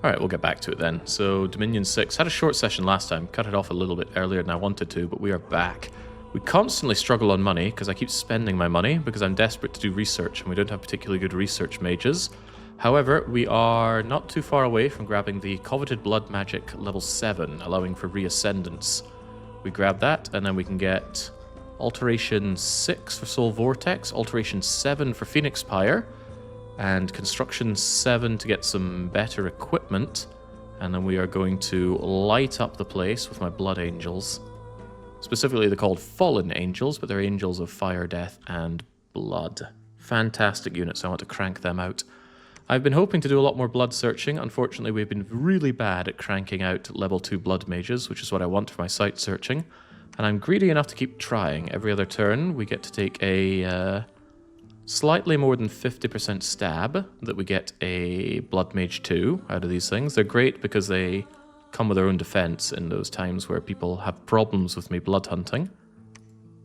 Alright, we'll get back to it then. So, Dominion 6. Had a short session last time. Cut it off a little bit earlier than I wanted to, but we are back. We constantly struggle on money, because I keep spending my money, because I'm desperate to do research, and we don't have particularly good research mages. However, we are not too far away from grabbing the coveted blood magic level 7, allowing for reascendance. We grab that, and then we can get alteration 6 for Soul Vortex, alteration 7 for Phoenix Pyre, and construction 7 to get some better equipment. And then we are going to light up the place with my blood angels. Specifically, they're called fallen angels, but they're angels of fire, death, and blood. Fantastic units, I want to crank them out. I've been hoping to do a lot more blood searching. Unfortunately, we've been really bad at cranking out level 2 blood mages, which is what I want for my site searching. And I'm greedy enough to keep trying. Every other turn, we get to take a slightly more than 50% stab that we get a blood mage 2 out of these things. They're great because they come with their own defense in those times where people have problems with me blood hunting.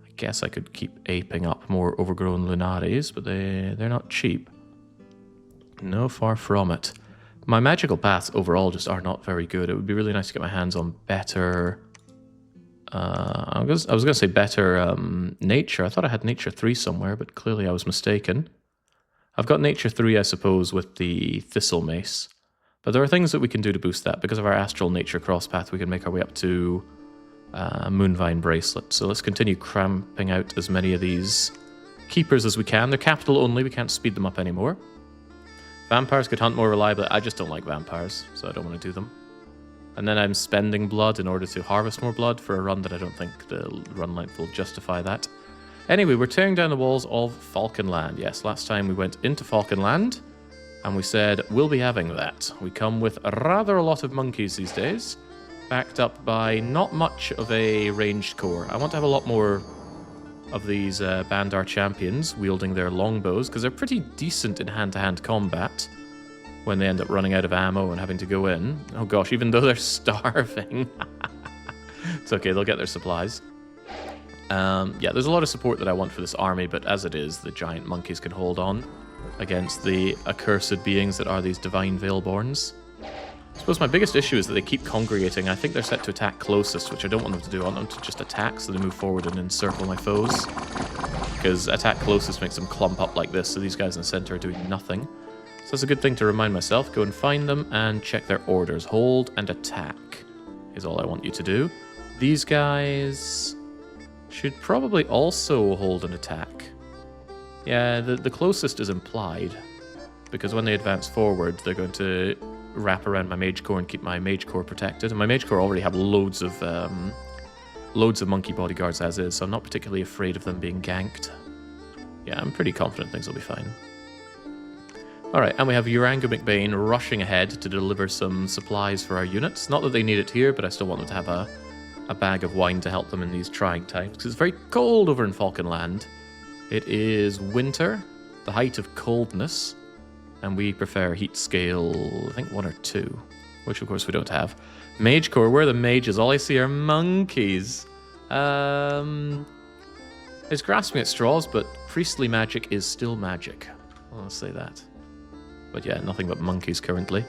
I guess I could keep aping up more overgrown lunaries, but they're not cheap. No, far from it. My magical paths overall just are not very good. It would be really nice to get my hands on better... I was going to say better nature. I thought I had nature 3 somewhere, but clearly I was mistaken. I've got nature 3, I suppose, with the thistle mace. But there are things that we can do to boost that. Because of our astral nature crosspath, we can make our way up to Moonvine Bracelet. So let's continue cramping out as many of these keepers as we can. They're capital only, we can't speed them up anymore. Vampires could hunt more reliably. I just don't like vampires, so I don't want to do them. And then I'm spending blood in order to harvest more blood for a run that I don't think the run length will justify that. Anyway, we're tearing down the walls of Falcon Land. Yes, last time we went into Falcon Land, and we said, we'll be having that. We come with rather a lot of monkeys these days, backed up by not much of a ranged core. I want to have a lot more of these Bandar champions wielding their longbows, because they're pretty decent in hand-to-hand combat when they end up running out of ammo and having to go in. Oh gosh, even though they're starving. It's okay, they'll get their supplies. Yeah, there's a lot of support that I want for this army, but as it is, the giant monkeys can hold on against the accursed beings that are these divine Veilborns. I suppose my biggest issue is that they keep congregating. I think they're set to attack closest, which I don't want them to do. I want them to just attack so they move forward and encircle my foes. Because attack closest makes them clump up like this, so these guys in the center are doing nothing. So that's a good thing to remind myself. Go and find them and check their orders. Hold and attack is all I want you to do. These guys should probably also hold and attack. Yeah, the closest is implied, because when they advance forward, they're going to wrap around my mage core and keep my mage core protected. And my mage core already have loads of monkey bodyguards as is, so I'm not particularly afraid of them being ganked. Yeah, I'm pretty confident things will be fine. Alright, and we have Urango McBain rushing ahead to deliver some supplies for our units. Not that they need it here, but I still want them to have a bag of wine to help them in these trying times, because it's very cold over in Falcon Land. It is winter, the height of coldness, and we prefer heat scale, I think 1 or 2, which of course we don't have. Mage Core, where are the mages? All I see are monkeys. It's grasping at straws, but priestly magic is still magic. I'll say that. But yeah, nothing but monkeys currently.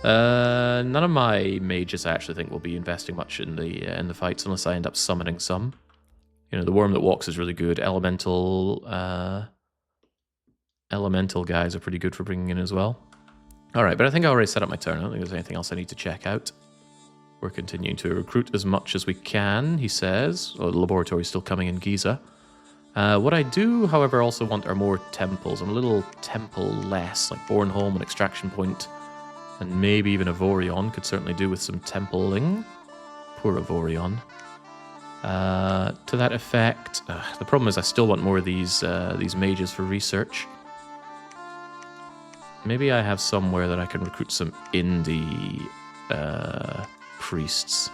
None of my mages I actually think will be investing much in the fights unless I end up summoning some. You know, the worm that walks is really good. Elemental guys are pretty good for bringing in as well. Alright, but I think I already set up my turn. I don't think there's anything else I need to check out. We're continuing to recruit as much as we can, he says. Oh, the laboratory's still coming in Giza. What I do, however, also want are more temples. I'm a little temple-less, like Bornholm and Extraction Point, and maybe even Avorion could certainly do with some templing. Poor Avorion. To that effect, the problem is I still want more of these mages for research. Maybe I have somewhere that I can recruit some indie priests.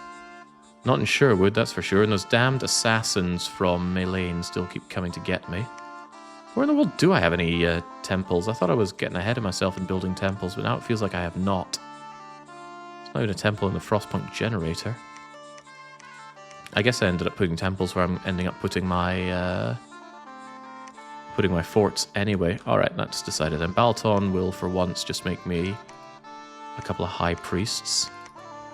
Not in Sherwood, that's for sure, and those damned assassins from Meleane still keep coming to get me. Where in the world do I have any temples? I thought I was getting ahead of myself in building temples, but now it feels like I have not. There's not even a temple in the Frostpunk generator. I guess I ended up putting temples where I'm ending up putting my forts anyway. Alright, that's decided. And Balton will, for once, just make me a couple of high priests.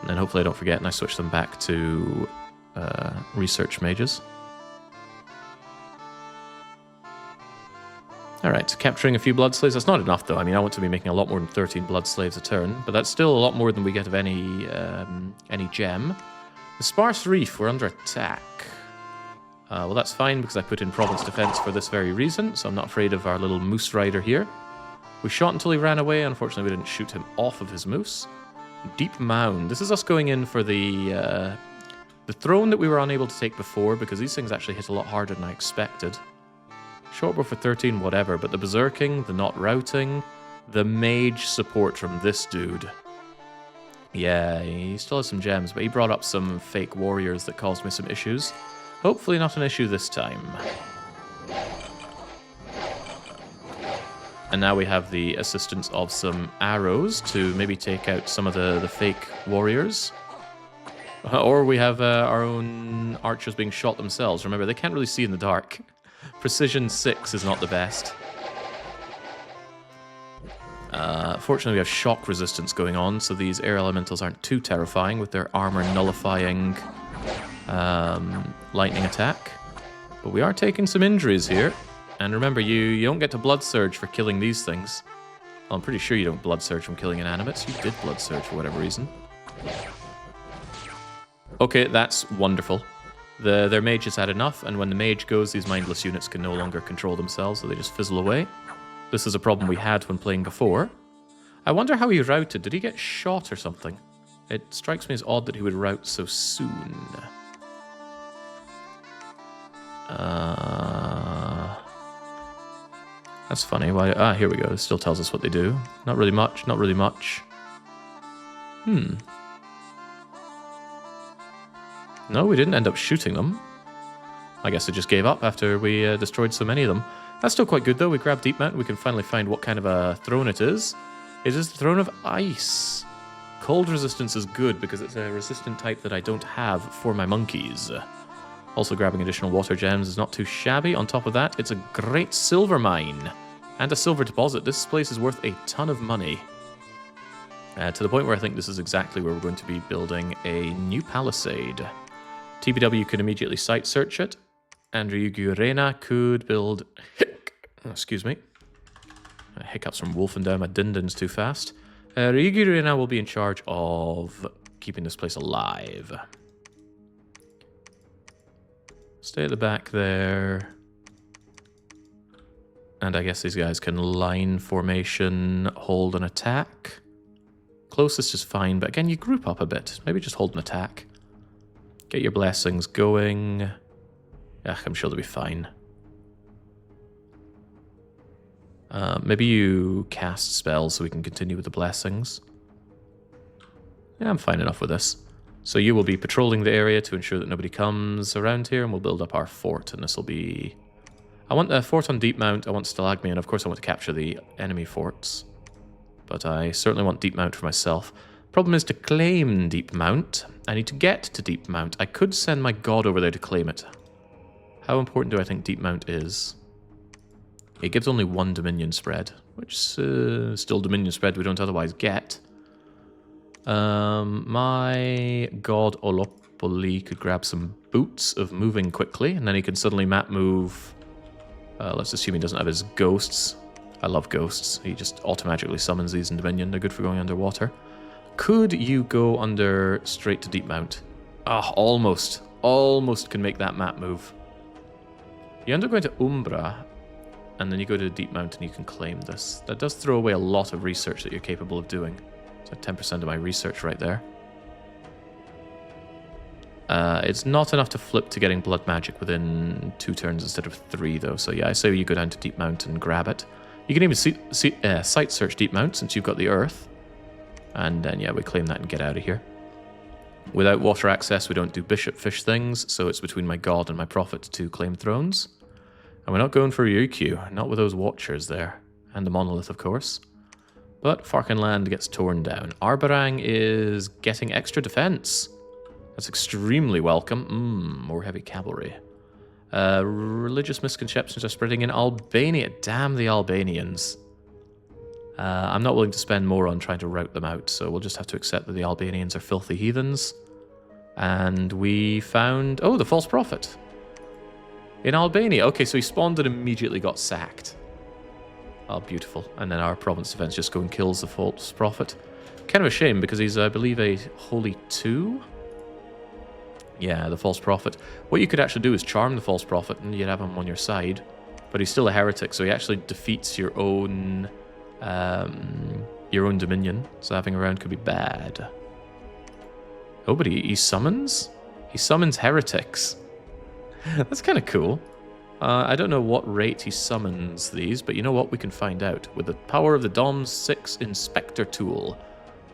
And then hopefully I don't forget and I switch them back to research mages. Alright, capturing a few blood slaves. That's not enough though. I mean, I want to be making a lot more than 13 blood slaves a turn, but that's still a lot more than we get of any gem. The Sparse Reef, we're under attack. Well, that's fine because I put in Province Defense for this very reason, so I'm not afraid of our little moose rider here. We shot until he ran away. Unfortunately, we didn't shoot him off of his moose. Deep Mound. This is us going in for the throne that we were unable to take before because these things actually hit a lot harder than I expected. Shortbow for 13, whatever, but the berserking, the not routing, the mage support from this dude. Yeah, he still has some gems, but he brought up some fake warriors that caused me some issues. Hopefully not an issue this time. And now we have the assistance of some arrows to maybe take out some of the fake warriors. Or we have our own archers being shot themselves. Remember, they can't really see in the dark. Precision 6 is not the best. Fortunately, we have shock resistance going on, so these air elementals aren't too terrifying with their armor nullifying lightning attack. But we are taking some injuries here. And remember, you don't get to Blood Surge for killing these things. Well, I'm pretty sure you don't Blood Surge from killing inanimates. You did Blood Surge for whatever reason. Okay, that's wonderful. Their mage has had enough, and when the mage goes, these mindless units can no longer control themselves, so they just fizzle away. This is a problem we had when playing before. I wonder how he routed. Did he get shot or something? It strikes me as odd that he would rout so soon. That's funny. Why? Here we go. This still tells us what they do. Not really much, not really much. No, we didn't end up shooting them. I guess they just gave up after we destroyed so many of them. That's still quite good, though. We grab Deep Mountain. We can finally find what kind of a throne it is. It is the Throne of Ice. Cold resistance is good because it's a resistant type that I don't have for my monkeys. Also, grabbing additional water gems is not too shabby. On top of that, it's a great silver mine and a silver deposit. This place is worth a ton of money. To the point where I think this is exactly where we're going to be building a new palisade. TBW could immediately site search it, and Ryugurena could build... Excuse me. Hiccups from wolfing down my dindins too fast. Ryugurena will be in charge of keeping this place alive. Stay at the back there. And I guess these guys can line formation, hold an attack. Closest is fine, but again, you group up a bit. Maybe just hold an attack. Get your blessings going. I'm sure they'll be fine. Maybe you cast spells so we can continue with the blessings. Yeah, I'm fine enough with this. So you will be patrolling the area to ensure that nobody comes around here, and we'll build up our fort, and this will be... I want a fort on Deep Mount, I want Stalagmi, and of course I want to capture the enemy forts. But I certainly want Deep Mount for myself. Problem is to claim Deep Mount. I need to get to Deep Mount. I could send my god over there to claim it. How important do I think Deep Mount is? It gives only 1 Dominion spread, which is still Dominion spread we don't otherwise get. My god Olopoli could grab some boots of moving quickly, and then he can suddenly map move. Let's assume he doesn't have his ghosts. I love ghosts. He just automatically summons these in Dominion. They're good for going underwater. Could you go under straight to Deep Mount? Almost. Almost can make that map move. You end up going to Umbra, and then you go to Deep Mount and you can claim this. That does throw away a lot of research that you're capable of doing. So 10% of my research right there. It's not enough to flip to getting blood magic within 2 turns instead of 3, though. So yeah, I say you go down to Deep Mount and grab it. You can even site search Deep Mount since you've got the earth. And then, yeah, we claim that and get out of here. Without water access, we don't do bishop fish things, so it's between my god and my prophet to claim thrones. And we're not going for Ryukyu, not with those watchers there. And the monolith, of course. But Falcon Land gets torn down. Arbarang is getting extra defense. That's extremely welcome. More heavy cavalry. Religious misconceptions are spreading in Albania. Damn the Albanians. I'm not willing to spend more on trying to rout them out, so we'll just have to accept that the Albanians are filthy heathens. And we found... Oh, the false prophet. In Albania. Okay, so he spawned and immediately got sacked. Oh, beautiful. And then our province defense just go and kills the false prophet. Kind of a shame, because he's, I believe, a holy 2? Yeah, the false prophet. What you could actually do is charm the false prophet, and you'd have him on your side. But he's still a heretic, so he actually defeats your own dominion. So having around could be bad. Oh, but he summons? He summons heretics. That's kind of cool. I don't know what rate he summons these, but you know what? We can find out. With the power of the Dom 6 Inspector tool.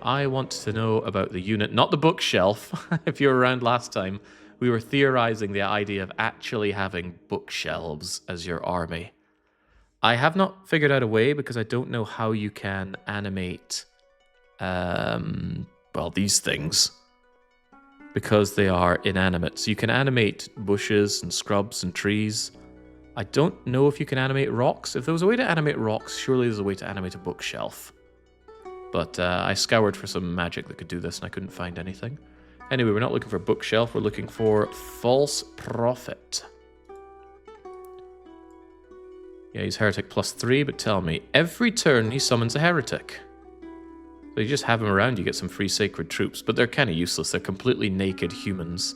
I want to know about the unit, not the bookshelf. If you were around last time, we were theorizing the idea of actually having bookshelves as your army. I have not figured out a way because I don't know how you can animate, well, these things. Because they are inanimate. So you can animate bushes and scrubs and trees. I don't know if you can animate rocks. If there was a way to animate rocks, surely there's a way to animate a bookshelf. But I scoured for some magic that could do this and I couldn't find anything. Anyway, we're not looking for bookshelf, we're looking for false prophet. Yeah, he's heretic +3, but tell me, every turn he summons a heretic. So you just have him around, you get some free sacred troops, but they're kind of useless. They're completely naked humans.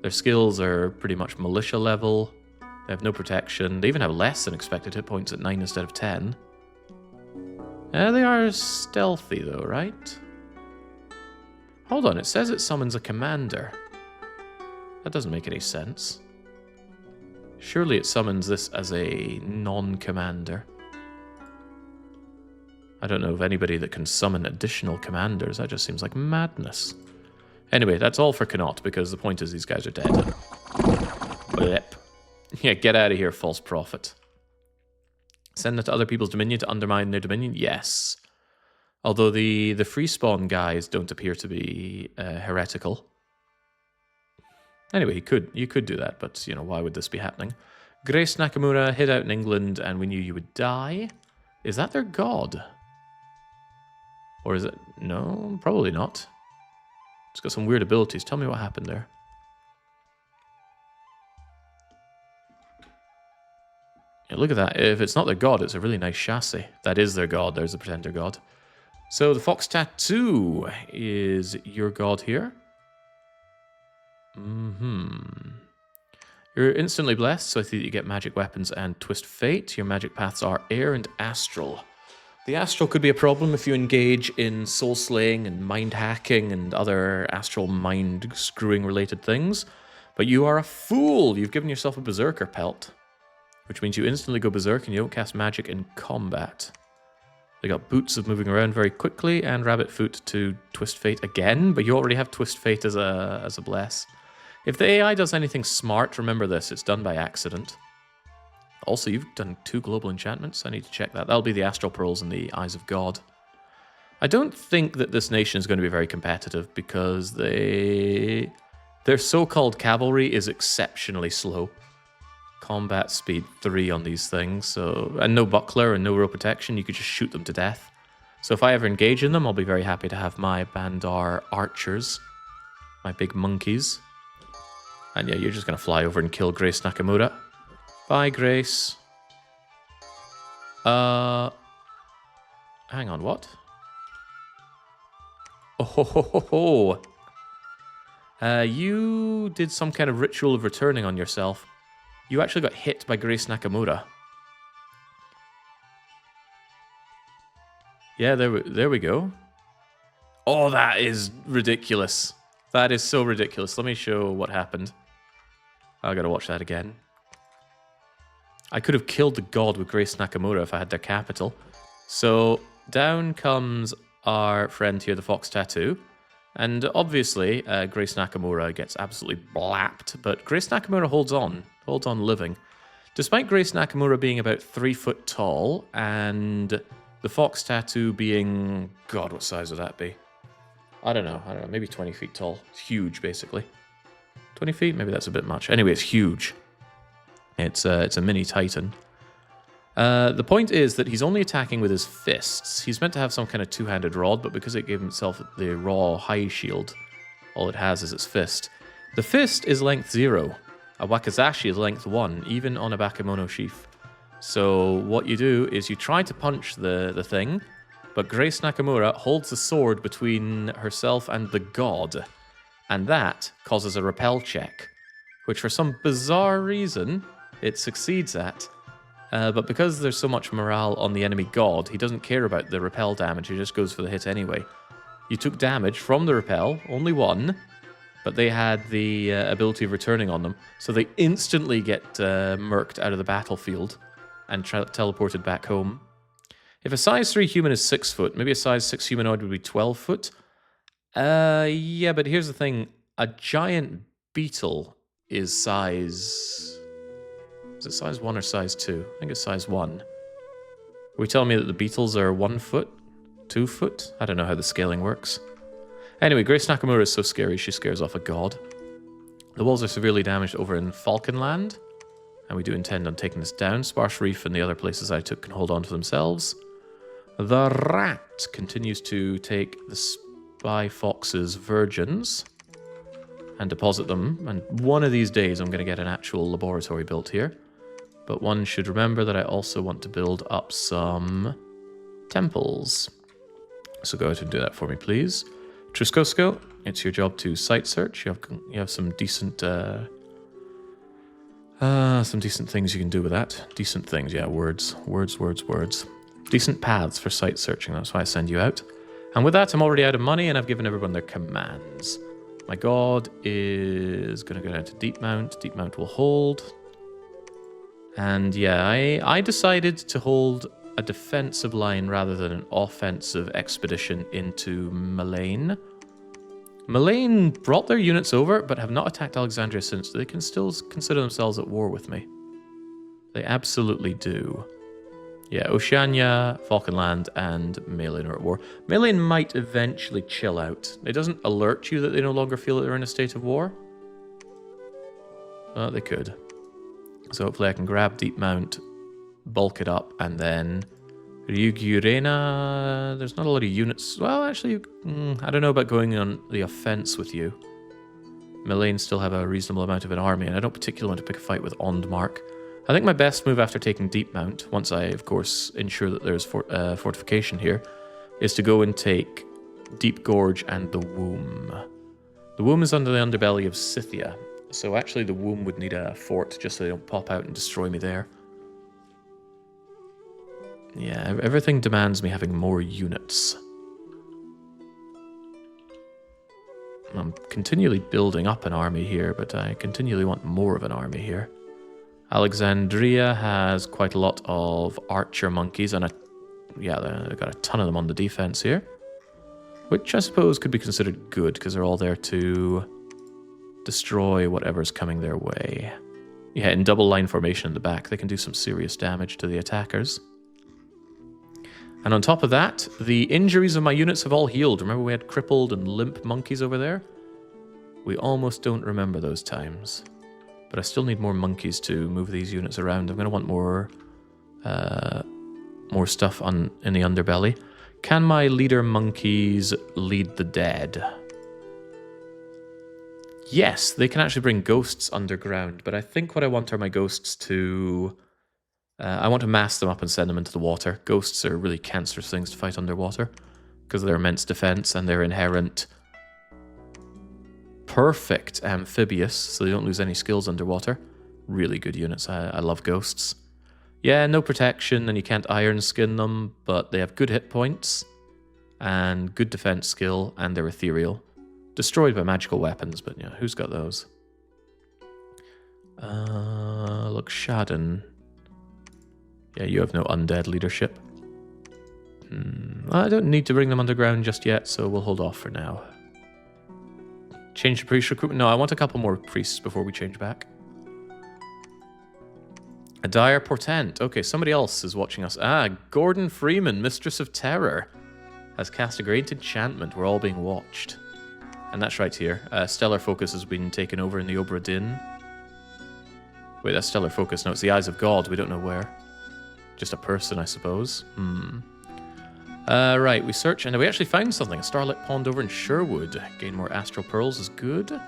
Their skills are pretty much militia level. They have no protection. They even have less than expected hit points at 9 instead of 10. They are stealthy though, right? Hold on, it says it summons a commander. That doesn't make any sense. Surely it summons this as a non-commander. I don't know of anybody that can summon additional commanders. That just seems like madness. Anyway, that's all for Connaught, because the point is these guys are dead. Blip. Yeah, get out of here, false prophet. Send it to other people's dominion to undermine their dominion? Yes. Although the free spawn guys don't appear to be heretical. Anyway, you could do that, but, you know, why would this be happening? Grace Nakamura hid out in England and we knew you would die. Is that their god? Or is it... No, probably not. It's got some weird abilities. Tell me what happened there. Yeah, look at that. If it's not their god, it's a really nice chassis. That is their god. There's the pretender god. So the fox tattoo is your god here. You're instantly blessed, so I see that you get magic weapons and twist fate. Your magic paths are air and astral. The astral could be a problem if you engage in soul slaying and mind hacking and other astral mind screwing related things. But you are a fool. You've given yourself a berserker pelt, which means you instantly go berserk and you don't cast magic in combat. They got boots of moving around very quickly and rabbit foot to twist fate again, but you already have twist fate as a bless. If the AI does anything smart, remember this, it's done by accident. Also, you've done 2 global enchantments. I need to check that. That'll be the Astral Pearls and the Eyes of God. I don't think that this nation is going to be very competitive because their so-called cavalry is exceptionally slow. Combat speed 3 on these things, so and no buckler and no row protection. You could just shoot them to death. So if I ever engage in them, I'll be very happy to have my Bandar archers, my big monkeys. And yeah, you're just going to fly over and kill Grace Nakamura. Bye, Grace. Hang on, what? Oh, ho, ho, ho, ho. You did some kind of ritual of returning on yourself. You actually got hit by Grace Nakamura. Yeah, there we go. Oh, that is ridiculous. That is so ridiculous. Let me show what happened. I gotta watch that again. I could have killed the god with Grace Nakamura if I had their capital. So down comes our friend here, the Fox Tattoo. And obviously, Grace Nakamura gets absolutely blapped, but Grace Nakamura holds on living. Despite Grace Nakamura being about 3 foot tall, and the Fox Tattoo being... God, what size would that be? I don't know, maybe 20 feet tall. It's huge, basically. 20 feet? Maybe that's a bit much. Anyway, it's huge. It's a mini Titan. The point is that he's only attacking with his fists. He's meant to have some kind of two-handed rod, but because it gave himself the raw high shield, all it has is its fist. The fist is length 0. A wakizashi is length 1, even on a bakemono sheath. So what you do is you try to punch the thing, but Grace Nakamura holds the sword between herself and the god, and that causes a repel check, which for some bizarre reason it succeeds at. But because there's so much morale on the enemy god, he doesn't care about the repel damage, he just goes for the hit anyway. You took damage from the repel, only 1, but they had the ability of returning on them, so they instantly get murked out of the battlefield and teleported back home. If a size 3 human is 6 foot, maybe a size 6 humanoid would be 12 foot. Yeah, but here's the thing. A giant beetle is size... Is it size 1 or size 2? I think it's size 1. Are we telling me that the beetles are 1 foot? 2 foot? I don't know how the scaling works. Anyway, Grace Nakamura is so scary she scares off a god. The walls are severely damaged over in Falcon Land, and we do intend on taking this down. Sparse Reef and the other places I took can hold on to themselves. The rat continues to take the Spy Fox's virgins and deposit them, and one of these days I'm going to get an actual laboratory built here. But one should remember that I also want to build up some temples. So go ahead and do that for me, please. Truskosko, it's your job to site search. You have some decent things you can do with that. Decent things, yeah, words. Decent paths for site searching, that's why I send you out. And with that, I'm already out of money, and I've given everyone their commands. My god is going to go down to Deep Mount. Deep Mount will hold. And yeah, I decided to hold a defensive line rather than an offensive expedition into Meleane. Meleane brought their units over, but have not attacked Alexandria since. They can still consider themselves at war with me. They absolutely do. Yeah, Oceania, Falcon Land, and Meleane are at war. Meleane might eventually chill out. It doesn't alert you that they no longer feel that they're in a state of war. Well, they could. So hopefully I can grab Deep Mount, bulk it up, and then Ryugyurena. There's not a lot of units. Well, actually, I don't know about going on the offense with you. Meleane still have a reasonable amount of an army, and I don't particularly want to pick a fight with Ondmark. I think my best move after taking Deep Mount, once I, of course, ensure that there's fortification here, is to go and take Deep Gorge and the Womb. The Womb is under the underbelly of Scythia, so actually the Womb would need a fort just so they don't pop out and destroy me there. Yeah, everything demands me having more units. I'm continually building up an army here, but I continually want more of an army here. Alexandria has quite a lot of archer monkeys, and they've got a ton of them on the defense here, which I suppose could be considered good because they're all there to destroy whatever's coming their way. Yeah, in double line formation in the back, they can do some serious damage to the attackers. And on top of that, the injuries of my units have all healed. Remember we had crippled and limp monkeys over there? We almost don't remember those times. But I still need more monkeys to move these units around. I'm going to want more stuff in the underbelly. Can my leader monkeys lead the dead? Yes, they can actually bring ghosts underground, but I think what I want are my ghosts to... I want to mass them up and send them into the water. Ghosts are really cancerous things to fight underwater because of their immense defense and their inherent perfect amphibious, so they don't lose any skills underwater. Really good units. I love ghosts. Yeah, no protection, and you can't iron skin them, but they have good hit points and good defense skill, and they're ethereal. Destroyed by magical weapons, but yeah, who's got those? Look, Shaden. Yeah, you have no undead leadership. I don't need to bring them underground just yet, so we'll hold off for now. Change the priest recruitment? No, I want a couple more priests before we change back. A dire portent. Okay, somebody else is watching us. Gordon Freeman, Mistress of Terror, has cast a great enchantment. We're all being watched. And that's right here. Stellar Focus has been taken over in the Obra Dinn. Wait, that's Stellar Focus. No, it's the Eyes of God. We don't know where. Just a person, I suppose. Right, we search, and we actually found something. A starlit pond over in Sherwood. Gain more astral pearls is good.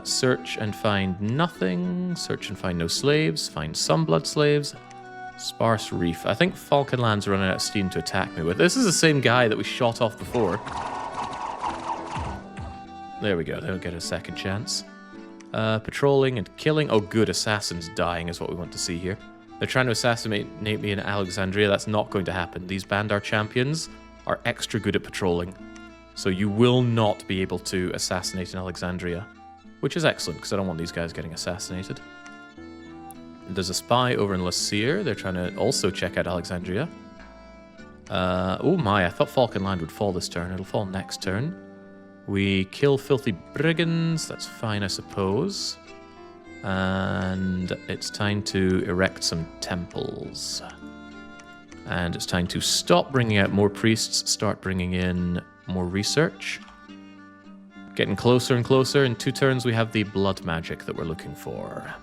Search and find nothing. Search and find no slaves. Find some blood slaves. Sparse reef. I think Falcon Land's running out of steam to attack me with. This is the same guy that we shot off before. There we go. They'll get a second chance. Patrolling and killing. Oh, good. Assassins dying is what we want to see here. They're trying to assassinate me in Alexandria. That's not going to happen. These Bandar champions are extra good at patrolling. So you will not be able to assassinate in Alexandria. Which is excellent, because I don't want these guys getting assassinated. There's a spy over in Lasir. They're trying to also check out Alexandria. Oh my, I thought Falcon Land would fall this turn. It'll fall next turn. We kill filthy brigands. That's fine, I suppose. And it's time to erect some temples. And it's time to stop bringing out more priests, start bringing in more research. Getting closer and closer. In 2 turns, we have the blood magic that we're looking for.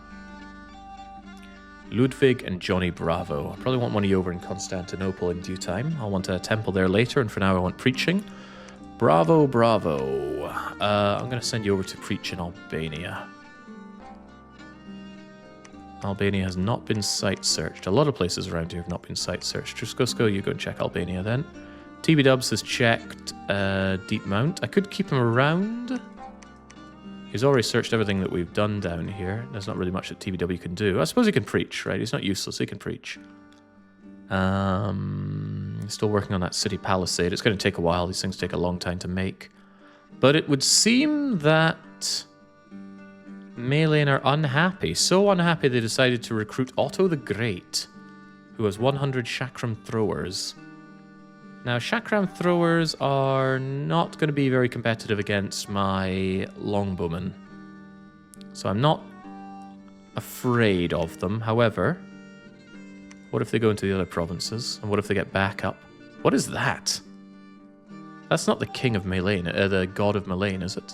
Ludwig and Johnny Bravo. I probably want one of you over in Constantinople in due time. I'll want a temple there later, and for now I want preaching. Bravo, bravo. I'm going to send you over to preach in Albania. Albania has not been site searched. A lot of places around here have not been site searched. Truscosko, you go and check Albania then. TB Dubs has checked Deep Mount. I could keep him around. He's already searched everything that we've done down here. There's not really much that TBW can do. I suppose he can preach, right? He's not useless. He can preach. Still working on that city palisade. It's going to take a while. These things take a long time to make. But it would seem that Meleane are unhappy. So unhappy they decided to recruit Otto the Great, who has 100 chakram throwers. Now, chakram throwers are not going to be very competitive against my longbowmen. So I'm not afraid of them. However, what if they go into the other provinces? And what if they get backup? What is that? That's not the king of Meleane, the god of Meleane, is it?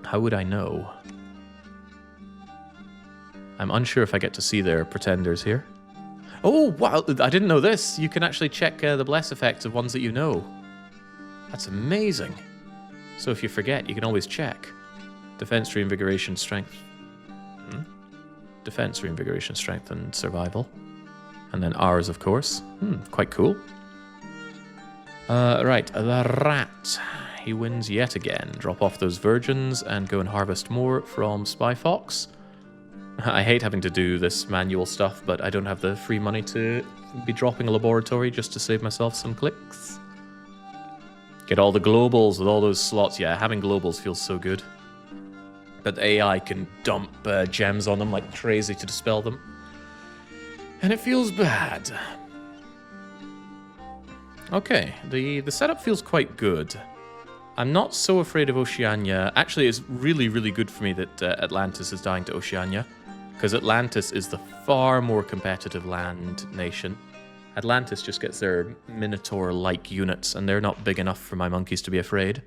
How would I know? I'm unsure if I get to see their pretenders here. Oh, wow, I didn't know this. You can actually check the bless effects of ones that you know. That's amazing. So if you forget, you can always check. Defense, reinvigoration, strength. Defense, reinvigoration, strength, and survival. And then ours, of course. Quite cool. Right, the rat. He wins yet again. Drop off those virgins and go and harvest more from Spy Fox. I hate having to do this manual stuff, but I don't have the free money to be dropping a laboratory just to save myself some clicks. Get all the globals with all those slots. Yeah, having globals feels so good. But the AI can dump gems on them like crazy to dispel them. And it feels bad. Okay, the setup feels quite good. I'm not so afraid of Oceania. Actually, it's really, really good for me that Atlantis is dying to Oceania. Because Atlantis is the far more competitive land nation. Atlantis just gets their Minotaur-like units, and they're not big enough for my monkeys to be afraid.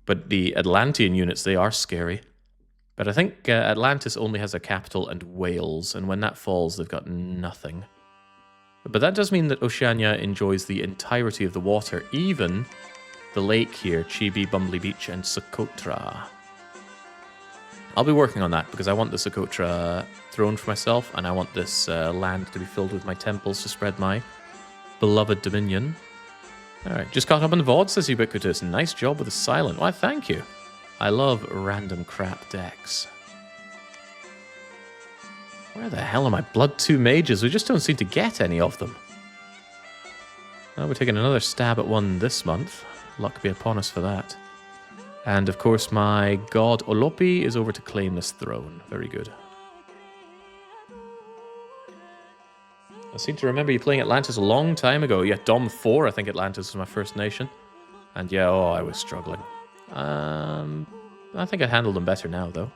But the Atlantean units, they are scary. But I think Atlantis only has a capital and Wales, and when that falls, they've got nothing. But that does mean that Oceania enjoys the entirety of the water, even the lake here, Chibi, Bumbly Beach, and Socotra. I'll be working on that because I want the Socotra throne for myself, and I want this land to be filled with my temples to spread my beloved dominion. Alright, just caught up on the VOD, says Ubiquitous. Nice job with the silent. Why, thank you. I love random crap decks. Where the hell are my Blood 2 mages? We just don't seem to get any of them. Well, we're taking another stab at one this month. Luck be upon us for that. And of course my god Olopi is over to claim this throne. Very good. I seem to remember you playing Atlantis a long time ago. Yeah, Dom 4, I think Atlantis was my first nation. And yeah, oh, I was struggling. I think I handled them better now, though.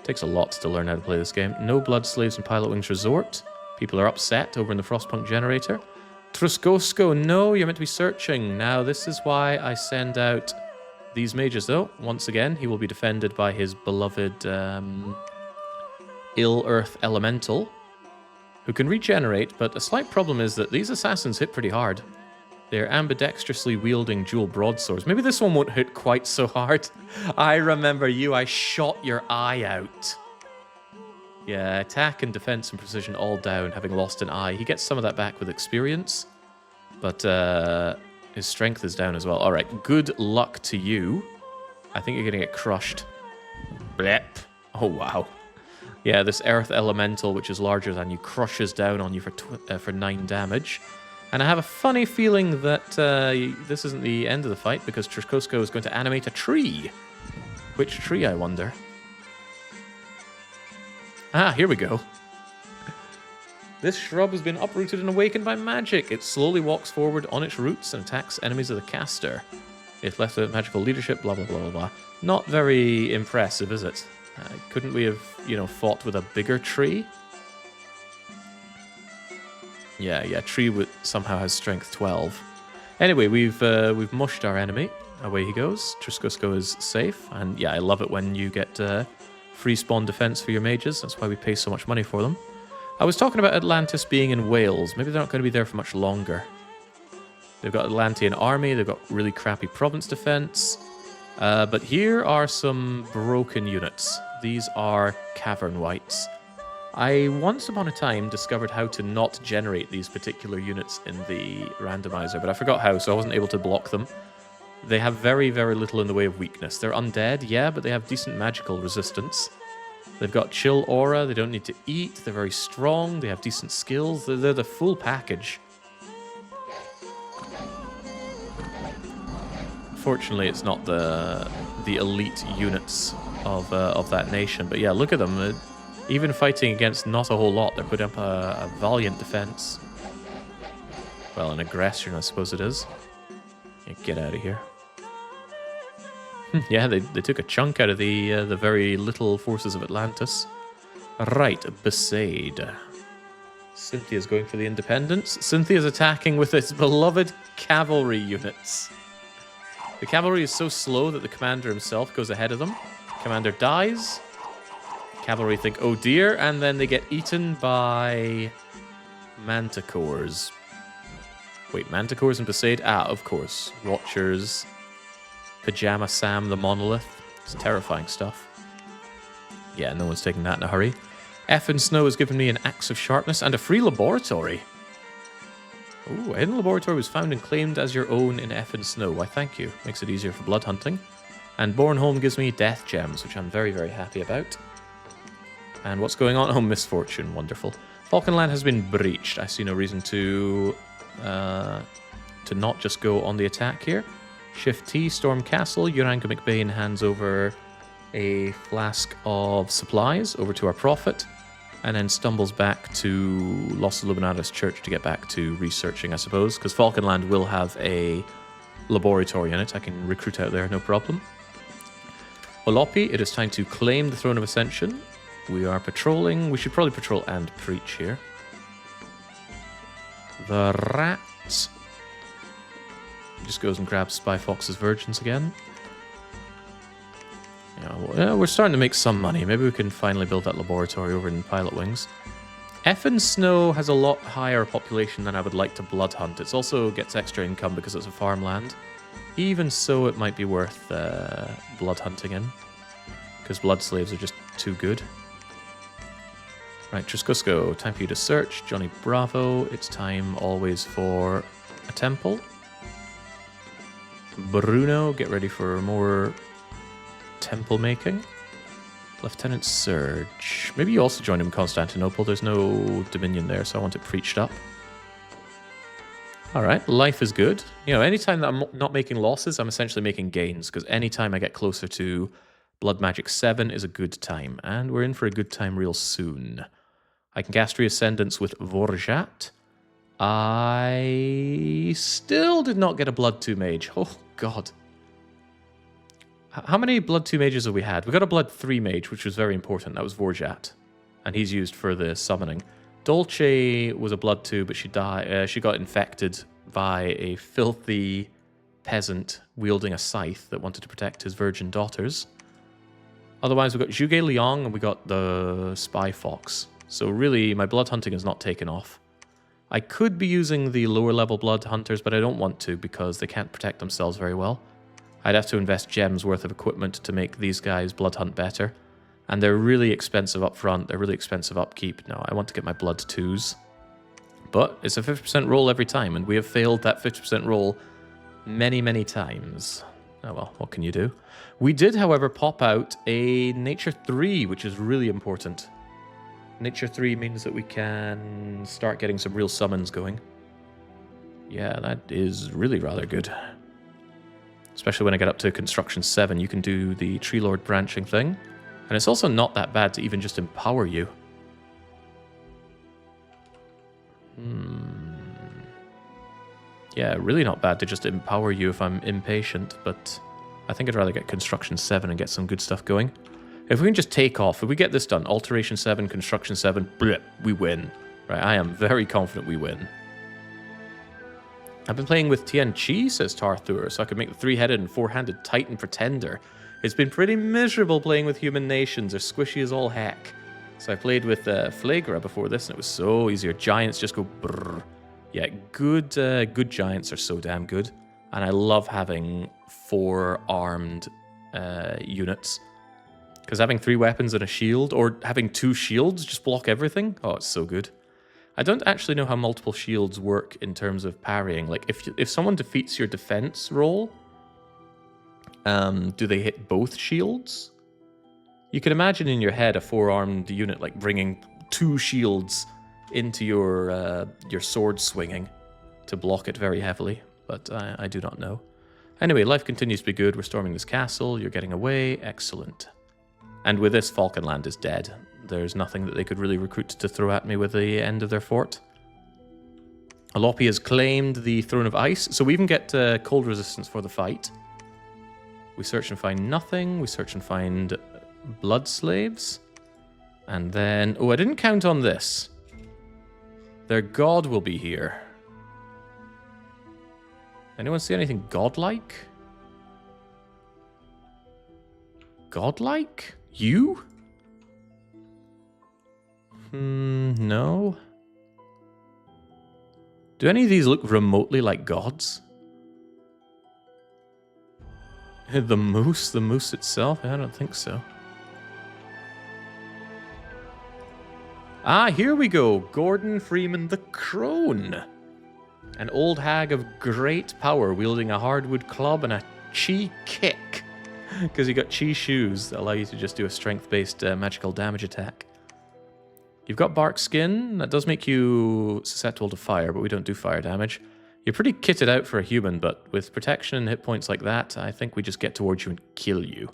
Takes a lot to learn how to play this game. No blood slaves in Pilot Wings Resort. People are upset over in the Frostpunk generator. Truskosko, no, you're meant to be searching. Now, this is why I send out these mages, though. Once again, he will be defended by his beloved Ill Earth Elemental. who can regenerate, but a slight problem is that these assassins hit pretty hard. They're ambidextrously wielding dual broadswords. Maybe this one won't hit quite so hard. I remember you, I shot your eye out. Yeah, attack and defense and precision all down, having lost an eye. He gets some of that back with experience, but his strength is down as well. All right, good luck to you. I think you're going to get crushed. Blep. Oh, wow. Yeah, this earth elemental, which is larger than you, crushes down on you for 9 damage. And I have a funny feeling that this isn't the end of the fight, because Trishkosko is going to animate a tree. Which tree, I wonder? Ah, here we go. This shrub has been uprooted and awakened by magic. It slowly walks forward on its roots and attacks enemies of the caster. If left without magical leadership, blah, blah, blah, blah, blah. Not very impressive, is it? Couldn't we have, fought with a bigger tree? Yeah, tree somehow has strength 12. Anyway, we've mushed our enemy. Away he goes. Trishkosko is safe. And yeah, I love it when you get free spawn defense for your mages. That's why we pay so much money for them. I was talking about Atlantis being in Wales. Maybe they're not going to be there for much longer. They've got Atlantean army. They've got really crappy province defense. But here are some broken units. These are cavern wights. I once upon a time discovered how to not generate these particular units in the randomizer, but I forgot how, so I wasn't able to block them. They have very, very little in the way of weakness. They're undead, yeah, but they have decent magical resistance. They've got chill aura, they don't need to eat, they're very strong, they have decent skills, they're the full package. Fortunately, it's not the elite units of that nation, but yeah, look at them. Even fighting against not a whole lot, they're putting up a valiant defense. Well, an aggression, I suppose it is. Yeah, get out of here. Yeah, they took a chunk out of the very little forces of Atlantis. Right, Besaid. Cynthia's going for the independence. Cynthia's attacking with its beloved cavalry units. The cavalry is so slow that the commander himself goes ahead of them. Commander dies. Cavalry think, oh dear, and then they get eaten by manticores. Wait, manticores and Besaid? Ah, of course. Watchers. Pajama Sam the Monolith. It's terrifying stuff. Yeah, no one's taking that in a hurry. Athens Snow has given me an Axe of Sharpness and a free laboratory. Ooh, a hidden laboratory was found and claimed as your own in Athens Snow. Why, thank you. Makes it easier for blood hunting. And Bornholm gives me Death Gems, which I'm very, very happy about. And what's going on? Oh, Misfortune. Wonderful. Falcon Land has been breached. I see no reason to not just go on the attack here. Shift T, Storm Castle. Uranka McBain hands over a flask of supplies over to our prophet, and then stumbles back to Los Illuminatus Church to get back to researching, I suppose, because Falcon Land will have a laboratory in it. I can recruit out there, no problem. Olopi, it is time to claim the Throne of Ascension. We are patrolling. We should probably patrol and preach here. The rat just goes and grabs Spy Fox's virgins again. Yeah, well, we're starting to make some money. Maybe we can finally build that laboratory over in Pilot Wings. Athens Snow has a lot higher population than I would like to blood hunt. It also gets extra income because it's a farmland. Even so, it might be worth blood hunting in, because blood slaves are just too good. Right, Trishkosko, time for you to search. Johnny Bravo, it's time always for a temple. Bruno, get ready for more temple making. Lieutenant Surge. Maybe you also join him in Constantinople. There's no Dominion there, so I want it preached up. Alright, life is good. You know, anytime that I'm not making losses, I'm essentially making gains, because anytime I get closer to Blood Magic 7 is a good time, and we're in for a good time real soon. I can cast Reascendance with Vorjat. I still did not get a Blood 2 Mage. Oh, God. How many Blood 2 Mages have we had? We got a Blood 3 Mage, which was very important. That was Vorjat. And he's used for the summoning. Dolce was a Blood 2, but she died. She got infected by a filthy peasant wielding a scythe that wanted to protect his virgin daughters. Otherwise, we got Zhuge Liang and we got the Spy Fox. So really, my blood hunting is not taken off. I could be using the lower level blood hunters, but I don't want to because they can't protect themselves very well. I'd have to invest gems worth of equipment to make these guys blood hunt better. And they're really expensive up front. They're really expensive upkeep. No, I want to get my blood 2s. But it's a 50% roll every time, and we have failed that 50% roll many, many times. Oh well, what can you do? We did, however, pop out a Nature 3, which is really important. Nature 3 means that we can start getting some real summons going. Yeah, that is really rather good. Especially when I get up to Construction 7, you can do the Tree Lord branching thing. And it's also not that bad to even just empower you. Yeah, really not bad to just empower you if I'm impatient, but I think I'd rather get Construction 7 and get some good stuff going. If we can just take off, if we get this done, Alteration 7, Construction 7, bleh, we win. Right, I am very confident we win. I've been playing with Tian Chi, says Tarthur, so I could make the 3-headed and 4-handed Titan Pretender. It's been pretty miserable playing with human nations. They're squishy as all heck. So I played with Flagra before this, and it was so easier. Giants just go brrr. Yeah, good giants are so damn good. And I love having 4 armed units. Because having 3 weapons and a shield, or having 2 shields, just block everything. Oh, it's so good. I don't actually know how multiple shields work in terms of parrying. Like, if someone defeats your defense roll, do they hit both shields? You can imagine in your head a 4-armed unit like bringing 2 shields into your sword swinging to block it very heavily, but I do not know. Anyway, life continues to be good. We're storming this castle. You're getting away. Excellent. And with this, Falcon Land is dead. There's nothing that they could really recruit to throw at me with the end of their fort. Alopi has claimed the Throne of Ice, so we even get cold resistance for the fight. We search and find nothing. We search and find blood slaves. And then... oh, I didn't count on this. Their god will be here. Anyone see anything godlike? Godlike? You? No. Do any of these look remotely like gods? The moose itself? I don't think so. Ah, here we go. Gordon Freeman the Crone. An old hag of great power wielding a hardwood club and a chi kick. Because you got chi shoes that allow you to just do a strength-based magical damage attack. You've got bark skin. That does make you susceptible to fire, but we don't do fire damage. You're pretty kitted out for a human, but with protection and hit points like that, I think we just get towards you and kill you.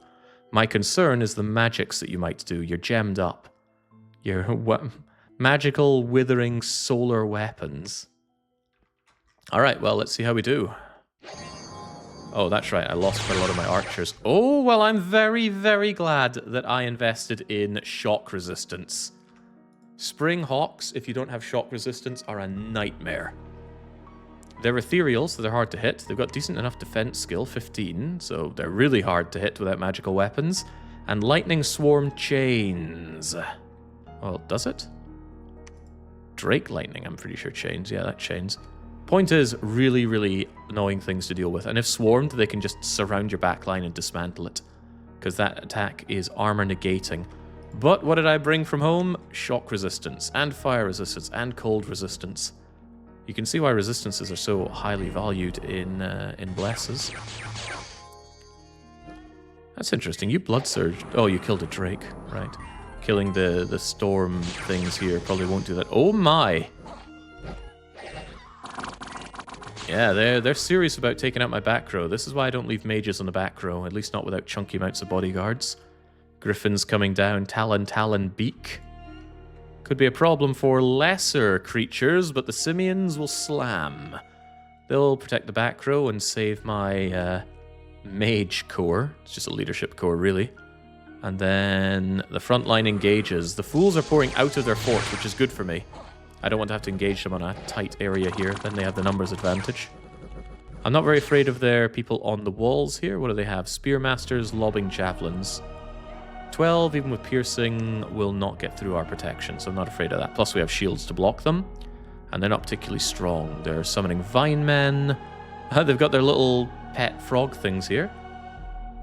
My concern is the magics that you might do. You're gemmed up. Your magical, withering solar weapons. Alright, well, let's see how we do. Oh, that's right, I lost quite a lot of my archers. Oh, well, I'm very, very glad that I invested in shock resistance. Spring hawks, if you don't have shock resistance, are a nightmare. They're ethereal, so they're hard to hit. They've got decent enough defense skill, 15, so they're really hard to hit without magical weapons. And lightning swarm chains. Well, does it? Drake lightning, I'm pretty sure chains. Yeah, that chains. Point is, really, really annoying things to deal with. And if swarmed, they can just surround your backline and dismantle it. Because that attack is armor negating. But what did I bring from home? Shock resistance, and fire resistance, and cold resistance. You can see why resistances are so highly valued in blesses. That's interesting. You blood surged. Oh, you killed a drake, right? Killing the storm things here probably won't do that. Oh my! Yeah, they're serious about taking out my back row. This is why I don't leave mages on the back row, at least not without chunky amounts of bodyguards. Griffins coming down, talon, beak. Could be a problem for lesser creatures, but the simians will slam. They'll protect the back row and save my mage core. It's just a leadership core, really. And then the front line engages. The fools are pouring out of their fort, which is good for me. I don't want to have to engage them on a tight area here. Then they have the numbers advantage. I'm not very afraid of their people on the walls here. What do they have? Spearmasters, lobbing javelins. 12, even with piercing, will not get through our protection, so I'm not afraid of that. Plus we have shields to block them, and they're not particularly strong. They're summoning vine men. They've got their little pet frog things here.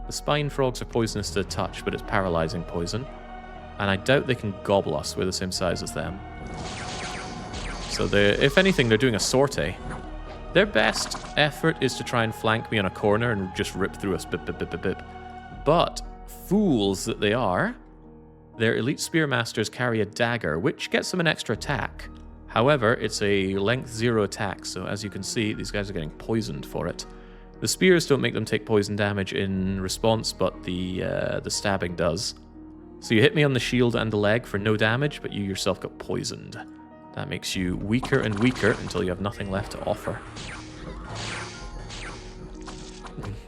The spine frogs are poisonous to the touch, but it's paralyzing poison. And I doubt they can gobble us. We're the same size as them. So if anything, they're doing a sortie. Their best effort is to try and flank me on a corner and just rip through us, bip, bip, bip, bip, bip. But, fools that they are, their elite spearmasters carry a dagger, which gets them an extra attack. However, it's a length 0 attack, so as you can see, these guys are getting poisoned for it. The spears don't make them take poison damage in response, but the stabbing does. So you hit me on the shield and the leg for no damage, but you yourself got poisoned. That makes you weaker and weaker until you have nothing left to offer.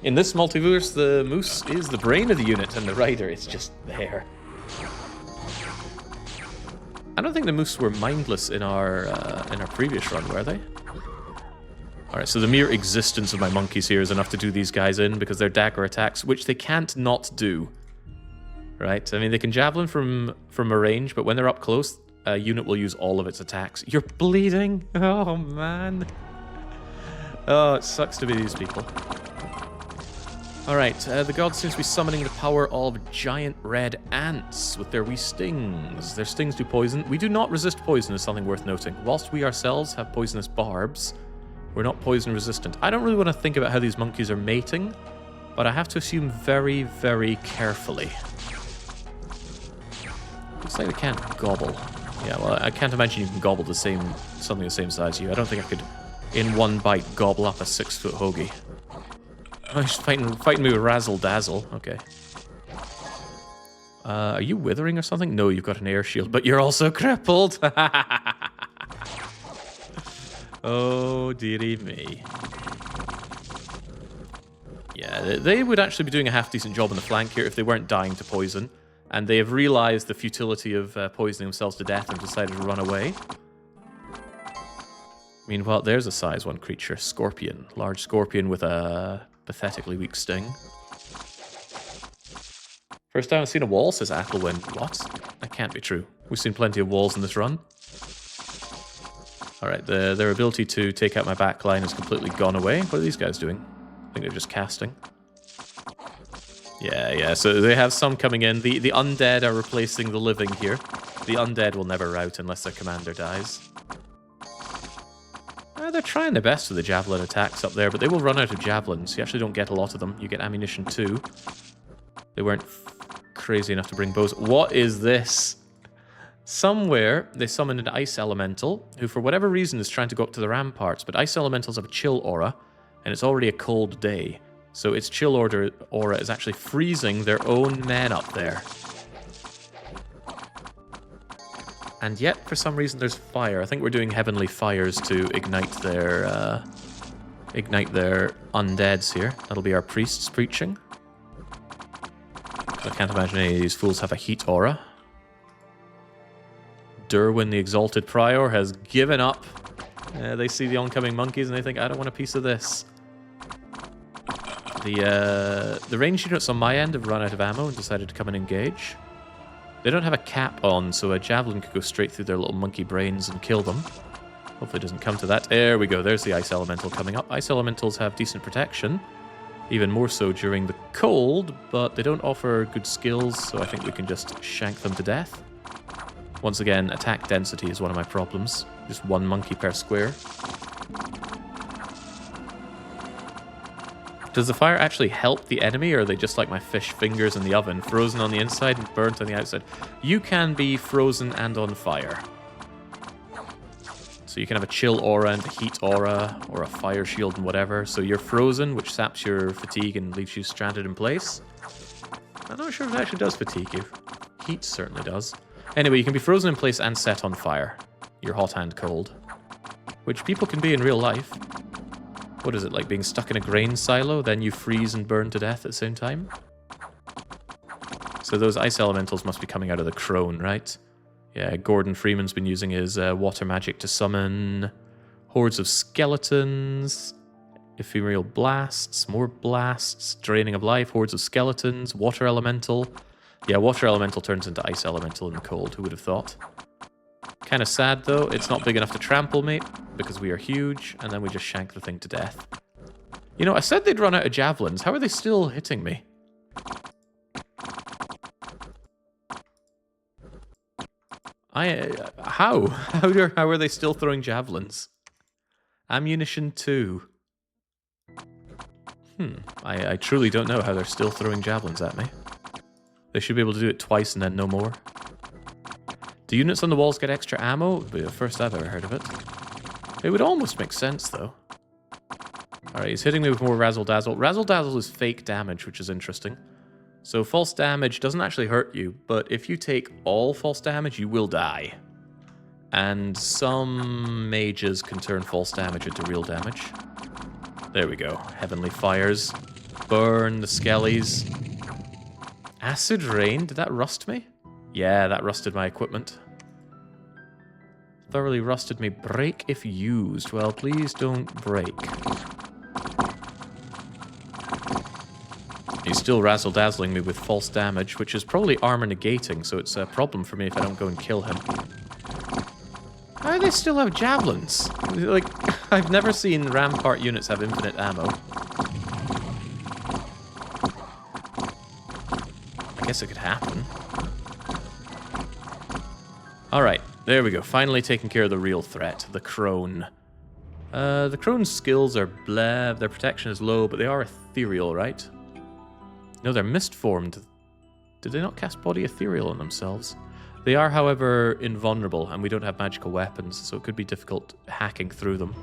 In this multiverse, the moose is the brain of the unit, and the rider is just there. I don't think the moose were mindless in our previous run, were they? Alright, so the mere existence of my monkeys here is enough to do these guys in, because they're dagger attacks, which they can't not do. Right? I mean, they can javelin from a range, but when they're up close, a unit will use all of its attacks. You're bleeding? Oh, man. Oh, it sucks to be these people. Alright, the god seems to be summoning the power of giant red ants with their wee stings. Their stings do poison. We do not resist poison, is something worth noting. Whilst we ourselves have poisonous barbs, we're not poison resistant. I don't really want to think about how these monkeys are mating, but I have to assume very, very carefully. Looks like they can't gobble. Yeah, well, I can't imagine you can gobble something the same size as you. I don't think I could, in one bite, gobble up a 6-foot hoagie. Oh, he's fighting me with Razzle Dazzle. Okay. Are you withering or something? No, you've got an air shield, but you're also crippled. Oh, dearie me. Yeah, they would actually be doing a half-decent job on the flank here if they weren't dying to poison. And they have realized the futility of poisoning themselves to death and decided to run away. Meanwhile, there's a size 1 creature, Scorpion. Large Scorpion with a pathetically weak sting. First time I've seen a wall, says Athelwyn. What? That can't be true. We've seen plenty of walls in this run. Alright, their ability to take out my back line has completely gone away. What are these guys doing? I think they're just casting. Yeah, so they have some coming in. The undead are replacing the living here. The undead will never rout unless their commander dies. They're trying their best with the javelin attacks up there, but they will run out of javelins. You actually don't get a lot of them. You get ammunition too. They weren't crazy enough to bring bows. What is this? Somewhere, they summoned an ice elemental, who for whatever reason is trying to go up to the ramparts, but ice elementals have a chill aura, and it's already a cold day. So its chill aura is actually freezing their own men up there. And yet, for some reason, there's fire. I think we're doing heavenly fires to ignite their undeads here. That'll be our priests preaching. I can't imagine any of these fools have a heat aura. Derwin, the Exalted Prior, has given up. They see the oncoming monkeys and they think, I don't want a piece of this. The ranged units on my end have run out of ammo and decided to come and engage. They don't have a cap on, so a javelin could go straight through their little monkey brains and kill them. Hopefully it doesn't come to that. There we go, there's the ice elemental coming up. Ice elementals have decent protection, even more so during the cold, but they don't offer good skills, so I think we can just shank them to death. Once again, attack density is one of my problems. Just one monkey per square. Does the fire actually help the enemy, or are they just like my fish fingers in the oven, frozen on the inside and burnt on the outside? You can be frozen and on fire. So you can have a chill aura and a heat aura, or a fire shield and whatever. So you're frozen, which saps your fatigue and leaves you stranded in place. I'm not sure if it actually does fatigue you. Heat certainly does. Anyway, you can be frozen in place and set on fire. You're hot and cold. Which people can be in real life. What is it, like being stuck in a grain silo, then you freeze and burn to death at the same time? So those ice elementals must be coming out of the Crone, right? Yeah, Gordon Freeman's been using his water magic to summon hordes of skeletons, ephemeral blasts, more blasts, draining of life, hordes of skeletons, water elemental. Yeah, water elemental turns into ice elemental in the cold. Who would have thought? Kind of sad, though. It's not big enough to trample me, because we are huge, and then we just shank the thing to death. You know, I said they'd run out of javelins. How are they still hitting me? How? How are they still throwing javelins? Ammunition 2. I truly don't know how they're still throwing javelins at me. They should be able to do it twice and then no more. Do units on the walls get extra ammo? It'd be the first I've ever heard of it. It would almost make sense, though. Alright, he's hitting me with more Razzle Dazzle. Razzle Dazzle is fake damage, which is interesting. So false damage doesn't actually hurt you, but if you take all false damage, you will die. And some mages can turn false damage into real damage. There we go. Heavenly Fires. Burn the skellies. Acid Rain? Did that rust me? Yeah, that rusted my equipment. Thoroughly rusted me. Break if used. Well, please don't break. He's still razzle-dazzling me with false damage, which is probably armor negating, so it's a problem for me if I don't go and kill him. How do they still have javelins? Like, I've never seen Rampart units have infinite ammo. I guess it could happen. Alright, there we go. Finally taking care of the real threat, the Crone. The Crone's skills are blah, their protection is low, but they are ethereal, right? No, they're mist-formed. Did they not cast Body Ethereal on themselves? They are, however, invulnerable, and we don't have magical weapons, so it could be difficult hacking through them.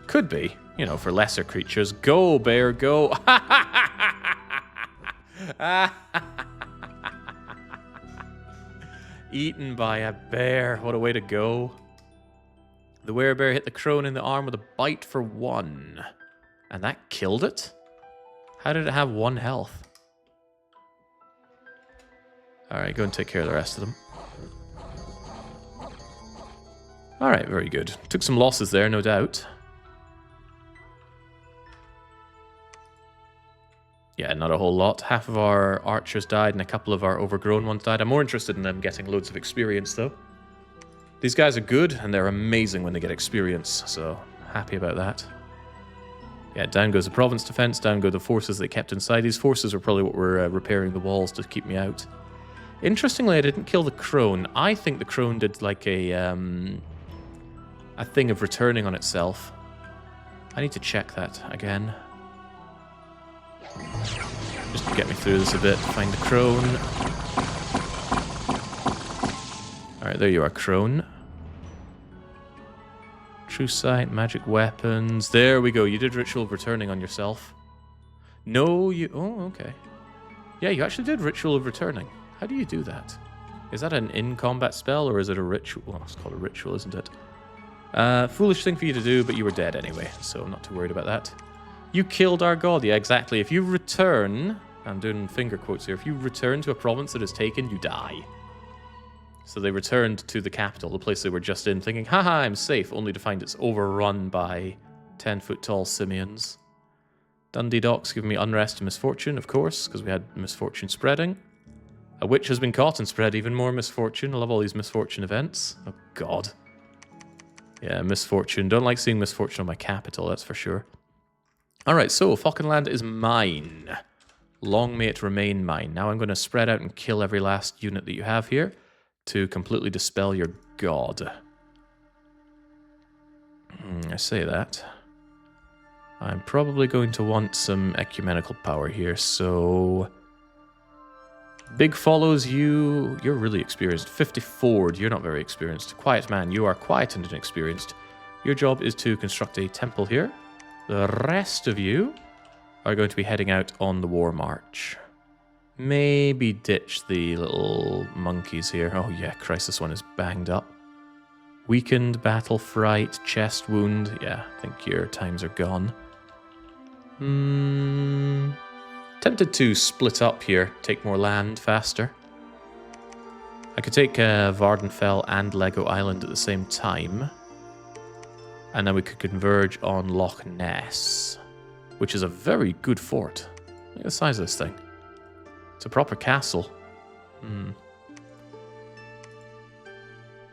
Could be, you know, for lesser creatures. Go, bear, go! Eaten by a bear. What a way to go. The werebear hit the Crone in the arm with a bite for 1. And that killed it? How did it have 1 health? Alright, go and take care of the rest of them. Alright, very good. Took some losses there, no doubt. Yeah, not a whole lot. Half of our archers died and a couple of our overgrown ones died. I'm more interested in them getting loads of experience, though. These guys are good, and they're amazing when they get experience, so happy about that. Yeah, down goes the province defense, down go the forces they kept inside. These forces are probably what were repairing the walls to keep me out. Interestingly, I didn't kill the Crone. I think the Crone did like a thing of returning on itself. I need to check that again. Just to get me through this a bit. Find the Crone. Alright, there you are, Crone. True sight, magic weapons. There we go. You did ritual of returning on yourself. No, you... Oh, okay. Yeah, you actually did ritual of returning. How do you do that? Is that an in-combat spell, or is it a ritual? Well, it's called a ritual, isn't it? Foolish thing for you to do, but you were dead anyway, so I'm not too worried about that. You killed our god. Yeah, exactly. If you return... I'm doing finger quotes here. If you return to a province that is taken, you die. So they returned to the capital, the place they were just in, thinking, haha, I'm safe, only to find it's overrun by 10-foot-tall simians. Dundee Docks give me unrest and misfortune, of course, because we had misfortune spreading. A witch has been caught and spread even more misfortune. I love all these misfortune events. Oh, God. Yeah, misfortune. Don't like seeing misfortune on my capital, that's for sure. Alright, so Falcon Land is mine. Long may it remain mine. Now I'm going to spread out and kill every last unit that you have here to completely dispel your god. I say that. I'm probably going to want some ecumenical power here, so... Big follows you. You're really experienced. 54, you're not very experienced. Quiet man, you are quiet and inexperienced. Your job is to construct a temple here. The rest of you are going to be heading out on the war march. Maybe ditch the little monkeys here. Oh yeah, Christ, this one is banged up. Weakened, battle fright, chest wound. Yeah, I think your times are gone. Tempted to split up here, take more land faster. I could take Vardenfell and Lego Island at the same time. And then we could converge on Loch Ness, which is a very good fort. Look at the size of this thing. It's a proper castle.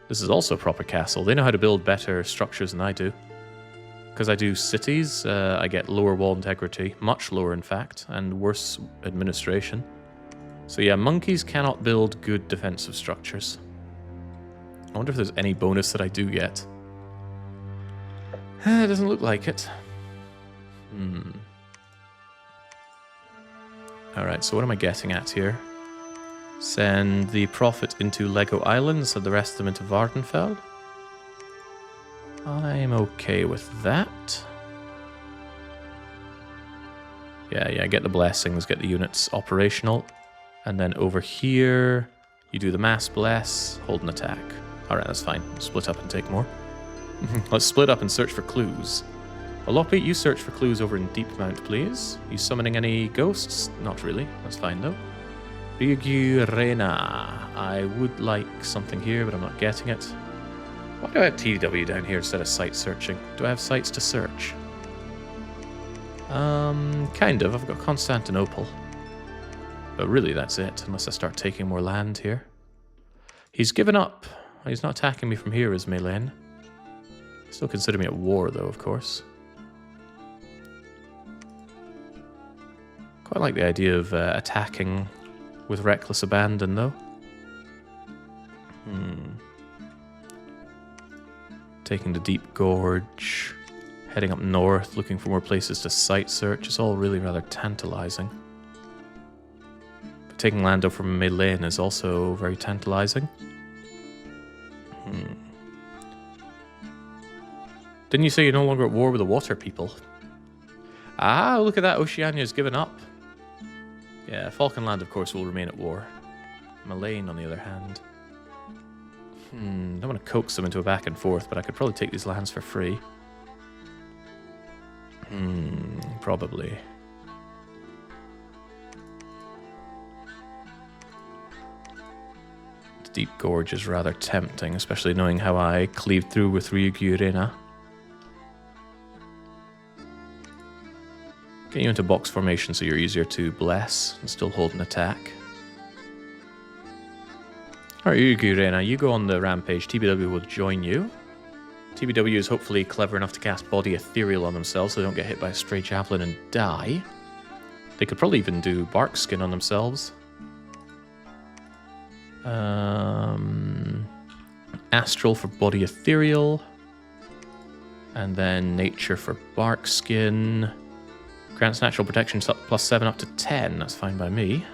This is also a proper castle. They know how to build better structures than I do. Because I do cities, I get lower wall integrity, much lower in fact, and worse administration. So yeah, monkeys cannot build good defensive structures. I wonder if there's any bonus that I do get. It doesn't look like it. Alright, so what am I getting at here? Send the profit into Lego Island, send the rest of them into Vardenfell. I'm okay with that. Yeah, get the blessings, get the units operational. And then over here, you do the mass bless, hold an attack. Alright, that's fine. Split up and take more. Let's split up and search for clues. Alopi, you search for clues over in Deep Mount, please. You summoning any ghosts? Not really. That's fine, though. Ryugyu Reina. I would like something here, but I'm not getting it. Why do I have TW down here instead of site searching? Do I have sites to search? Kind of. I've got Constantinople. But really, that's it, unless I start taking more land here. He's given up. He's not attacking me from here, is Meleane. Still consider me at war, though, of course. Quite like the idea of attacking with reckless abandon, though. Taking the Deep Gorge, heading up north, looking for more places to site search. It's all really rather tantalizing. But taking land over from Meleane is also very tantalizing. Didn't you say you're no longer at war with the water people? Ah, look at that. Oceania's given up. Yeah, Falcon Land, of course, will remain at war. Meleane, on the other hand. Don't want to coax them into a back and forth, but I could probably take these lands for free. Probably. The Deep Gorge is rather tempting, especially knowing how I cleaved through with Ryugyu Reina. Get you into box formation so you're easier to bless and still hold an attack. Alright, Ryugyu Reina, you go on the rampage. TBW will join you. TBW is hopefully clever enough to cast Body Ethereal on themselves so they don't get hit by a stray javelin and die. They could probably even do Bark Skin on themselves. Astral for Body Ethereal. And then Nature for Bark Skin. Grants natural protection +7 up to 10. That's fine by me.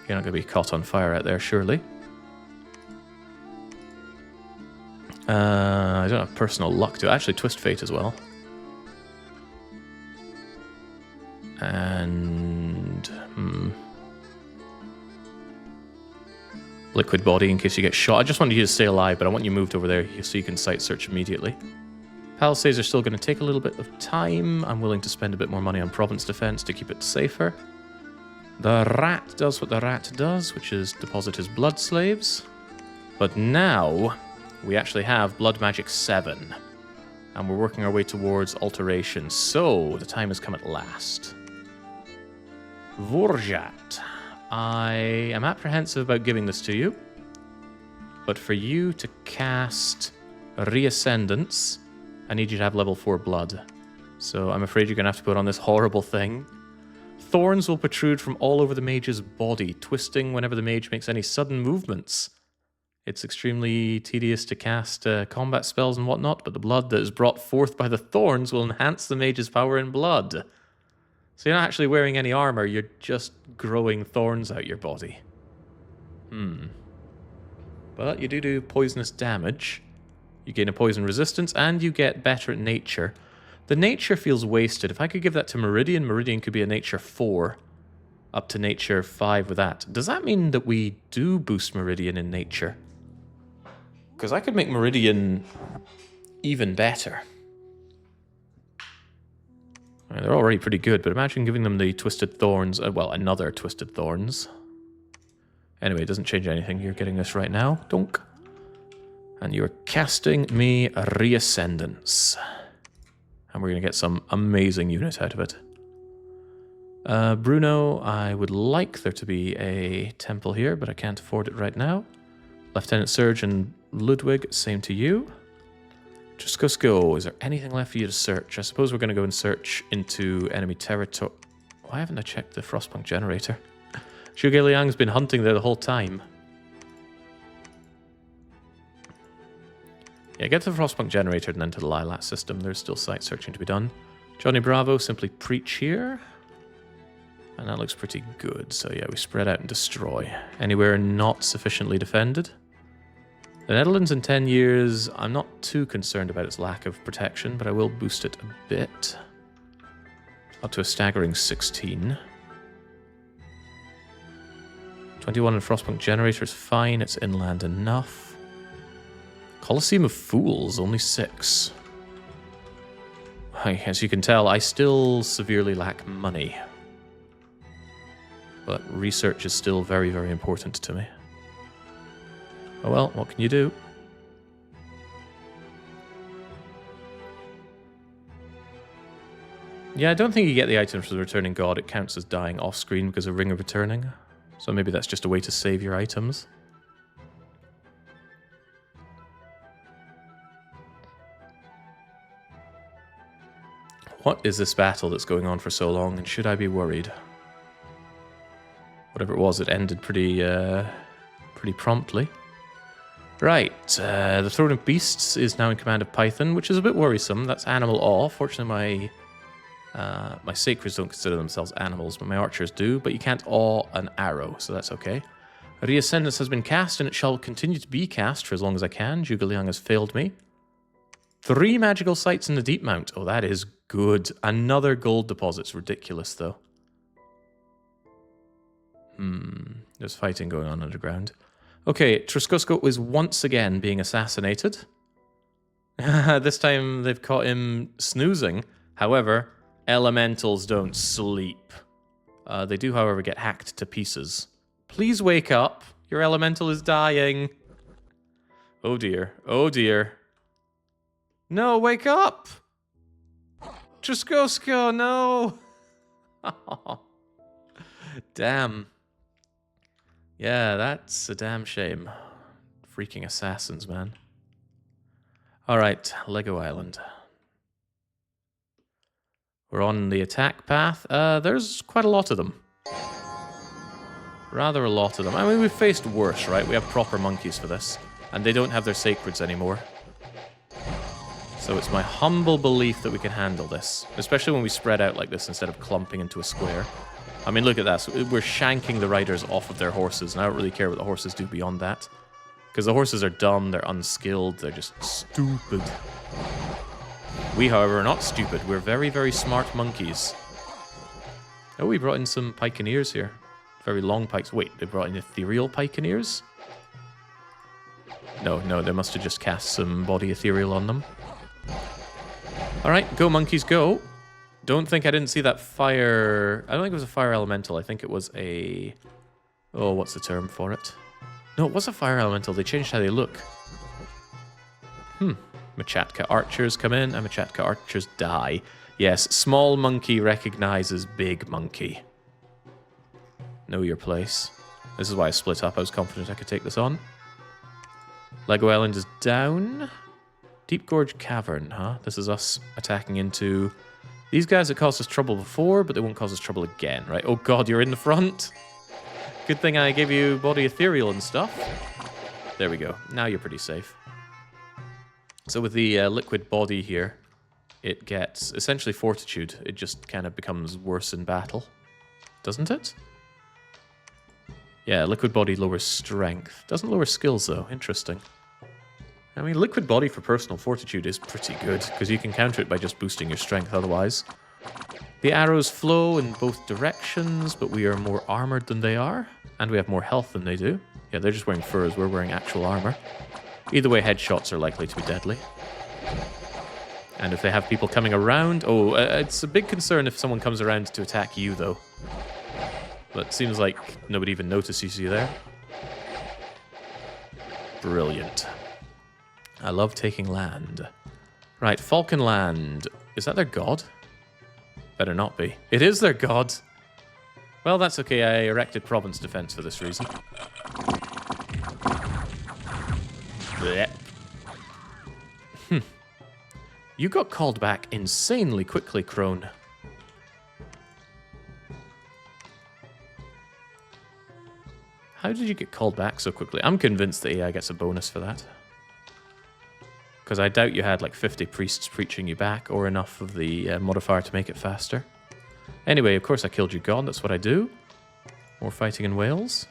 You're not going to be caught on fire out there, surely. I don't have personal luck to actually Twist Fate as well. And Liquid Body in case you get shot. I just wanted you to stay alive, but I want you moved over there so you can site search immediately. Palisades are still going to take a little bit of time. I'm willing to spend a bit more money on Province Defense to keep it safer. The rat does what the rat does, which is deposit his blood slaves. But now we actually have Blood Magic 7. And we're working our way towards alteration. So the time has come at last. Vorjat. I am apprehensive about giving this to you. But for you to cast Reascendance, I need you to have level 4 blood. So I'm afraid you're going to have to put on this horrible thing. Thorns will protrude from all over the mage's body, twisting whenever the mage makes any sudden movements. It's extremely tedious to cast combat spells and whatnot, but the blood that is brought forth by the thorns will enhance the mage's power in blood. So you're not actually wearing any armor, you're just growing thorns out your body. But you do poisonous damage. You gain a poison resistance, and you get better at nature. The nature feels wasted. If I could give that to Meridian, Meridian could be a nature 4, up to nature 5 with that. Does that mean that we do boost Meridian in nature? Because I could make Meridian even better. They're already pretty good, but imagine giving them the Twisted Thorns, well, another Twisted Thorns. Anyway, it doesn't change anything. You're getting this right now. Donk. And you're casting me a Reascendance. And we're going to get some amazing unit out of it. Bruno, I would like there to be a temple here, but I can't afford it right now. Lieutenant Surgeon Ludwig, same to you. Just go. Is there anything left for you to search? I suppose we're going to go and search into enemy territory. Why haven't I checked the Frostpunk generator? Zhuge Liang's been hunting there the whole time. Yeah, get to the Frostpunk generator and then to the Lilat system. There's still site searching to be done. Johnny Bravo, simply preach here. And that looks pretty good. So yeah, we spread out and destroy. Anywhere not sufficiently defended. The Netherlands in 10 years, I'm not too concerned about its lack of protection, but I will boost it a bit. Up to a staggering 16. 21 in Frostpunk generator is fine, it's inland enough. Colosseum of Fools, only 6. As you can tell, I still severely lack money. But research is still very, very important to me. Oh well, what can you do? Yeah, I don't think you get the items for the Returning God. It counts as dying off-screen because of Ring of Returning. So maybe that's just a way to save your items. What is this battle that's going on for so long, and should I be worried? Whatever it was, it ended pretty promptly. Right, the Throne of Beasts is now in command of Python, which is a bit worrisome. That's animal awe. Fortunately, my sacreds don't consider themselves animals, but my archers do. But you can't awe an arrow, so that's okay. Reascendance has been cast, and it shall continue to be cast for as long as I can. Zhuge Liang has failed me. 3 magical sites in the Deep Mount. Oh, that is good. Another gold deposit's ridiculous, though. There's fighting going on underground. Okay, Truscusco is once again being assassinated. This time they've caught him snoozing. However, elementals don't sleep. They do, however, get hacked to pieces. Please wake up. Your elemental is dying. Oh dear. Oh dear. No, wake up! Truscusco, no! Damn. Yeah, that's a damn shame. Freaking assassins, man. Alright, Lego Island. We're on the attack path. There's quite a lot of them. Rather a lot of them. I mean, we've faced worse, right? We have proper monkeys for this. And they don't have their sacreds anymore. So it's my humble belief that we can handle this. Especially when we spread out like this instead of clumping into a square. I mean, look at that. So we're shanking the riders off of their horses, and I don't really care what the horses do beyond that. Because the horses are dumb, they're unskilled, they're just stupid. We, however, are not stupid. We're very, very smart monkeys. Oh, we brought in some pikeneers here. Very long pikes. Wait, they brought in ethereal pikeneers? No, they must have just cast some body ethereal on them. Alright, go monkeys, go. Don't think I didn't see that fire... I don't think it was a fire elemental. I think it was a... Oh, what's the term for it? No, it was a fire elemental. They changed how they look. Machatka archers come in, and Machatka archers die. Yes, small monkey recognizes big monkey. Know your place. This is why I split up. I was confident I could take this on. Lego Island is down. Deep Gorge Cavern, huh? This is us attacking into... These guys that caused us trouble before, but they won't cause us trouble again, right? Oh god, you're in the front. Good thing I gave you body ethereal and stuff. There we go. Now you're pretty safe. So with the liquid body here, it gets essentially fortitude. It just kind of becomes worse in battle. Doesn't it? Yeah, liquid body lowers strength. Doesn't lower skills though. Interesting. I mean, liquid body for personal fortitude is pretty good, because you can counter it by just boosting your strength otherwise. The arrows flow in both directions, but we are more armored than they are, and we have more health than they do. Yeah, they're just wearing furs, we're wearing actual armor. Either way, headshots are likely to be deadly. And if they have people coming around... Oh, it's a big concern if someone comes around to attack you, though. But it seems like nobody even notices you there. Brilliant. I love taking land. Right, Falcon Land. Is that their god? Better not be. It is their god. Well, that's okay. I erected province defense for this reason. Blech. You got called back insanely quickly, Crone. How did you get called back so quickly? I'm convinced the AI gets a bonus for that. Because I doubt you had like 50 priests preaching you back, or enough of the modifier to make it faster. Anyway, of course I killed you, God. That's what I do. More fighting in Wales.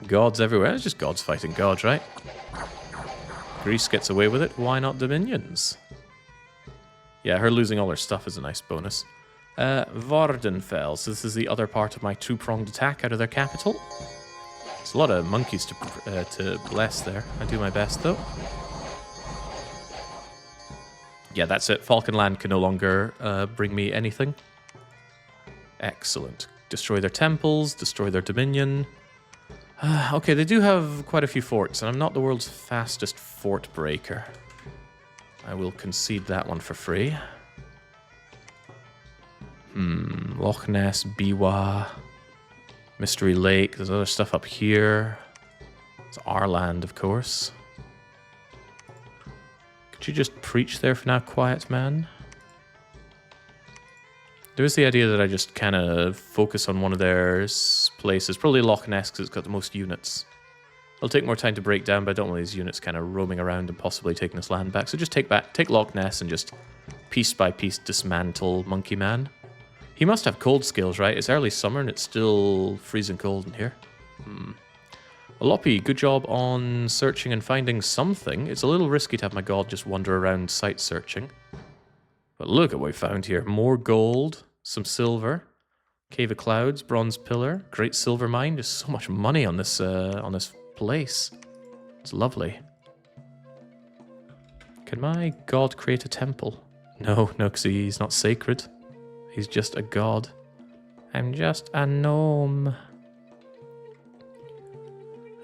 Gods everywhere. It's just gods fighting gods, right? Greece gets away with it. Why not Dominions? Yeah, her losing all her stuff is a nice bonus. Vardenfell. So this is the other part of my two-pronged attack out of their capital. There's a lot of monkeys to bless there. I do my best, though. Yeah, that's it. Falcon Land can no longer bring me anything. Excellent. Destroy their temples, destroy their dominion. Okay, they do have quite a few forts, and I'm not the world's fastest fort breaker. I will concede that one for free. Loch Ness, Biwa, Mystery Lake. There's other stuff up here. It's our land, of course. Could you just preach there for now, quiet man? There is the idea that I just kind of focus on one of their places. Probably Loch Ness, because it's got the most units. It'll take more time to break down, but I don't want these units kind of roaming around and possibly taking this land back. So just take Loch Ness and just piece by piece dismantle Monkey Man. He must have cold skills, right? It's early summer and it's still freezing cold in here. Loppy, good job on searching and finding something. It's a little risky to have my god just wander around site searching. But look at what we found here. More gold, some silver, Cave of Clouds, Bronze Pillar, Great Silver Mine. There's so much money on this place. It's lovely. Can my god create a temple? No, because he's not sacred. He's just a god. I'm just a gnome.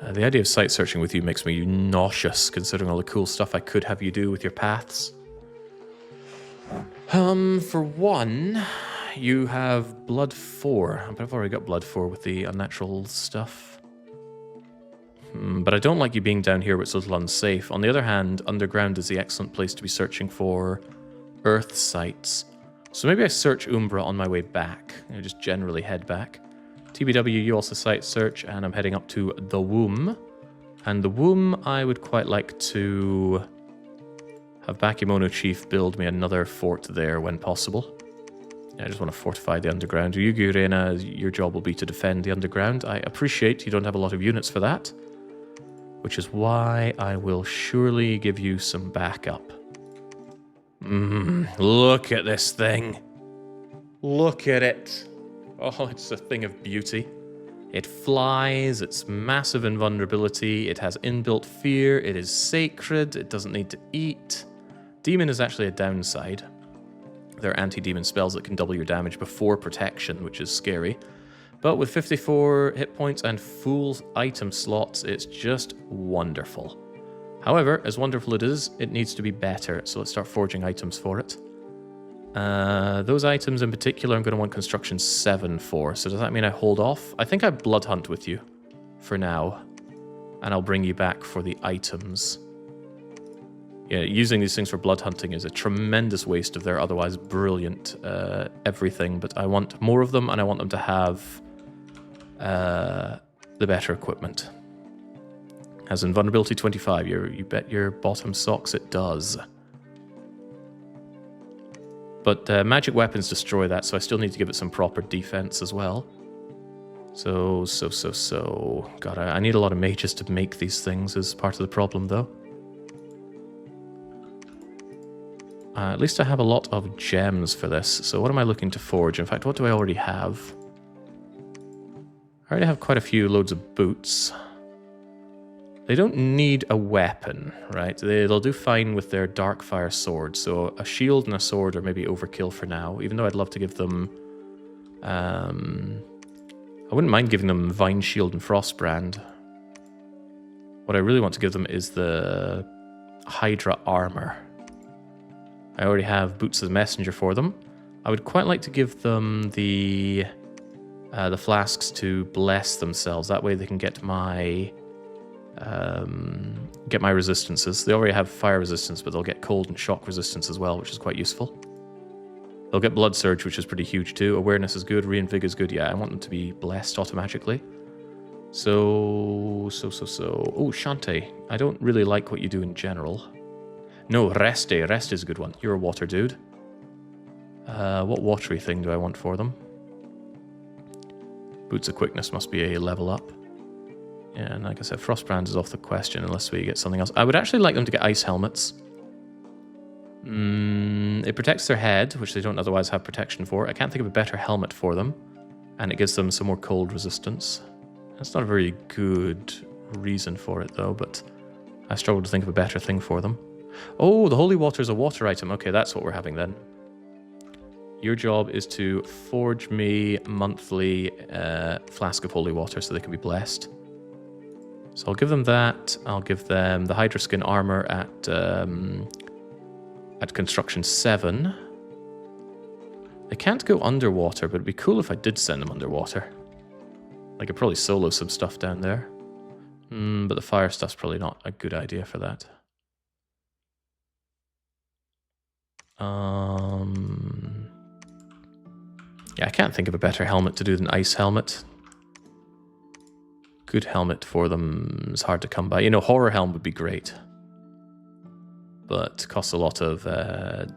The idea of site searching with you makes me nauseous, considering all the cool stuff I could have you do with your paths. For one, you have Blood 4, but I've already got Blood 4 with the unnatural stuff. But I don't like you being down here where it's a little unsafe. On the other hand, underground is the excellent place to be searching for earth sites. So maybe I search Umbra on my way back. I just generally head back. TBW, you also site search, and I'm heading up to the Womb. And the Womb, I would quite like to have Bakemono Chief build me another fort there when possible. I just want to fortify the underground. Yugi Reina, your job will be to defend the underground. I appreciate you don't have a lot of units for that, which is why I will surely give you some backup. Look at this thing. Look at it. Oh, it's a thing of beauty. It flies, it's massive invulnerability, it has inbuilt fear, it is sacred, it doesn't need to eat. Demon is actually a downside. There are anti-demon spells that can double your damage before protection, which is scary. But with 54 hit points and full item slots, it's just wonderful. However, as wonderful it is, it needs to be better, so let's start forging items for it. Those items in particular I'm going to want construction 7 for, so does that mean I hold off? I think I blood hunt with you for now, and I'll bring you back for the items. Yeah, using these things for blood hunting is a tremendous waste of their otherwise brilliant everything, but I want more of them, and I want them to have the better equipment. Has invulnerability 25, you bet your bottom socks it does. But magic weapons destroy that, so I still need to give it some proper defense as well. So. God, I need a lot of mages to make these things as part of the problem, though. At least I have a lot of gems for this, so what am I looking to forge? In fact, what do I already have? I already have quite a few loads of boots. They don't need a weapon, right? They'll do fine with their Darkfire sword, so a shield and a sword are maybe overkill for now, even though I'd love to give them... I wouldn't mind giving them Vine Shield and Frostbrand. What I really want to give them is the Hydra armor. I already have Boots as Messenger for them. I would quite like to give them the the flasks to bless themselves. That way they can get my resistances. They already have fire resistance, but they'll get cold and shock resistance as well, which is quite useful. They'll get blood surge, which is pretty huge too. Awareness is good. Reinvig is good. Yeah, I want them to be blessed automatically. So. Oh, Shante. I don't really like what you do in general. No, Reste. Reste is a good one. You're a water dude. What watery thing do I want for them? Boots of Quickness must be a level up. Yeah, and like I said, Frostbrand is off the question unless we get something else. I would actually like them to get ice helmets. It protects their head, which they don't otherwise have protection for. I can't think of a better helmet for them. And it gives them some more cold resistance. That's not a very good reason for it, though, but I struggle to think of a better thing for them. Oh, the Holy Water is a water item. Okay, that's what we're having then. Your job is to forge me monthly flask of Holy Water so they can be blessed. So I'll give them that. I'll give them the Hydra Skin armor at construction 7. They can't go underwater, but it'd be cool if I did send them underwater. I could probably solo some stuff down there. But the fire stuff's probably not a good idea for that. Yeah, I can't think of a better helmet to do than Ice Helmet. Good helmet for them is hard to come by. You know, Horror Helm would be great. But costs a lot of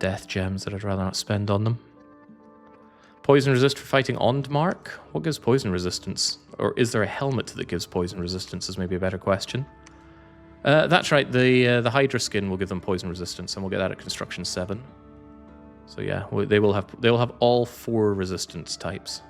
death gems that I'd rather not spend on them. Poison resist for fighting Ondmark? What gives poison resistance? Or is there a helmet that gives poison resistance is maybe a better question. That's right, the Hydra skin will give them poison resistance, and we'll get that at construction 7. So yeah, they will have all 4 resistance types.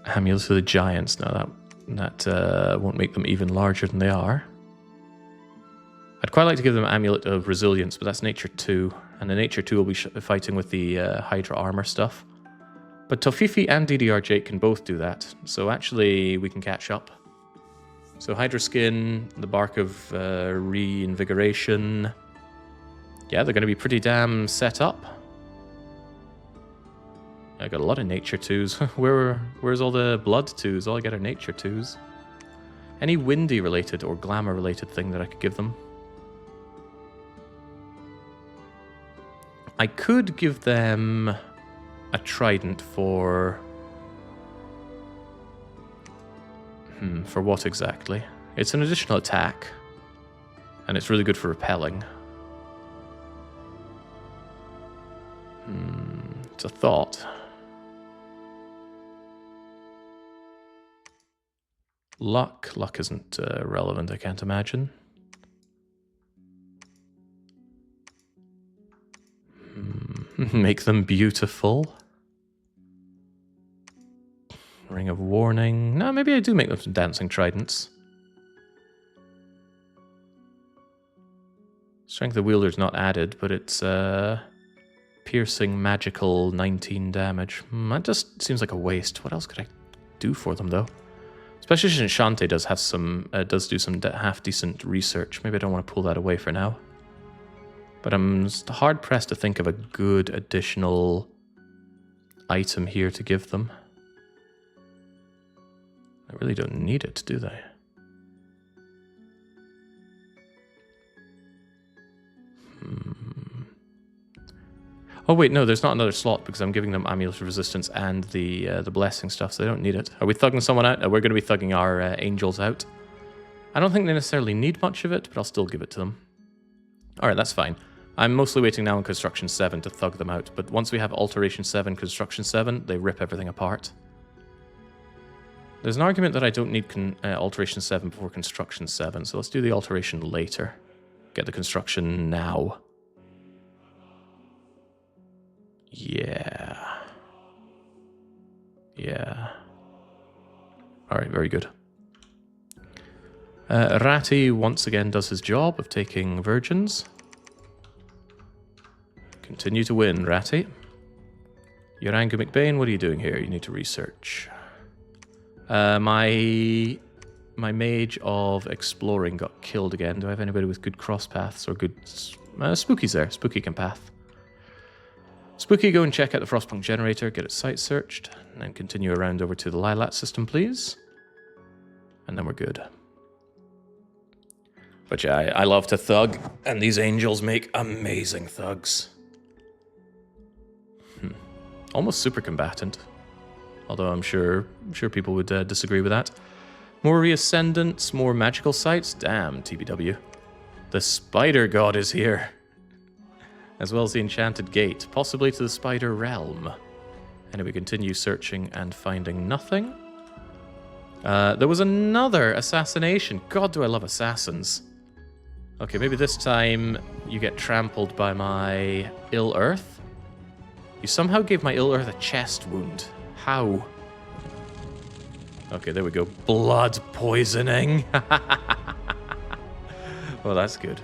Amulets for the giants. Now that won't make them even larger than they are. I'd quite like to give them Amulet of Resilience, but that's Nature 2. And the Nature 2 will be fighting with the Hydra armor stuff. But Tofifi and DDR Jake can both do that. So actually, we can catch up. So Hydra Skin, the Bark of Reinvigoration. Yeah, they're going to be pretty damn set up. I got a lot of Nature 2s. Where's all the Blood 2s? All I get are Nature 2s. Any Windy related or Glamour related thing that I could give them? I could give them a Trident for... for what exactly? It's an additional attack. And it's really good for repelling. It's a thought. Luck. Luck isn't relevant, I can't imagine. Make them beautiful. Ring of Warning. No, maybe I do make them some Dancing Tridents. Strength of Wielder's not added, but it's piercing magical 19 damage. That just seems like a waste. What else could I do for them, though? Especially since Shante does have some, does do some half-decent research. Maybe I don't want to pull that away for now. But I'm hard-pressed to think of a good additional item here to give them. I really don't need it, do they? Oh wait, no, there's not another slot because I'm giving them Amulet of Resistance and the blessing stuff, so they don't need it. Are we thugging someone out? We're going to be thugging our angels out. I don't think they necessarily need much of it, but I'll still give it to them. Alright, that's fine. I'm mostly waiting now on Construction 7 to thug them out, but once we have Alteration 7, Construction 7, they rip everything apart. There's an argument that I don't need Alteration 7 before Construction 7, so let's do the Alteration later. Get the Construction now. Yeah. Yeah. Alright, very good. Ratty once again does his job of taking virgins. Continue to win, Ratty. Yorangu McBain, what are you doing here? You need to research. My my mage of exploring got killed again. Do I have anybody with good cross paths or good... Spooky's there. Spooky can path. Spooky, go and check out the Frostpunk generator, get its site searched, and then continue around over to the Lilat system, please. And then we're good. But yeah, I love to thug, and these angels make amazing thugs. Almost super combatant. Although I'm sure people would disagree with that. More reascendants, more magical sites. Damn, TBW. The Spider God is here. As well as the Enchanted Gate, possibly to the Spider Realm. And we continue searching and finding nothing. There was another assassination. God, do I love assassins. Okay, maybe this time you get trampled by my Ill Earth. You somehow gave my Ill Earth a chest wound. How? Okay, there we go. Blood poisoning. Well, that's good.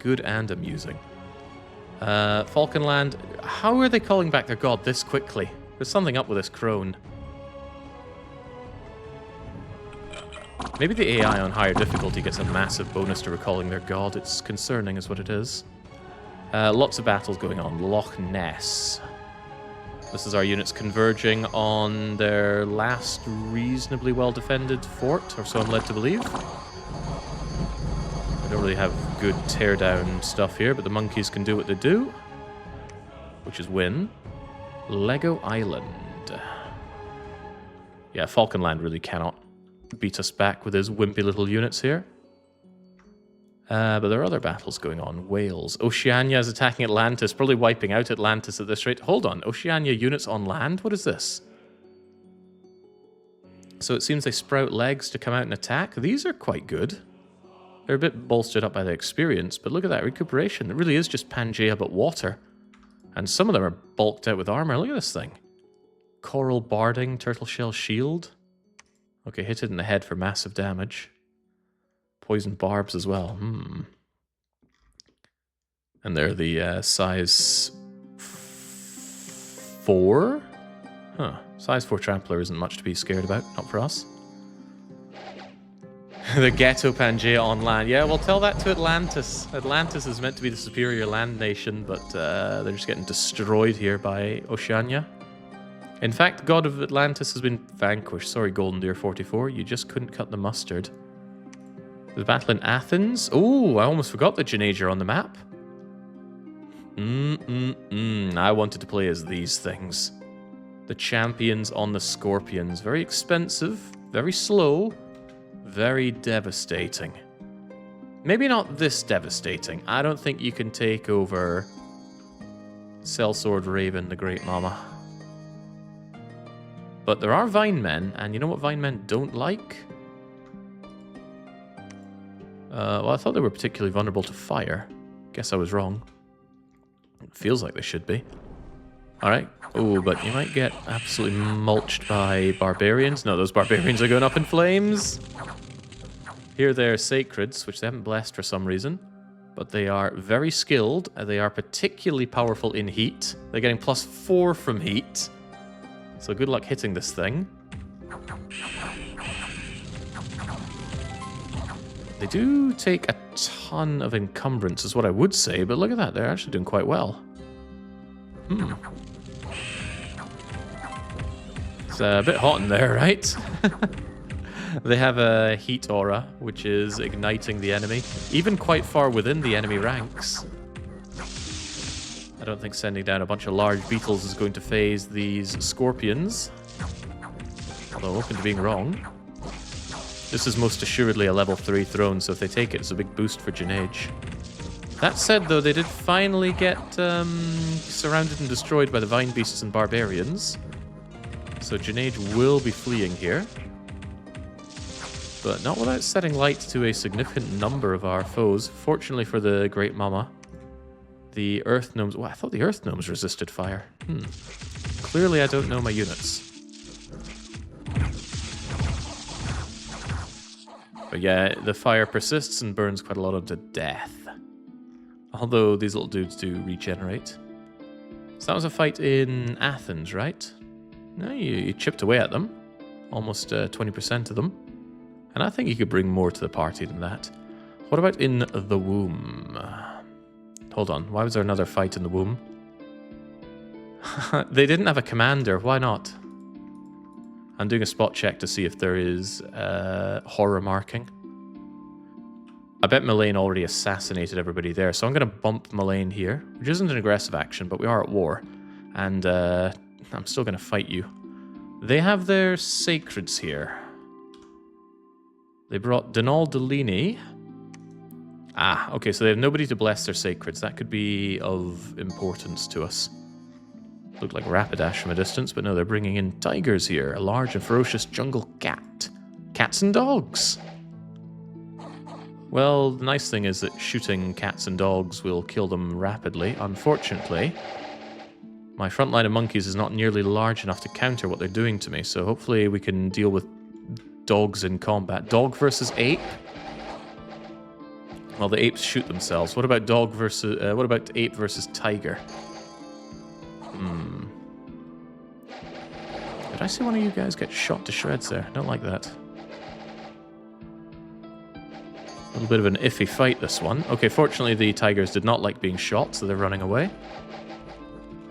Good and amusing. Falcon Land. How are they calling back their god this quickly? There's something up with this Crone. Maybe the AI on higher difficulty gets a massive bonus to recalling their god. It's concerning is what it is. Lots of battles going on. Lochess. This is our units converging on their last reasonably well-defended fort, or so I'm led to believe. I don't really have good teardown stuff here, but the monkeys can do what they do, which is win. Lego Island. Yeah, Falcon Land really cannot beat us back with his wimpy little units here. But there are other battles going on. Wales. Oceania is attacking Atlantis, probably wiping out Atlantis at this rate. Hold on, Oceania units on land? What is this? So it seems they sprout legs to come out and attack. These are quite good. They're a bit bolstered up by their experience, but look at that recuperation. It really is just Pangea but water. And some of them are bulked out with armor. Look at this thing. Coral Barding, Turtle Shell Shield. Okay, hit it in the head for massive damage. Poison barbs as well. And they're the size 4? Huh. Size 4 Trampler isn't much to be scared about. Not for us. The Ghetto Pangea on land. Yeah, well, tell that to Atlantis. Atlantis is meant to be the superior land nation, but they're just getting destroyed here by Oceania. In fact, the god of Atlantis has been vanquished. Sorry, Golden Deer 44. You just couldn't cut the mustard. There's a battle in Athens. Oh, I almost forgot the Genager on the map. I wanted to play as these things. The champions on the scorpions. Very expensive, very slow, very devastating. Maybe not this devastating. I don't think you can take over Sellsword Raven, the Great Mama. But there are Vine Men, and you know what Vine Men don't like? Well, I thought they were particularly vulnerable to fire. Guess I was wrong. It feels like they should be. Alright. Oh, but you might get absolutely mulched by barbarians. No, those barbarians are going up in flames. Here they're sacreds, which they haven't blessed for some reason. But they are very skilled. They are particularly powerful in heat. They're getting +4 from heat. So good luck hitting this thing. They do take a ton of encumbrance, is what I would say, but look at that, they're actually doing quite well. It's a bit hot in there, right? They have a heat aura, which is igniting the enemy, even quite far within the enemy ranks. I don't think sending down a bunch of large beetles is going to phase these scorpions. Although open to being wrong. This is most assuredly a level 3 throne, so if they take it, it's a big boost for Genager. That said, though, they did finally get surrounded and destroyed by the Vine Beasts and Barbarians. So Genager will be fleeing here. But not without setting light to a significant number of our foes. Fortunately for the Great Mama, the Earth Gnomes... Well, I thought the Earth Gnomes resisted fire. Clearly I don't know my units. But yeah, the fire persists and burns quite a lot of to death. Although these little dudes do regenerate. So that was a fight in Athens, right? No, you chipped away at them. Almost 20% of them. And I think you could bring more to the party than that. What about in the womb? Hold on, why was there another fight in the womb? They didn't have a commander, why not? I'm doing a spot check to see if there is horror marking. I bet Meleane already assassinated everybody there, so I'm going to bump Meleane here, which isn't an aggressive action, but we are at war. And I'm still going to fight you. They have their sacreds here. They brought Denal Delini. Ah, okay, so they have nobody to bless their sacreds. That could be of importance to us. Looked like Rapidash from a distance, but no, they're bringing in tigers here. A large and ferocious jungle cat. Cats and dogs. Well, the nice thing is that shooting cats and dogs will kill them rapidly. Unfortunately, my front line of monkeys is not nearly large enough to counter what they're doing to me, so hopefully we can deal with dogs in combat. Dog versus ape? Well, the apes shoot themselves. What about what about ape versus tiger? Did I see one of you guys get shot to shreds there? I don't like that. A little bit of an iffy fight, this one. Okay, fortunately the tigers did not like being shot, so they're running away.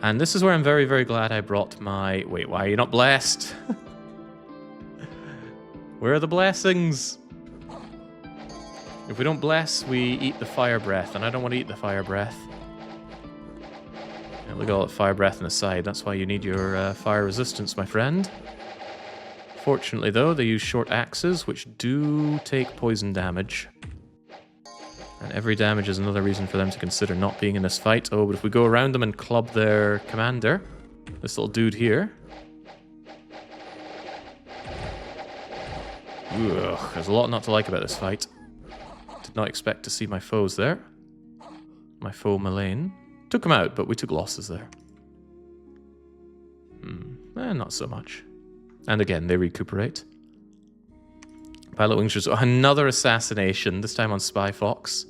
And this is where I'm very, very glad I brought my... Wait, why are you not blessed? Where are the blessings? If we don't bless, we eat the fire breath, and I don't want to eat the fire breath. Yeah, look at all that fire breath on the side. That's why you need your fire resistance, my friend. Fortunately, though, they use short axes, which do take poison damage. And every damage is another reason for them to consider not being in this fight. Oh, but if we go around them and club their commander, this little dude here. Ugh, there's a lot not to like about this fight. Did not expect to see my foes there. My foe Meleane. Took him out, but we took losses there. Not so much. And again, they recuperate. Pilot Wings Resort. Another assassination, this time on Spy Fox.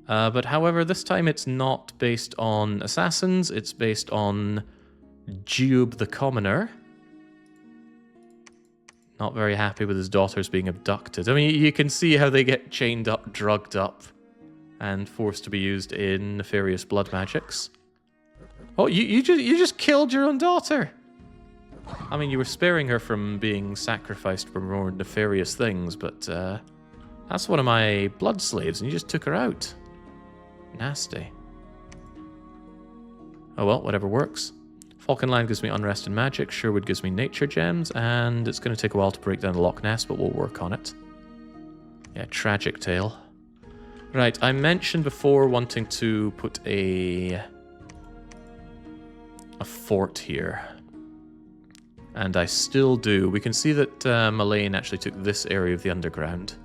But however, this time it's not based on assassins, it's based on Jube the Commoner. Not very happy with his daughters being abducted. I mean, you can see how they get chained up, drugged up, and forced to be used in nefarious blood magics. Oh, you just killed your own daughter! I mean, you were sparing her from being sacrificed for more nefarious things, but that's one of my blood slaves, and you just took her out. Nasty. Oh well, whatever works. Falcon Land gives me unrest and magic, Sherwood gives me nature gems, and it's going to take a while to break down the Loch Ness, but we'll work on it. Yeah, tragic tale. Right, I mentioned before wanting to put a fort here. And I still do. We can see that Meleane actually took this area of the underground.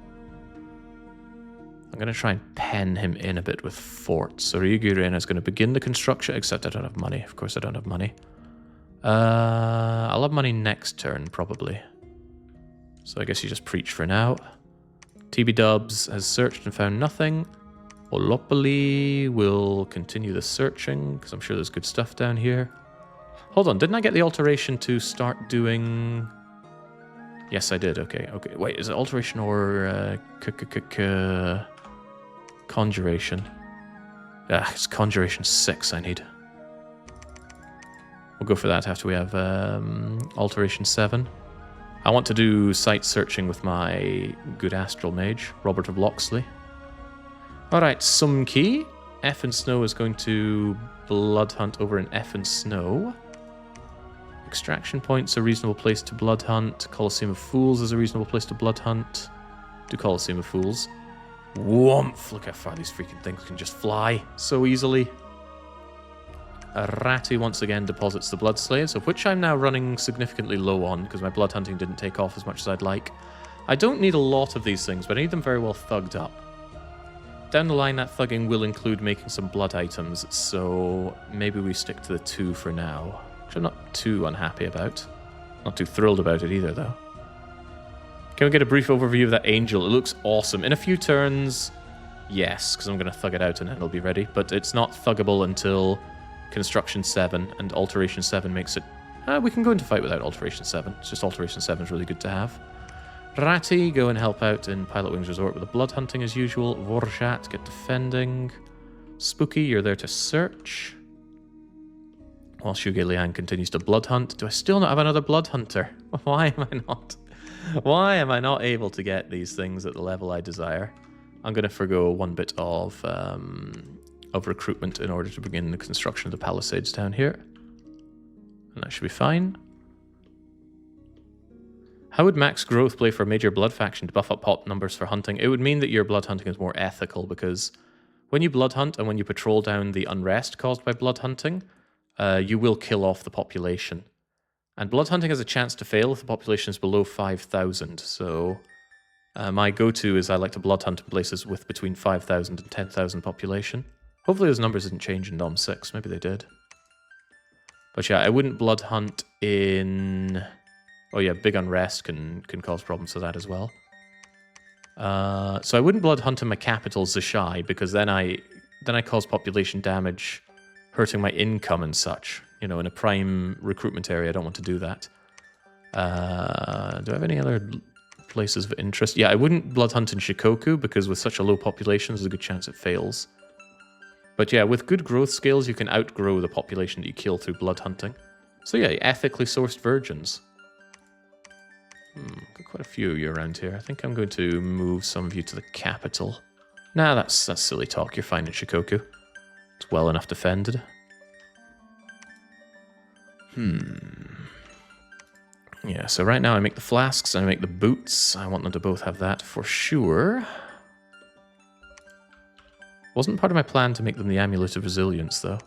I'm going to try and pen him in a bit with forts. So Ryugu is going to begin the construction, except I don't have money. Of course I don't have money. I'll have money next turn, probably. So I guess you just preach for now. TB Dubs has searched and found nothing. Olopoli will continue the searching, because I'm sure there's good stuff down here. Hold on, didn't I get the alteration to start doing... Yes, I did, okay. Wait, is it alteration or conjuration? Ah, it's conjuration 6 I need. We'll go for that after we have alteration 7. I want to do site searching with my good astral mage, Robert of Locksley. Alright, some key. F and Snow is going to blood hunt over in F and Snow. Extraction Point's a reasonable place to blood hunt. Colosseum of Fools is a reasonable place to blood hunt. Do Colosseum of Fools. Whoomp! Look how far these freaking things can just fly so easily. Arati once again deposits the Blood Slaves, of which I'm now running significantly low on, because my blood hunting didn't take off as much as I'd like. I don't need a lot of these things, but I need them very well thugged up. Down the line, that thugging will include making some blood items, so maybe we stick to the 2 for now. Which I'm not too unhappy about. Not too thrilled about it either, though. Can we get a brief overview of that angel? It looks awesome. In a few turns, yes, because I'm going to thug it out and it'll be ready. But it's not thuggable until Construction 7, and Alteration 7 makes it... we can go into fight without Alteration 7. It's just Alteration 7 is really good to have. Ratty, go and help out in Pilot Wings Resort with the blood hunting as usual. Vorjat, get defending. Spooky, you're there to search. While Shuge continues to blood hunt. Do I still not have another blood hunter? Why am I not? Why am I not able to get these things at the level I desire? I'm going to forgo one bit of recruitment in order to begin the construction of the palisades down here. And that should be fine. How would max growth play for a major blood faction to buff up pop numbers for hunting? It would mean that your blood hunting is more ethical, because when you blood hunt and when you patrol down the unrest caused by blood hunting, you will kill off the population. And blood hunting has a chance to fail if the population is below 5,000. So my go-to is I like to blood hunt in places with between 5,000 and 10,000 population. Hopefully those numbers didn't change in Dom 6. Maybe they did. But yeah, I wouldn't blood hunt in... Oh yeah, big unrest can cause problems for that as well. So I wouldn't blood hunt in my capital, Zishai, because then I cause population damage, hurting my income and such. You know, in a prime recruitment area, I don't want to do that. Do I have any other places of interest? Yeah, I wouldn't blood hunt in Shikoku, because with such a low population, there's a good chance it fails. But yeah, with good growth scales, you can outgrow the population that you kill through blood hunting. So yeah, ethically sourced virgins. Got quite a few of you around here. I think I'm going to move some of you to the capital. Nah, that's silly talk. You're fine in Shikoku. It's well enough defended. Yeah, so right now I make the flasks and I make the boots. I want them to both have that for sure. Wasn't part of my plan to make them the Amulet of Resilience, though.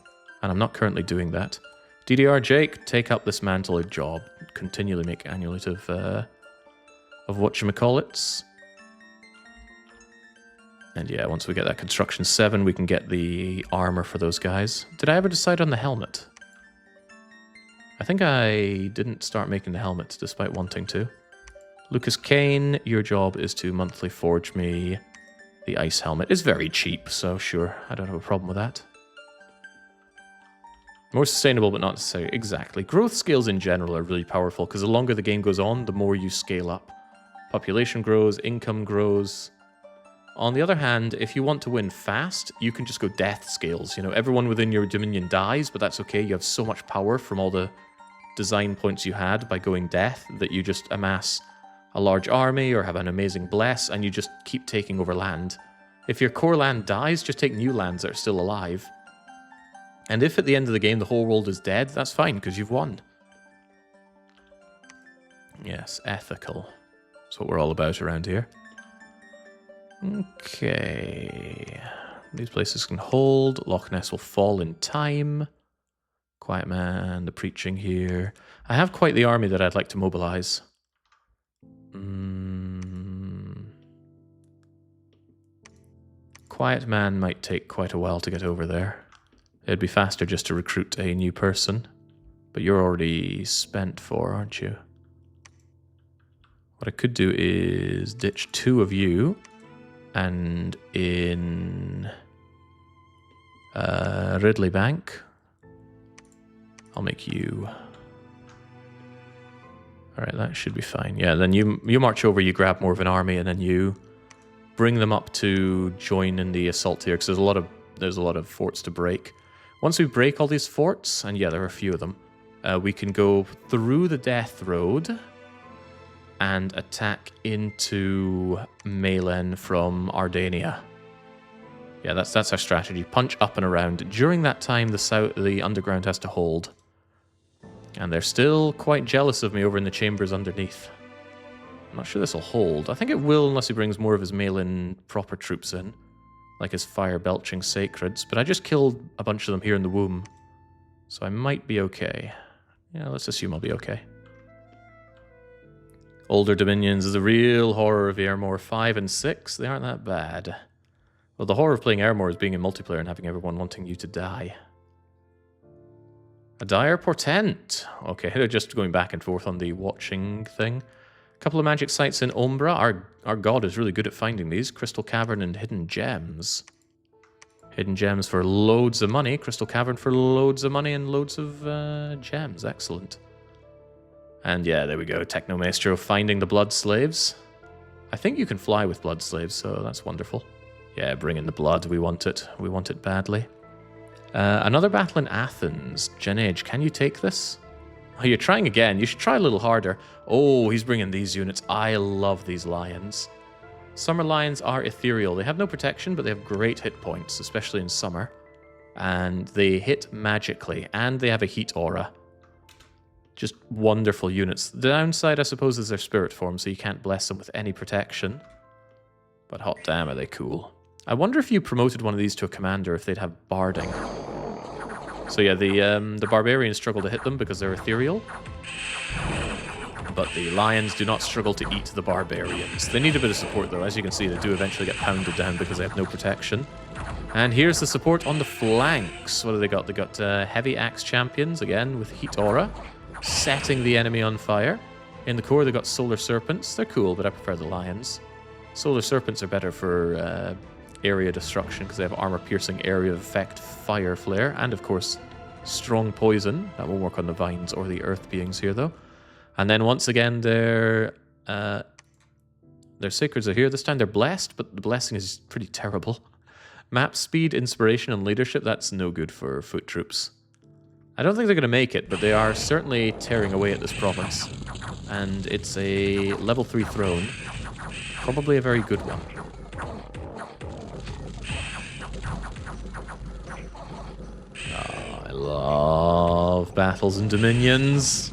And I'm not currently doing that. DDR Jake, take up this mantle of job. Continually make Amulet of whatchamacallits. And yeah, once we get that construction 7, we can get the armor for those guys. Did I ever decide on the helmet? I think I didn't start making the helmet, despite wanting to. Lucas Kane, your job is to monthly forge me the ice helmet. It's very cheap, so sure, I don't have a problem with that. More sustainable, but not necessarily. Exactly. Growth scales in general are really powerful, because the longer the game goes on, the more you scale up. Population grows, income grows. On the other hand, if you want to win fast, you can just go death scales. You know, everyone within your dominion dies, but that's okay. You have so much power from all the design points you had by going death that you just amass a large army or have an amazing bless, and you just keep taking over land. If your core land dies, just take new lands that are still alive. And if at the end of the game the whole world is dead, that's fine, because you've won. Yes, ethical. That's what we're all about around here. Okay. These places can hold. Loch Ness will fall in time. Quiet Man, the preaching here. I have quite the army that I'd like to mobilize. Quiet Man might take quite a while to get over there. It'd be faster just to recruit a new person. But you're already spent for, aren't you? What I could do is ditch 2 of you. And in Ridley Bank, I'll make you... Alright, that should be fine. Yeah, then you march over, you grab more of an army, and then you bring them up to join in the assault here, because there's a lot of forts to break. Once we break all these forts, and yeah, there are a few of them, we can go through the Death Road and attack into Meleane from Ardania. Yeah, that's our strategy. Punch up and around. During that time, the underground has to hold. And they're still quite jealous of me over in the chambers underneath. I'm not sure this will hold. I think it will unless he brings more of his Meleane proper troops in. Like his fire-belching sacreds. But I just killed a bunch of them here in the womb. So I might be okay. Yeah, let's assume I'll be okay. Older Dominions is a real horror of Airmore 5 and 6. They aren't that bad. Well, the horror of playing Airmore is being in multiplayer and having everyone wanting you to die. A dire portent. Okay, they're just going back and forth on the watching thing. A couple of magic sites in Umbra. Our god is really good at finding these. Crystal Cavern and Hidden Gems. Hidden Gems for loads of money. Crystal Cavern for loads of money and loads of gems. Excellent. And yeah, there we go. Technomaestro finding the blood slaves. I think you can fly with blood slaves, so that's wonderful. Yeah, bring in the blood. We want it. We want it badly. Another battle in Athens. Genage, can you take this? Oh, you're trying again. You should try a little harder. Oh, he's bringing these units. I love these lions. Summer lions are ethereal. They have no protection, but they have great hit points, especially in summer. And they hit magically, and they have a heat aura. Just wonderful units. The downside, I suppose, is their spirit form, so you can't bless them with any protection. But hot damn, are they cool. I wonder if you promoted one of these to a commander, if they'd have barding. So yeah, the barbarians struggle to hit them because they're ethereal. But the lions do not struggle to eat the barbarians. They need a bit of support, though. As you can see, they do eventually get pounded down because they have no protection. And here's the support on the flanks. What do they got? They got heavy axe champions, again, with heat aura, setting the enemy on fire. In the core, they got solar serpents. They're cool, but I prefer the lions. Solar serpents are better for area destruction because they have armor-piercing area of effect, fire flare, and of course, strong poison. That won't work on the vines or the earth beings here, though. And then once again, their sacreds are here. This time they're blessed, but the blessing is pretty terrible. Map speed, inspiration, and leadership, that's no good for foot troops. I don't think they're going to make it, but they are certainly tearing away at this province. And it's a level 3 throne. Probably a very good one. Oh, I love battles and dominions.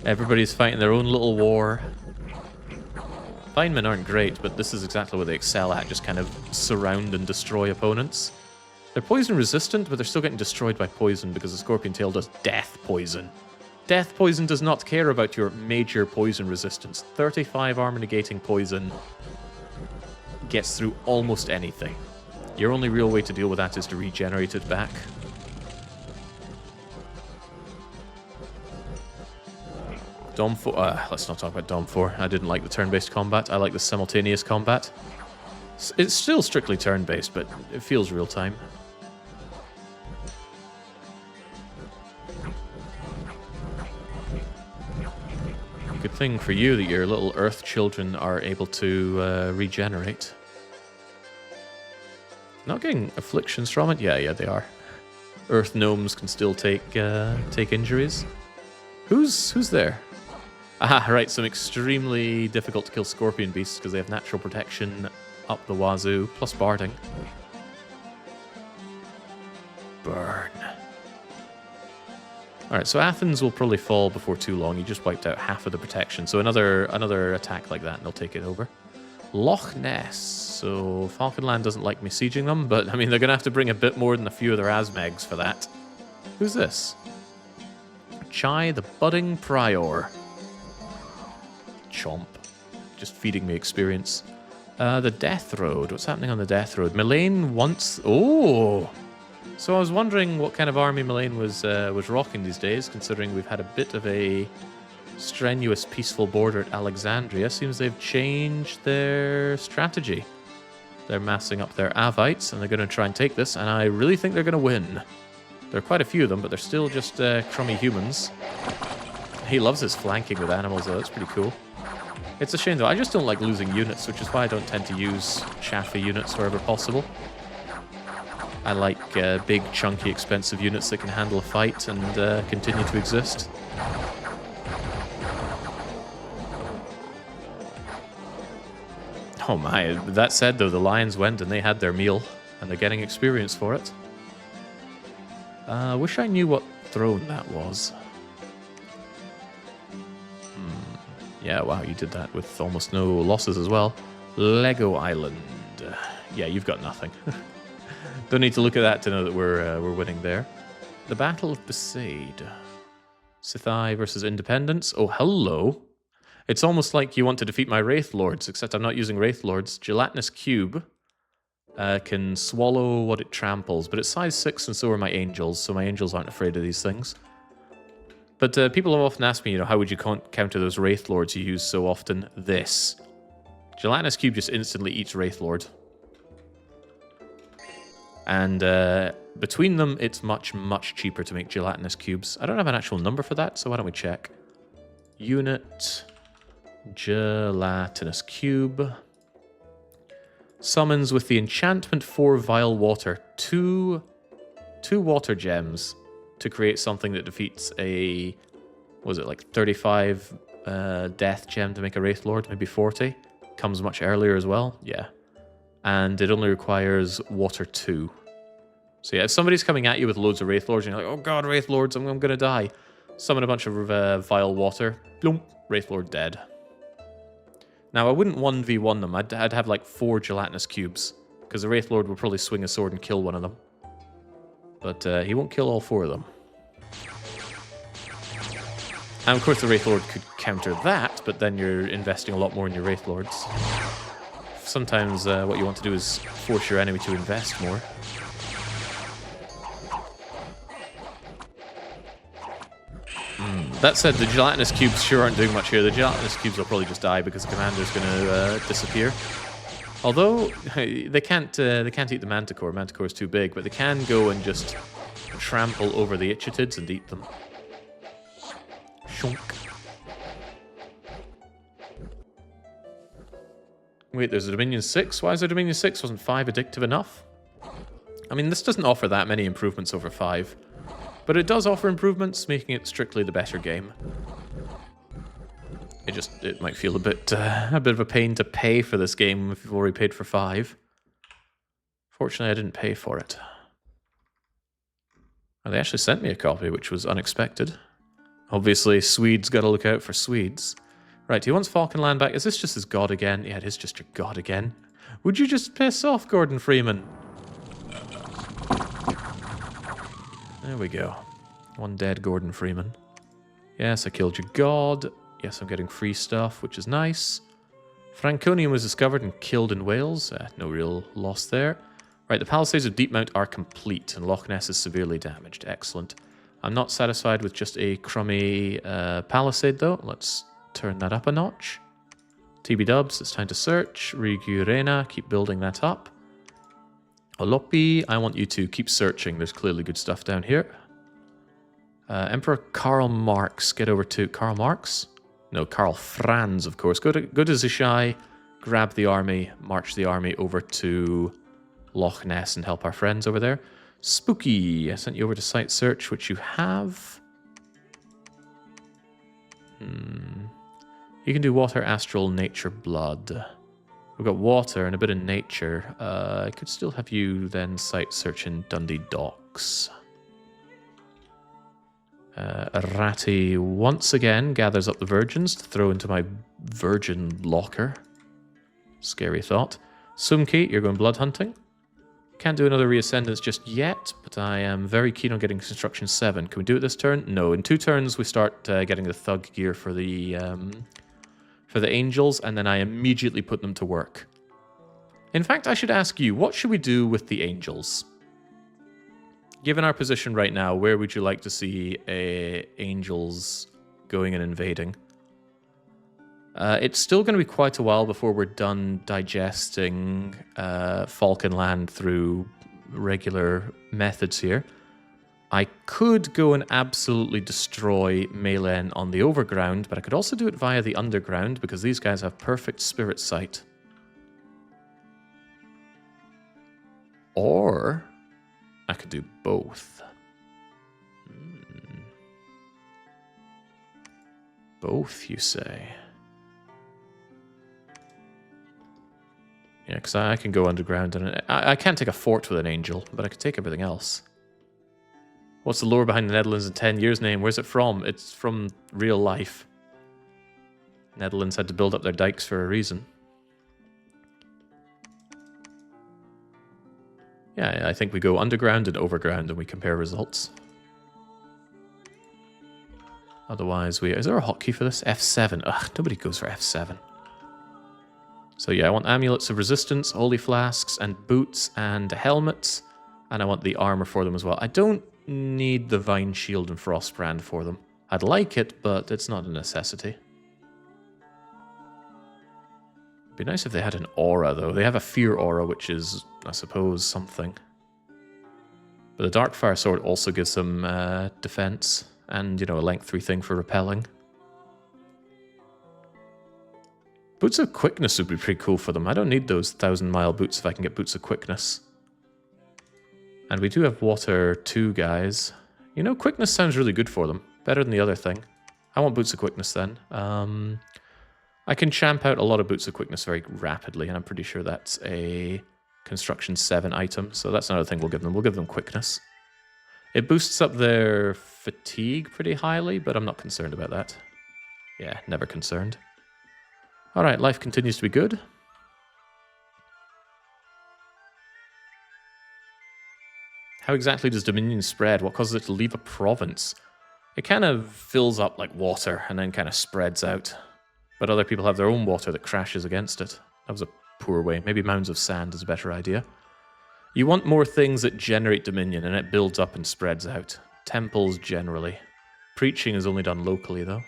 Everybody's fighting their own little war. Feynmen aren't great, but this is exactly what they excel at, just kind of surround and destroy opponents. They're poison resistant, but they're still getting destroyed by poison because the Scorpion Tail does death poison. Death poison does not care about your major poison resistance. 35 armor negating poison gets through almost anything. Your only real way to deal with that is to regenerate it back. Dom 4, let's not talk about Dom 4. I didn't like the turn-based combat. I like the simultaneous combat. It's still strictly turn-based, but it feels real-time. Good thing for you that your little Earth children are able to regenerate. Not getting afflictions from it? Yeah, they are. Earth gnomes can still take injuries. Who's there? Ah, right, some extremely difficult to kill scorpion beasts because they have natural protection up the wazoo, plus barding. Burn. Alright, so Athens will probably fall before too long. You just wiped out half of the protection, so another attack like that and they'll take it over. Loch Ness. So Falcon Land doesn't like me sieging them, but I mean, they're going to have to bring a bit more than a few of their Asmegs for that. Who's this? Chai, the budding prior. Chomp. Just feeding me experience. The Death Road. What's happening on the Death Road? Meleane wants... Oh! So I was wondering what kind of army Meleane was rocking these days, considering we've had a bit of a strenuous, peaceful border at Alexandria. Seems they've changed their strategy. They're massing up their Avvites, and they're going to try and take this, and I really think they're going to win. There are quite a few of them, but they're still just crummy humans. He loves his flanking with animals, though. It's pretty cool. It's a shame, though. I just don't like losing units, which is why I don't tend to use chaffy units wherever possible. I like big, chunky, expensive units that can handle a fight and continue to exist. Oh my, that said, though, the lions went and they had their meal, and they're getting experience for it. Wish I knew what throne that was. Yeah, wow, you did that with almost no losses as well. Lego Island. Yeah, you've got nothing. Don't need to look at that to know that we're winning there. The Battle of Besaid. Sithai versus Independence. Oh, hello. It's almost like you want to defeat my Wraith Lords, except I'm not using Wraith Lords. Gelatinous Cube can swallow what it tramples, but it's size 6 and so are my Angels, so my Angels aren't afraid of these things. But people have often asked me, how would you counter those Wraith Lords you use so often? This. Gelatinous Cube just instantly eats Wraith Lord. And between them, it's much, much cheaper to make gelatinous cubes. I don't have an actual number for that, so why don't we check? Unit Gelatinous cube. Summons with the enchantment 4 vile water. Two water gems to create something that defeats a... Was it like 35 death gem to make a Wraith Lord? Maybe 40? Comes much earlier as well? Yeah. And it only requires water 2. So yeah, if somebody's coming at you with loads of Wraith Lords, and you're like, oh god, Wraith Lords, I'm gonna die. Summon a bunch of vile water. Bloom. Wraith Lord dead. Now, I wouldn't 1v1 them. I'd have like 4 gelatinous cubes. Because the Wraith Lord would probably swing a sword and kill one of them. But he won't kill all 4 of them. And of course the Wraith Lord could counter that, but then you're investing a lot more in your Wraith Lords. Sometimes what you want to do is force your enemy to invest more. That said, the gelatinous cubes sure aren't doing much here. The gelatinous cubes will probably just die because the commander's going to disappear. Although they can't eat the manticore. Manticore is too big, but they can go and just trample over the Ichthyids and eat them. Shunk. Wait, there's a Dominion 6? Why is there Dominion 6? Wasn't 5 addictive enough? I mean, this doesn't offer that many improvements over 5. But it does offer improvements, making it strictly the better game. It might feel a bit of a pain to pay for this game if you've already paid for 5. Fortunately, I didn't pay for it. And they actually sent me a copy, which was unexpected. Obviously, Swedes got to look out for Swedes. Right, he wants Falcon Land back. Is this just his god again? Yeah, it is just your god again. Would you just piss off, Gordon Freeman? There we go. One dead Gordon Freeman. Yes, I killed your god. Yes, I'm getting free stuff, which is nice. Franconium was discovered and killed in Wales. No real loss there. Right, the Palisades of Deepmount are complete, and Loch Ness is severely damaged. Excellent. I'm not satisfied with just a crummy palisade, though. Let's turn that up a notch. TB Dubs, it's time to search. Rigurena, keep building that up. Olopi, I want you to keep searching. There's clearly good stuff down here. Emperor Karl Marx, get over to... Karl Marx? No, Karl Franz, of course. Go to Zishai, grab the army, march the army over to Loch Ness and help our friends over there. Spooky, I sent you over to site search, which you have. You can do water, astral, nature, blood. We've got water and a bit of nature. I could still have you then site search in Dundee Docks. Arati once again gathers up the virgins to throw into my virgin locker. Scary thought. Sumki, you're going blood hunting. Can't do another reascendance just yet, but I am very keen on getting construction 7. Can we do it this turn? No, in 2 turns we start getting the thug gear for the angels, and then I immediately put them to work. In fact, I should ask you, what should we do with the angels? Given our position right now, where would you like to see angels going and invading? It's still going to be quite a while before we're done digesting Falcon Land through regular methods here. I could go and absolutely destroy Meleane on the overground, but I could also do it via the underground because these guys have perfect spirit sight. Or I could do both. Both, you say? Yeah, because I can go underground, and I can't take a fort with an angel, but I could take everything else. What's the lore behind the Netherlands in 10 years name? Where's it from? It's from real life. Netherlands had to build up their dikes for a reason. Yeah, I think we go underground and overground and we compare results. Otherwise, is there a hotkey for this? F7. Ugh, nobody goes for F7. So yeah, I want amulets of resistance, holy flasks, and boots, and helmets. And I want the armor for them as well. I don't need the Vine Shield and Frostbrand for them. I'd like it, but it's not a necessity. It'd be nice if they had an aura, though. They have a fear aura, which is, I suppose, something. But the Darkfire Sword also gives them defense, and, you know, a length 3 thing for repelling. Boots of Quickness would be pretty cool for them. I don't need those 1,000-mile boots if I can get Boots of Quickness. And we do have Water 2 guys. You know, Quickness sounds really good for them. Better than the other thing. I want Boots of Quickness then. I can champ out a lot of Boots of Quickness very rapidly, and I'm pretty sure that's a Construction 7 item. So that's another thing we'll give them. We'll give them Quickness. It boosts up their fatigue pretty highly, but I'm not concerned about that. Yeah, never concerned. Alright, life continues to be good. How exactly does Dominion spread? What causes it to leave a province? It kind of fills up like water and then kind of spreads out. But other people have their own water that crashes against it. That was a poor way. Maybe mounds of sand is a better idea. You want more things that generate Dominion and it builds up and spreads out. Temples generally. Preaching is only done locally though.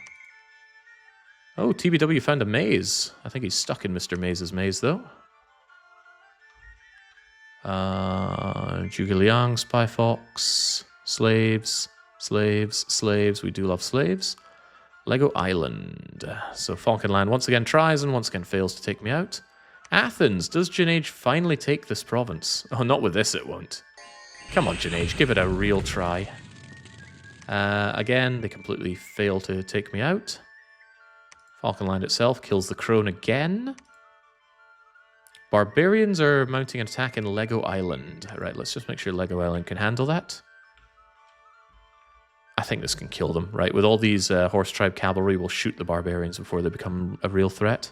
Oh, TBW found a maze. I think he's stuck in Mr. Maze's maze, though. Zhuge Liang, Spy Fox, slaves, slaves, slaves. We do love slaves. Lego Island. So Falcon Land once again tries and once again fails to take me out. Athens. Does Genage finally take this province? Oh, not with this it won't. Come on, Genage. Give it a real try. Again, they completely fail to take me out. Falcon Land itself kills the Crone again. Barbarians are mounting an attack in Lego Island. Right, let's just make sure Lego Island can handle that. I think this can kill them, right? With all these Horse Tribe cavalry, we'll shoot the barbarians before they become a real threat.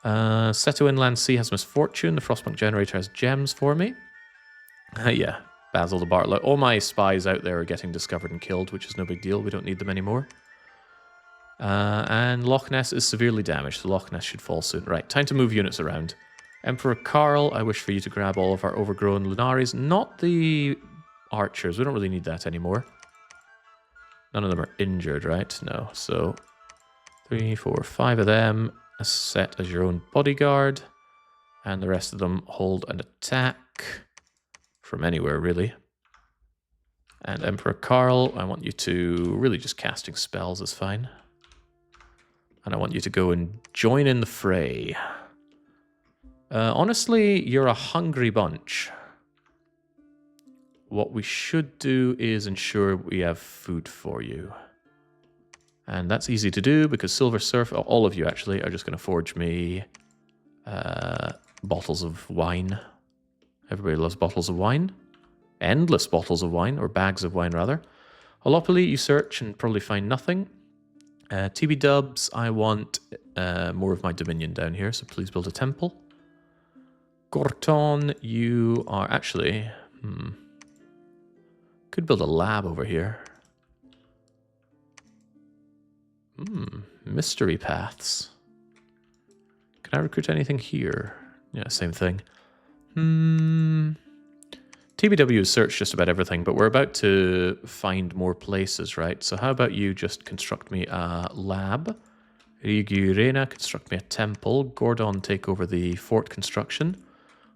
Seto Inland Sea has Misfortune. The Frostpunk Generator has gems for me. Yeah, Basil the Bartlett. All my spies out there are getting discovered and killed, which is no big deal. We don't need them anymore. And Loch Ness is severely damaged, so Loch Ness should fall soon. Right, time to move units around. Emperor Karl, I wish for you to grab all of our overgrown Lunaris, not the archers. We don't really need that anymore. None of them are injured, right? No, so 3, 4, 5 of them set as your own bodyguard, and the rest of them hold an attack from anywhere, really. And Emperor Karl, I want you to really just casting spells is fine. And I want you to go and join in the fray. Honestly, you're a hungry bunch. What we should do is ensure we have food for you. And that's easy to do because Silver Surf, all of you actually, are just going to forge me bottles of wine. Everybody loves bottles of wine. Endless bottles of wine, or bags of wine rather. Holopoly, you search and probably find nothing. TB Dubs, I want more of my Dominion down here, so please build a temple. Gorton, you are actually... Could build a lab over here. Mystery paths. Can I recruit anything here? Yeah, same thing. TBW has searched just about everything, but we're about to find more places, right? So how about you just construct me a lab? Rigurena, construct me a temple. Gordon, take over the fort construction.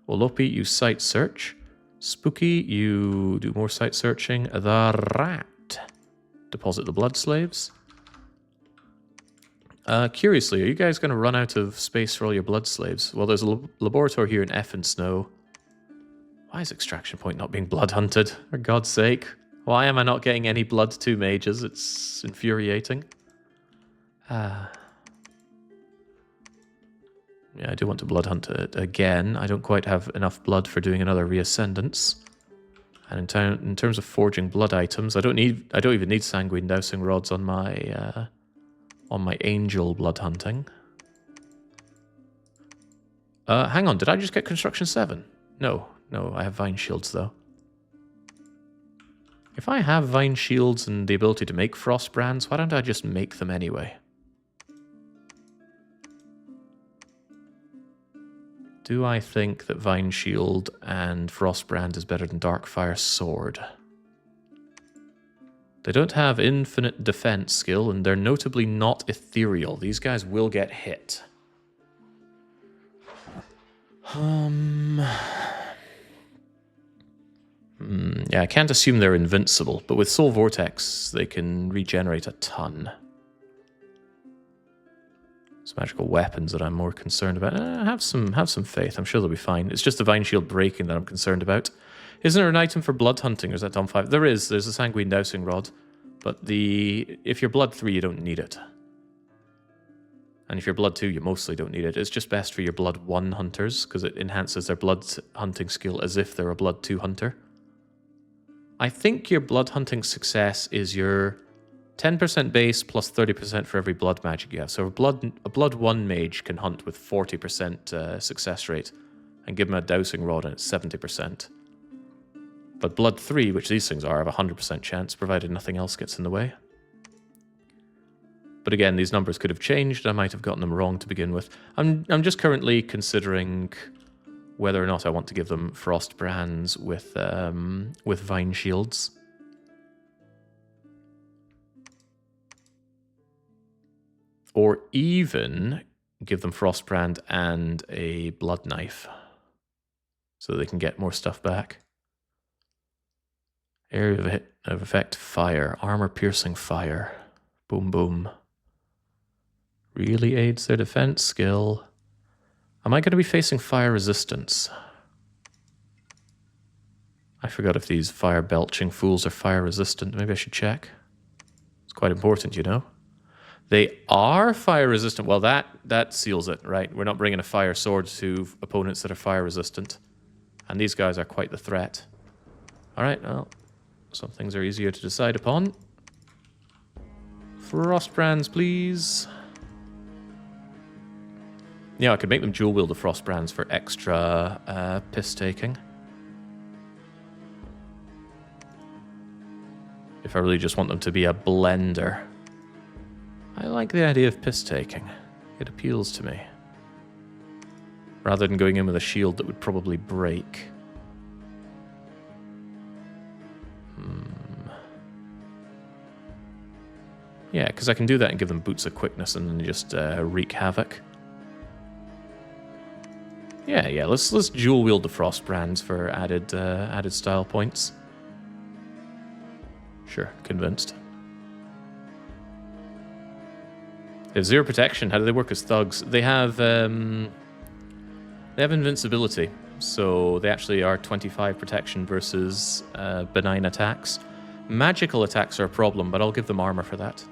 Olopi, you site search. Spooky, you do more site searching. The Rat, deposit the blood slaves. Curiously, are you guys going to run out of space for all your blood slaves? Well, there's a laboratory here in Athens. Why is Extraction Point not being blood hunted? For God's sake. Why am I not getting any blood 2 mages? It's infuriating. Yeah, I do want to blood hunt it again. I don't quite have enough blood for doing another reascendance. And in terms of forging blood items, I don't even need sanguine dowsing rods on my angel blood hunting. Hang on, did I just get construction 7? No, I have vine shields though. If I have vine shields and the ability to make frost brands, why don't I just make them anyway? Do I think that Vine Shield and Frostbrand is better than Darkfire Sword? They don't have infinite defense skill, and they're notably not ethereal. These guys will get hit. Yeah, I can't assume they're invincible, but with Soul Vortex, they can regenerate a ton. It's magical weapons that I'm more concerned about. Have some faith. I'm sure they'll be fine. It's just the Vine Shield breaking that I'm concerned about. Isn't there an item for blood hunting, or is that Dom 5? There is. There's a Sanguine Dowsing Rod. But if you're blood 3, you don't need it. And if you're blood 2, you mostly don't need it. It's just best for your blood 1 hunters, because it enhances their blood hunting skill as if they're a blood 2 hunter. I think your blood hunting success is your 10% base plus 30% for every blood magic you have. So a blood 1 mage can hunt with 40% success rate and give him a dowsing rod and it's 70%. But blood 3, which these things are, have a 100% chance, provided nothing else gets in the way. But again, these numbers could have changed. I might have gotten them wrong to begin with. I'm just currently considering whether or not I want to give them frost brands with vine shields. Or even give them Frostbrand and a Blood Knife so they can get more stuff back. Area of effect, fire. Armor piercing fire. Boom, boom. Really aids their defense skill. Am I going to be facing fire resistance? I forgot if these fire belching fools are fire resistant. Maybe I should check. It's quite important, you know. They are fire resistant. Well, that seals it, right? We're not bringing a fire sword to opponents that are fire resistant. And these guys are quite the threat. All right, well, some things are easier to decide upon. Frostbrands, please. Yeah, I could make them dual wield the Frostbrands for extra piss taking. If I really just want them to be a blender. I like the idea of piss taking. It appeals to me. Rather than going in with a shield that would probably break. Yeah, because I can do that and give them boots of quickness and then just wreak havoc. Yeah, let's dual wield the Frostbrands for added style points. Sure, convinced. They have 0 protection. How do they work as thugs? They have invincibility, so they actually are 25 protection versus benign attacks. Magical attacks are a problem, but I'll give them armor for that.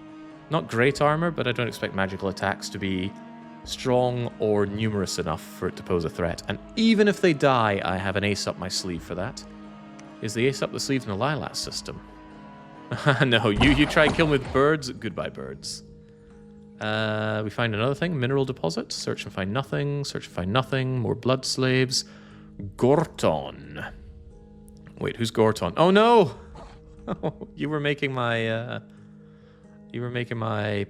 Not great armor, but I don't expect magical attacks to be strong or numerous enough for it to pose a threat. And even if they die, I have an ace up my sleeve for that. Is the ace up the sleeve in the Lilac system? No, you try and kill me with birds. Goodbye, birds. We find another thing. Mineral deposit. Search and find nothing. Search and find nothing. More blood slaves. Gorton. Wait, who's Gorton? Oh no! You were making my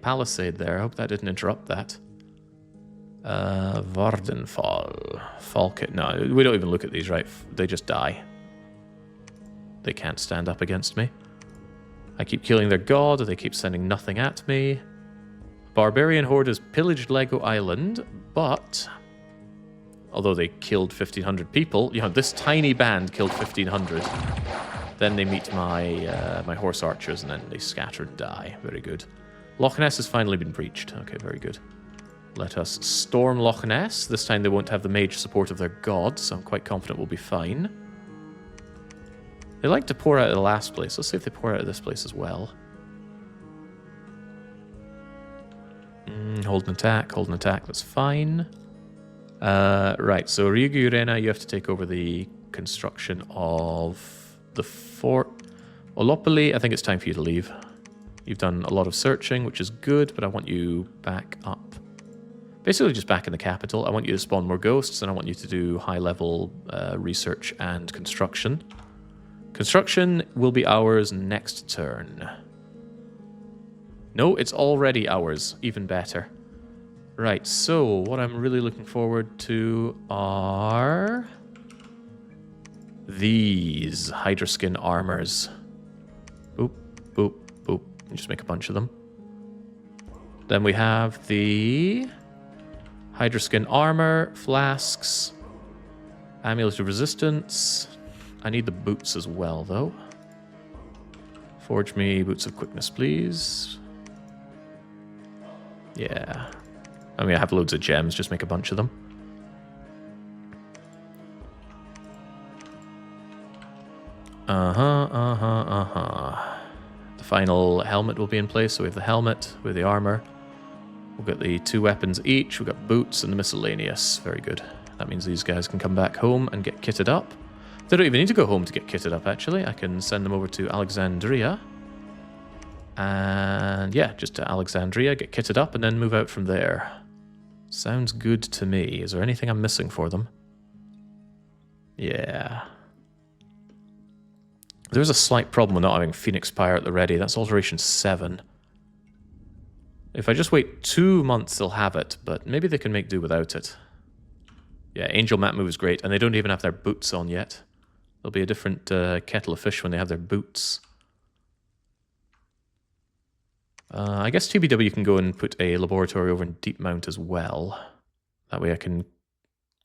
palisade there. I hope that didn't interrupt that. Vardenfall. Falcon. No, we don't even look at these, right? They just die. They can't stand up against me. I keep killing their god. They keep sending nothing at me. Barbarian Horde has pillaged Lego Island, but although they killed 1,500 people, you know, this tiny band killed 1,500. Then they meet my my horse archers, and then they scatter and die. Very good. Loch Ness has finally been breached. Okay, very good. Let us storm Loch Ness. This time they won't have the mage support of their god, so I'm quite confident we'll be fine. They like to pour out of the last place. Let's see if they pour out of this place as well. Hold an attack, that's fine. Right, so Ryugu Urena, you have to take over the construction of the fort. Olopoli, I think it's time for you to leave. You've done a lot of searching, which is good, but I want you back up. Basically just back in the capital. I want you to spawn more ghosts, and I want you to do high-level research and construction. Construction will be ours next turn. No, it's already ours. Even better. Right, so what I'm really looking forward to are these Hydraskin armors. Boop, boop, boop. Just make a bunch of them. Then we have the Hydraskin armor, flasks, amulet of resistance. I need the boots as well, though. Forge me boots of quickness, please. Yeah. I mean, I have loads of gems, just make a bunch of them. The final helmet will be in place, so we have the helmet, we have the armor. We'll get the 2 weapons each, we've got boots and the miscellaneous. Very good. That means these guys can come back home and get kitted up. They don't even need to go home to get kitted up, actually. I can send them over to Alexandria. And yeah, just to Alexandria, get kitted up, and then move out from there. Sounds good to me. Is there anything I'm missing for them? Yeah. There's a slight problem with not having Phoenix Pyre at the ready. That's alteration 7. If I just wait 2 months, they'll have it, but maybe they can make do without it. Yeah, Angel Map Move is great, and they don't even have their boots on yet. There'll be a different kettle of fish when they have their boots. I guess TBW can go and put a laboratory over in Deep Mount as well. That way I can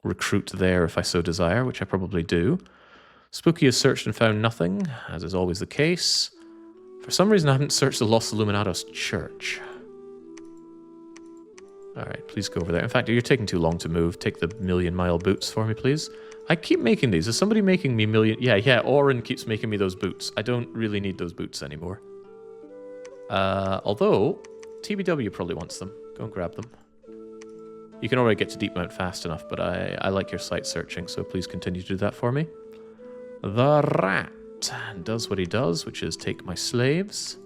recruit there if I so desire, which I probably do. Spooky has searched and found nothing, as is always the case. For some reason I haven't searched the Los Illuminados Church. Alright, please go over there. In fact, you're taking too long to move. Take the million-mile boots for me, please. I keep making these. Is somebody making me million... Yeah, Oren keeps making me those boots. I don't really need those boots anymore. Although, TBW probably wants them. Go and grab them. You can already get to Deep Mount fast enough, but I like your site searching, so please continue to do that for me. The rat does what he does, which is take my slaves.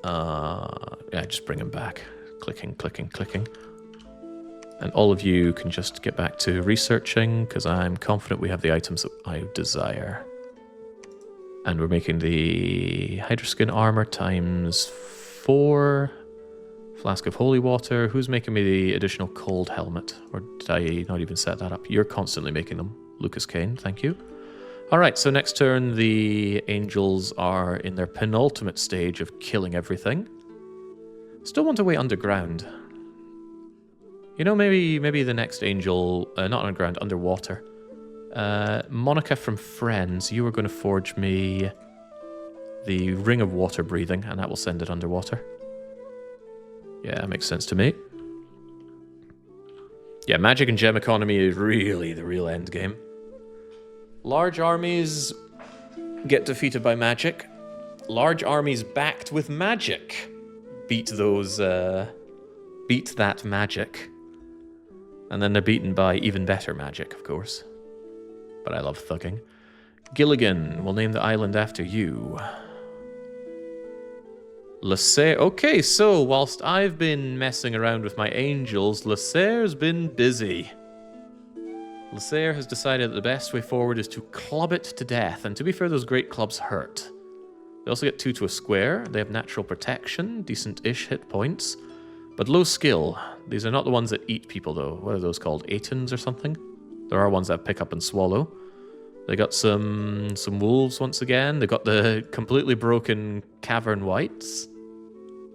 Yeah, just bring him back. Clicking, clicking, clicking. And all of you can just get back to researching, because I'm confident we have the items that I desire. And we're making the Hydroskin armor times 4. Flask of holy water. Who's making me the additional cold helmet? Or did I not even set that up? You're constantly making them. Lucas Kane, thank you. Alright, so next turn the angels are in their penultimate stage of killing everything. Still want to wait underground. You know, maybe the next angel, not underground, underwater. Monica from Friends, you are going to forge me the Ring of Water Breathing, and that will send it underwater. Yeah, that makes sense to me. Yeah, magic and gem economy is really the real end game. Large armies get defeated by magic. Large armies backed with magic beat that magic. And then they're beaten by even better magic, of course. But I love thugging. Gilligan, we'll name the island after you. Lasser. Okay, so whilst I've been messing around with my angels, Lasser's been busy. Lasser has decided that the best way forward is to club it to death. And to be fair, those great clubs hurt. They also get 2 to a square. They have natural protection, decent-ish hit points, but low skill. These are not the ones that eat people, though. What are those called? Atons or something? There are ones that pick up and swallow. They got some wolves once again. They got the completely broken cavern whites.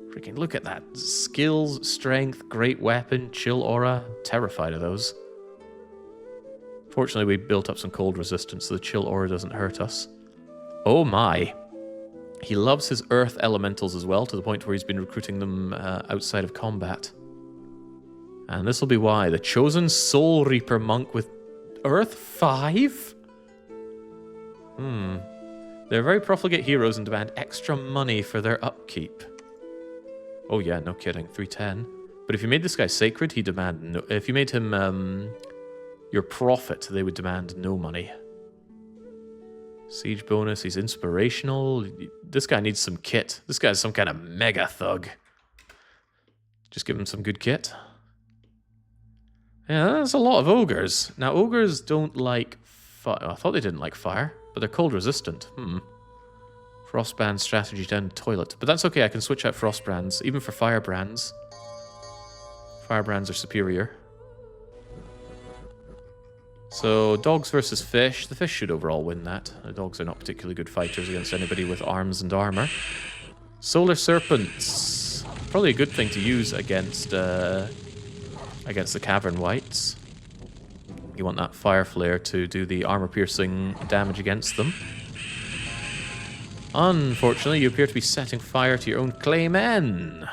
Freaking look at that. Skills, strength, great weapon, chill aura. Terrified of those. Fortunately, we built up some cold resistance, so the chill aura doesn't hurt us. Oh my. He loves his earth elementals as well, to the point where he's been recruiting them outside of combat. And this will be why. The Chosen Soul Reaper monk with Earth 5? They're very profligate heroes and demand extra money for their upkeep. Oh yeah, no kidding. 310. But if you made this guy sacred, he'd demand no... If you made him your prophet, they would demand no money. Siege bonus, he's inspirational. This guy needs some kit. This guy's some kind of mega thug. Just give him some good kit. Yeah, that's a lot of ogres. Now, ogres don't like fire. I thought they didn't like fire, but they're cold resistant. Frostbrand strategy down the toilet. But that's okay, I can switch out Frostbrands, even for Firebrands. Firebrands are superior. So, dogs versus fish. The fish should overall win that. The dogs are not particularly good fighters against anybody with arms and armor. Solar Serpents. Probably a good thing to use against the Cavern Whites. You want that Fire Flare to do the armor-piercing damage against them. Unfortunately, you appear to be setting fire to your own claymen.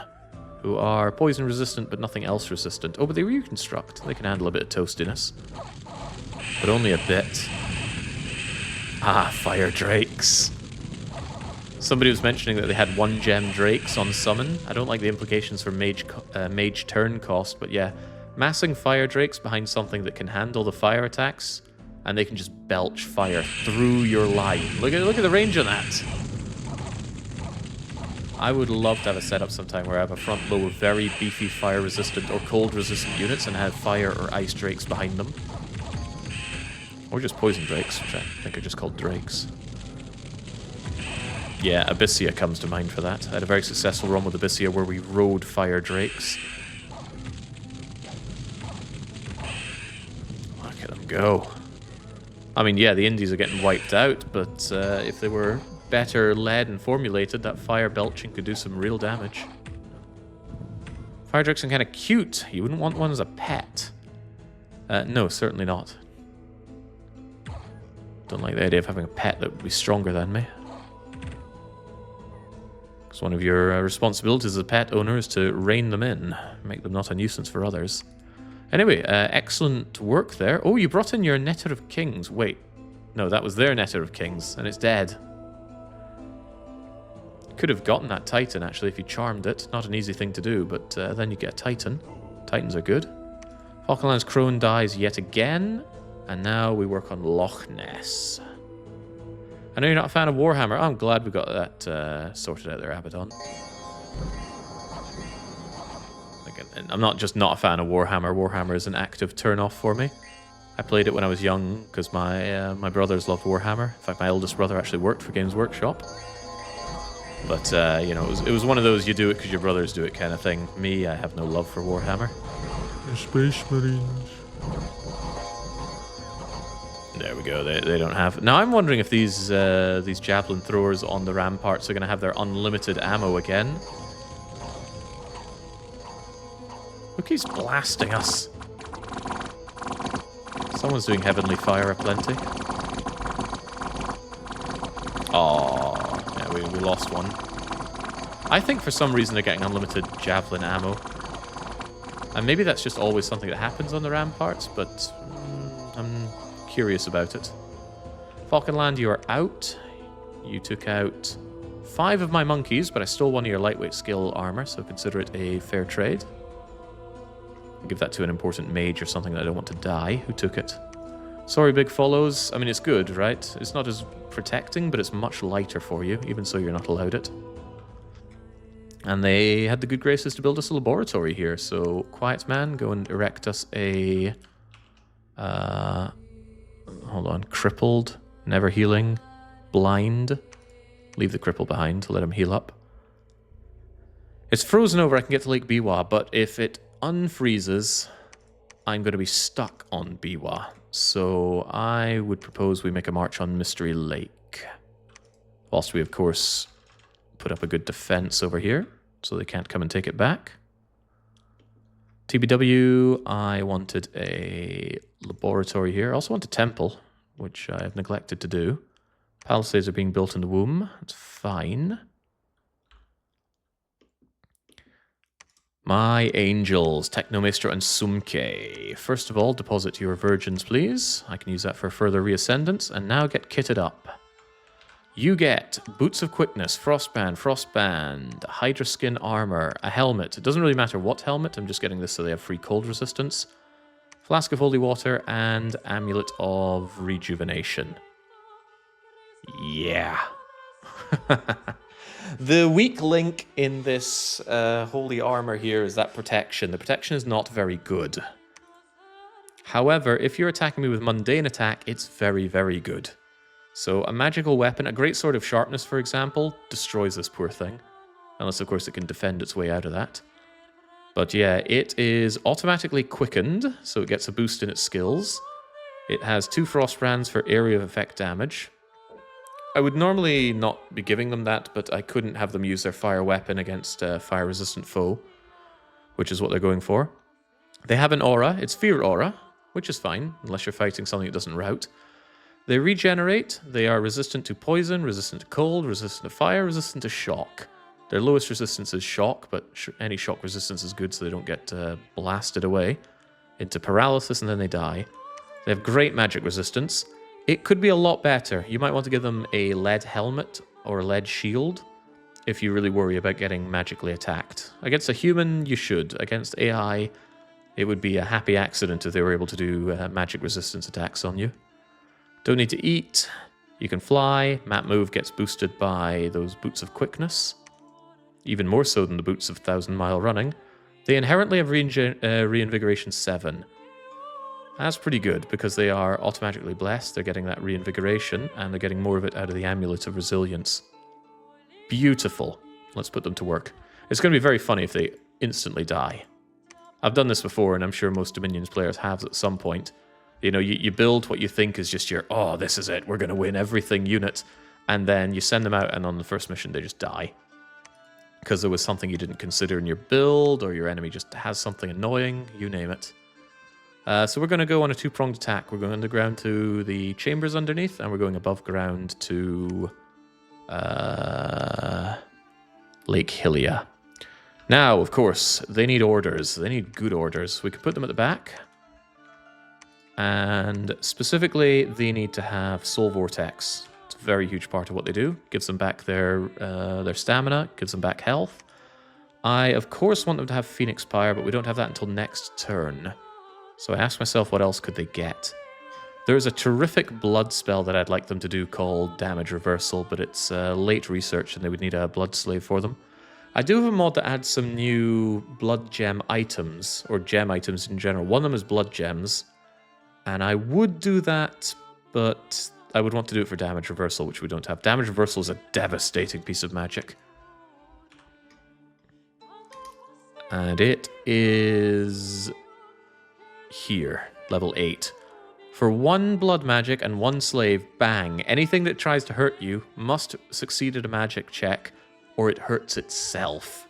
who are poison resistant but nothing else resistant. Oh, but they reconstruct. They can handle a bit of toastiness. But only a bit. Ah, fire drakes. Somebody was mentioning that they had 1 gem drakes on summon. I don't like the implications for mage turn cost, but yeah. Massing fire drakes behind something that can handle the fire attacks, and they can just belch fire through your line. Look at the range on that. I would love to have a setup sometime where I have a front row of very beefy fire resistant or cold resistant units and have fire or ice drakes behind them. Or just poison drakes, which I think are just called drakes. Yeah, Abyssia comes to mind for that. I had a very successful run with Abyssia where we rode fire drakes. Look at them go. I mean, yeah, the indies are getting wiped out, but if they were better led and formulated, that fire belching could do some real damage. Fire drakes are kind of cute. You wouldn't want one as a pet. No, certainly not. Don't like the idea of having a pet that would be stronger than me. Because one of your responsibilities as a pet owner is to rein them in, make them not a nuisance for others. Anyway, excellent work there. Oh, you brought in your Netter of Kings. Wait, no, that was their Netter of Kings, and it's dead. Could have gotten that Titan, actually, if you charmed it. Not an easy thing to do, but then you get a Titan. Titans are good. Falcon Land's Crone dies yet again, and now we work on Lochess. I know you're not a fan of Warhammer. I'm glad we got that sorted out there, Abaddon. Again, I'm not just not a fan of Warhammer. Warhammer is an active turn-off for me. I played it when I was young because my brothers loved Warhammer. In fact, my eldest brother actually worked for Games Workshop. But, you know, it was one of those you do it because your brothers do it kind of thing. Me, I have no love for Warhammer. The Space Marines. There we go, they don't have... Now, I'm wondering if these javelin throwers on the ramparts are going to have their unlimited ammo again. Who keeps blasting us? Someone's doing Heavenly Fire aplenty. Aww. We lost one. I think for some reason they're getting unlimited javelin ammo. And maybe that's just always something that happens on the ramparts, but I'm curious about it. Falcon Land, you are out. You took out 5 of my monkeys, but I stole one of your lightweight skill armor, so consider it a fair trade. I'll give that to an important mage or something that I don't want to die. Who took it? Sorry, big follows. I mean, it's good, right? It's not as protecting, but it's much lighter for you. Even so, you're not allowed it. And they had the good graces to build us a laboratory here. So, Quiet Man, go and erect us a... hold on. Crippled, never healing, blind. Leave the cripple behind to let him heal up. It's frozen over. I can get to Lake Biwa, but if it unfreezes, I'm going to be stuck on Biwa. So I would propose we make a march on Mystery Lake. Whilst we, of course, put up a good defense over here, so they can't come and take it back. TBW, I wanted a laboratory here. I also want a temple, which I have neglected to do. Palisades are being built in the womb. That's fine. My angels, Technomaster and Sumke. First of all, deposit your virgins, please. I can use that for further reascendance. And now get kitted up. You get Boots of Quickness, Frostband, Hydra Skin Armor, a helmet. It doesn't really matter what helmet. I'm just getting this so they have free cold resistance. Flask of Holy Water and Amulet of Rejuvenation. Yeah. The weak link in this holy armor here is that protection. The protection is not very good. However, if you're attacking me with mundane attack, it's very, very good. So a magical weapon, a great sword of sharpness, for example, destroys this poor thing. Unless, of course, it can defend its way out of that. But yeah, it is automatically quickened, so it gets a boost in its skills. It has 2 frost brands for area of effect damage. I would normally not be giving them that, but I couldn't have them use their fire weapon against a fire-resistant foe, which is what they're going for. They have an aura. It's Fear Aura, which is fine, unless you're fighting something that doesn't rout. They regenerate. They are resistant to poison, resistant to cold, resistant to fire, resistant to shock. Their lowest resistance is shock, but any shock resistance is good so they don't get blasted away into paralysis and then they die. They have great magic resistance. It could be a lot better. You might want to give them a lead helmet or a lead shield if you really worry about getting magically attacked. Against a human, you should. Against AI, it would be a happy accident if they were able to do magic resistance attacks on you. Don't need to eat. You can fly. Map move gets boosted by those boots of quickness. Even more so than the boots of 1,000-mile running. They inherently have reinvigoration 7. That's pretty good because they are automatically blessed. They're getting that reinvigoration and they're getting more of it out of the amulet of resilience. Beautiful. Let's put them to work. It's going to be very funny if they instantly die. I've done this before and I'm sure most Dominions players have at some point. You know, you build what you think is just your, oh, this is it, we're going to win everything unit. And then you send them out and on the first mission they just die. Because there was something you didn't consider in your build, or your enemy just has something annoying, you name it. So we're going to go on a two-pronged attack. We're going underground to the chambers underneath, and we're going above ground to Lake Hylia. Now, of course, they need orders. They need good orders. We can put them at the back. And specifically, they need to have Soul Vortex. It's a very huge part of what they do. Gives them back their stamina, gives them back health. I, of course, want them to have Phoenix Pyre, but we don't have that until next turn. So I asked myself, what else could they get? There's a terrific blood spell that I'd like them to do called Damage Reversal, but it's late research and they would need a blood slave for them. I do have a mod that adds some new blood gem items, or gem items in general. One of them is blood gems, and I would do that, but I would want to do it for damage reversal, which we don't have. Damage reversal is a devastating piece of magic. And it is here, level 8. For 1 blood magic and 1 slave, bang. Anything that tries to hurt you must succeed at a magic check, or it hurts itself.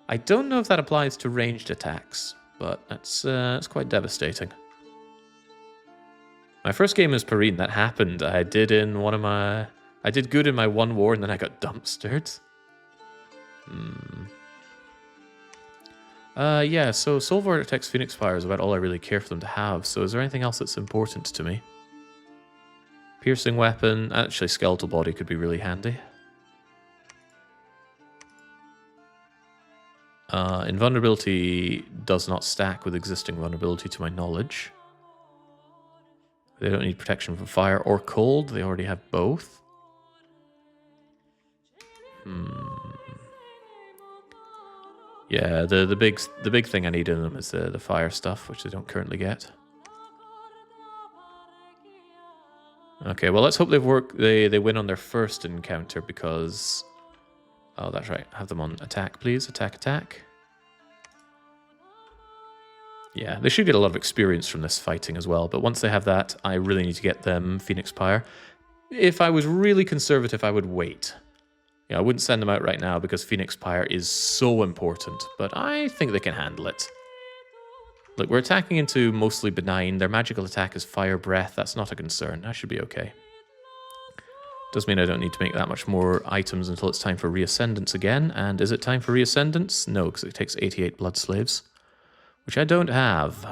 I don't know if that applies to ranged attacks, but that's quite devastating. My first game as Perrine, that happened. I did good in my one war and then I got dumpstered. Yeah, so Soul Vortex Phoenix Fire is about all I really care for them to have, so is there anything else that's important to me? Piercing weapon, actually skeletal body could be really handy. Invulnerability does not stack with existing vulnerability to my knowledge. They don't need protection from fire or cold. They already have both. Yeah, the big thing I need in them is the fire stuff, which they don't currently get. Okay, well let's hope they win on their first encounter because, oh that's right, have them on attack please, attack. Yeah, they should get a lot of experience from this fighting as well, but once they have that, I really need to get them Phoenix Pyre. If I was really conservative, I would wait. Yeah, I wouldn't send them out right now because Phoenix Pyre is so important, but I think they can handle it. Look, we're attacking into mostly benign. Their magical attack is Fire Breath. That's not a concern. That should be okay. Does mean I don't need to make that much more items until it's time for Reascendance again. And is it time for Reascendance? No, because it takes 88 Blood Slaves. Which I don't have.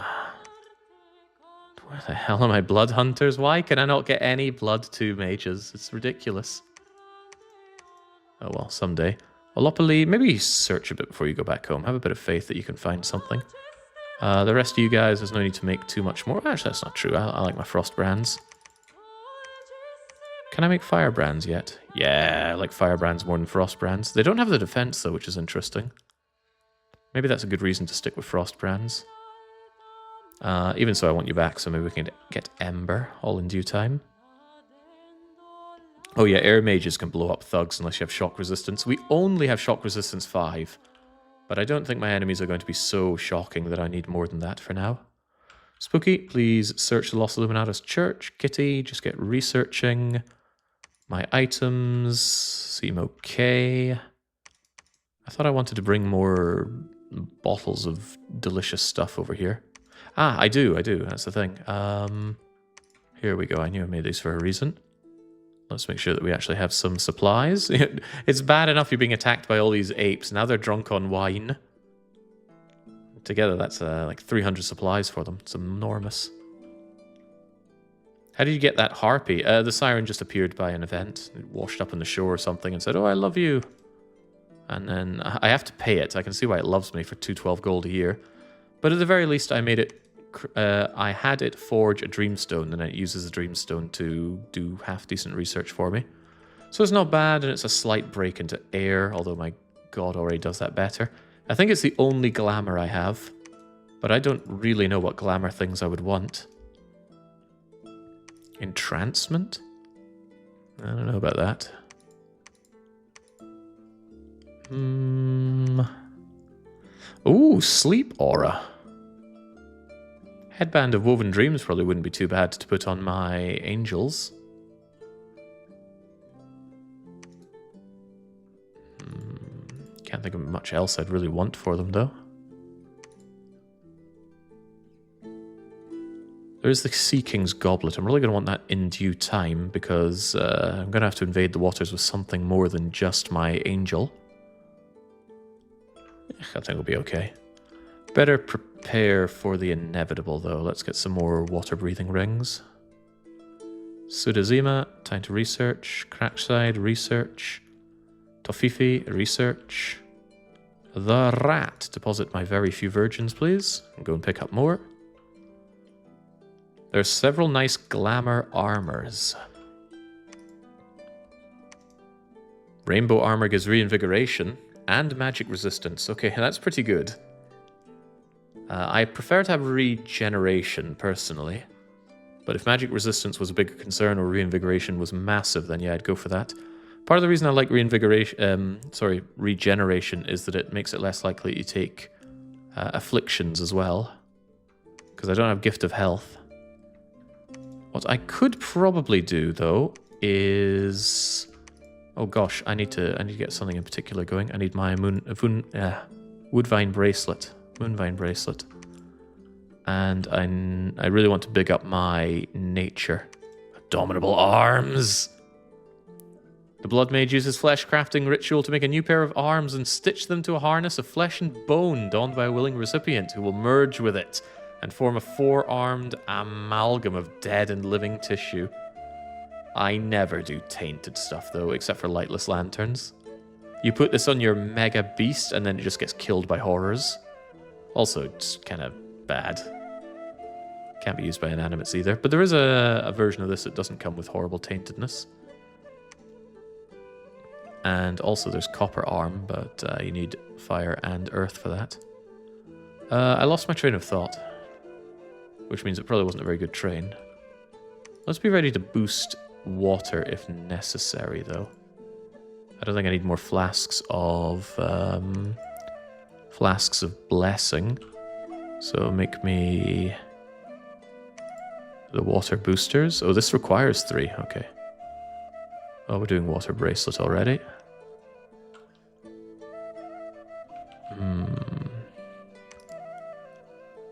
Where the hell are my blood hunters? Why can I not get any blood 2 mages? It's ridiculous. Oh well, someday. Olopoli, maybe search a bit before you go back home. Have a bit of faith that you can find something. The rest of you guys, there's no need to make too much more. Actually, that's not true. I like my frost brands. Can I make fire brands yet? Yeah, I like fire brands more than frost brands. They don't have the defense though, which is interesting. Maybe that's a good reason to stick with frost brands. Even so, I want you back, so maybe we can get Ember, all in due time. Oh yeah, air mages can blow up thugs unless you have shock resistance. We only have shock resistance 5. But I don't think my enemies are going to be so shocking that I need more than that for now. Spooky, please search the Los Illuminatus Church. Kitty, just get researching. My items seem okay. I thought I wanted to bring more bottles of delicious stuff over here. Ah, I do. That's the thing. Here we go. I knew I made these for a reason. Let's make sure that we actually have some supplies. It's bad enough you're being attacked by all these apes. Now they're drunk on wine. Together, that's like 300 supplies for them. It's enormous. How did you get that harpy? The siren just appeared by an event. It washed up on the shore or something and said, "Oh, I love you." And then I have to pay it. I can see why it loves me for 212 gold a year. But at the very least, I made it... I had it forge a dreamstone, and it uses the dreamstone to do half-decent research for me. So it's not bad, and it's a slight break into air, although my god already does that better. I think it's the only glamour I have, but I don't really know what glamour things I would want. Entrancement? I don't know about that. Ooh, sleep aura. Headband of Woven Dreams probably wouldn't be too bad to put on my angels. Can't think of much else I'd really want for them, though. There's the Sea King's Goblet. I'm really going to want that in due time, because I'm going to have to invade the waters with something more than just my angel. I think we'll be okay. Better prepare for the inevitable, though. Let's get some more water-breathing rings. Sudazima, time to research. Crackside, research. Tofifi, research. The Rat, deposit my very few virgins, please. And go and pick up more. There's several nice glamour armors. Rainbow armor gives reinvigoration and magic resistance. Okay, that's pretty good. I prefer to have regeneration, personally. But if magic resistance was a bigger concern or reinvigoration was massive, then yeah, I'd go for that. Part of the reason I like regeneration is that it makes it less likely to take afflictions as well. Because I don't have Gift of Health. What I could probably do, though, is... Oh gosh, I need to get something in particular going. I need my Woodvine Bracelet. Moonvine Bracelet. And I really want to big up my nature. Abominable arms! The Blood Mage uses flesh crafting ritual to make a new pair of arms and stitch them to a harness of flesh and bone donned by a willing recipient who will merge with it and form a four-armed amalgam of dead and living tissue. I never do tainted stuff, though, except for lightless lanterns. You put this on your mega beast, and then it just gets killed by horrors. Also, it's kind of bad. Can't be used by inanimates either. But there is a version of this that doesn't come with horrible taintedness. And also there's copper arm, but you need fire and earth for that. I lost my train of thought, which means it probably wasn't a very good train. Let's be ready to boost water if necessary, though. I don't think I need more flasks of blessing. So make me the water boosters. Oh, this requires 3. Okay. Oh, we're doing water bracelet already.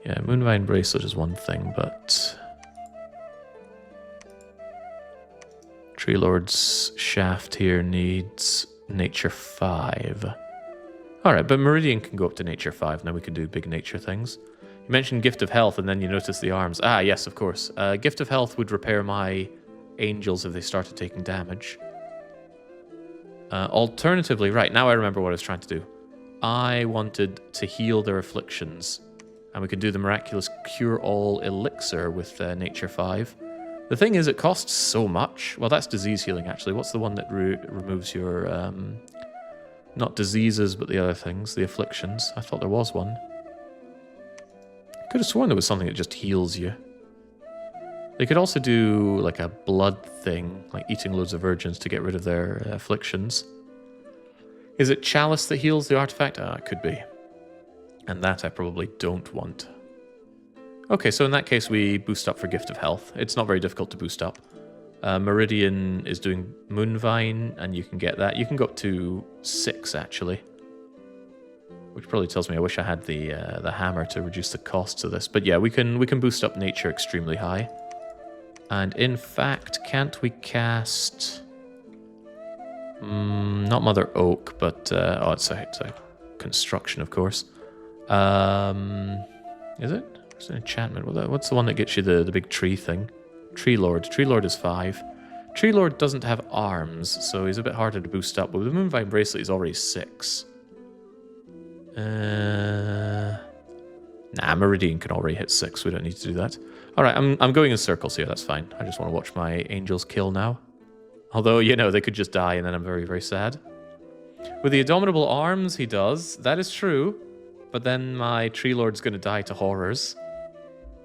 Yeah, Moonvine Bracelet is one thing, but... Tree Lord's Shaft here needs Nature 5. Alright, but Meridian can go up to Nature 5. Now we can do big nature things. You mentioned Gift of Health, and then you notice the arms. Ah, yes, of course. Gift of Health would repair my angels if they started taking damage. Alternatively, right, now I remember what I was trying to do. I wanted to heal their afflictions. And we could do the Miraculous Cure-All Elixir with Nature 5. The thing is, it costs so much. Well, that's disease healing, actually. What's the one that removes your... not diseases, but the other things, the afflictions? I thought there was one. Could have sworn there was something that just heals you. They could also do, like, a blood thing, like eating loads of virgins to get rid of their afflictions. Is it Chalice that heals the artifact? Ah, it could be. And that I probably don't want. Okay, so in that case, we boost up for Gift of Health. It's not very difficult to boost up. Meridian is doing Moonvine, and you can get that. You can go up to 6, actually. Which probably tells me I wish I had the hammer to reduce the costs of this. But yeah, we can boost up Nature extremely high. And in fact, can't we cast... not Mother Oak, but... oh, it's a construction, of course. Is it? It's an enchantment. What's the one that gets you the big tree thing? Tree Lord. Tree Lord is 5. Tree Lord doesn't have arms, so he's a bit harder to boost up. But with the Moonvine Bracelet, he's already 6. Nah, Meridian can already hit 6. We don't need to do that. Alright, I'm going in circles here. That's fine. I just want to watch my angels kill now. Although, you know, they could just die and then I'm very, very sad. With the Indomitable Arms, he does. That is true. But then my Tree Lord's going to die to horrors.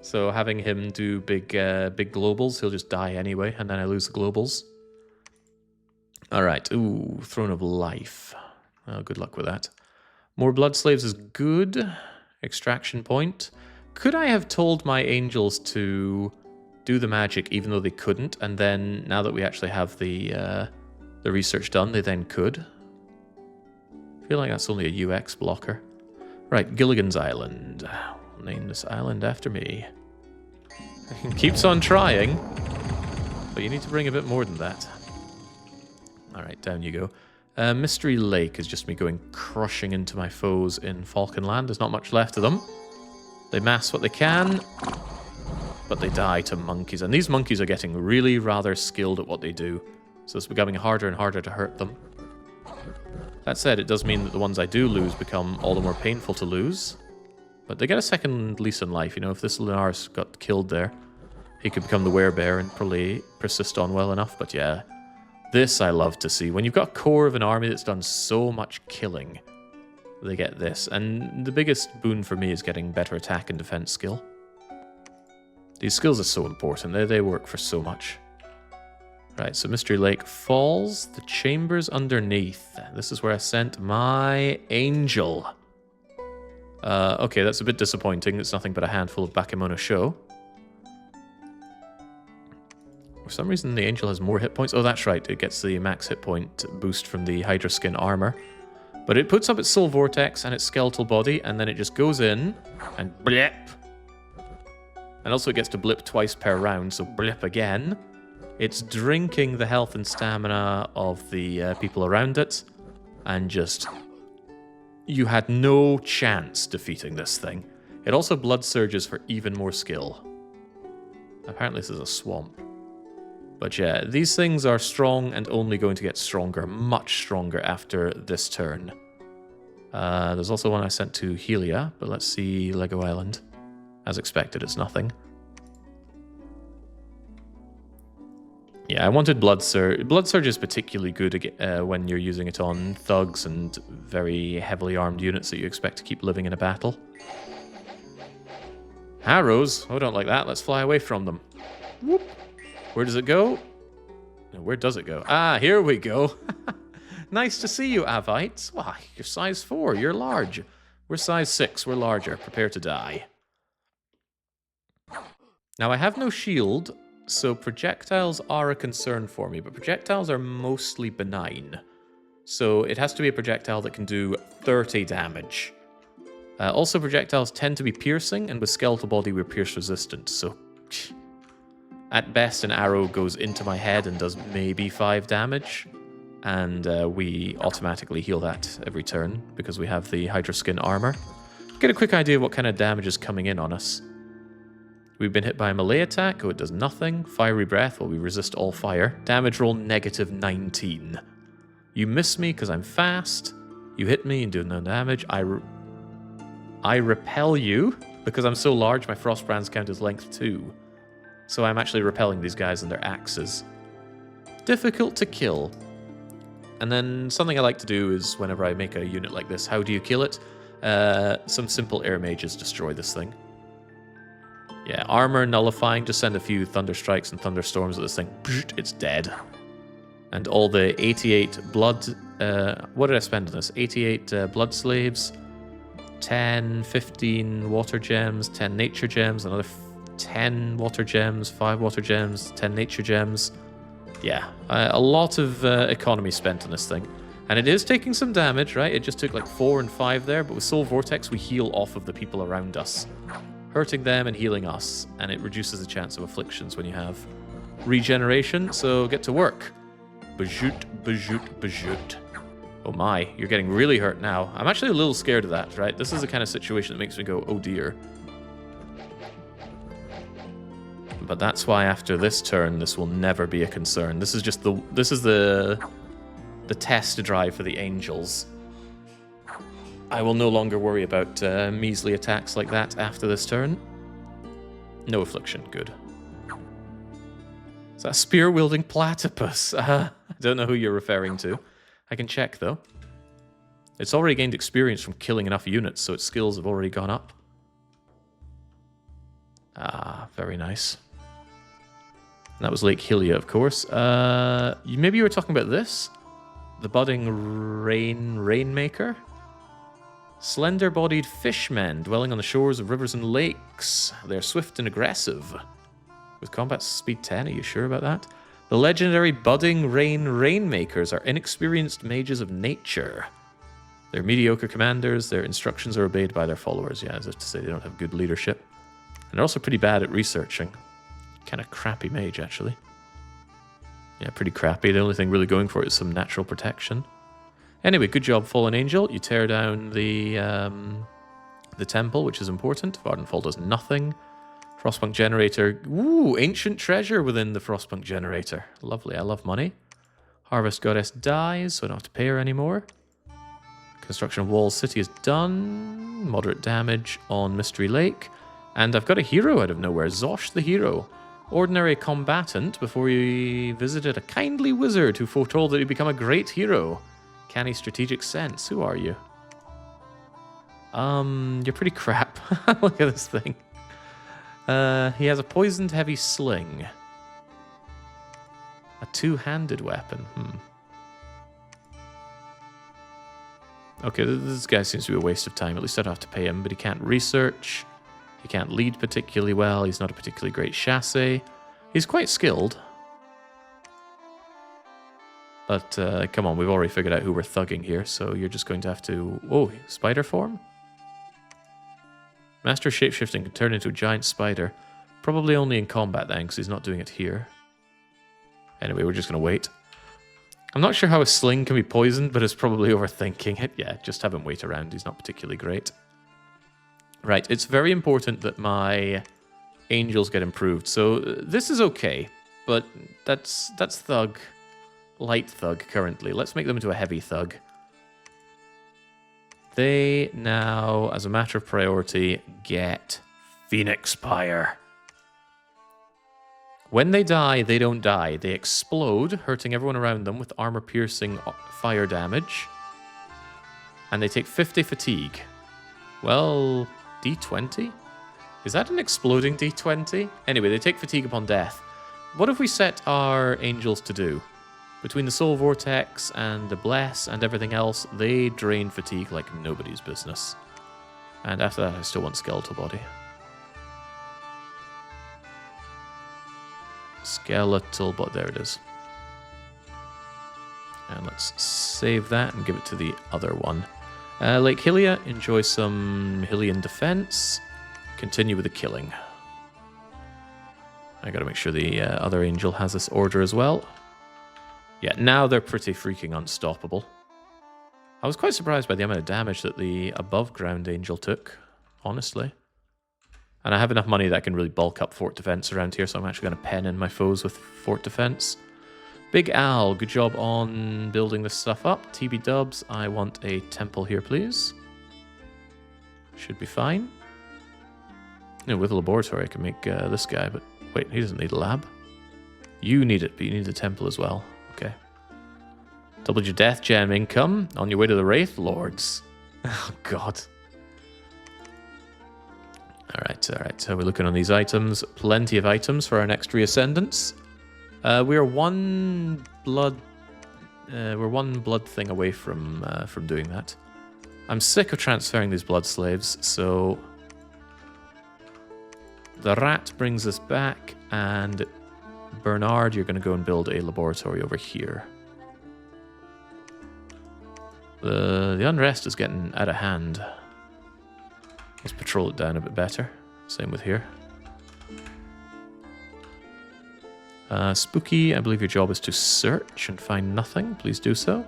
So having him do big globals, he'll just die anyway, and then I lose the globals. Alright, ooh, Throne of Life. Oh, good luck with that. More Blood Slaves is good. Extraction point. Could I have told my angels to do the magic even though they couldn't, and then now that we actually have the research done, they then could? I feel like that's only a UX blocker. Right, Gilligan's Island. Name this island after me. Keeps on trying, but you need to bring a bit more than that. Alright, down you go. Mystery Lake is just me going crushing into my foes in Falcon Land. There's not much left of them. They mass what they can, but they die to monkeys. And these monkeys are getting really rather skilled at what they do, so it's becoming harder and harder to hurt them. That said, it does mean that the ones I do lose become all the more painful to lose. But they get a second lease on life, you know, if this Lunaris got killed there, he could become the werebear and probably persist on well enough, but yeah. This I love to see. When you've got a core of an army that's done so much killing, they get this. And the biggest boon for me is getting better attack and defense skill. These skills are so important, they work for so much. Right, so Mystery Lake falls, the chambers underneath. This is where I sent my angel. Okay, that's a bit disappointing. It's nothing but a handful of Bakemono Show. For some reason, the angel has more hit points. Oh, that's right. It gets the max hit point boost from the Hydra Skin armor. But it puts up its Soul Vortex and its skeletal body, and then it just goes in and blip. And also it gets to blip twice per round, so blip again. It's drinking the health and stamina of the people around it, and just... You had no chance defeating this thing. It also blood surges for even more skill. Apparently this is a swamp. But yeah, these things are strong and only going to get stronger, much stronger after this turn. There's also one I sent to Helia, but let's see Lego Island. As expected, it's nothing. Yeah, I wanted Blood Surge. Blood Surge is particularly good when you're using it on thugs and very heavily armed units that you expect to keep living in a battle. Arrows? Oh, I don't like that. Let's fly away from them. Whoop. Where does it go? No, where does it go? Ah, here we go. Nice to see you, Avvites. Why, you're size 4. You're large. We're size 6. We're larger. Prepare to die. Now, I have no shield, so projectiles are a concern for me, but projectiles are mostly benign. So it has to be a projectile that can do 30 damage. Also, projectiles tend to be piercing, and with skeletal body, we're pierce resistant, so... At best, an arrow goes into my head and does maybe 5 damage, and we automatically heal that every turn, because we have the Hydra Skin armor. Get a quick idea of what kind of damage is coming in on us. We've been hit by a melee attack. Oh, it does nothing. Fiery Breath. Well, we resist all fire. Damage roll -19. You miss me because I'm fast. You hit me and do no damage. I repel you because I'm so large. My frost brands count as length 2. So I'm actually repelling these guys and their axes. Difficult to kill. And then something I like to do is whenever I make a unit like this, how do you kill it? Some simple air mages destroy this thing. Yeah, armor nullifying, just send a few thunder strikes and thunderstorms at this thing. It's dead. And all the 88 blood... what did I spend on this? 88 blood slaves, 10, 15 water gems, 10 nature gems, another 10 water gems, 5 water gems, 10 nature gems. Yeah, a lot of economy spent on this thing. And it is taking some damage, right? It just took like 4 and 5 there, but with Soul Vortex, we heal off of the people around us. Hurting them and healing us, and it reduces the chance of afflictions when you have regeneration, so get to work. Bajoot, bajoot, bajoot. Oh my, you're getting really hurt now. I'm actually a little scared of that, right? This is the kind of situation that makes me go, oh dear. But that's why after this turn, this will never be a concern. This is just the test drive for the angels. I will no longer worry about measly attacks like that after this turn. No affliction, good. Is that a spear-wielding platypus? I don't know who you're referring to. I can check, though. It's already gained experience from killing enough units, so its skills have already gone up. Ah, very nice. And that was Lake Hylia, of course. Maybe you were talking about this? The budding rainmaker? Slender-bodied fishmen dwelling on the shores of rivers and lakes. They're swift and aggressive. With combat speed 10, are you sure about that? The legendary budding rainmakers are inexperienced mages of nature. They're mediocre commanders. Their instructions are obeyed by their followers. Yeah, as if to say they don't have good leadership. And they're also pretty bad at researching. Kind of crappy mage, actually. Yeah, pretty crappy. The only thing really going for it is some natural protection. Anyway, good job, Fallen Angel. You tear down the temple, which is important. Vardenfall does nothing. Frostpunk Generator. Ooh, ancient treasure within the Frostpunk Generator. Lovely, I love money. Harvest Goddess dies, so I don't have to pay her anymore. Construction of Walled City is done. Moderate damage on Mystery Lake. And I've got a hero out of nowhere. Zosh the hero. Ordinary combatant before he visited a kindly wizard who foretold that he'd become a great hero. Canny strategic sense. Who are you? You're pretty crap. Look at this thing. He has a poisoned heavy sling. A two-handed weapon. Okay, this guy seems to be a waste of time. At least I don't have to pay him, but he can't research. He can't lead particularly well. He's not a particularly great chassis. He's quite skilled. But come on, we've already figured out who we're thugging here, so you're just going to have to... Oh, spider form? Master shapeshifting can turn into a giant spider. Probably only in combat then, because he's not doing it here. Anyway, we're just going to wait. I'm not sure how a sling can be poisoned, but it's probably overthinking it. Yeah, just have him wait around. He's not particularly great. Right, it's very important that my angels get improved. So this is okay, but that's thug. Light thug currently. Let's make them into a heavy thug. They now, as a matter of priority, get Phoenix Pyre. When they die, they don't die. They explode, hurting everyone around them with armor-piercing fire damage. And they take 50 fatigue. Well, D20? Is that an exploding D20? Anyway, they take fatigue upon death. What have we set our angels to do? Between the Soul Vortex and the Bless and everything else, they drain fatigue like nobody's business. And after that, I still want Skeletal Body. Skeletal Body, there it is. And let's save that and give it to the other one. Lake Hylia, enjoy some Hylian defense. Continue with the killing. I gotta make sure the other angel has this order as well. Yeah, now they're pretty freaking unstoppable. I was quite surprised by the amount of damage that the above ground angel took, honestly. And I have enough money that I can really bulk up fort defense around here, so I'm actually going to pen in my foes with fort defense. Big Al, good job on building this stuff up. TB Dubs, I want a temple here, please. Should be fine. You know, with a laboratory, I can make this guy, but wait, he doesn't need a lab. You need it, but you need a temple as well. Okay. Doubled your death gem income on your way to the Wraith Lords. Oh, God. Alright. So we're looking on these items. Plenty of items for our next reascendance. We are one blood thing away from doing that. I'm sick of transferring these blood slaves, so the rat brings us back, and Bernard, you're going to go and build a laboratory over here. The unrest is getting out of hand. Let's patrol it down a bit better. Same with here. Spooky, I believe your job is to search and find nothing. Please do so.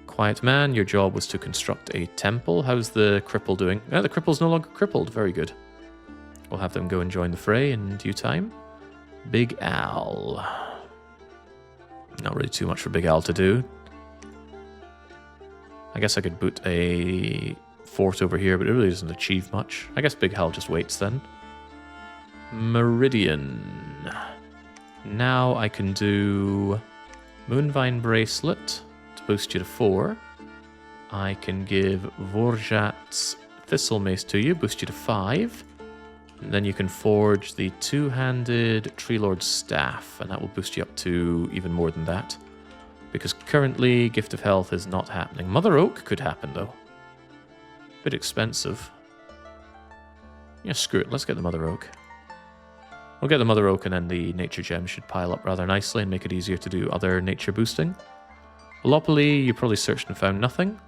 Quiet Man, your job was to construct a temple. How's the cripple doing? Oh, the cripple's no longer crippled. Very good. We'll have them go and join the fray in due time. Big Al. Not really too much for Big Al to do. I guess I could boot a fort over here, but it really doesn't achieve much. I guess Big Al just waits then. Meridian. Now I can do Moonvine Bracelet to boost you to 4. I can give Vorjat's Thistle Mace to you, boost you to 5. And then you can forge the 2-handed Tree Lord's Staff, and that will boost you up to even more than that. Because currently, Gift of Health is not happening. Mother Oak could happen, though. Bit expensive. Yeah, screw it. Let's get the Mother Oak. We'll get the Mother Oak, and then the Nature Gem should pile up rather nicely and make it easier to do other nature boosting. Velopoly, you probably searched and found nothing.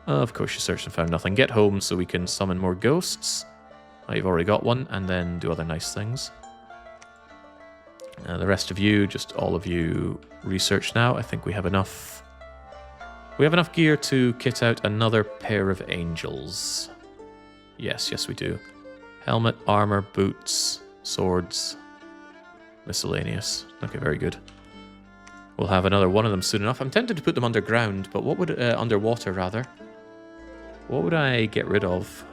Of course you searched and found nothing. Get home so we can summon more ghosts. Oh, you've already got one, and then do other nice things. The rest of you, just all of you, research now. I think we have enough. We have enough gear to kit out another pair of angels. Yes, we do. Helmet, armor, boots, swords, miscellaneous. Okay, very good. We'll have another one of them soon enough. I'm tempted to put them underground, but what would underwater rather? What would I get rid of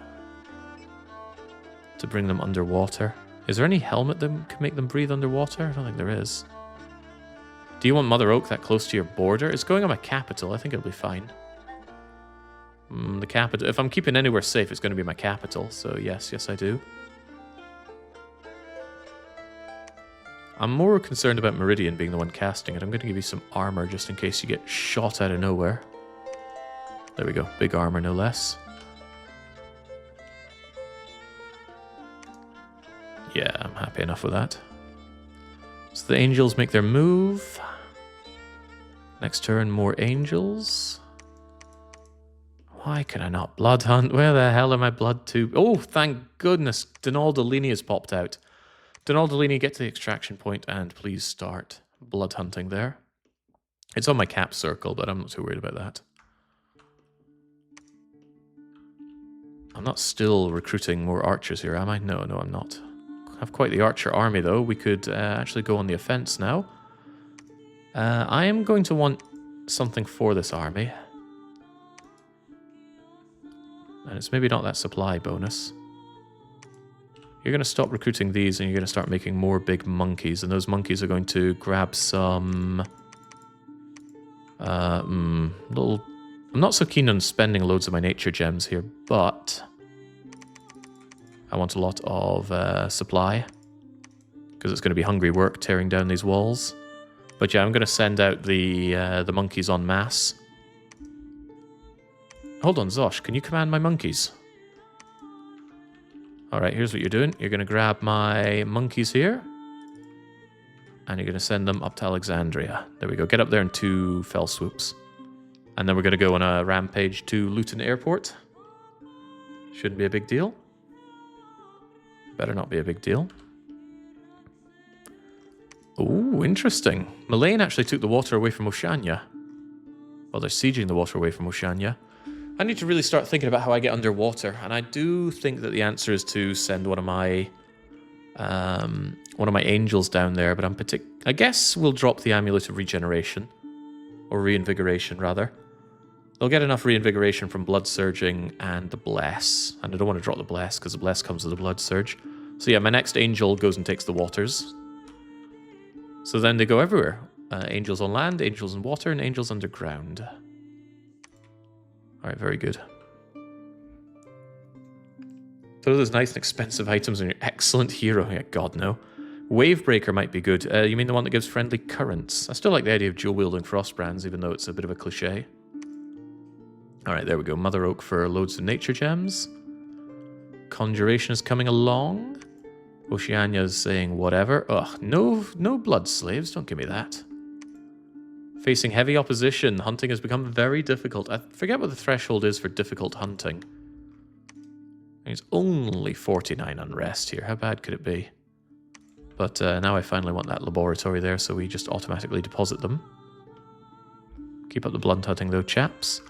to bring them underwater? Is there any helmet that can make them breathe underwater? I don't think there is. Do you want Mother Oak that close to your border? It's going on my capital. I think it'll be fine. The capital. If I'm keeping anywhere safe, it's going to be my capital. So yes, I do. I'm more concerned about Meridian being the one casting it. I'm going to give you some armor just in case you get shot out of nowhere. There we go. Big armor, no less. Yeah, I'm happy enough with that. So the angels make their move. Next turn, more angels. Why can I not blood hunt? Where the hell are my blood tubes? Oh, thank goodness. Donaldolini has popped out. Donaldolini, get to the extraction point and please start blood hunting there. It's on my cap circle, but I'm not too worried about that. I'm not still recruiting more archers here, am I? No, I'm not. I have quite the archer army, though. We could actually go on the offense now. I am going to want something for this army. And it's maybe not that supply bonus. You're going to stop recruiting these and you're going to start making more big monkeys. And those monkeys are going to grab some... I'm not so keen on spending loads of my nature gems here, but... I want a lot of supply. Because it's going to be hungry work tearing down these walls. But yeah, I'm going to send out the monkeys en masse. Hold on, Zosh, can you command my monkeys? Alright, here's what you're doing. You're going to grab my monkeys here. And you're going to send them up to Alexandria. There we go. Get up there in 2 fell swoops. And then we're going to go on a rampage to Luton Airport. Shouldn't be a big deal. Better not be a big deal. Ooh, interesting. Meleane actually took the water away from Oceania. Well, they're sieging the water away from Oceania. I need to really start thinking about how I get underwater, and I do think that the answer is to send one of my angels down there. But I guess we'll drop the Amulet of Regeneration, or Reinvigoration rather. They'll get enough Reinvigoration from Blood Surging and the Bless, and I don't want to drop the Bless because the Bless comes with the Blood Surge. So yeah, my next angel goes and takes the waters. So then they go everywhere. Angels on land, angels in water, and angels underground. Alright, very good. Throw those nice and expensive items on your excellent hero. Yeah, God, no. Wavebreaker might be good. You mean the one that gives friendly currents? I still like the idea of dual-wielding Frostbrands, even though it's a bit of a cliche. Alright, there we go. Mother Oak for loads of nature gems. Conjuration is coming along. Oceania's saying whatever. Ugh, no blood slaves. Don't give me that. Facing heavy opposition. Hunting has become very difficult. I forget what the threshold is for difficult hunting. It's only 49 unrest here. How bad could it be? But now I finally want that laboratory there, so we just automatically deposit them. Keep up the blood hunting though, chaps.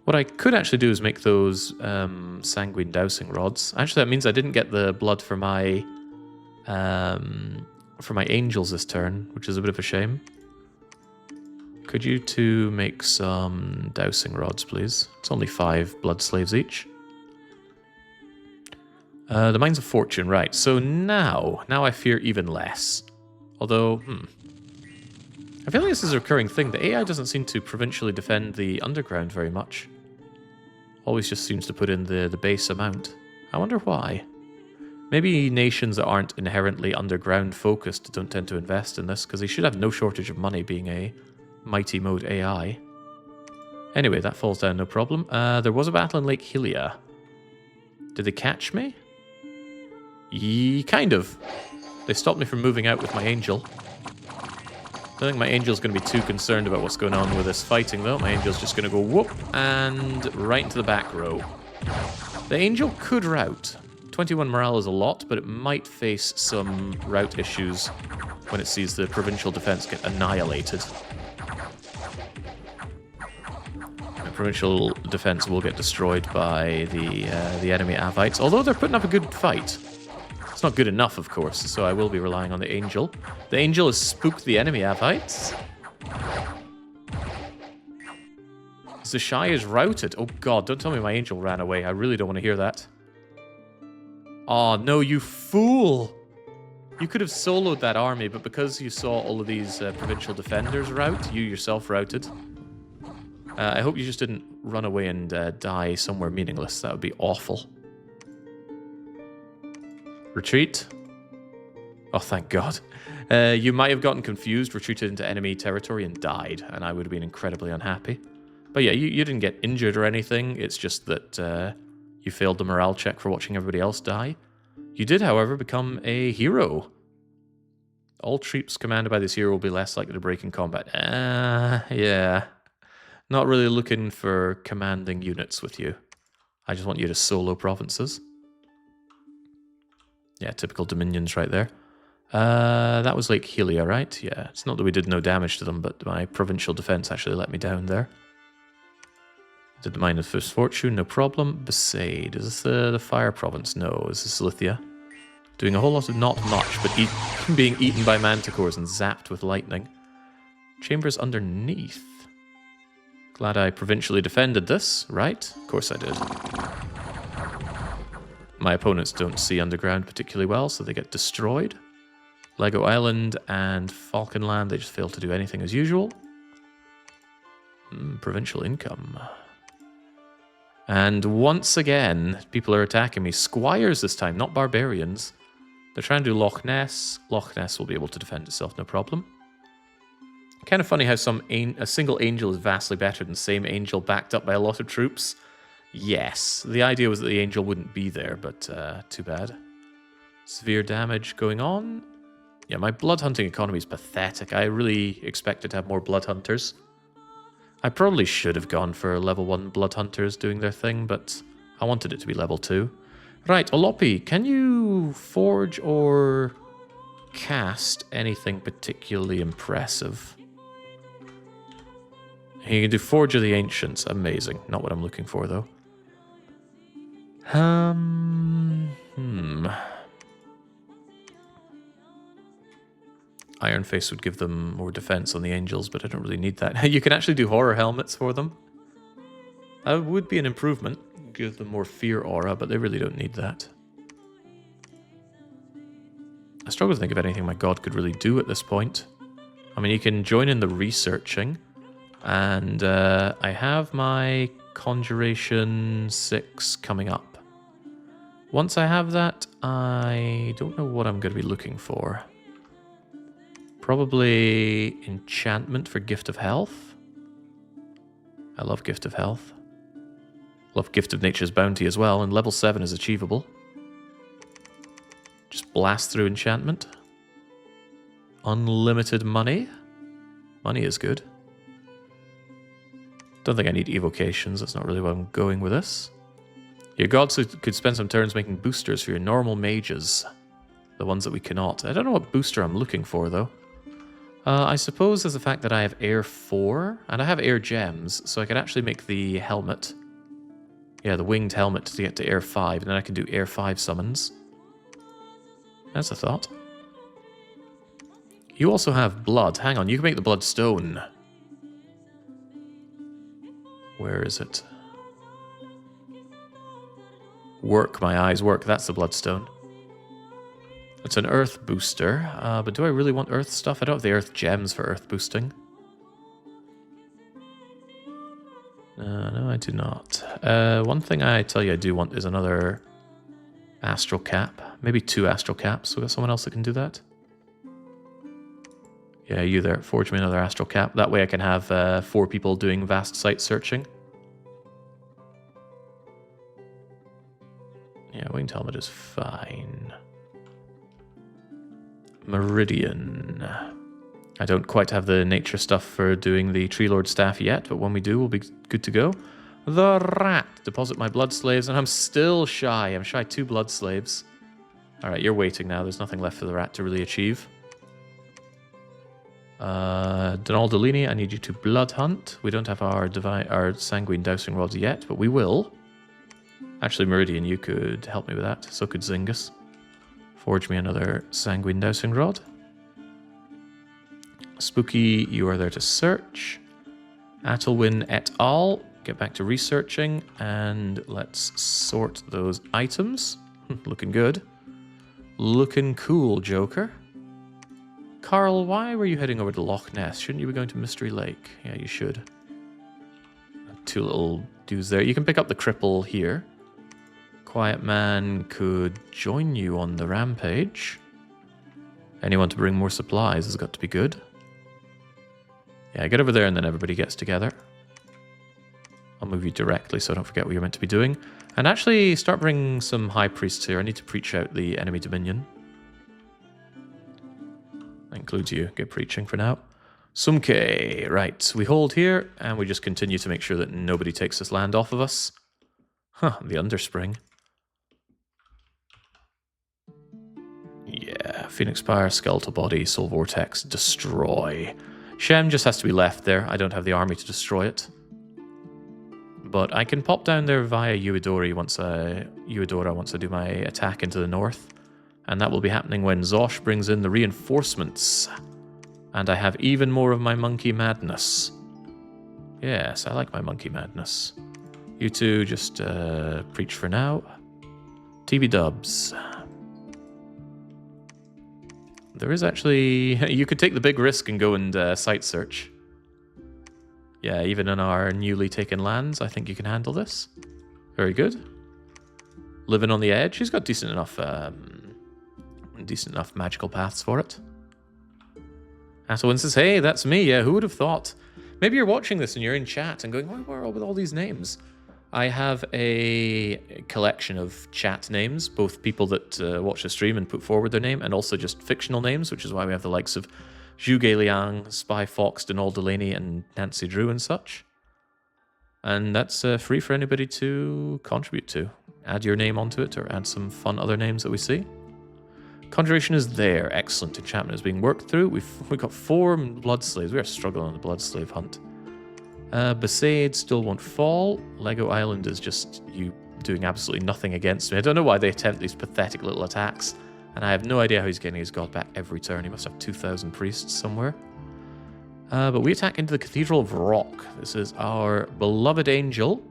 What I could actually do is make those sanguine dowsing rods. Actually, that means I didn't get the blood for my angels this turn, which is a bit of a shame. Could you two make some dowsing rods, please? It's only 5 blood slaves each. The Mines of Fortune, right. So now I fear even less. Although, I feel like this is a recurring thing. The AI doesn't seem to provincially defend the underground very much. Always just seems to put in the base amount. I wonder why. Maybe nations that aren't inherently underground focused don't tend to invest in this, because they should have no shortage of money being a mighty mode AI. Anyway, that falls down no problem. There was a battle in Lake Hylia. Did they catch me? Kind of. They stopped me from moving out with my angel. I don't think my angel's going to be too concerned about what's going on with this fighting, though. My angel's just going to go whoop and right into the back row. The angel could rout. 21 morale is a lot, but it might face some rout issues when it sees the provincial defense get annihilated. The provincial defense will get destroyed by the enemy Avvites, although they're putting up a good fight. It's not good enough, of course, so I will be relying on the angel. The angel has spooked the enemy Avvites. Zishai is routed. Oh god, don't tell me my angel ran away. I really don't want to hear that. Oh no, you fool! You could have soloed that army, but because you saw all of these provincial defenders rout, you yourself routed. I hope you just didn't run away and die somewhere meaningless. That would be awful. Retreat. Oh, thank God. You might have gotten confused, retreated into enemy territory, and died, and I would have been incredibly unhappy. But yeah, you didn't get injured or anything. It's just that you failed the morale check for watching everybody else die. You did, however, become a hero. All troops commanded by this hero will be less likely to break in combat. Yeah. Not really looking for commanding units with you. I just want you to solo provinces. Yeah, typical dominions right there. That was Lake Hylia, right? Yeah, it's not that we did no damage to them, but my provincial defense actually let me down there. Did the Mine of Fortune, no problem. Besaid, is this the fire province? No, is this Lithia? Doing a whole lot of not much, but being eaten by manticores and zapped with lightning. Chambers underneath. Glad I provincially defended this, right? Of course I did. My opponents don't see underground particularly well, so they get destroyed. Lego Island and Falcon Land, they just fail to do anything as usual. Provincial income. And once again, people are attacking me. Squires this time, not barbarians. They're trying to do Loch Ness. Loch Ness will be able to defend itself, no problem. Kind of funny how a single angel is vastly better than the same angel backed up by a lot of troops. Yes, the idea was that the angel wouldn't be there, but too bad. Severe damage going on. Yeah, my blood hunting economy is pathetic. I really expected to have more blood hunters. I probably should have gone for level 1 blood hunters doing their thing, but I wanted it to be level 2. Right, Olopi, can you forge or cast anything particularly impressive? You can do Forge of the Ancients. Amazing. Not what I'm looking for, though. Iron Face would give them more defense on the angels, but I don't really need that. You can actually do horror helmets for them. That would be an improvement. Give them more fear aura, but they really don't need that. I struggle to think of anything my god could really do at this point. I mean, you can join in the researching, and I have my Conjuration 6 coming up. Once I have that, I don't know what I'm going to be looking for. Probably enchantment for Gift of Health. I love Gift of Health. Love Gift of Nature's Bounty as well, and level 7 is achievable. Just blast through enchantment. Unlimited money. Money is good. Don't think I need evocations, that's not really where I'm going with this. Your gods could spend some turns making boosters for your normal mages. The ones that we cannot. I don't know what booster I'm looking for, though. I suppose there's the fact that I have Air 4, and I have Air Gems, so I can actually make the helmet. Yeah, the winged helmet to get to Air 5, and then I can do Air 5 summons. That's a thought. You also have blood. Hang on, you can make the bloodstone. Where is it? Work, my eyes work. That's the bloodstone. It's an earth booster, but do I really want earth stuff? I don't have the earth gems for earth boosting. No, I do not. One thing I tell you I do want is another astral cap. Maybe 2 astral caps. We got someone else that can do that? Yeah, you there. Forge me another astral cap. That way I can have 4 people doing vast site searching. Yeah, winged helmet is fine. Meridian. I don't quite have the nature stuff for doing the Tree Lord staff yet, but when we do, we'll be good to go. The rat. Deposit my blood slaves, and I'm still shy. I'm shy 2 blood slaves. Alright, you're waiting now. There's nothing left for the rat to really achieve. Donaldolini, I need you to blood hunt. We don't have our sanguine dowsing rods yet, but we will. Actually, Meridian, you could help me with that. So could Zingus. Forge me another sanguine dowsing rod. Spooky, you are there to search. Athelwyn et al. Get back to researching, and let's sort those items. Looking good. Looking cool, Joker. Carl, why were you heading over to Loch Ness? Shouldn't you be going to Mystery Lake? Yeah, you should. 2 little dudes there. You can pick up the cripple here. Quiet Man could join you on the rampage. Anyone to bring more supplies has got to be good. Yeah, get over there and then everybody gets together. I'll move you directly so I don't forget what you're meant to be doing. And actually start bringing some high priests here. I need to preach out the enemy dominion. That includes you. Get preaching for now. Sumke. Right, we hold here and we just continue to make sure that nobody takes this land off of us. Huh, the Underspring. Yeah, Phoenix Spire, Skeletal Body, Soul Vortex, Destroy. Shem just has to be left there. I don't have the army to destroy it. But I can pop down there via Uedora once I do my attack into the north. And that will be happening when Zosh brings in the reinforcements. And I have even more of my monkey madness. Yes, I like my monkey madness. You two just preach for now. TV dubs. There is actually... You could take the big risk and go and site search. Yeah, even in our newly taken lands, I think you can handle this. Very good. Living on the edge. He's got decent enough magical paths for it. Asselwyn says, hey, that's me. Yeah, who would have thought? Maybe you're watching this and you're in chat and going, where are all these names? I have a collection of chat names, both people that watch the stream and put forward their name, and also just fictional names, which is why we have the likes of Zhuge Liang, Spy Fox, Donald Delaney, and Nancy Drew and such. And that's free for anybody to contribute to. Add your name onto it, or add some fun other names that we see. Conjuration is there. Excellent. Enchantment is being worked through. We've got 4 blood slaves. We are struggling on the blood slave hunt. Besaid still won't fall. Lego Island is just you doing absolutely nothing against me. I don't know why they attempt these pathetic little attacks. And I have no idea how he's getting his god back every turn. He must have 2,000 priests somewhere. But we attack into the Cathedral of Rock. This is our beloved angel.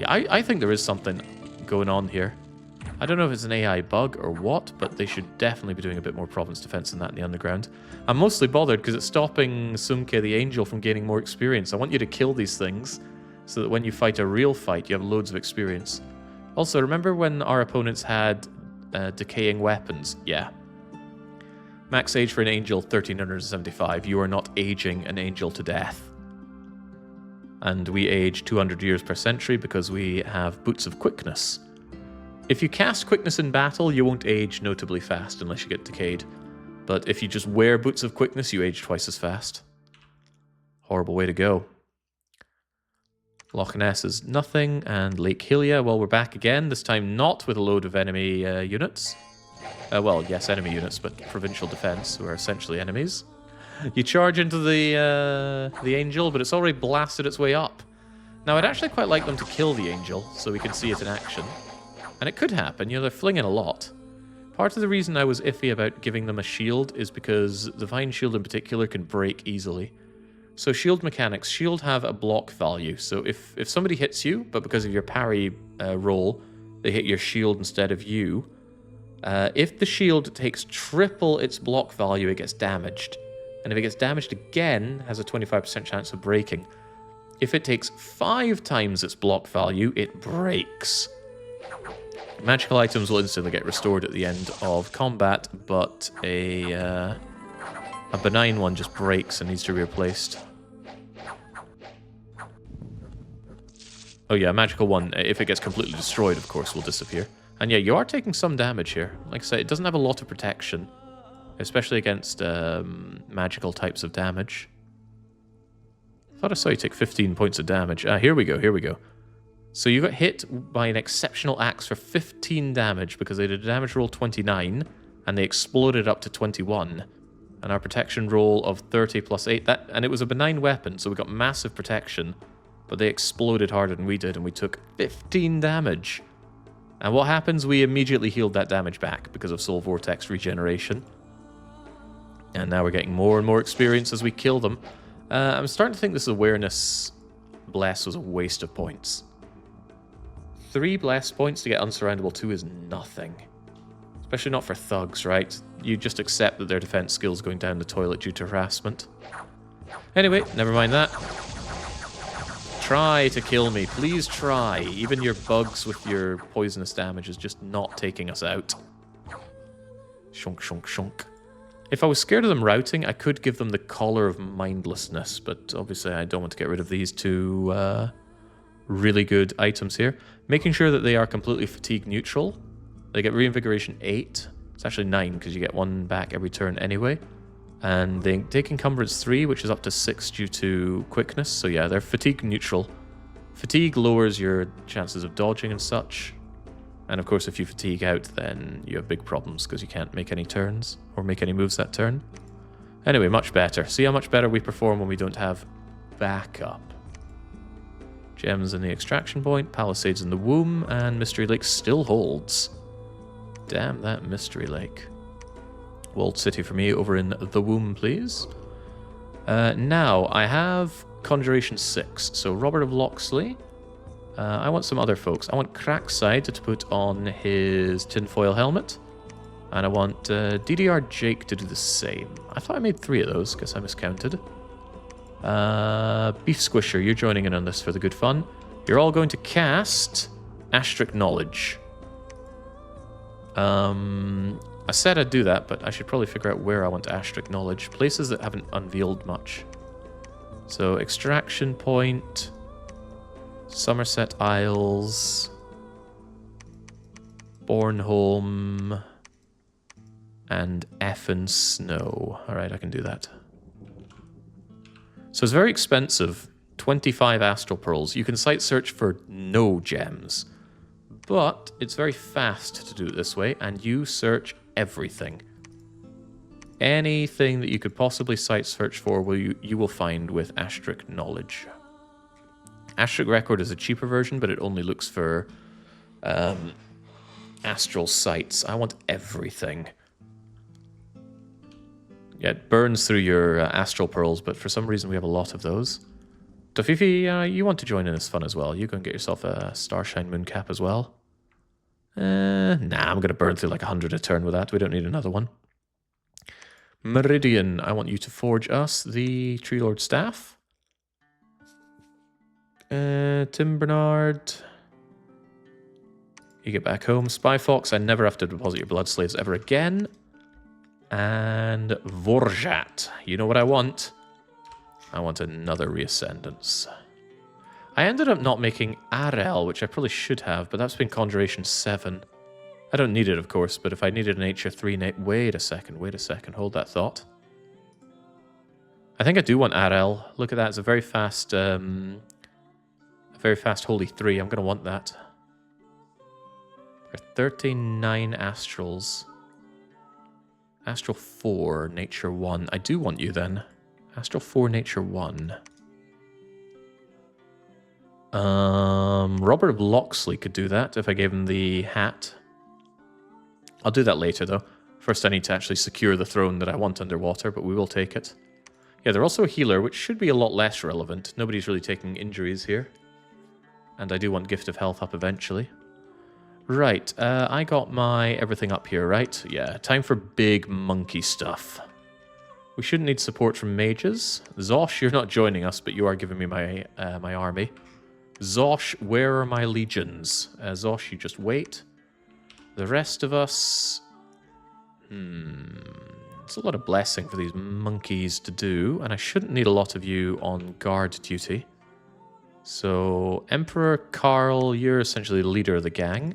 I think there is something going on here. I don't know if it's an AI bug or what, but they should definitely be doing a bit more province defense than that in the underground. I'm mostly bothered because it's stopping Sumke the angel from gaining more experience. I want you to kill these things so that when you fight a real fight, you have loads of experience. Also, remember when our opponents had decaying weapons? Yeah. Max age for an angel, 1375. You are not aging an angel to death. And we age 200 years per century because we have Boots of Quickness. If you cast Quickness in battle, you won't age notably fast unless you get decayed. But if you just wear Boots of Quickness, you age twice as fast. Horrible way to go. Loch Ness is nothing, and Lake Hylia, well, we're back again, this time not with a load of enemy units. Well, yes, enemy units, but provincial defense, who are essentially enemies. You charge into the angel, but it's already blasted its way up. Now, I'd actually quite like them to kill the angel, so we can see it in action. And it could happen, you know, they're flinging a lot. Part of the reason I was iffy about giving them a shield is because the Vine Shield in particular can break easily. So shield mechanics, shield have a block value, so if somebody hits you, but because of your parry roll, they hit your shield instead of you, if the shield takes triple its block value, it gets damaged. And if it gets damaged again, it has a 25% chance of breaking. If it takes 5 times its block value, it breaks. Magical items will instantly get restored at the end of combat, but a benign one just breaks and needs to be replaced. Oh yeah, a magical one, if it gets completely destroyed, of course, will disappear. And yeah, you are taking some damage here. Like I say, it doesn't have a lot of protection, especially against magical types of damage. I thought I saw you take 15 points of damage. Here we go, here we go. So you got hit by an exceptional axe for 15 damage because they did a damage roll 29 and they exploded up to 21. And our protection roll of 30 plus 8, and it was a benign weapon, so we got massive protection, but they exploded harder than we did and we took 15 damage. And what happens? We immediately healed that damage back because of Soul Vortex regeneration. And now we're getting more and more experience as we kill them. I'm starting to think this awareness bless was a waste of points. 3 bless points to get Unsurroundable 2 is nothing. Especially not for thugs, right? You just accept that their defense skills going down the toilet due to harassment. Anyway, never mind that. Try to kill me. Please try. Even your bugs with your poisonous damage is just not taking us out. Shunk, shunk, shunk. If I was scared of them routing, I could give them the Collar of Mindlessness, but obviously I don't want to get rid of these 2 really good items here. Making sure that they are completely fatigue neutral. They get Reinvigoration 8. It's actually 9 because you get 1 back every turn anyway. And they take Encumbrance 3, which is up to 6 due to quickness. So yeah, they're fatigue neutral. Fatigue lowers your chances of dodging and such. And of course, if you fatigue out, then you have big problems because you can't make any turns or make any moves that turn. Anyway, much better. See how much better we perform when we don't have backup. Gems in the extraction point, Palisades in the womb, and Mystery Lake still holds. Damn that Mystery Lake. Walled City for me over in the womb, please. Now, I have Conjuration 6. So Robert of Locksley. I want some other folks. I want Crackside to put on his tinfoil helmet. And I want DDR Jake to do the same. I thought I made 3 of those. Guess I miscounted. Beef Squisher, you're joining in on this for the good fun. You're all going to cast Astric Knowledge. I said I'd do that, but I should probably figure out where I want to Astric Knowledge. Places that haven't unveiled much. So, Extraction Point, Somerset Isles, Bornholm, and Effin Snow. Alright, I can do that. So it's very expensive. 25 Astral Pearls. You can site search for no gems. But it's very fast to do it this way, and you search everything. Anything that you could possibly site search for, you will find with Astric Knowledge. Astric Record is a cheaper version, but it only looks for astral sites. I want everything. Yeah, it burns through your Astral Pearls, but for some reason we have a lot of those. Tofifi, you want to join in this fun as well. You go and get yourself a Starshine Mooncap as well. Nah, I'm going to burn through like 100 a turn with that. We don't need another one. Meridian, I want you to forge us the Tree Lord Staff. Tim Bernard, you get back home. Spy Fox, I never have to deposit your blood slaves ever again. And Vorjat, you know what I want? I want another Reascendance. I ended up not making Arel, which I probably should have, but that's been Conjuration 7. I don't need it, of course, but if I needed an HR3... Wait a second, hold that thought. I think I do want Arel. Look at that, it's a very fast Holy 3. I'm going to want that. There are 39 Astrals. Astral 4, Nature 1. I do want you then. Astral 4, Nature 1. Robert of Locksley could do that if I gave him the hat. I'll do that later, though. First, I need to actually secure the throne that I want underwater, but we will take it. Yeah, they're also a healer, which should be a lot less relevant. Nobody's really taking injuries here. And I do want Gift of Health up eventually. Right, I got my everything up here, right? Yeah, time for big monkey stuff. We shouldn't need support from mages. Zosh, you're not joining us, but you are giving me my my army. Zosh, where are my legions? Zosh, you just wait. The rest of us... It's a lot of blessing for these monkeys to do, and I shouldn't need a lot of you on guard duty. So, Emperor Karl, you're essentially the leader of the gang.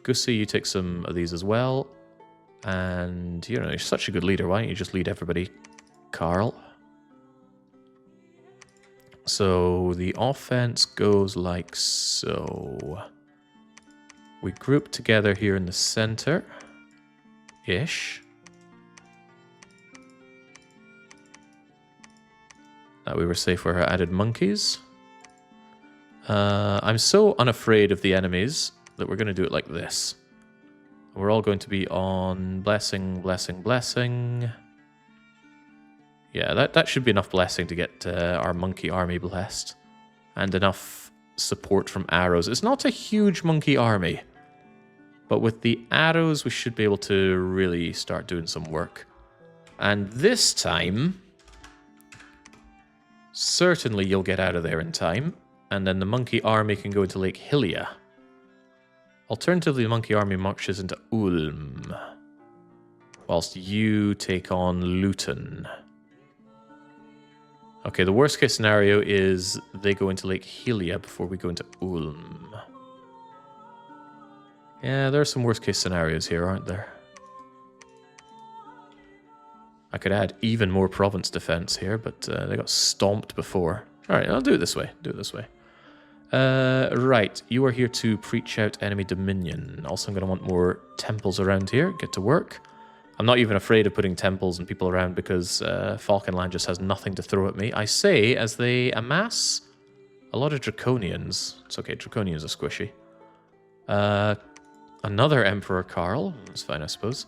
Gussie, you take some of these as well. And, you know, you're such a good leader, why don't you just lead everybody, Karl? So, the offense goes like so. We group together here in the center-ish. We were safe where I added monkeys. I'm so unafraid of the enemies that we're going to do it like this. We're all going to be on blessing, blessing, blessing. Yeah, that should be enough blessing to get our monkey army blessed. And enough support from arrows. It's not a huge monkey army. But with the arrows, we should be able to really start doing some work. And this time... certainly you'll get out of there in time, and then the monkey army can go into Lake Hylia. Alternatively, the monkey army marches into Ulm, whilst you take on Luton. Okay, the worst case scenario is they go into Lake Hylia before we go into Ulm. Yeah, there are some worst case scenarios here, aren't there? I could add even more province defense here, but they got stomped before. Alright, I'll do it this way. Right, you are here to preach out enemy dominion. Also, I'm going to want more temples around here. Get to work. I'm not even afraid of putting temples and people around because Falcon Land just has nothing to throw at me. I say, as they amass a lot of Draconians. It's okay, Draconians are squishy. Another Emperor Karl. That's fine, I suppose.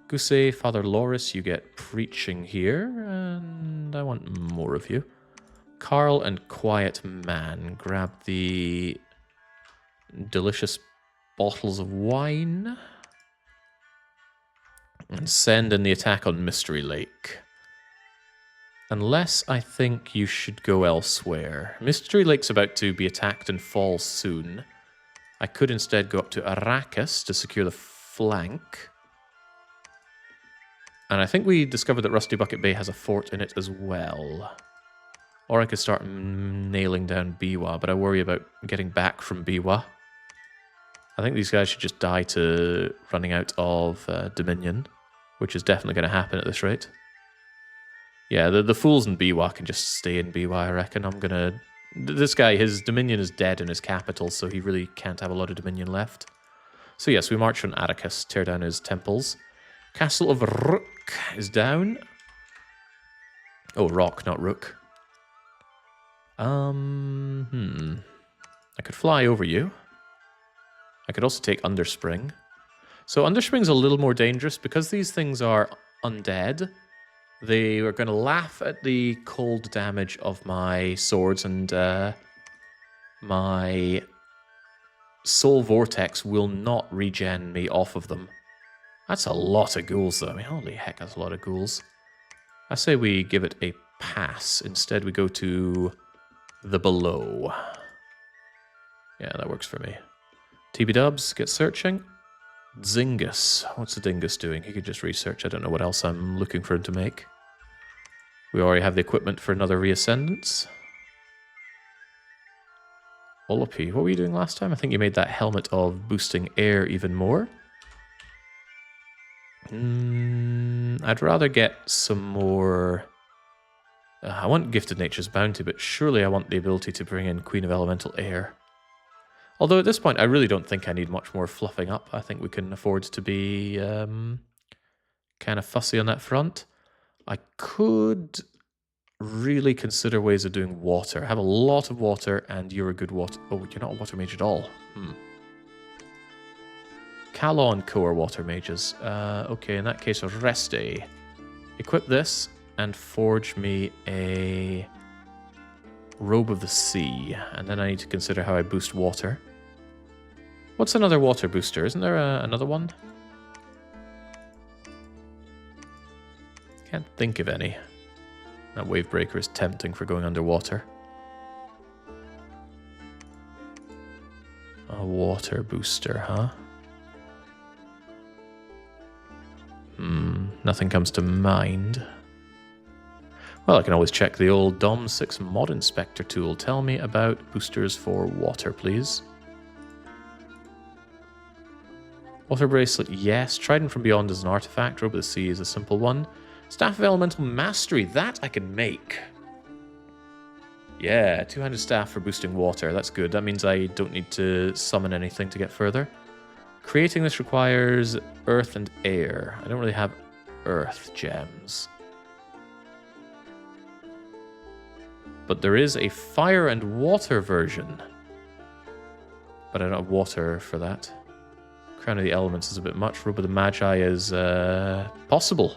Gussie, Father Loris, you get preaching here, and I want more of you. Karl and Quiet Man, grab the delicious bottles of wine and send in the attack on Mystery Lake. Unless I think you should go elsewhere. Mystery Lake's about to be attacked and fall soon. I could instead go up to Arrakis to secure the flank. And I think we discovered that Rusty Bucket Bay has a fort in it as well. Or I could start nailing down Biwa, but I worry about getting back from Biwa. I think these guys should just die to running out of Dominion, which is definitely going to happen at this rate. Yeah, the fools in Biwa can just stay in Biwa, I reckon. I'm going to... This guy, his Dominion is dead in his capital, so he really can't have a lot of Dominion left. So yes, we march on Atticus, tear down his temples. Castle of Rook is down. Oh, Rock, not Rook. I could fly over you. I could also take Underspring. So Underspring's a little more dangerous because these things are undead. They are going to laugh at the cold damage of my swords, and my Soul Vortex will not regen me off of them. That's a lot of ghouls, though. I mean, holy heck, that's a lot of ghouls. I say we give it a pass. Instead, we go to the below. Yeah, that works for me. TB Dubs, get searching. Zingus. What's the dingus doing? He could just research. I don't know what else I'm looking for him to make. We already have the equipment for another reascendance. Olopi, what were you doing last time? I think you made that helmet of boosting air even more. I'd rather get some more... I want Gifted Nature's Bounty, but surely I want the ability to bring in Queen of Elemental Air. Although at this point, I really don't think I need much more fluffing up. I think we can afford to be kind of fussy on that front. I could really consider ways of doing water. I have a lot of water, and you're a good water... Oh, you're not a water mage at all. Calo and Co are water mages. Okay, in that case, Reste. Equip this and forge me a Robe of the Sea. And then I need to consider how I boost water. What's another water booster? Isn't there another one? Can't think of any. That wave breaker is tempting for going underwater. A water booster, huh? Nothing comes to mind. Well, I can always check the old Dom 6 Mod Inspector tool. Tell me about boosters for water, please. Water Bracelet, yes. Trident from Beyond is an artifact. Robe of the Sea is a simple one. Staff of Elemental Mastery, that I can make. Yeah, two-handed staff for boosting water. That's good. That means I don't need to summon anything to get further. Creating this requires earth and air. I don't really have earth gems. But there is a fire and water version. But I don't have water for that. Crown of the Elements is a bit much. Robe of the Magi is possible.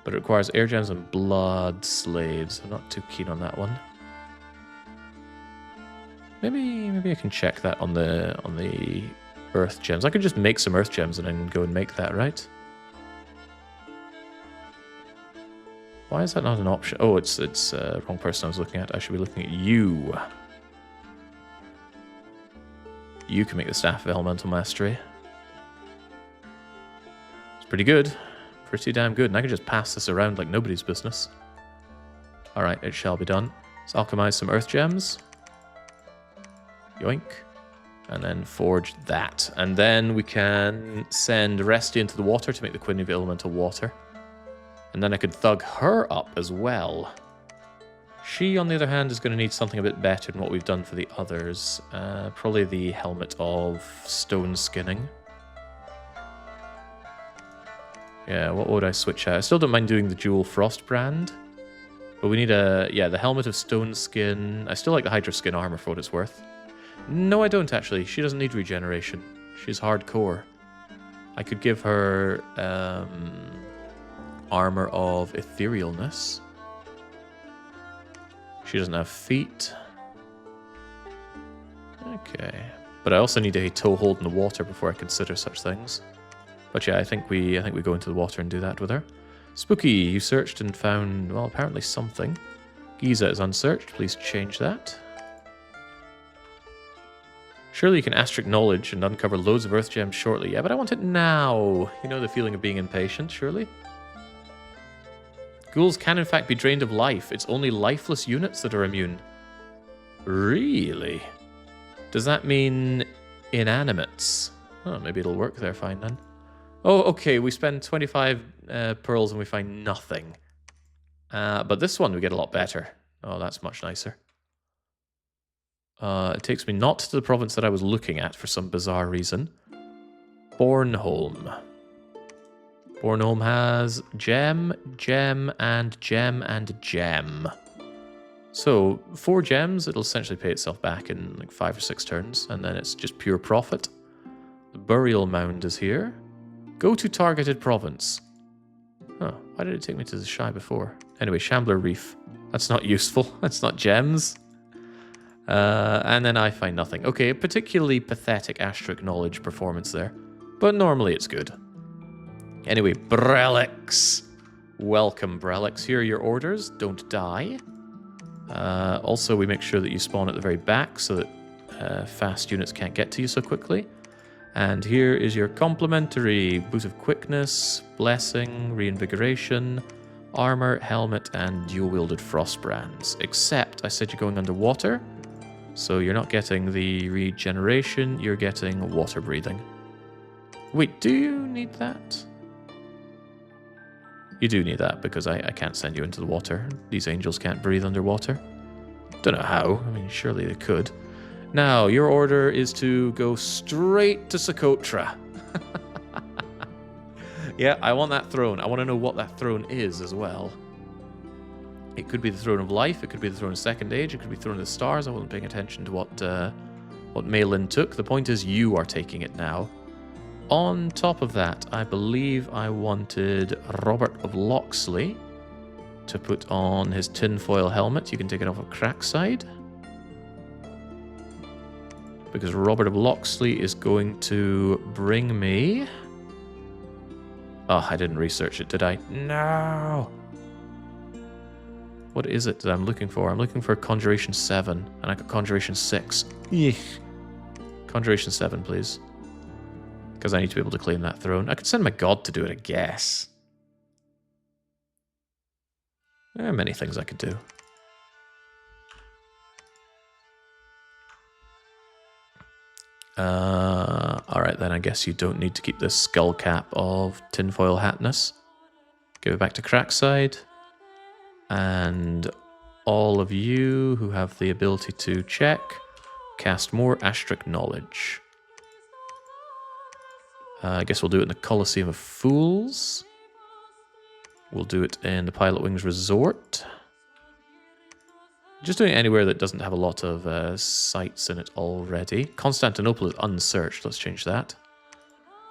But it requires air gems and blood slaves. I'm not too keen on that one. Maybe I can check that on the earth gems. I could just make some earth gems and then go and make that, right? Why is that not an option? Oh, it's wrong person I was looking at. I should be looking at you. You can make the Staff of Elemental Mastery. It's pretty good. Pretty damn good. And I can just pass this around like nobody's business. Alright, it shall be done. Let's alchemize some earth gems. Yoink. And then forge that. And then we can send Resty into the water to make the Queen of Elemental Water. And then I could thug her up as well. She, on the other hand, is going to need something a bit better than what we've done for the others. Probably the Helmet of Stone Skinning. Yeah, what would I switch out? I still don't mind doing the Jewel Frost brand. But we need the Helmet of Stone Skin. I still like the Hydra Skin armor for what it's worth. No, I don't actually. She doesn't need regeneration. She's hardcore. I could give her armor of etherealness. She doesn't have feet. Okay. But I also need a toehold in the water before I consider such things. But yeah, I think we go into the water and do that with her. Spooky, you searched and found, well, apparently something. Giza is unsearched. Please change that. Surely you can asterisk knowledge and uncover loads of earth gems shortly. Yeah, but I want it now. You know the feeling of being impatient, surely? Ghouls can in fact be drained of life. It's only lifeless units that are immune. Really? Does that mean inanimates? Oh, maybe it'll work there fine then. Oh, okay, we spend 25 pearls and we find nothing. But this one we get a lot better. Oh, that's much nicer. It takes me not to the province that I was looking at for some bizarre reason. Bornholm. Bornholm has gem, gem, and gem, and gem. So, 4 gems, it'll essentially pay itself back in like 5 or 6 turns, and then it's just pure profit. The burial mound is here. Go to targeted province. Oh, why did it take me to Zishai before? Anyway, Shambler Reef. That's not useful. That's not gems. And then I find nothing. Okay, a particularly pathetic asterisk knowledge performance there. But normally it's good. Anyway, Brelix. Welcome, Brelix. Here are your orders. Don't die. Also, we make sure that you spawn at the very back so that fast units can't get to you so quickly. And here is your complimentary Boot of Quickness, Blessing, Reinvigoration, Armor, Helmet, and dual-wielded Frost Brands. Except, I said you're going underwater, so you're not getting the regeneration, you're getting water breathing. Wait, do you need that? You do need that, because I can't send you into the water. These angels can't breathe underwater. Don't know how. I mean, surely they could. Now, your order is to go straight to Socotra. Yeah, I want that throne. I want to know what that throne is as well. It could be the throne of life. It could be the throne of second age. It could be the throne of the stars. I wasn't paying attention to what Meleane took. The point is you are taking it now. On top of that, I believe I wanted Robert of Locksley to put on his tinfoil helmet. You can take it off of Crackside. Because Robert of Locksley is going to bring me... Oh, I didn't research it, did I? No! What is it that I'm looking for? I'm looking for Conjuration 7, and I got Conjuration 6. Eek. Conjuration 7, please. Because I need to be able to claim that throne. I could send my god to do it, I guess. There are many things I could do. Alright then, I guess you don't need to keep this skull cap of tinfoil hatness. Give it back to Crackside. And all of you who have the ability to check, cast more Ashtric Knowledge. I guess we'll do it in the Colosseum of Fools. We'll do it in the Pilot Wings Resort. Just doing it anywhere that doesn't have a lot of sites in it already. Constantinople is unsearched. Let's change that.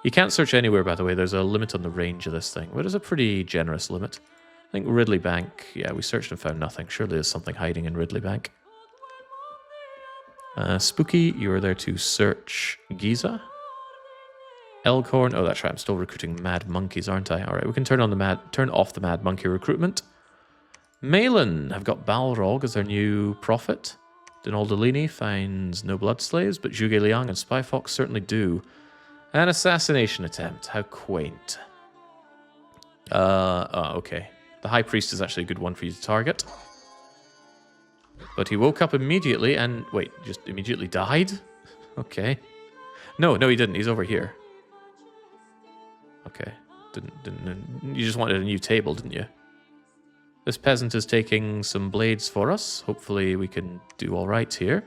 You can't search anywhere, by the way. There's a limit on the range of this thing, but it's a pretty generous limit. I think Ridley Bank, yeah, we searched and found nothing. Surely there's something hiding in Ridley Bank. Spooky, you're there to search Giza. Elkhorn, oh that's right, I'm still recruiting mad monkeys, aren't I? Alright, we can turn off the mad monkey recruitment. Meleane have got Balrog as their new prophet. Dinaldolini finds no blood slaves, but Zhuge Liang and Spyfox certainly do. An assassination attempt, how quaint. Okay. The High Priest is actually a good one for you to target. But he woke up immediately and... Wait, just immediately died? Okay. No, he didn't. He's over here. Okay. Didn't. You just wanted a new table, didn't you? This peasant is taking some blades for us. Hopefully we can do all right here.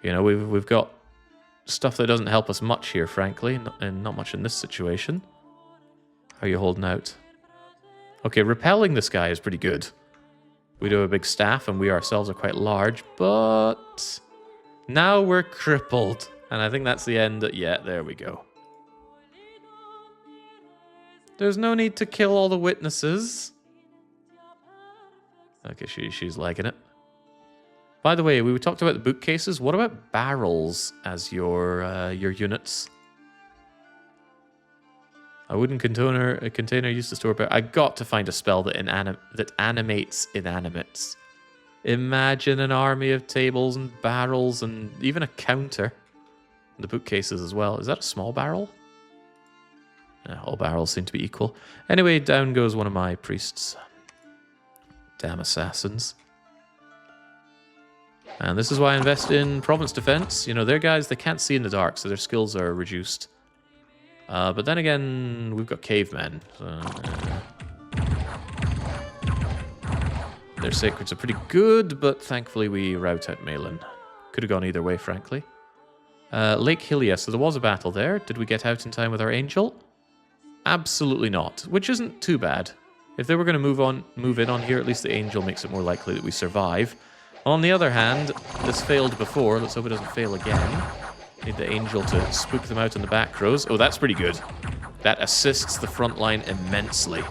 You know, we've got stuff that doesn't help us much here, frankly. And not much in this situation. How are you holding out? Okay, repelling this guy is pretty good. We do have a big staff, and we ourselves are quite large, but now we're crippled. And I think that's the end. Yeah, there we go. There's no need to kill all the witnesses. Okay, she's liking it. By the way, we talked about the bookcases. What about barrels as your units? A wooden container used to store... I got to find a spell that animates inanimates. Imagine an army of tables and barrels and even a counter. The bookcases as well. Is that a small barrel? All barrels seem to be equal. Anyway, down goes one of my priests. Damn assassins. And this is why I invest in province defense. You know, they're guys, they can't see in the dark, so their skills are reduced. But then again, we've got cavemen. So, their sacreds are pretty good, but thankfully we rout out Meleane. Could have gone either way, frankly. Lake Hylia, so there was a battle there. Did we get out in time with our angel? Absolutely not, which isn't too bad. If they were going to move in on here, at least the angel makes it more likely that we survive. On the other hand, this failed before. Let's hope it doesn't fail again. Need the angel to spook them out in the back rows. Oh, that's pretty good. That assists the front line immensely.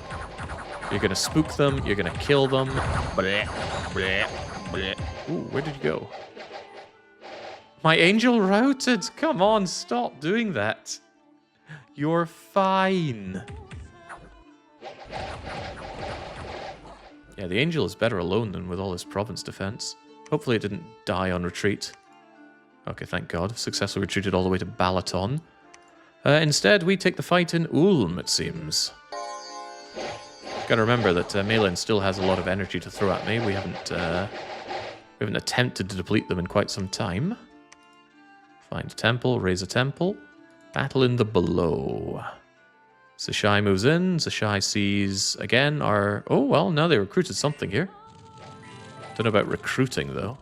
You're going to spook them. You're going to kill them. Bleh, bleh, bleh. Ooh, where did you go? My angel routed. Come on, stop doing that. You're fine. Yeah, the angel is better alone than with all this province defense. Hopefully it didn't die on retreat. Okay, thank God. Successfully retreated all the way to Balaton. Instead, we take the fight in Ulm, it seems. Gotta remember that Meleane still has a lot of energy to throw at me. We haven't attempted to deplete them in quite some time. Find a temple, raise a temple. Battle in the below. Zishai moves in. Zishai sees, again, our... Oh, well, now they recruited something here. Don't know about recruiting, though.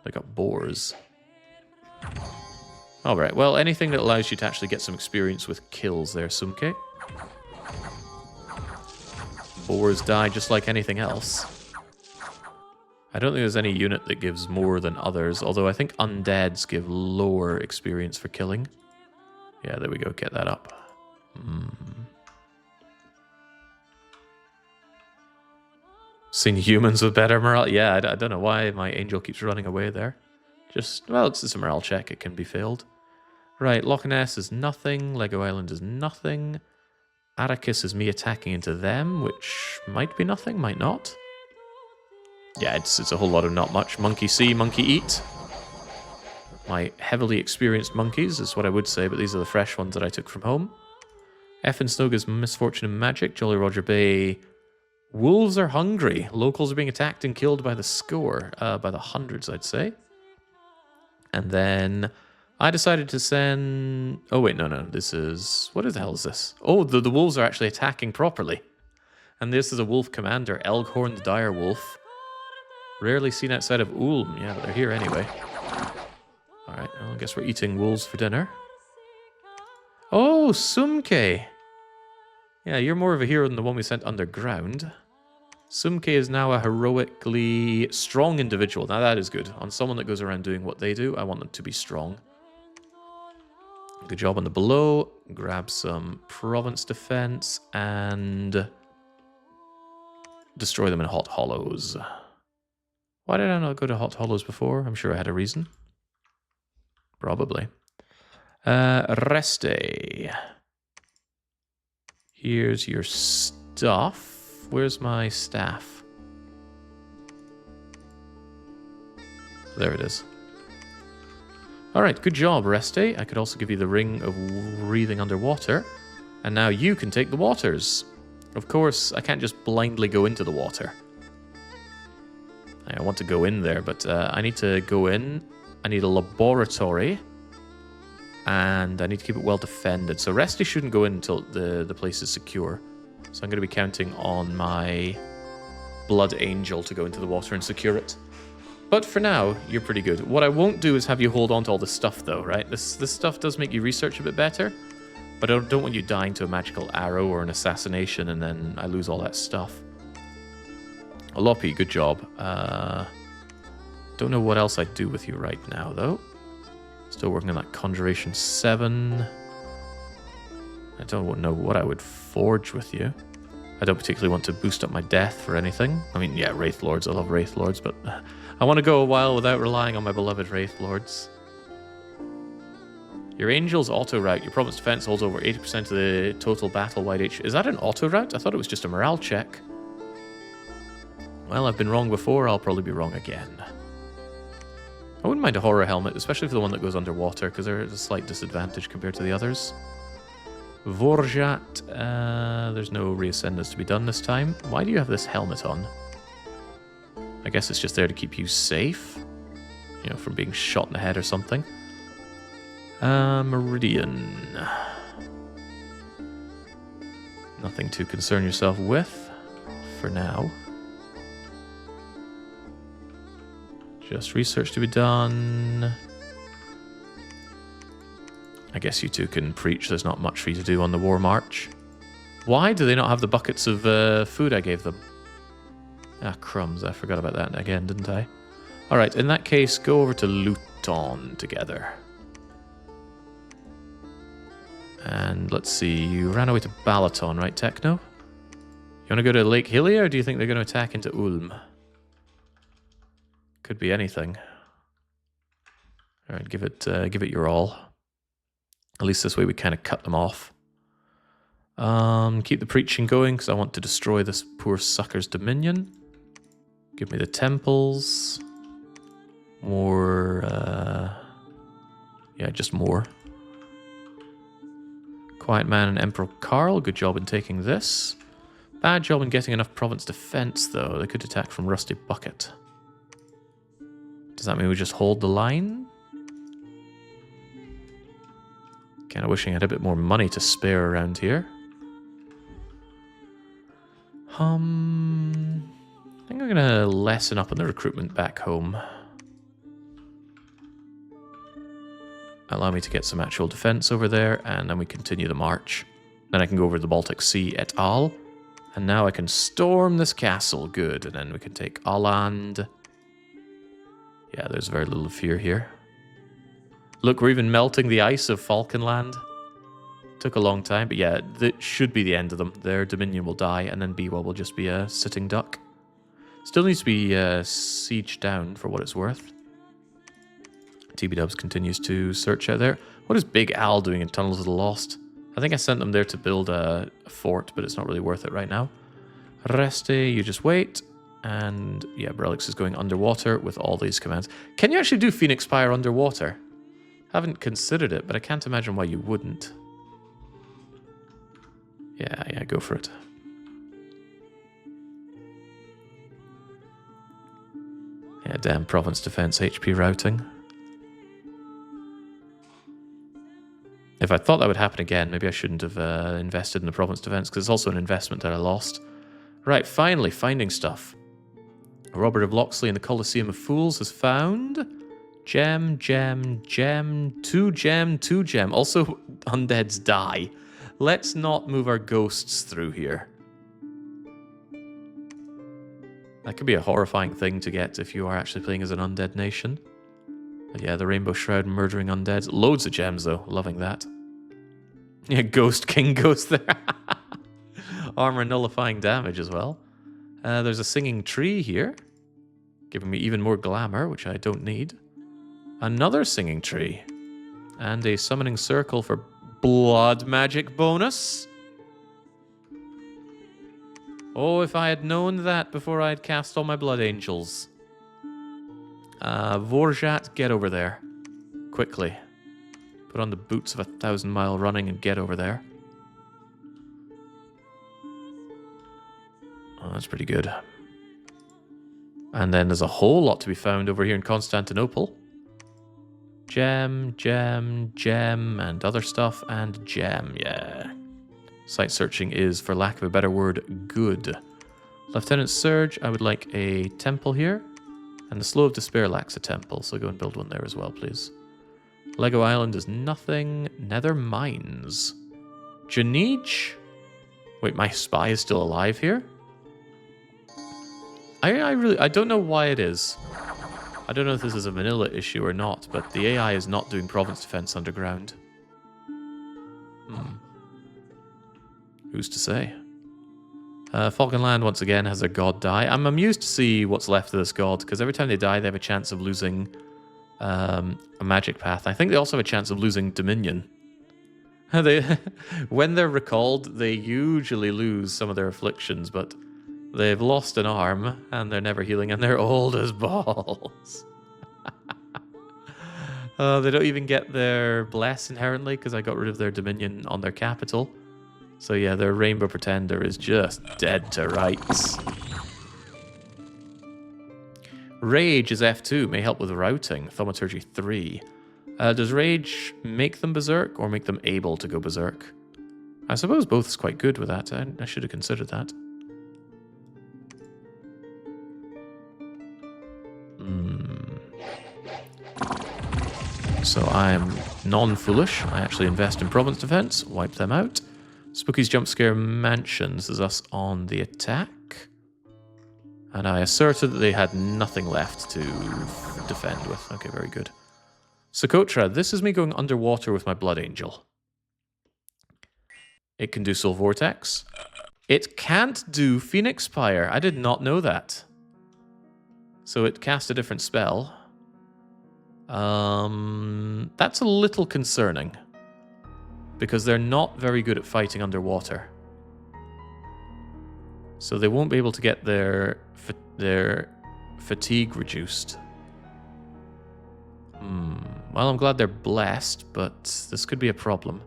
They got boars. Alright, well, anything that allows you to actually get some experience with kills there, Sumke. Boars die just like anything else. I don't think there's any unit that gives more than others, although I think undeads give lower experience for killing. Yeah, there we go, get that up. Seen humans with better morale? Yeah, I don't know why my angel keeps running away there. Just, well, it's a morale check, it can be failed. Right, Loch Ness is nothing, Lego Island is nothing. Atticus is me attacking into them, which might be nothing, might not. Yeah, it's a whole lot of not much. Monkey see, monkey eat. My heavily experienced monkeys is what I would say, but these are the fresh ones that I took from home. F and Snog's misfortune and magic. Jolly Roger Bay. Wolves are hungry. Locals are being attacked and killed by the score. By the hundreds, I'd say. And then I decided to send... Oh, wait, no. This is... What the hell is this? Oh, the wolves are actually attacking properly. And this is a wolf commander, Elghorn the Dire Wolf. Rarely seen outside of Ulm. Yeah, but they're here anyway. Alright, well, I guess we're eating wolves for dinner. Oh, Sumke! Yeah, you're more of a hero than the one we sent underground. Sumke is now a heroically strong individual. Now that is good. On someone that goes around doing what they do, I want them to be strong. Good job on the below. Grab some province defense and destroy them in Hot Hollows. Why did I not go to Hot Hollows before? I'm sure I had a reason. Probably. Reste. Here's your stuff. Where's my staff? There it is. Alright, good job, Reste. I could also give you the Ring of Breathing Underwater. And now you can take the waters. Of course, I can't just blindly go into the water. I want to go in there, but I need to go in. I need a laboratory. And I need to keep it well defended. So Reste shouldn't go in until the place is secure. So I'm going to be counting on my Blood Angel to go into the water and secure it. But for now, you're pretty good. What I won't do is have you hold on to all this stuff, though, right? This stuff does make you research a bit better. But I don't want you dying to a magical arrow or an assassination and then I lose all that stuff. Alopi, good job. Don't know what else I'd do with you right now, though. Still working on that Conjuration 7. I don't know what I would forge with you. I don't particularly want to boost up my death for anything. I mean, yeah, Wraith Lords. I love Wraith Lords, but I want to go a while without relying on my beloved Wraith Lords. Your Angel's auto route. Your Province Defense holds over 80% of the total battle-wide HP. Is that an auto route? I thought it was just a morale check. Well, I've been wrong before. I'll probably be wrong again. I wouldn't mind a horror helmet, especially for the one that goes underwater, because there is a slight disadvantage compared to the others. Vorjat, there's no reascendance to be done this time. Why do you have this helmet on? I guess it's just there to keep you safe. You know, from being shot in the head or something. Meridian. Nothing to concern yourself with for now. Just research to be done. I guess you two can preach. There's not much for you to do on the War March. Why do they not have the buckets of food I gave them? Ah, crumbs. I forgot about that again, didn't I? Alright, in that case, go over to Luton together. And let's see, you ran away to Balaton, right, Techno? You want to go to Lake Hylia, or do you think they're going to attack into Ulm? Could be anything. Alright, give it your all. At least this way we kind of cut them off. Keep the preaching going, because I want to destroy this poor sucker's dominion. Give me the temples. More, yeah, just more. Quiet Man and Emperor Karl, good job in taking this. Bad job in getting enough province defense, though. They could attack from Rusty Bucket. Does that mean we just hold the line? Kind of wishing I had a bit more money to spare around here. I think I'm going to lessen up on the recruitment back home. Allow me to get some actual defense over there, and then we continue the march. Then I can go over to the Baltic Sea et al. And now I can storm this castle. Good. And then we can take Åland. Yeah, there's very little fear here. Look, we're even melting the ice of Falcon Land. Took a long time, but yeah, that should be the end of them. Their Dominion will die, and then Bewell will just be a sitting duck. Still needs to be sieged down for what it's worth. TB-Dubs continues to search out there. What is Big Al doing in Tunnels of the Lost? I think I sent them there to build a fort, but it's not really worth it right now. Reste, you just wait. And yeah, Brelix is going underwater with all these commands. Can you actually do Phoenix Spire underwater? Haven't considered it, but I can't imagine why you wouldn't. Yeah, go for it. Yeah, damn province defense HP routing. If I thought that would happen again, maybe I shouldn't have invested in the province defense, because it's also an investment that I lost. Right, finally, finding stuff. Robert of Locksley in the Colosseum of Fools has found... Gem, 2 gem, 2 gem. Also, undeads die. Let's not move our ghosts through here. That could be a horrifying thing to get if you are actually playing as an undead nation. But yeah, the Rainbow Shroud murdering undeads. Loads of gems, though. Loving that. Yeah, Ghost King goes there. Armor nullifying damage as well. There's a singing tree here. Giving me even more glamour, which I don't need. Another singing tree. And a summoning circle for blood magic bonus. Oh, if I had known that before I had cast all my blood angels. Vorjat, get over there. Quickly. Put on the boots of 1,000-mile running and get over there. Oh, that's pretty good. And then there's a whole lot to be found over here in Constantinople. Gem, and other stuff, and gem, yeah. Site searching is, for lack of a better word, good. Lieutenant Surge, I would like a temple here. And the Slow of Despair lacks a temple, so go and build one there as well, please. Lego Island is nothing. Nether Mines. Janij? Wait, my spy is still alive here? I don't know why it is. I don't know if this is a vanilla issue or not, but the AI is not doing province defense underground. Who's to say? Falcon Land once again has a god die. I'm amused to see what's left of this god, because every time they die, they have a chance of losing a magic path. I think they also have a chance of losing Dominion. When they're recalled, they usually lose some of their afflictions, but they've lost an arm, and they're never healing, and they're old as balls. They don't even get their bless inherently, because I got rid of their Dominion on their capital. So yeah, their Rainbow Pretender is just dead to rights. Rage is F2, may help with routing. Thaumaturgy 3. Does Rage make them berserk, or make them able to go berserk? I suppose both is quite good with that. I should have considered that. So I'm non-foolish. I actually invest in province defense, wipe them out. Spooky's Jump Scare Mansions is us on the attack. And I asserted that they had nothing left to defend with. Okay, very good. Socotra, this is me going underwater with my Blood Angel. It can do Soul Vortex. It can't do Phoenix Spire. I did not know that. So it cast a different spell. That's a little concerning. Because they're not very good at fighting underwater. So they won't be able to get their fatigue reduced. Well, I'm glad they're blessed, but this could be a problem.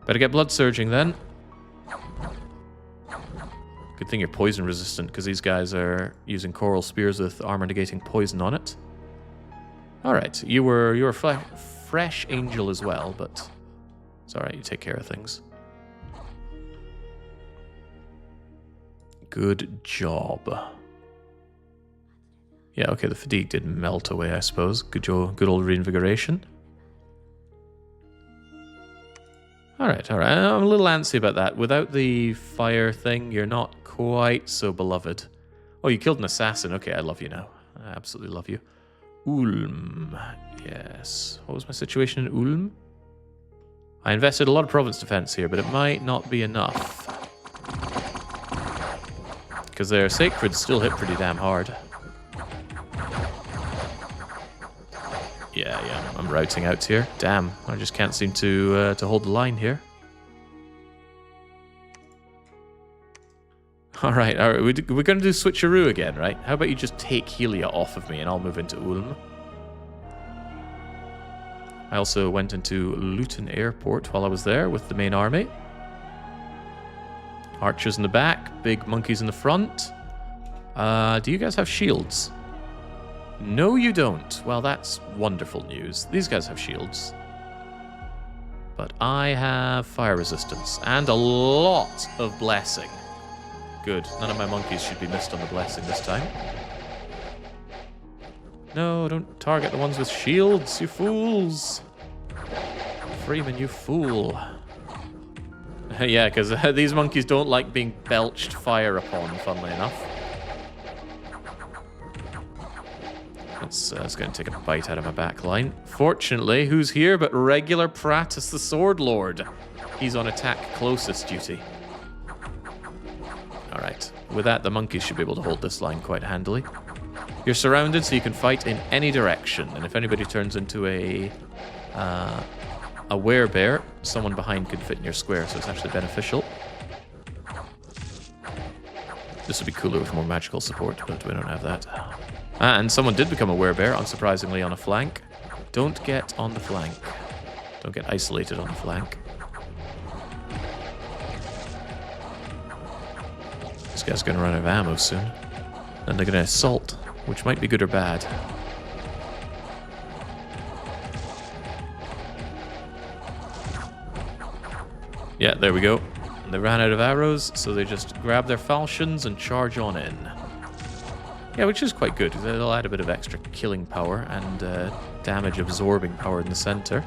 Better get blood surging then. Good thing you're poison resistant, because these guys are using coral spears with armor negating poison on it. Alright, you were a fresh angel as well, but it's alright, you take care of things. Good job. Yeah, okay, the fatigue did melt away, I suppose. Good old reinvigoration. Alright, alright. I'm a little antsy about that. Without the fire thing, you're not quite so beloved. Oh, you killed an assassin. Okay, I love you now. I absolutely love you. Ulm. Yes. What was my situation in Ulm? I invested a lot of province defense here, but it might not be enough. Because their sacreds still hit pretty damn hard. Yeah, I'm routing out here. Damn, I just can't seem to hold the line here. Alright, we're going to do switcheroo again, right? How about you just take Helia off of me and I'll move into Ulm. I also went into Luton Airport while I was there with the main army. Archers in the back, big monkeys in the front. Do you guys have shields? No, you don't. Well, that's wonderful news. These guys have shields. But I have fire resistance and a lot of blessing. Good. None of my monkeys should be missed on the blessing this time. No, don't target the ones with shields, you fools. Freeman, you fool. Yeah, because these monkeys don't like being belched fire upon, funnily enough. That's going to take a bite out of my back line. Fortunately, who's here but regular Pratus the Sword Lord? He's on attack closest duty. Alright, with that, the monkeys should be able to hold this line quite handily. You're surrounded, so you can fight in any direction, and if anybody turns into a werebear, someone behind could fit in your square, so it's actually beneficial. This would be cooler with more magical support, but we don't have that. And someone did become a werebear, unsurprisingly, on a flank. Don't get on the flank. Don't get isolated on the flank. This guy's going to run out of ammo soon. And they're going to assault, which might be good or bad. Yeah, there we go. They ran out of arrows, so they just grab their falchions and charge on in. Yeah, which is quite good. It'll add a bit of extra killing power and damage absorbing power in the center.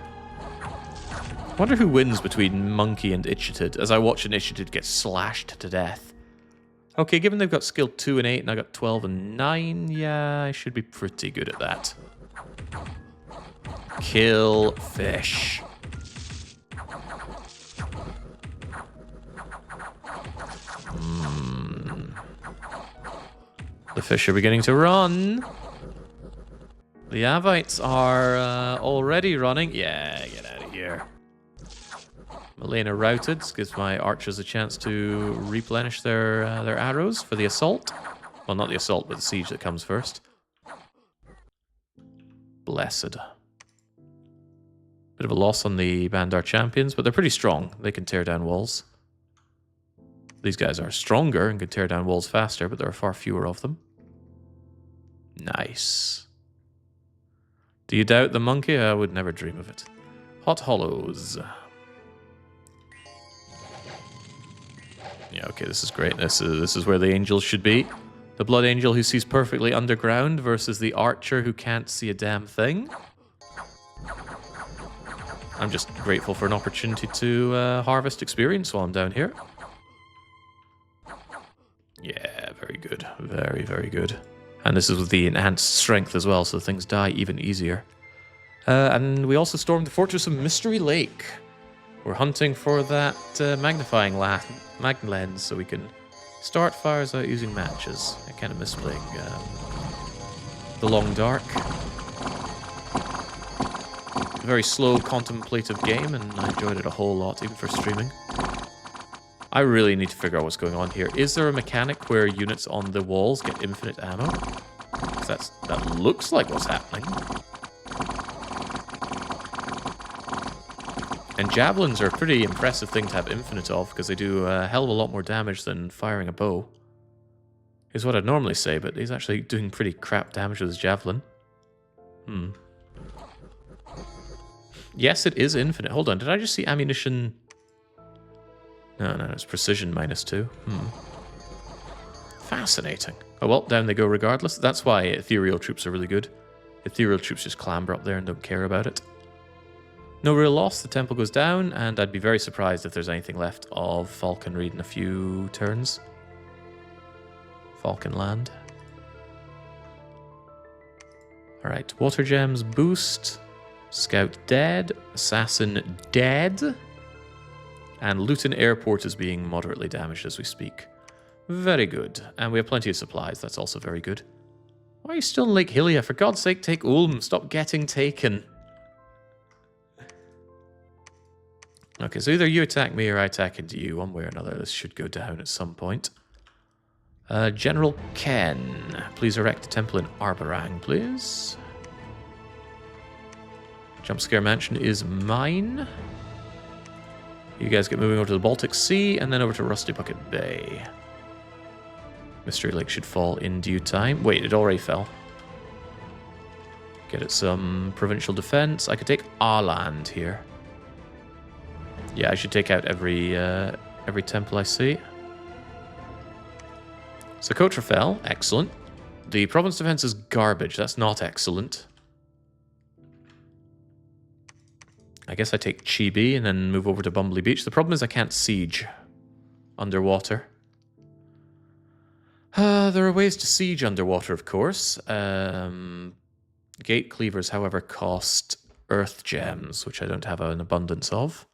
I wonder who wins between Monkey and Ichitid, as I watch an Ichitid get slashed to death. Okay, given they've got skill 2 and 8 and I got 12 and 9, yeah, I should be pretty good at that. Kill fish. The fish are beginning to run. The Avvites are already running. Yeah, get out of here. Meleane routed. This gives my archers a chance to replenish their arrows for the assault. Well, not the assault, but the siege that comes first. Blessed. Bit of a loss on the Bandar champions, but they're pretty strong. They can tear down walls. These guys are stronger and can tear down walls faster, but there are far fewer of them. Nice. Do you doubt the monkey? I would never dream of it. Hot Hollows. Yeah, okay, this is great. This is where the angels should be. The blood angel who sees perfectly underground versus the archer who can't see a damn thing. I'm just grateful for an opportunity to harvest experience while I'm down here. Yeah, very good. Very, very good. And this is with the enhanced strength as well, so things die even easier. And we also stormed the Fortress of Mystery Lake. We're hunting for that magnifying lens so we can start fires out using matches. I kind of miss playing The Long Dark. A very slow, contemplative game, and I enjoyed it a whole lot, even for streaming. I really need to figure out what's going on here. Is there a mechanic where units on the walls get infinite ammo? That looks like what's happening. And javelins are a pretty impressive thing to have infinite of, because they do a hell of a lot more damage than firing a bow. Is what I'd normally say, but he's actually doing pretty crap damage with his javelin. Yes, it is infinite. Hold on, did I just see ammunition? No, it's precision -2. Fascinating. Oh well, down they go regardless. That's why ethereal troops are really good. Ethereal troops just clamber up there and don't care about it. No real loss. The temple goes down, and I'd be very surprised if there's anything left of Falconry in a few turns. Falcon Land. Alright, Water Gems boost. Scout dead. Assassin dead. And Luton Airport is being moderately damaged as we speak. Very good. And we have plenty of supplies. That's also very good. Why are you still in Lake Hylia? For God's sake, take Ulm. Stop getting taken. Okay, so either you attack me or I attack into you. One way or another, this should go down at some point. General Ken. Please erect a temple in Arborang, please. Jumpscare Mansion is mine. You guys get moving over to the Baltic Sea and then over to Rusty Bucket Bay. Mystery Lake should fall in due time. Wait, it already fell. Get it some provincial defense. I could take Arland here. Yeah, I should take out every temple I see. So Cotra fell. Excellent. The province defense is garbage. That's not excellent. I guess I take Chibi and then move over to Bumbly Beach. The problem is I can't siege underwater. There are ways to siege underwater, of course. Gate cleavers, however, cost earth gems, which I don't have an abundance of.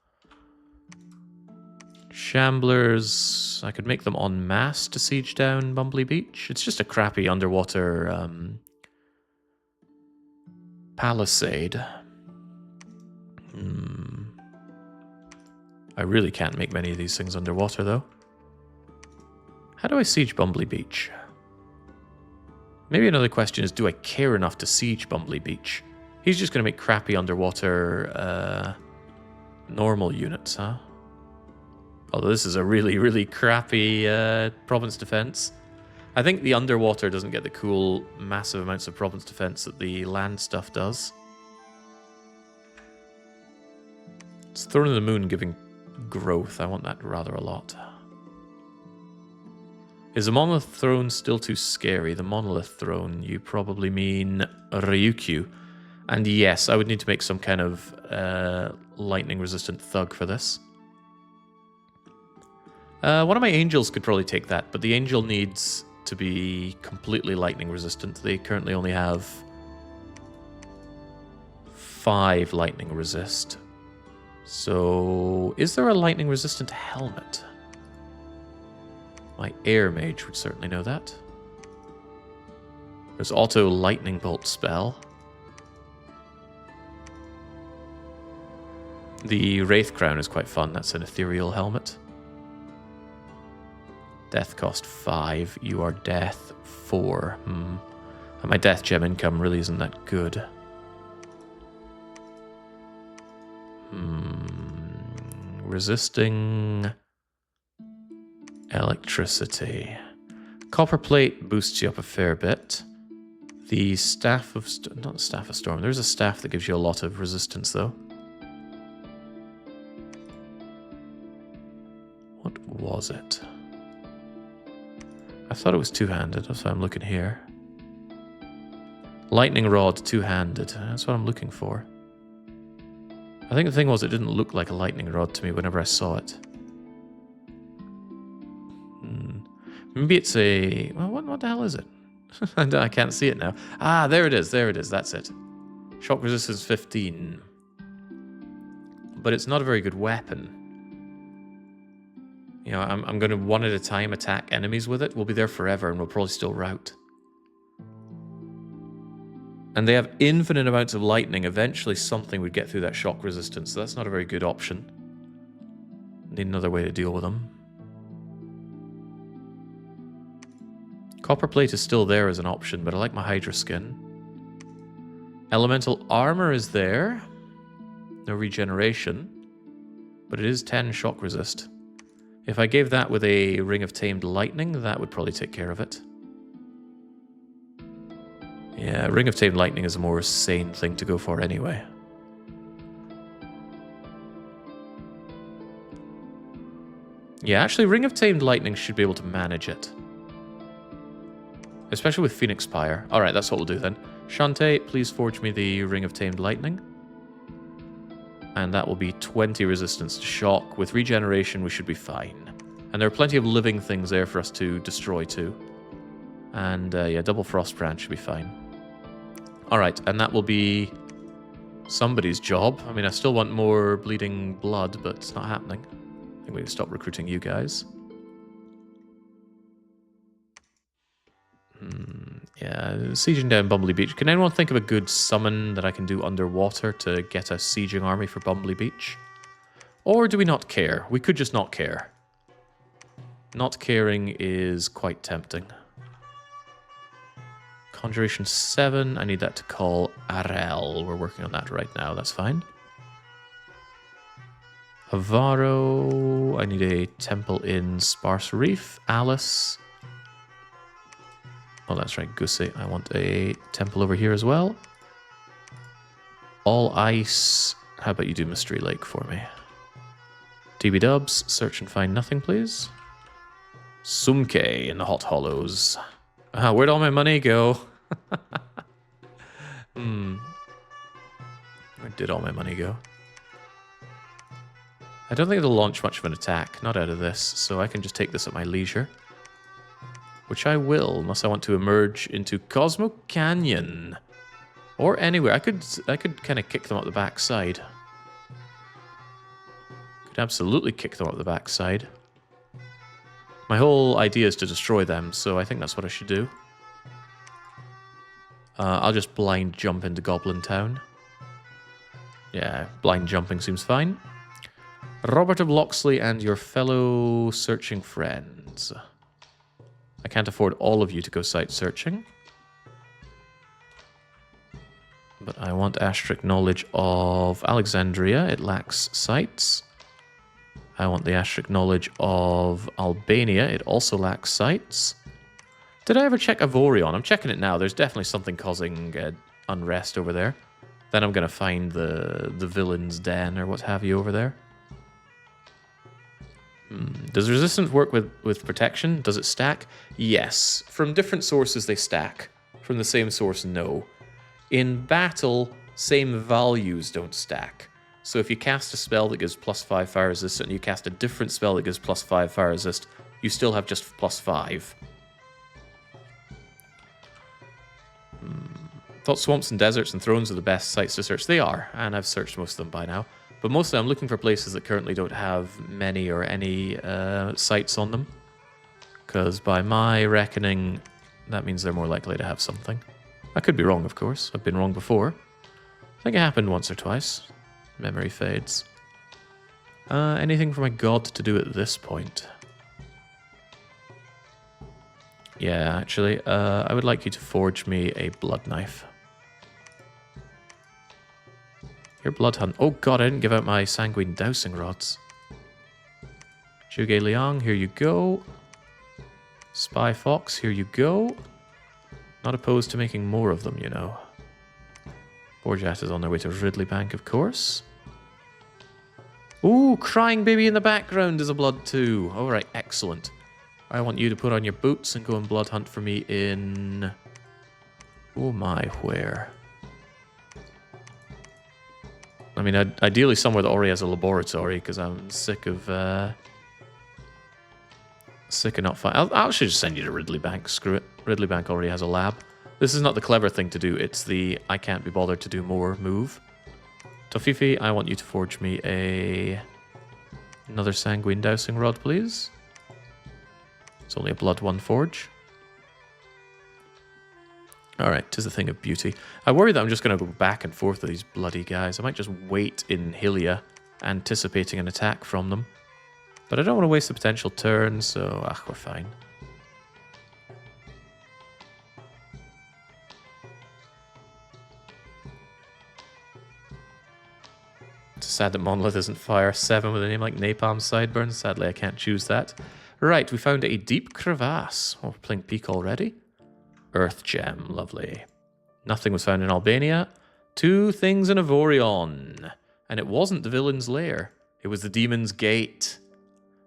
Shamblers, I could make them en masse to siege down Bumbly Beach. It's just a crappy underwater palisade. I really can't make many of these things underwater, though. How do I siege Bumbly Beach? Maybe another question is, do I care enough to siege Bumbly Beach? He's just going to make crappy underwater normal units, huh? Although this is a really, really crappy province defense. I think the underwater doesn't get the cool, massive amounts of province defense that the land stuff does. It's Throne of the Moon giving growth. I want that rather a lot. Is the Monolith Throne still too scary? The Monolith Throne, you probably mean Ryukyu. And yes, I would need to make some kind of lightning-resistant thug for this. One of my angels could probably take that, but the angel needs to be completely lightning-resistant. They currently only have 5 lightning resist. So, is there a lightning-resistant helmet? My air mage would certainly know that. There's auto lightning bolt spell. The Wraith Crown is quite fun. That's an ethereal helmet. Death cost 5. You are death 4. And my death gem income really isn't that good. Resisting electricity. Copper plate boosts you up a fair bit. The staff of... not staff of storm. There's a staff that gives you a lot of resistance, though. What was it? I thought it was two-handed. That's why I'm looking here. Lightning rod, two-handed. That's what I'm looking for. I think the thing was it didn't look like a lightning rod to me whenever I saw it. Maybe it's a... well, what the hell is it? I can't see it now. Ah, there it is. There it is. That's it. Shock resistance 15. But it's not a very good weapon. You know, I'm going to one at a time attack enemies with it. We'll be there forever and we'll probably still rout. And they have infinite amounts of lightning. Eventually something would get through that shock resistance. So that's not a very good option. Need another way to deal with them. Copper plate is still there as an option, but I like my Hydra skin. Elemental armor is there. No regeneration. But it is 10 shock resist. If I gave that with a Ring of Tamed Lightning, that would probably take care of it. Yeah, Ring of Tamed Lightning is a more sane thing to go for anyway. Yeah, actually, Ring of Tamed Lightning should be able to manage it. Especially with Phoenix Pyre. Alright, that's what we'll do then. Shantae, please forge me the Ring of Tamed Lightning. And that will be 20 resistance to shock. With regeneration, we should be fine. And there are plenty of living things there for us to destroy too. And yeah, double frost brand should be fine. Alright, and that will be somebody's job. I mean, I still want more bleeding blood, but it's not happening. I think we need to stop recruiting you guys. Yeah, sieging down Bumbley Beach. Can anyone think of a good summon that I can do underwater to get a sieging army for Bumbley Beach? Or do we not care? We could just not care. Not caring is quite tempting. Conjuration 7, I need that to call Arel. We're working on that right now, that's fine. Avaro, I need a temple in Sparse Reef. Alice. Oh, that's right, Gussie. I want a temple over here as well. All ice. How about you do Mystery Lake for me? TB Dubs, search and find nothing, please. Sumke in the Hot Hollows. Where'd all my money go? Where did all my money go? I don't think it'll launch much of an attack, not out of this, so I can just take this at my leisure. Which I will, unless I want to emerge into Cosmo Canyon. Or anywhere. I could kind of kick them up the backside. Could absolutely kick them up the backside. My whole idea is to destroy them, so I think that's what I should do. I'll just blind jump into Goblin Town. Yeah, blind jumping seems fine. Robert of Locksley and your fellow searching friends. I can't afford all of you to go site searching. But I want asterisk knowledge of Alexandria. It lacks sites. I want the asterisk knowledge of Albania. It also lacks sites. Did I ever check Avorion? I'm checking it now. There's definitely something causing unrest over there. Then I'm going to find the villain's den or what have you over there. Does resistance work with protection? Does it stack? Yes. From different sources they stack. From the same source, no. In battle, same values don't stack. So if you cast a spell that gives +5 fire resist and you cast a different spell that gives +5 fire resist, you still have just +5. Thought swamps and deserts and thrones are the best sites to search. They are, and I've searched most of them by now. But mostly I'm looking for places that currently don't have many or any sites on them. Because by my reckoning, that means they're more likely to have something. I could be wrong, of course. I've been wrong before. I think it happened once or twice. Memory fades. Anything for my god to do at this point? Yeah, actually, I would like you to forge me a blood knife. Your blood hunt. Oh god, I didn't give out my sanguine dowsing rods. Zhuge Liang, here you go. Spy Fox, here you go. Not opposed to making more of them, you know. Borjat is on their way to Ridley Bank, of course. Ooh, crying baby in the background is a blood too. Alright, excellent. I want you to put on your boots and go and blood hunt for me in... Oh my, where? I mean, ideally somewhere that already has a laboratory, because I'm sick of not finding... I'll actually just send you to Ridley Bank, screw it. Ridley Bank already has a lab. This is not the clever thing to do, it's the I can't be bothered to do more move. Tofifi, I want you to forge me another sanguine dowsing rod, please. It's only a blood one forge. Alright, 'tis a thing of beauty. I worry that I'm just going to go back and forth with these bloody guys. I might just wait in Hylia, anticipating an attack from them. But I don't want to waste the potential turn, so we're fine. It's sad that Monolith isn't Fire 7 with a name like Napalm Sideburns. Sadly, I can't choose that. Right, we found a deep crevasse. Oh, we're playing Peak already. Earth Gem, lovely. Nothing was found in Albania. 2 things in Avorion. And it wasn't the villain's lair. It was the demon's gate.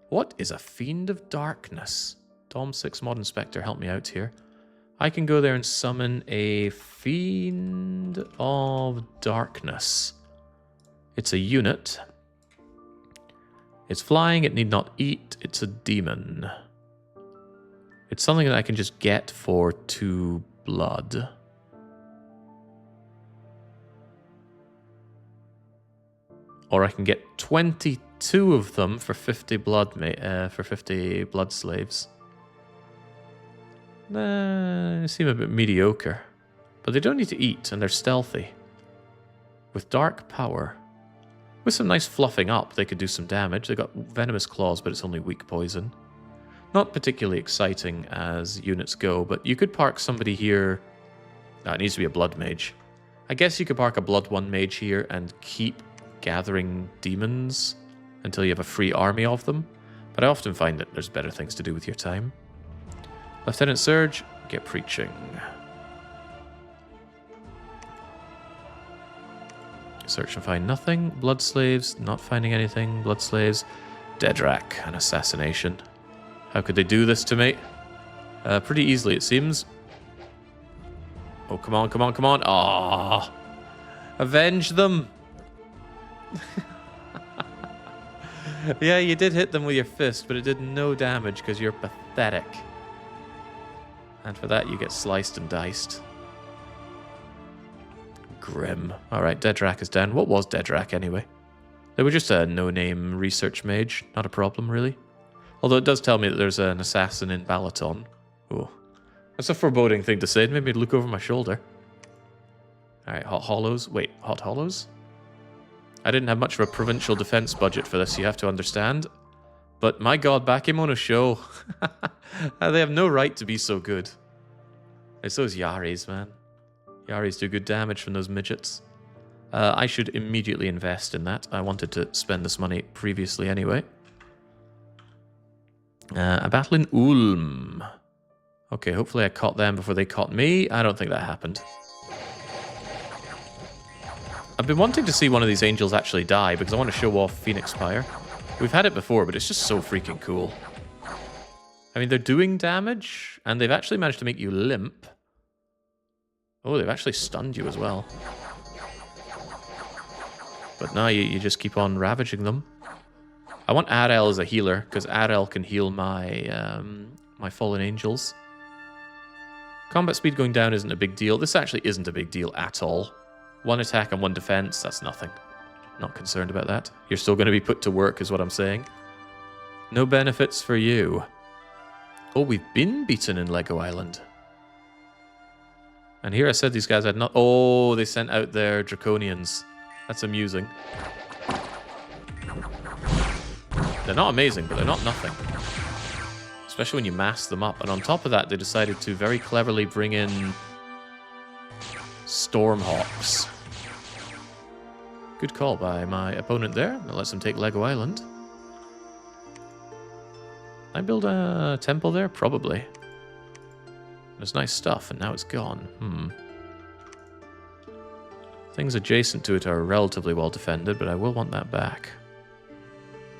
What is a Fiend of Darkness? Dom 6 Mod Inspector, help me out here. I can go there and summon a Fiend of Darkness. It's a unit. It's flying, it need not eat, it's a demon. It's something that I can just get for 2 blood. Or I can get 22 of them for 50 blood slaves. They seem a bit mediocre. But they don't need to eat, and they're stealthy. With dark power. With some nice fluffing up, they could do some damage. They've got venomous claws, but it's only weak poison. Not particularly exciting as units go, but you could park somebody here. No, it needs to be a blood mage. I guess you could park a blood 1 mage here and keep gathering demons until you have a free army of them. But I often find that there's better things to do with your time. Lieutenant Surge, get preaching. Search and find nothing. Blood slaves, not finding anything. Blood slaves. Deadrak, an assassination. How could they do this to me? Pretty easily, it seems. Oh, come on, come on, come on. Ah, avenge them. Yeah, you did hit them with your fist, but it did no damage because you're pathetic. And for that, you get sliced and diced. Grim. Alright, Deadrak is down. What was Deadrak anyway? They were just a no-name research mage. Not a problem, really. Although it does tell me that there's an assassin in Balaton. Oh, that's a foreboding thing to say. It made me look over my shoulder. Alright, Hot Hollows. Wait, Hot Hollows? I didn't have much of a provincial defense budget for this, you have to understand. But my god, Bakemono show. They have no right to be so good. It's those Yaris, man. Yaris do good damage from those midgets. I should immediately invest in that. I wanted to spend this money previously anyway. A battle in Ulm. Okay, hopefully I caught them before they caught me. I don't think that happened. I've been wanting to see one of these angels actually die because I want to show off Phoenix Spire. We've had it before, but it's just so freaking cool. I mean, they're doing damage, and they've actually managed to make you limp. Oh, they've actually stunned you as well. But now you just keep on ravaging them. I want Arel as a healer, because Arel can heal my my fallen angels. Combat speed going down isn't a big deal. This actually isn't a big deal at all. 1 attack and 1 defense, that's nothing. Not concerned about that. You're still going to be put to work, is what I'm saying. No benefits for you. Oh, we've been beaten in Lego Island. And here I said these guys had not... Oh, they sent out their Draconians. That's amusing. They're not amazing, but they're not nothing. Especially when you mass them up. And on top of that, they decided to very cleverly bring in Stormhawks. Good call by my opponent there. That lets him take Lego Island. Can I build a temple there? Probably. There's nice stuff, and now it's gone. Things adjacent to it are relatively well defended, but I will want that back.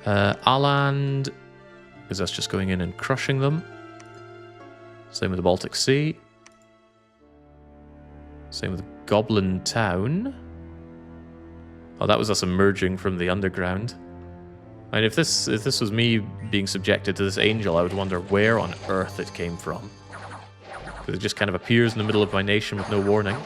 Aland, because that's just going in and crushing them. Same with the Baltic Sea. Same with Goblin Town. Oh, that was us emerging from the underground. I mean, if this was me being subjected to this angel, I would wonder where on earth it came from. Because it just kind of appears in the middle of my nation with no warning.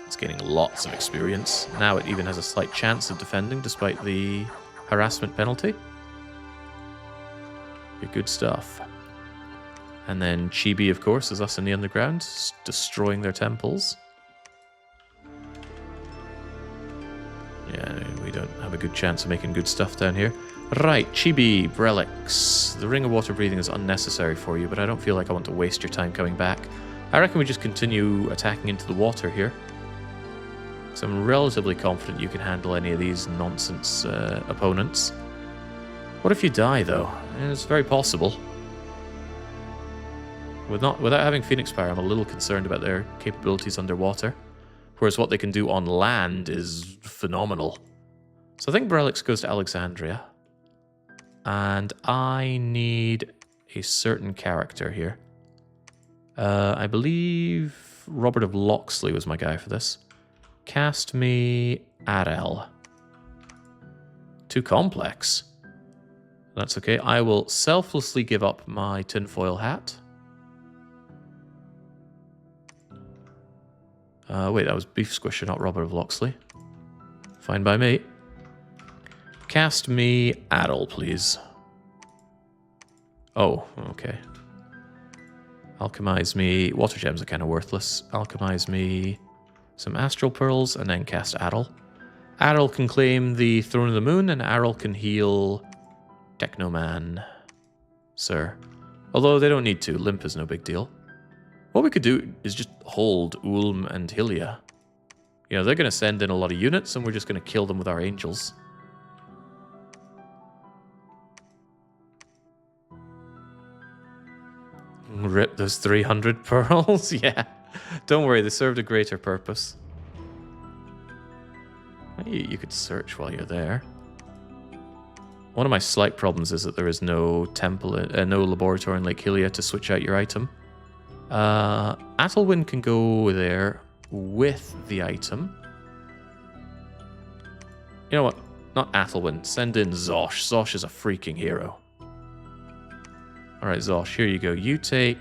It's gaining lots of experience. Now it even has a slight chance of defending despite the harassment penalty. Good stuff. And then Chibi, of course, is us in the underground, destroying their temples. Yeah, we don't have a good chance of making good stuff down here. Right, Chibi, Relics. The Ring of Water Breathing is unnecessary for you, but I don't feel like I want to waste your time coming back. I reckon we just continue attacking into the water here. Because I'm relatively confident you can handle any of these nonsense opponents. What if you die, though? It's very possible. Without having Phoenix Spire, I'm a little concerned about their capabilities underwater. Whereas what they can do on land is phenomenal. So I think Brelix goes to Alexandria. And I need a certain character here. I believe Robert of Locksley was my guy for this. Cast me Arel. Too complex. That's okay. I will selflessly give up my tinfoil hat. Wait, that was Beef Squisher, not Robert of Locksley. Fine by me. Cast me Adel, please. Oh, okay. Alchemize me... Water gems are kind of worthless. Alchemize me some Astral Pearls, and then cast Adel. Adel can claim the Throne of the Moon, and Adel can heal Technoman, sir. Although they don't need to. Limp is no big deal. What we could do is just hold Ulm and Hylia. You know, they're going to send in a lot of units, and we're just going to kill them with our angels. Rip those 300 pearls? Yeah. Don't worry, they served a greater purpose. You could search while you're there. One of my slight problems is that there is no temple, no laboratory in Lake Hylia to switch out your item. Aethelwyn can go there with the item. You know what? Not Aethelwyn. Send in Zosh. Zosh is a freaking hero. Alright, Zosh, here you go. You take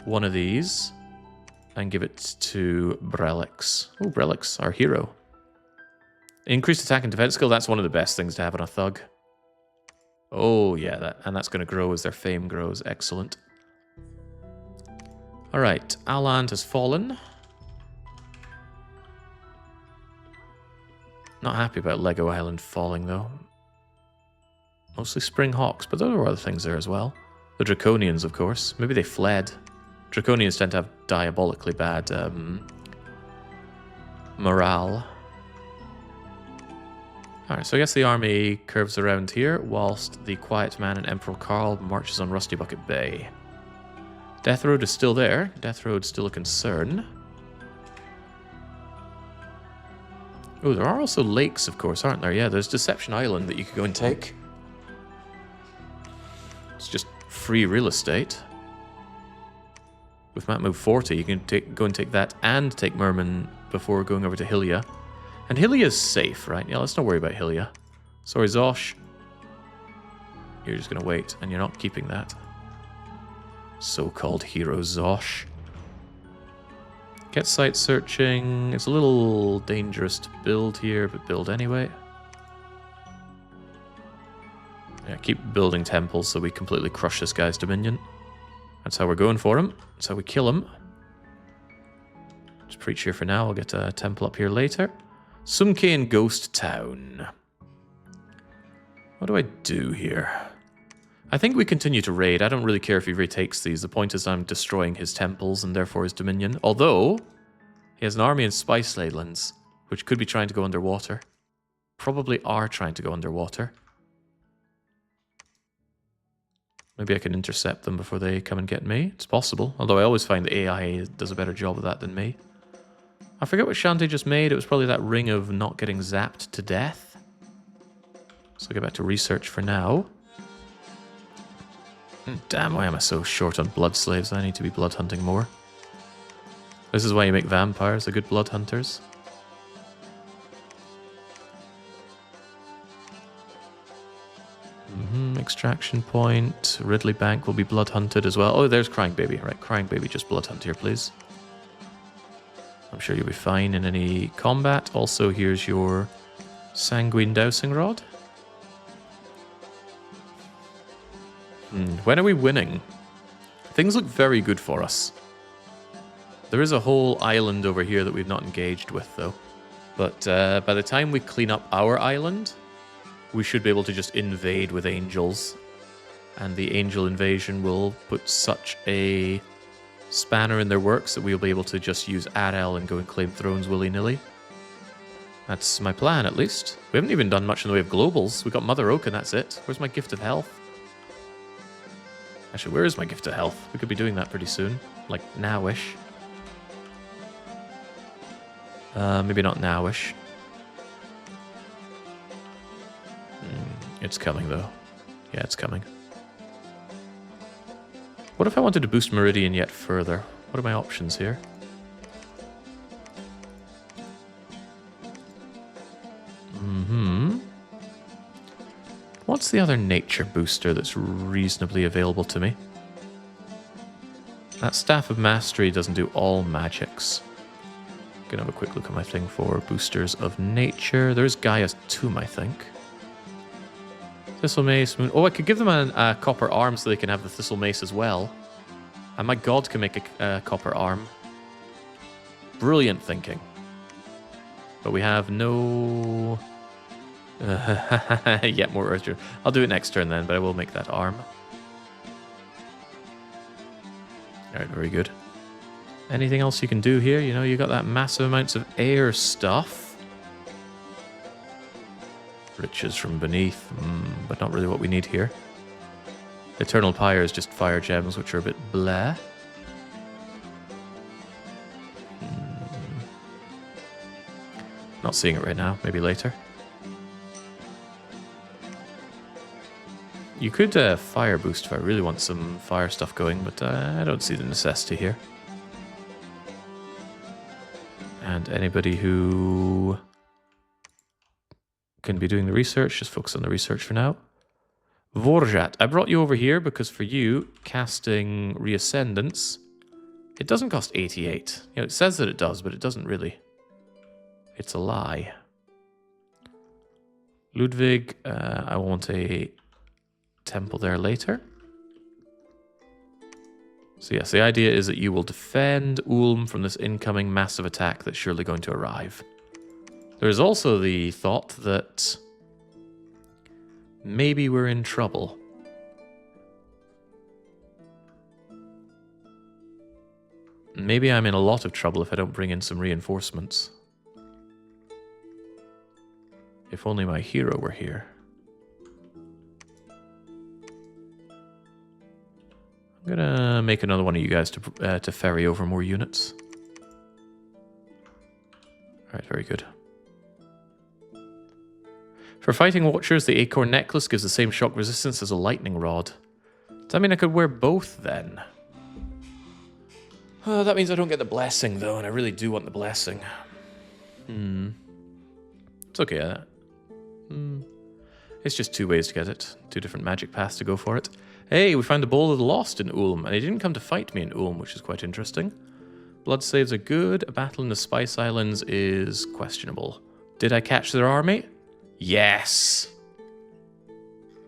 one of these and give it to Brelix. Oh, Brelix, our hero. Increased attack and defense skill, that's one of the best things to have on a thug. Oh, yeah, that's going to grow as their fame grows. Excellent. Alright, Aland has fallen. Not happy about Lego Island falling, though. Mostly Spring Hawks, but there are other things there as well. The Draconians, of course. Maybe they fled. Draconians tend to have diabolically bad morale. Alright, so I guess the army curves around here, whilst the Quiet Man and Emperor Karl marches on Rusty Bucket Bay. Death Road is still there. Death Road's still a concern. Oh, there are also lakes, of course, aren't there? Yeah, there's Deception Island that you could go and take. It's just free real estate. With map move 40, you can go and take that and take Merman before going over to Hylia. And Hylia's safe, right? Yeah, let's not worry about Hylia. Sorry, Zosh. You're just going to wait, and you're not keeping that. So-called hero Zosh. Get site searching. It's a little dangerous to build here, but build anyway. Yeah, keep building temples so we completely crush this guy's dominion. That's how we're going for him. That's how we kill him. Just preach here for now. I'll get a temple up here later. Sumkane Ghost Town. What do I do here? I think we continue to raid. I don't really care if he retakes these. The point is I'm destroying his temples and therefore his dominion. Although, he has an army in Spice Leylands, which could be trying to go underwater. Probably are trying to go underwater. Maybe I can intercept them before they come and get me. It's possible. Although I always find the AI does a better job of that than me. I forget what Shantae just made. It was probably that ring of not getting zapped to death. So I'll get back to research for now. Damn, why am I so short on blood slaves? I need to be blood hunting more. This is why you make vampires, the good blood hunters. Extraction point. Ridley Bank will be blood hunted as well. Oh, there's Crying Baby. Right, Crying Baby, just blood hunt here, please. I'm sure you'll be fine in any combat. Also, here's your Sanguine Dowsing Rod. When are we winning? Things look very good for us. There is a whole island over here that we've not engaged with, though. But by the time we clean up our island, we should be able to just invade with angels. And the angel invasion will put such a spanner in their works that we'll be able to just use Adel and go and claim thrones willy-nilly. That's my plan, at least. We haven't even done much in the way of globals. We got Mother Oak and that's it. Where's my Gift of Health? Actually, where is my Gift of Health? We could be doing that pretty soon. Like, nowish. Maybe not nowish. It's coming, though. Yeah, it's coming. What if I wanted to boost Meridian yet further? What are my options here? What's the other nature booster that's reasonably available to me? That Staff of Mastery doesn't do all magics. Gonna have a quick look at my thing for boosters of nature. There's Gaia's Tomb, I think. Thistle Mace, Moon. Oh, I could give them a copper arm so they can have the Thistle Mace as well. And my god can make a copper arm. Brilliant thinking. But we have no... yet more Earth. I'll do it next turn then, but I will make that arm. Alright, very good. Anything else you can do here? You know, you got that massive amounts of air stuff. Riches from beneath, but not really what we need here. Eternal Pyre is just fire gems, which are a bit bleh. Not seeing it right now, maybe later. You could fire boost if I really want some fire stuff going, but I don't see the necessity here. And anybody who can be doing the research, just focus on the research for now. Vorjat, I brought you over here because for you, casting Reascendance, it doesn't cost 88. You know, it says that it does, but it doesn't really. It's a lie. Ludwig, I want a temple there later. So yes, the idea is that you will defend Ulm from this incoming massive attack that's surely going to arrive. There is also the thought that maybe we're in trouble. Maybe I'm in a lot of trouble if I don't bring in some reinforcements. If only my hero were here. I'm gonna make another one of you guys to ferry over more units. Alright, very good. For fighting watchers, the acorn necklace gives the same shock resistance as a lightning rod. Does that mean I could wear both then? That means I don't get the blessing though, and I really do want the blessing. It's okay. It's just two ways to get it. Two different magic paths to go for it. Hey, we found the Bowl of the Lost in Ulm, and he didn't come to fight me in Ulm, which is quite interesting. Blood saves are good. A battle in the Spice Islands is questionable. Did I catch their army? Yes!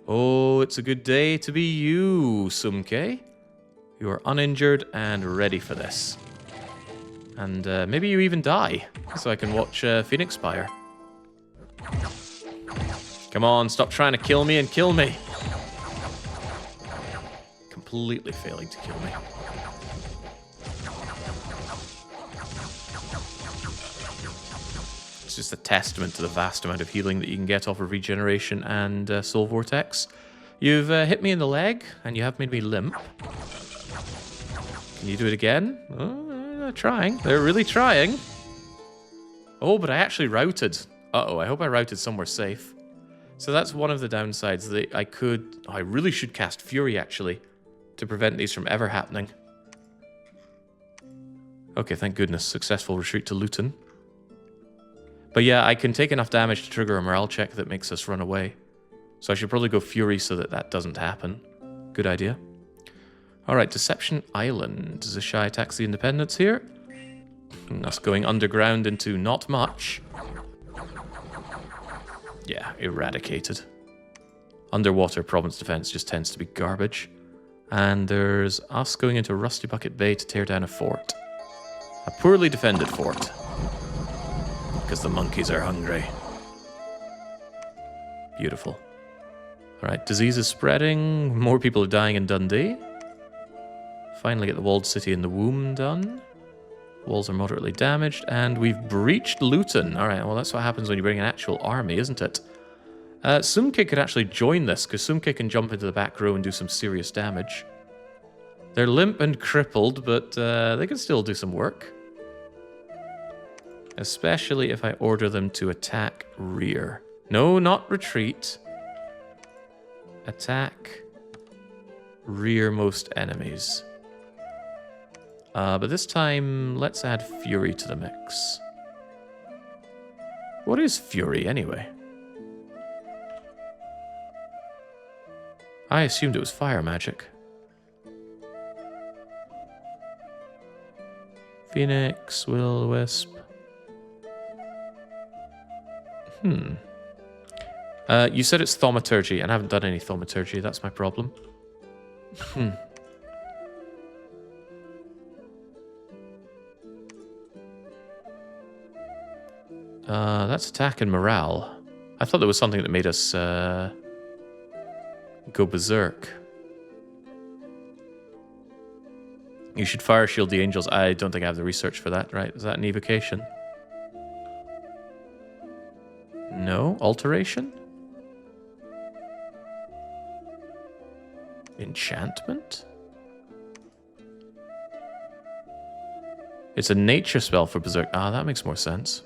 Oh, it's a good day to be you, Sumke. You are uninjured and ready for this. And maybe you even die, so I can watch Phoenix Spire. Come on, stop trying to kill me and kill me. Completely failing to kill me. It's just a testament to the vast amount of healing that you can get off of regeneration and Soul Vortex. You've hit me in the leg, and you have made me limp. Can you do it again? Oh, they're trying. They're really trying. Oh, but I actually routed. Uh-oh, I hope I routed somewhere safe. So that's one of the downsides. That I could... Oh, I really should cast Fury, actually, to prevent these from ever happening. Okay, thank goodness. Successful retreat to Luton. But yeah, I can take enough damage to trigger a morale check that makes us run away. So I should probably go Fury so that that doesn't happen. Good idea. Alright, Deception Island. Zishai attacks the Independence here. And us going underground into not much. Yeah, eradicated. Underwater province defense just tends to be garbage. And there's us going into Rusty Bucket Bay to tear down a fort. A poorly defended fort. Because the monkeys are hungry. Beautiful. Alright, disease is spreading. More people are dying in Dundee. Finally get the walled city in the womb done. Walls are moderately damaged, and we've breached Luton. Alright, well that's what happens when you bring an actual army, isn't it? Sumke could actually join this, because Sumke can jump into the back row and do some serious damage. They're limp and crippled, but they can still do some work. Especially if I order them to attack rear. No, not retreat. Attack rearmost enemies. But this time, let's add Fury to the mix. What is Fury, anyway? I assumed it was fire magic. Phoenix, Will-o-wisp. You said it's thaumaturgy, and I haven't done any thaumaturgy. That's my problem. That's attack and morale. I thought there was something that made us go berserk. You should fire shield the angels. I don't think I have the research for that, right? Is that an evocation? No? Alteration? Enchantment? It's a nature spell for berserk. Ah, that makes more sense.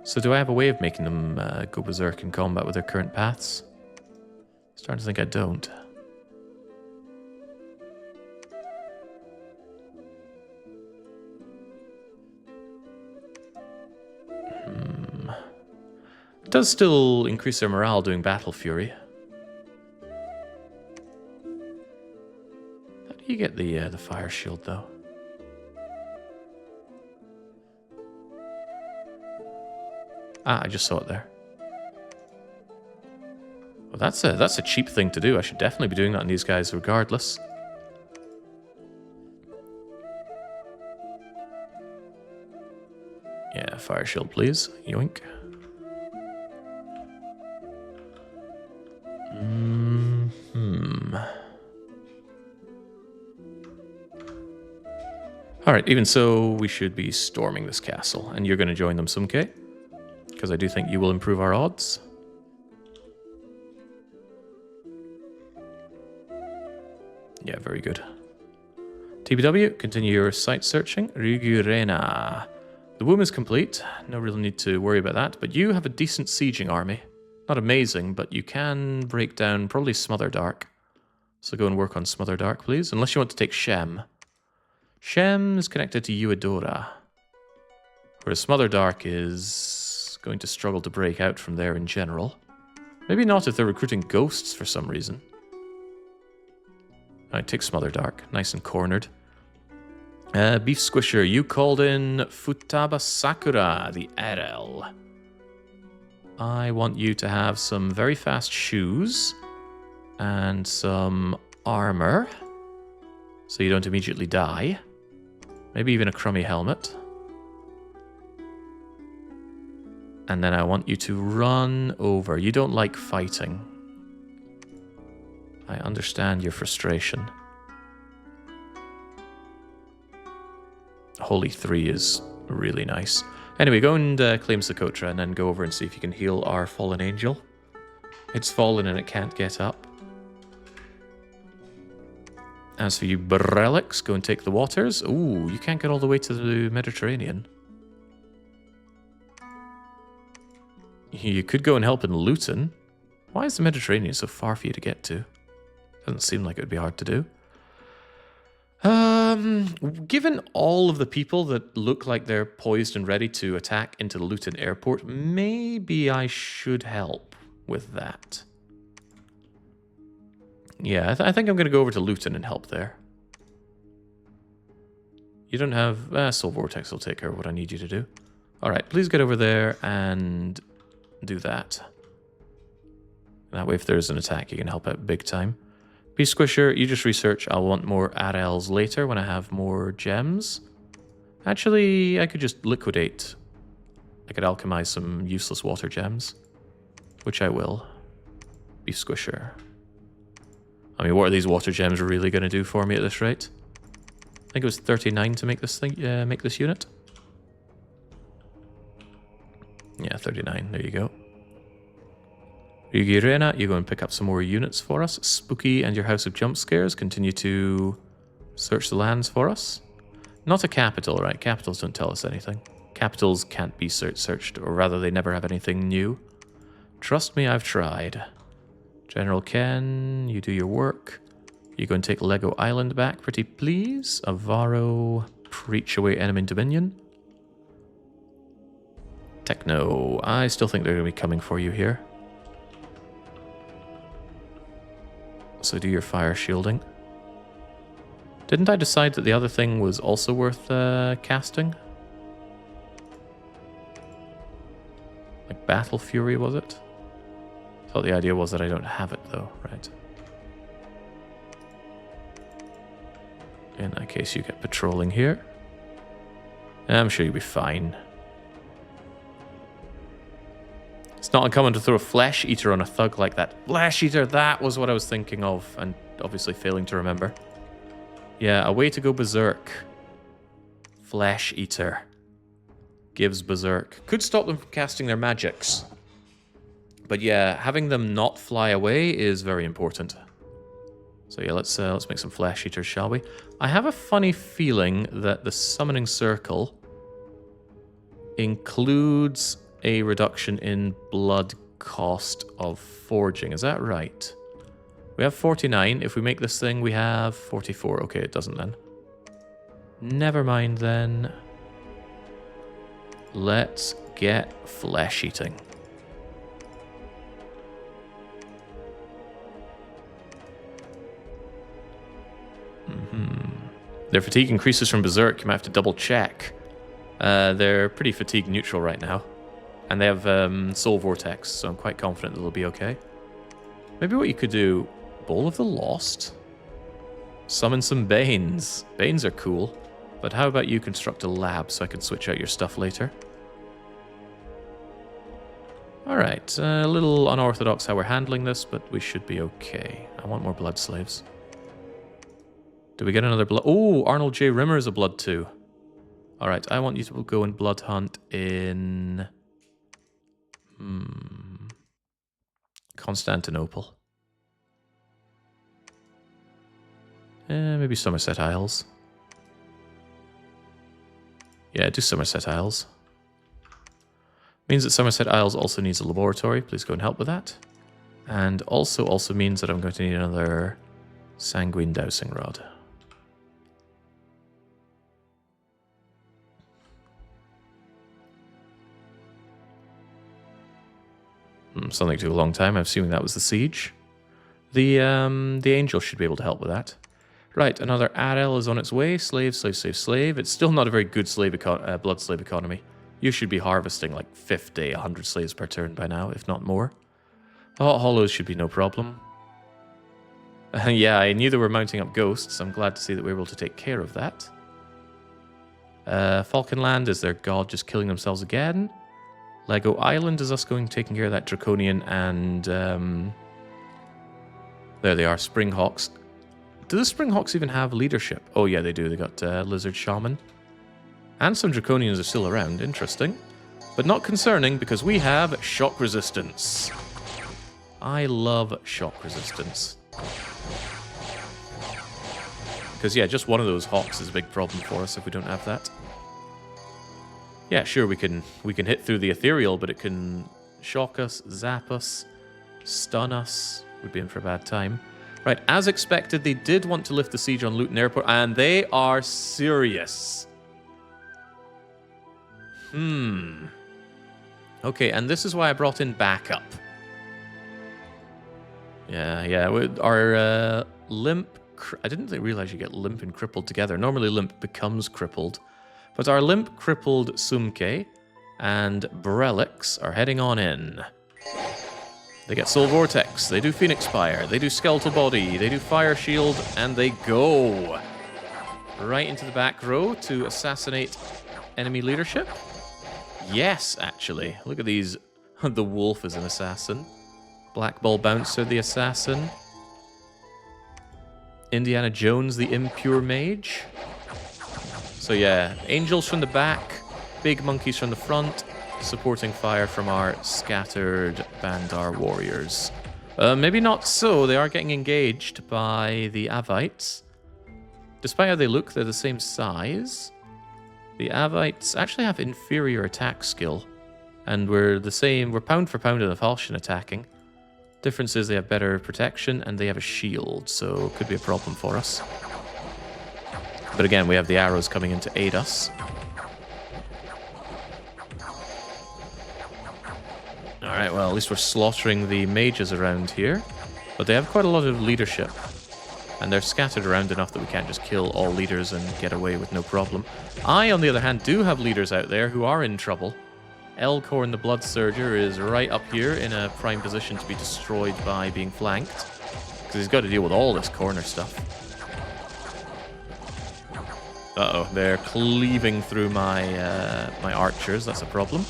So do I have a way of making them go berserk in combat with their current paths? Starting to think I don't. It does still increase their morale doing Battle Fury. How do you get the fire shield though? Ah, I just saw it there. Well, that's a cheap thing to do. I should definitely be doing that on these guys regardless. Yeah, fire shield, please. Yoink. Alright, even so, we should be storming this castle. And you're going to join them, Sumke. Because I do think you will improve our odds. Yeah, very good. TBW, continue your site searching. Rigurena. The womb is complete. No real need to worry about that. But you have a decent sieging army. Not amazing, but you can break down probably Smother Dark. So go and work on Smother Dark, please. Unless you want to take Shem. Shem is connected to Eudora. Whereas Smother Dark is going to struggle to break out from there in general. Maybe not if they're recruiting ghosts for some reason. Alright, take Smother Dark. Nice and cornered. Beef Squisher, you called in Futaba Sakura, the RL. I want you to have some very fast shoes and some armor so you don't immediately die. Maybe even a crummy helmet. And then I want you to run over. You don't like fighting. I understand your frustration. Holy 3 is really nice. Anyway, go and claim Socotra and then go over and see if you can heal our fallen angel. It's fallen and it can't get up. As for you Brelix, go and take the waters. Ooh, you can't get all the way to the Mediterranean. You could go and help in Luton. Why is the Mediterranean so far for you to get to? Doesn't seem like it would be hard to do. Given all of the people that look like they're poised and ready to attack into the Luton airport, maybe I should help with that. Yeah, I think I'm going to go over to Luton and help there. You don't have... Soul Vortex will take care of what I need you to do. Alright, please get over there and do that. That way if there's an attack, you can help out big time. Beef Squisher, you just research. I'll want more RLs later when I have more gems. Actually, I could just liquidate. I could alchemize some useless water gems. Which I will. Beef Squisher. I mean, what are these water gems really going to do for me at this rate? I think it was 39 to make this thing, make this unit. Yeah, 39. There you go. Yugirena, you go and pick up some more units for us. Spooky and your House of Jump Scares continue to search the lands for us. Not a capital, right? Capitals don't tell us anything. Capitals can't be searched, or rather they never have anything new. Trust me, I've tried. General Ken, you do your work. You go and take Lego Island back, pretty please. Avaro, preach away enemy dominion. Techno, I still think they're going to be coming for you here. So do your fire shielding. Didn't I decide that the other thing was also worth casting? Like Battle Fury, was it? I thought the idea was that I don't have it, though. Right. In that case, you get patrolling here. I'm sure you'll be fine. It's not uncommon to throw a Flesh Eater on a thug like that. Flesh Eater, that was what I was thinking of, and obviously failing to remember. Yeah, a way to go berserk. Flesh Eater. Gives berserk. Could stop them from casting their magics. But yeah, having them not fly away is very important. So yeah, let's make some Flesh Eaters, shall we? I have a funny feeling that the Summoning Circle includes a reduction in blood cost of forging. Is that right? We have 49. If we make this thing, we have 44. Okay, it doesn't then. Never mind then. Let's get flesh eating. Their fatigue increases from Berserk. You might have to double check. They're pretty fatigue neutral right now. And they have Soul Vortex, so I'm quite confident that they'll be okay. Maybe what you could do... Bowl of the Lost? Summon some Banes. Banes are cool. But how about you construct a lab so I can switch out your stuff later? Alright, a little unorthodox how we're handling this, but we should be okay. I want more blood slaves. Do we get another blood? Oh, Arnold J. Rimmer is a blood too. Alright, I want you to go and blood hunt in... Constantinople. Maybe Somerset Isles. Yeah, do Somerset Isles. Means that Somerset Isles also needs a laboratory. Please go and help with that. And also means that I'm going to need another Sanguine Dowsing Rod. Something took a long time. I'm assuming that was the siege. The angel should be able to help with that. Right, another Arel is on its way. Slave, slave, slave, slave. It's still not a very good blood slave economy. You should be harvesting like 50, 100 slaves per turn by now, if not more. The Hot Hollows should be no problem. Yeah, I knew they were mounting up ghosts. I'm glad to see that we were able to take care of that. Falcon Land is their god just killing themselves again. Lego Island is us taking care of that Draconian and... there they are, Springhawks. Do the Springhawks even have leadership? Oh yeah, they do. They got Lizard Shaman. And some Draconians are still around. Interesting. But not concerning, because we have shock resistance. I love shock resistance. Because yeah, just one of those hawks is a big problem for us if we don't have that. Yeah, sure, we can hit through the ethereal, but it can shock us, zap us, stun us. We'd be in for a bad time. Right, as expected, they did want to lift the siege on Luton Airport, and they are serious. Okay, and this is why I brought in backup. Yeah, our limp... I didn't realize you get limp and crippled together. Normally limp becomes crippled. But our limp crippled Sumke and Brelix are heading on in. They get Soul Vortex, they do Phoenix Fire, they do Skeletal Body, they do Fire Shield, and they go right into the back row to assassinate enemy leadership. Yes, actually. Look at these. The Wolf is an assassin. Black Ball Bouncer, the assassin. Indiana Jones, the impure mage. So yeah, angels from the back, big monkeys from the front, supporting fire from our scattered Bandar warriors. Maybe not so. They are getting engaged by the Avvites. Despite how they look, they're the same size. The Avvites actually have inferior attack skill. And we're the same. We're pound for pound in the Falchion attacking. Difference is they have better protection and they have a shield, so it could be a problem for us. But again, we have the arrows coming in to aid us. Alright, well, at least we're slaughtering the mages around here. But they have quite a lot of leadership. And they're scattered around enough that we can't just kill all leaders and get away with no problem. I, on the other hand, do have leaders out there who are in trouble. Elkhorn the Blood Surger is right up here in a prime position to be destroyed by being flanked. Because he's got to deal with all this corner stuff. Uh-oh, they're cleaving through my my archers. That's a problem.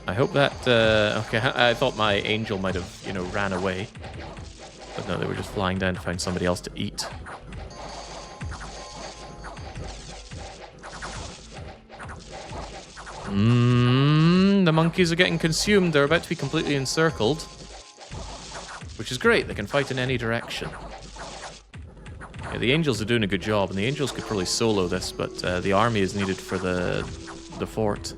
I hope that... okay, I thought my angel might have, you know, ran away. But no, they were just flying down to find somebody else to eat. The monkeys are getting consumed. They're about to be completely encircled. Which is great. They can fight in any direction. Yeah, the angels are doing a good job, and the angels could probably solo this, but the army is needed for the fort.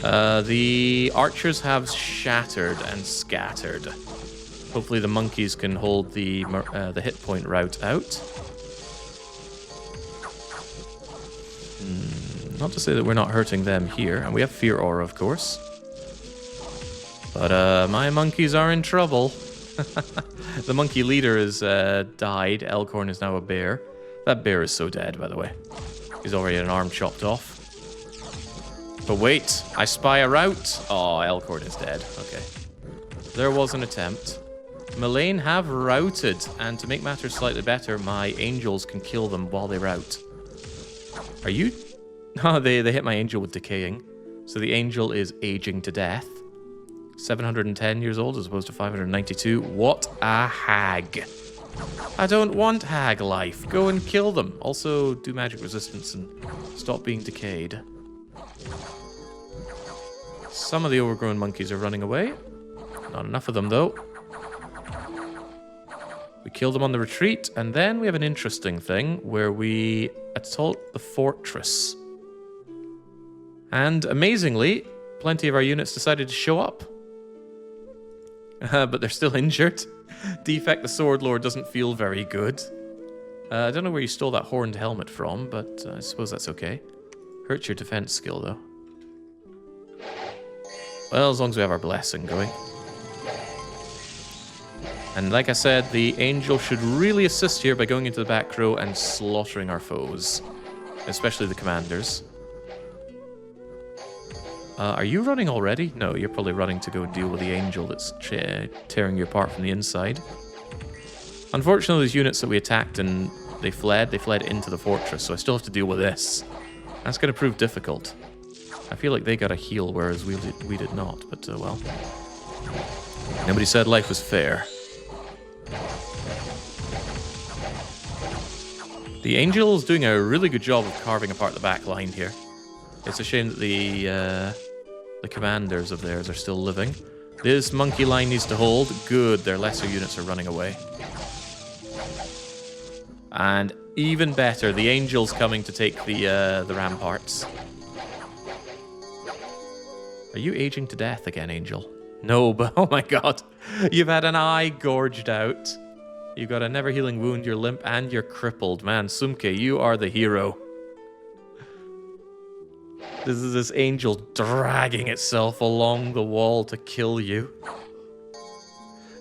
The archers have shattered and scattered. Hopefully the monkeys can hold the hit point route out. Not to say that we're not hurting them here, and we have Fear Aura, of course. But my monkeys are in trouble. The monkey leader has died. Elkhorn is now a bear. That bear is so dead, by the way. He's already had an arm chopped off. But wait, I spy a route. Oh, Elkhorn is dead. Okay. There was an attempt. Meleane have routed, and to make matters slightly better, my angels can kill them while they rout. Are you... Oh, they hit my angel with decaying. So the angel is aging to death. 710 years old as opposed to 592. What a hag. I don't want hag life. Go and kill them. Also, do magic resistance and stop being decayed. Some of the overgrown monkeys are running away. Not enough of them, though. We kill them on the retreat, and then we have an interesting thing where we assault the fortress. And amazingly, plenty of our units decided to show up. But they're still injured. Defect the Sword Lord doesn't feel very good. I don't know where you stole that horned helmet from, but I suppose that's okay. Hurts your defense skill, though. Well, as long as we have our blessing going. And like I said, the angel should really assist here by going into the back row and slaughtering our foes. Especially the commanders. Are you running already? No, you're probably running to go deal with the angel that's tearing you apart from the inside. Unfortunately, those units that we attacked and they fled into the fortress, so I still have to deal with this. That's going to prove difficult. I feel like they got a heal, whereas we did not, but well. Nobody said life was fair. The angel is doing a really good job of carving apart the back line here. It's a shame that the commanders of theirs are still living. This monkey line needs to hold. Good, their lesser units are running away. And even better, the angel's coming to take the ramparts. Are you aging to death again, Angel? No, but oh my god. You've had an eye gorged out. You've got a never-healing wound, you're limp, and you're crippled. Man, Sumke, you are the hero. This is this angel dragging itself along the wall to kill you.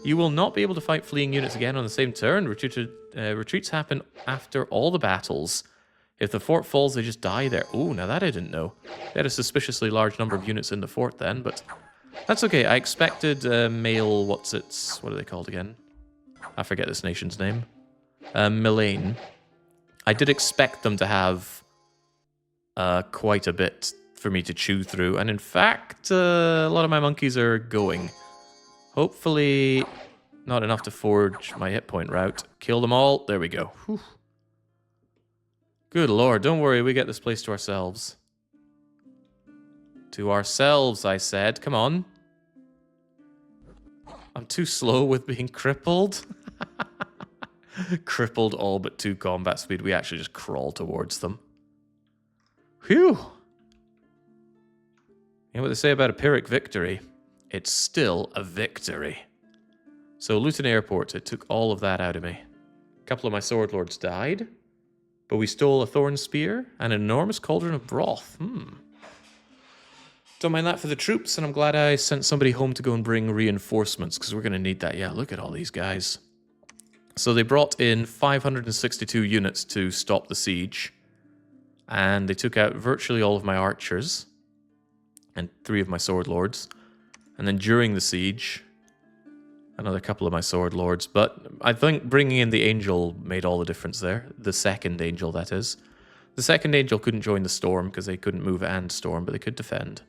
You will not be able to fight fleeing units again on the same turn. Retreats happen after all the battles. If the fort falls, they just die there. Oh, now that I didn't know. They had a suspiciously large number of units in the fort then, but that's okay. I expected male... what are they called again? I forget this nation's name. Meleane. I did expect them to have quite a bit for me to chew through. And in fact, a lot of my monkeys are going. Hopefully not enough to forge my hit point route. Kill them all. There we go. Whew. Good lord, don't worry, we get this place to ourselves. To ourselves, I said. Come on. I'm too slow with being crippled. Crippled all but 2 combat speed. We actually just crawl towards them. Whew. You know what they say about a Pyrrhic victory? It's still a victory. So Luton Airport, it took all of that out of me. A couple of my sword lords died. But we stole a thorn spear and an enormous cauldron of broth. Don't mind that for the troops, and I'm glad I sent somebody home to go and bring reinforcements, because we're going to need that. Yeah, look at all these guys. So they brought in 562 units to stop the siege, and they took out virtually all of my archers, and 3 of my sword lords. And then during the siege, another couple of my sword lords. But I think bringing in the angel made all the difference there. The second angel, that is. The second angel couldn't join the storm because they couldn't move and storm, but they could defend.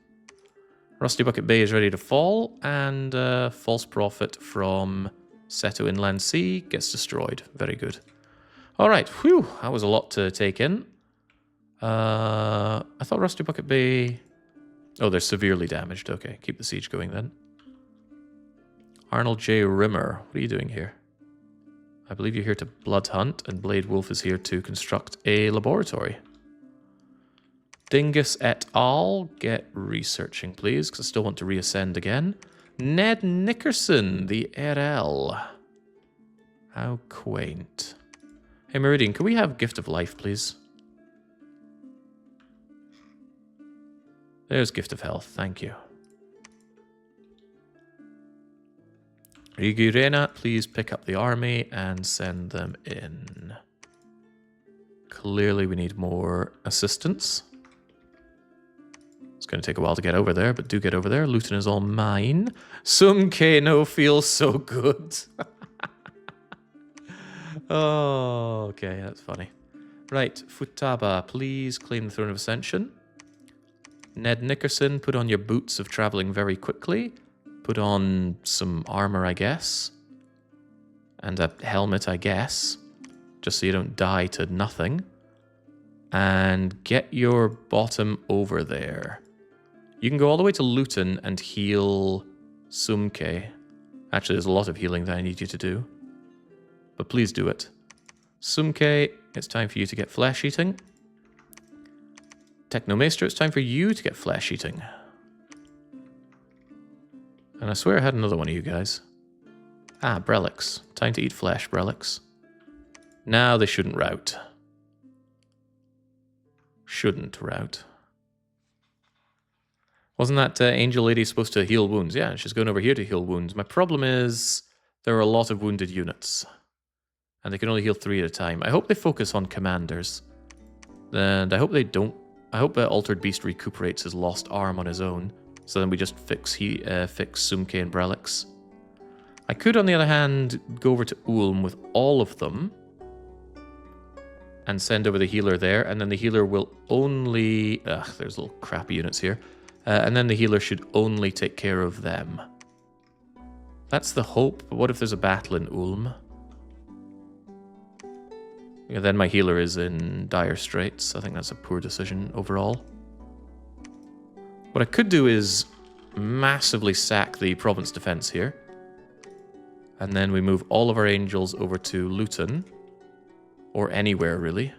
Rusty Bucket Bay is ready to fall, and False Prophet from Seto Inland Sea gets destroyed. Very good. All right, whew, that was a lot to take in. I thought Rusty Bucket Bay... Oh, they're severely damaged. Okay, keep the siege going then. Arnold J. Rimmer, what are you doing here? I believe you're here to blood hunt, and Blade Wolf is here to construct a laboratory. Dingus et al. Get researching, please, because I still want to reascend again. Ned Nickerson, the RL. How quaint. Hey, Meridian, can we have Gift of Life, please? There's Gift of Health, thank you. Rigurena, please pick up the army and send them in. Clearly we need more assistance. It's going to take a while to get over there, but do get over there. Luton is all mine. Sumke no feels so good. Oh, okay, that's funny. Right, Futaba, please claim the Throne of Ascension. Ned Nickerson, put on your boots of traveling very quickly. Put on some armor, I guess. And a helmet, I guess. Just so you don't die to nothing. And get your bottom over there. You can go all the way to Luton and heal Sumke. Actually, there's a lot of healing that I need you to do. But please do it. Sumke, it's time for you to get flesh eating. Technomaester, it's time for you to get flesh eating. And I swear I had another one of you guys. Ah, Brelix. Time to eat flesh, Brelix. Now they shouldn't rout. Shouldn't rout. Wasn't that angel lady supposed to heal wounds? Yeah, she's going over here to heal wounds. My problem is there are a lot of wounded units. And they can only heal 3 at a time. I hope they focus on commanders. And I hope they don't. I hope that Altered Beast recuperates his lost arm on his own. So then we just fix Sumke and Brelix. I could, on the other hand, go over to Ulm with all of them. And send over the healer there. And then the healer will only... Ugh, there's little crappy units here. And then the healer should only take care of them. That's the hope. But what if there's a battle in Ulm? Yeah, then my healer is in dire straits. I think that's a poor decision overall. What I could do is massively sack the province defense here. And then we move all of our angels over to Luton. Or anywhere, really.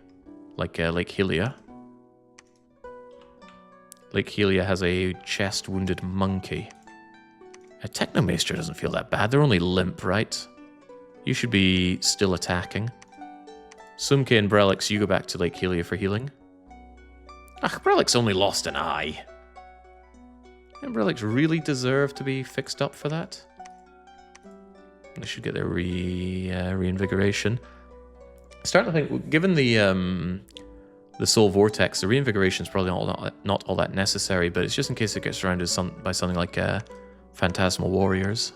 Like Lake Helia. Lake Helia has a chest-wounded monkey. A Technomaester doesn't feel that bad. They're only limp, right? You should be still attacking. Sumke and Brelix, you go back to Lake Helia for healing. Ah, Brelix only lost an eye. And Brelix really deserve to be fixed up for that? They should get their reinvigoration. I'm starting to think, given the Soul Vortex, the reinvigoration is probably not all that necessary, but it's just in case it gets surrounded by something like Phantasmal Warriors.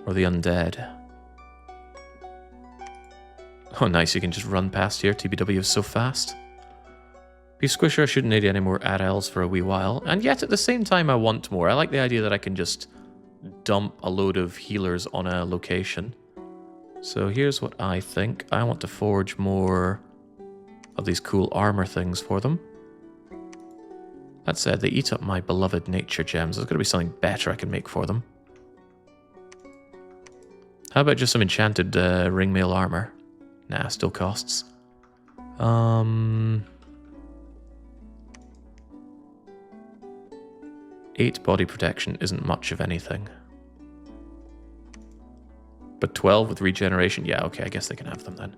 Or the Undead. Oh, nice, you can just run past here. TBW is so fast. Beef Squisher, I shouldn't need any more ADLs for a wee while. And yet, at the same time, I want more. I like the idea that I can just dump a load of healers on a location. So here's what I think. I want to forge more of these cool armor things for them. That said, they eat up my beloved nature gems. There's got to be something better I can make for them. How about just some enchanted ringmail armor? Nah, still costs. 8 body protection isn't much of anything. But 12 with regeneration? Yeah, okay, I guess they can have them then.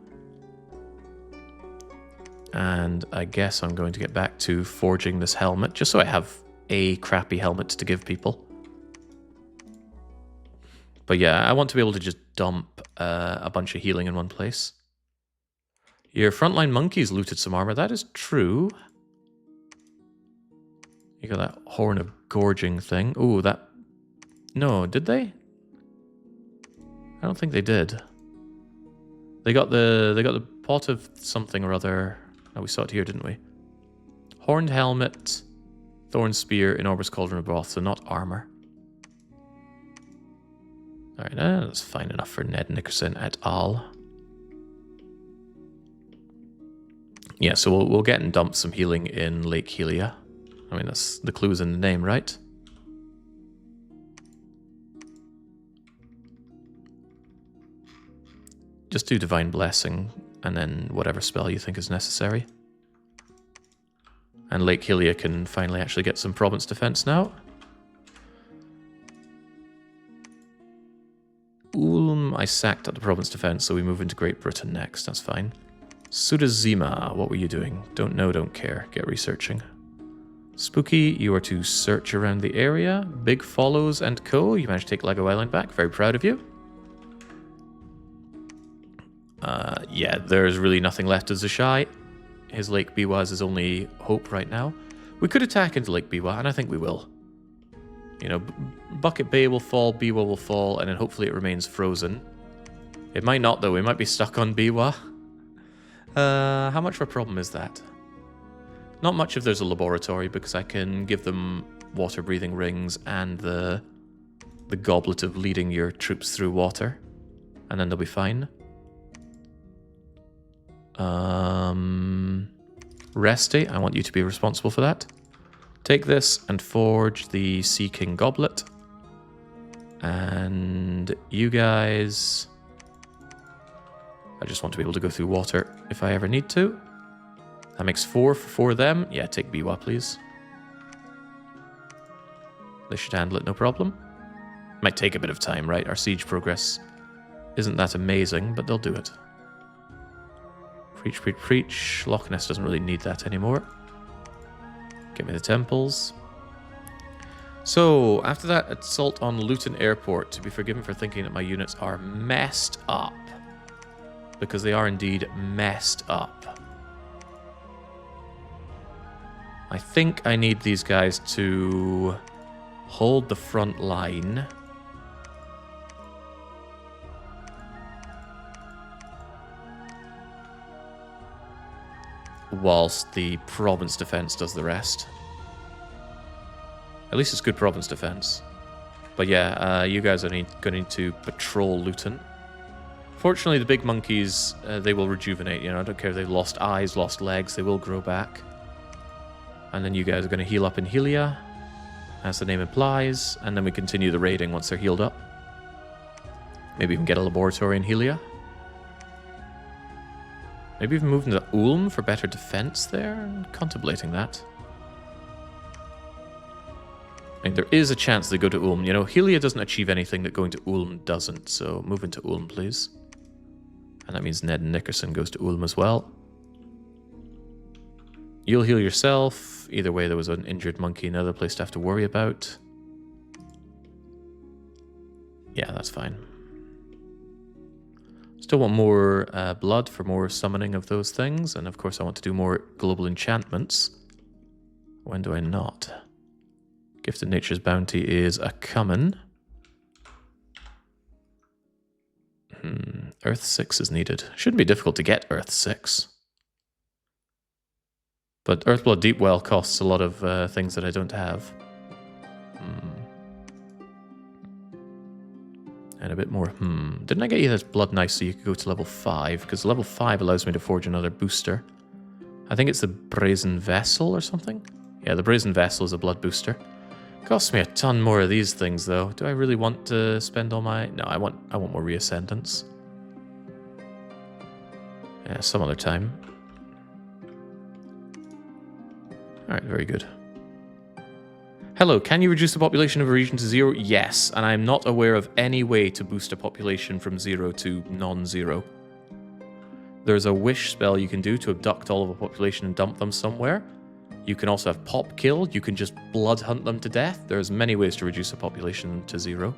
And I guess I'm going to get back to forging this helmet, just so I have a crappy helmet to give people. But yeah, I want to be able to just dump a bunch of healing in one place. Your frontline monkeys looted some armor. That is true. You got that horn of gorging thing. Ooh, that... No, did they? I don't think they did. They got the pot of something or other. Oh, we saw it here, didn't we? Horned helmet, thorn spear, enormous cauldron of broth, so not armor. Alright, that's fine enough for Ned Nickerson et al. Yeah, so we'll get and dump some healing in Lake Helia. I mean, that's the clue's in the name, right? Just do Divine Blessing, and then whatever spell you think is necessary. And Lake Helia can finally actually get some province defense now. Ulm, I sacked at the province defense, so we move into Great Britain next. That's fine. Sudazima, what were you doing? Don't know, don't care. Get researching. Spooky, you are to search around the area. Big Follows and Co. You managed to take Lego Island back. Very proud of you. Yeah, there's really nothing left of Zishai. His Lake Biwa is his only hope right now. We could attack into Lake Biwa, and I think we will. You know, Bucket Bay will fall, Biwa will fall, and then hopefully it remains frozen. It might not, though. We might be stuck on Biwa. How much of a problem is that? Not much if there's a laboratory, because I can give them water-breathing rings and the goblet of leading your troops through water. And then they'll be fine. Resty, I want you to be responsible for that. Take this and forge the Sea King Goblet. And you guys... I just want to be able to go through water if I ever need to. That makes 4 for them. Yeah, take Biwa, please. They should handle it, no problem. Might take a bit of time, right? Our siege progress isn't that amazing, but they'll do it. Preach, preach, preach. Lochess doesn't really need that anymore. Get me the temples. So, after that assault on Luton Airport, to be forgiven for thinking that my units are messed up. Because they are indeed messed up. I think I need these guys to hold the front line. Whilst the province defense does the rest. At least it's good province defense. But yeah, you guys are going to need to patrol Luton. Fortunately, the big monkeys, they will rejuvenate. You know, I don't care if they've lost eyes, lost legs, they will grow back. And then you guys are going to heal up in Helia, as the name implies. And then we continue the raiding once they're healed up. Maybe even get a laboratory in Helia. Maybe even move into Ulm for better defense there. I'm contemplating that. I mean, there is a chance they go to Ulm. You know, Helia doesn't achieve anything that going to Ulm doesn't. So move into Ulm, please. And that means Ned Nickerson goes to Ulm as well. You'll heal yourself. Either way, there was an injured monkey, another place to have to worry about. Yeah, that's fine. Still want more blood for more summoning of those things. And of course, I want to do more global enchantments. When do I not? Gifted Nature's Bounty is a common. Earth 6 is needed. Shouldn't be difficult to get Earth 6. But Earthblood Deepwell costs a lot of things that I don't have. And a bit more. Didn't I get you this Blood Knife so you could go to level 5? Because level 5 allows me to forge another booster. I think it's the Brazen Vessel or something? Yeah, the Brazen Vessel is a blood booster. Costs me a ton more of these things, though. Do I really want to spend all my... No, I want more Reascendants. Yeah, some other time. Alright, very good. Hello, can you reduce the population of a region to 0? Yes, and I'm not aware of any way to boost a population from 0 to non-zero. There's a wish spell you can do to abduct all of a population and dump them somewhere. You can also have pop kill. You can just blood hunt them to death. There's many ways to reduce a population to 0.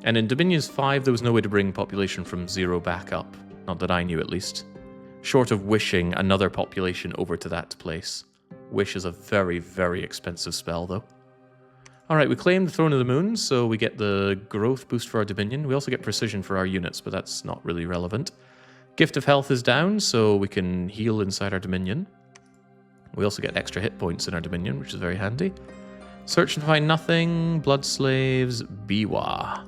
And in Dominions 5, there was no way to bring population from 0 back up. Not that I knew, at least. Short of wishing another population over to that place. Wish is a very, very expensive spell, though. Alright, we claim the Throne of the Moon, so we get the growth boost for our Dominion. We also get precision for our units, but that's not really relevant. Gift of Health is down, so we can heal inside our Dominion. We also get extra hit points in our Dominion, which is very handy. Search and find nothing. Blood Slaves. Biwa.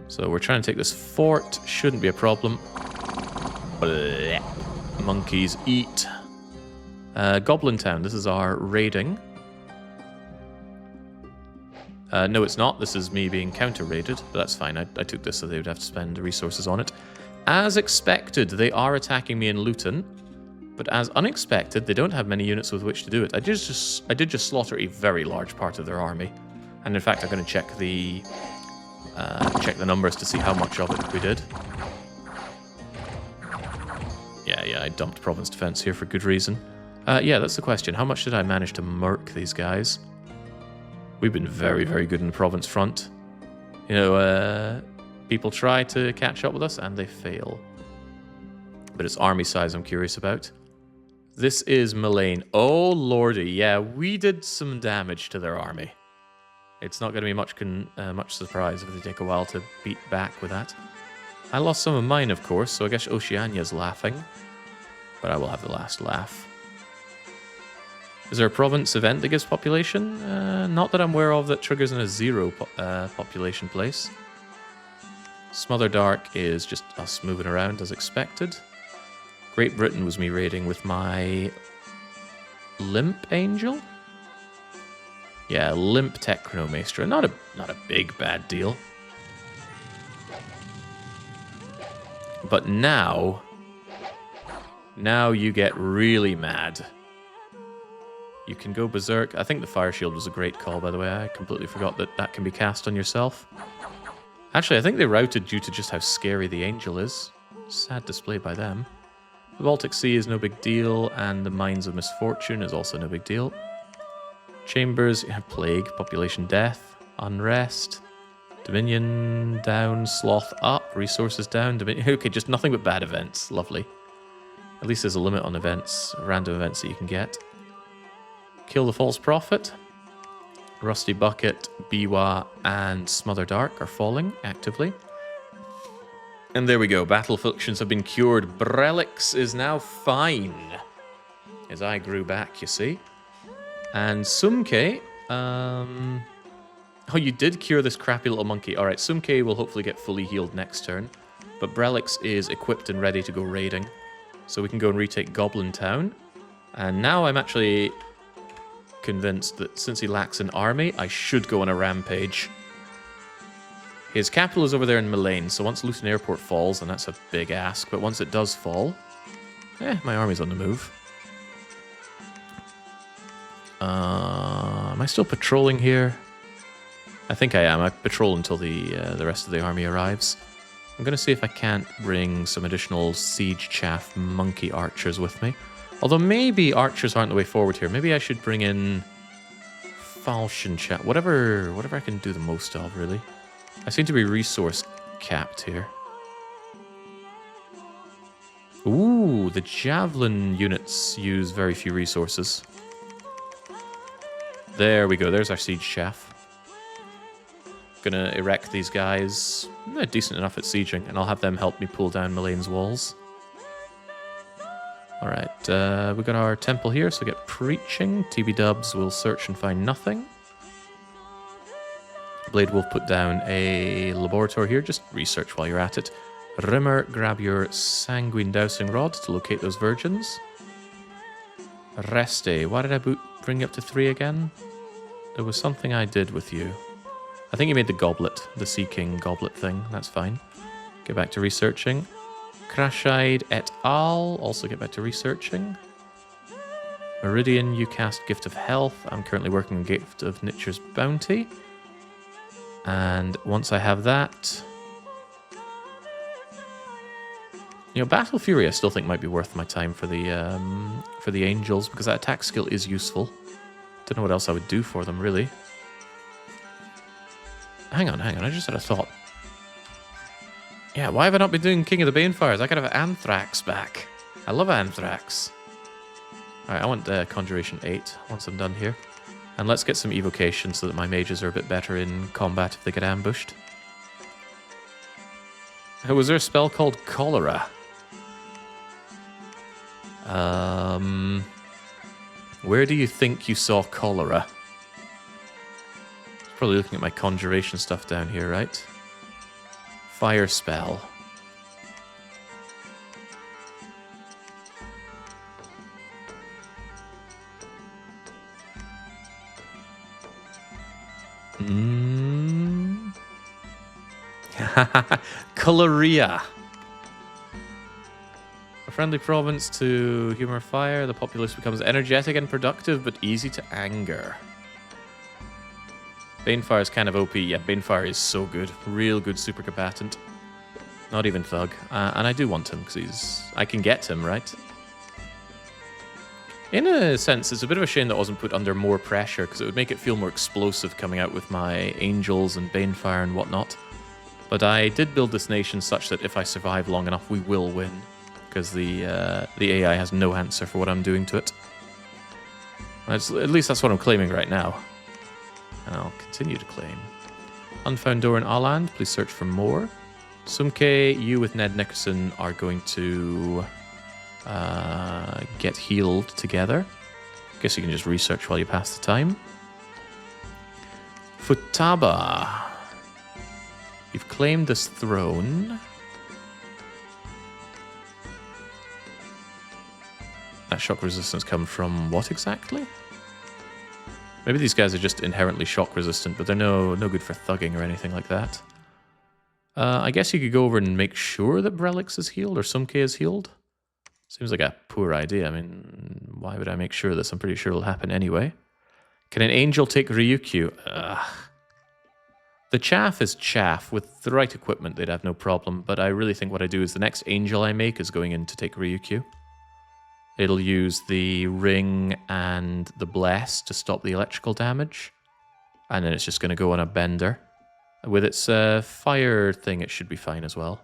So we're trying to take this fort. Shouldn't be a problem. Blech. Monkeys eat. Goblin Town. This is our raiding. No, it's not. This is me being counter-raided, but that's fine. I took this so they would have to spend resources on it. As expected, they are attacking me in Luton. But as unexpected, they don't have many units with which to do it. I did just slaughter a very large part of their army. And in fact, I'm going to check the numbers to see how much of it we did. Yeah, I dumped Province Defense here for good reason. Yeah, that's the question. How much did I manage to murk these guys? We've been very, very good in the province front. You know, people try to catch up with us and they fail. But it's army size I'm curious about. This is Meleane. Oh, lordy. Yeah, we did some damage to their army. It's not going to be much surprise if they take a while to beat back with that. I lost some of mine, of course, so I guess Oceania's laughing. But I will have the last laugh. Is there a province event that gives population? Not that I'm aware of that triggers in a 0 population place. Smother Dark is just us moving around as expected. Great Britain was me raiding with my Limp Angel? Yeah, Limp Technomaester. Not a big bad deal. But now you get really mad. You can go berserk. I think the Fire Shield was a great call, by the way. I completely forgot that can be cast on yourself. Actually, I think they routed due to just how scary the Angel is. Sad display by them. The Baltic Sea is no big deal, and the Mines of Misfortune is also no big deal. Chambers, you have Plague, Population Death, Unrest, Dominion down, Sloth up, Resources down, Dominion... Okay, just nothing but bad events. Lovely. At least there's a limit on events, random events that you can get. Kill the False Prophet. Rusty Bucket, Biwa, and Smother Dark are falling actively. And there we go. Battle afflictions have been cured. Brelix is now fine. His eye grew back, you see. And Sumke... Oh, you did cure this crappy little monkey. Alright, Sumke will hopefully get fully healed next turn. But Brelix is equipped and ready to go raiding. So we can go and retake Goblin Town. And now I'm actually convinced that since he lacks an army, I should go on a rampage. His capital is over there in Meleane, so once Luton Airport falls, and that's a big ask, but once it does fall, my army's on the move. Am I still patrolling here? I think I am. I patrol until the rest of the army arrives. I'm going to see if I can't bring some additional Siege Chaff monkey archers with me. Although maybe archers aren't the way forward here. Maybe I should bring in Falcon Chaff. Whatever I can do the most of, really. I seem to be resource capped here. Ooh, the Javelin units use very few resources. There we go. There's our Siege Chaff. Gonna erect these guys. They're decent enough at sieging, and I'll have them help me pull down Meleane's walls. Alright, we got our temple here, so get preaching. TB Dubs will search and find nothing. Blade Wolf put down a laboratory here, just research while you're at it. Rimmer, grab your Sanguine Dowsing Rod to locate those virgins. Reste, why did I bring you up to 3 again? There was something I did with you. I think you made the goblet, the Sea King goblet thing. That's fine. Get back to researching. Crashide et al. Also get back to researching. Meridian, you cast Gift of Health. I'm currently working on Gift of Nature's Bounty. And once I have that, You know, Battle Fury I still think might be worth my time for the Angels, because that attack skill is useful. Don't know what else I would do for them, really. Hang on, I just had a thought. Yeah, why have I not been doing King of the Banefires? I could have Anthrax back. I love Anthrax. Alright, I want Conjuration 8 once I'm done here. And let's get some evocation so that my mages are a bit better in combat if they get ambushed. Was there a spell called Cholera? Where do you think you saw Cholera? Probably looking at my conjuration stuff down here, right? Fire spell. Cholera. A friendly province to humor fire. The populace becomes energetic and productive, but easy to anger. Banefire is kind of OP. Yeah, Banefire is so good. Real good super combatant. Not even thug. And I do want him, because I can get him, right? In a sense, it's a bit of a shame that I wasn't put under more pressure, because it would make it feel more explosive coming out with my Angels and Banefire and whatnot. But I did build this nation such that if I survive long enough, we will win. Because the AI has no answer for what I'm doing to it. At least that's what I'm claiming right now. And I'll continue to claim. Unfound door in Aland, please search for more. Sumke, you with Ned Nickerson are going to get healed together. Guess you can just research while you pass the time. Futaba. You've claimed this throne. That shock resistance come from what exactly? Maybe these guys are just inherently shock resistant, but they're no good for thugging or anything like that. I guess you could go over and make sure that Brelix is healed or Sumke is healed. Seems like a poor idea. I mean, why would I make sure of this? I'm pretty sure it'll happen anyway. Can an angel take Ryukyu? Ugh. The chaff is chaff. With the right equipment, they'd have no problem. But I really think what I do is the next angel I make is going in to take Ryukyu. It'll use the ring and the bless to stop the electrical damage. And then it's just going to go on a bender. With its fire thing, it should be fine as well.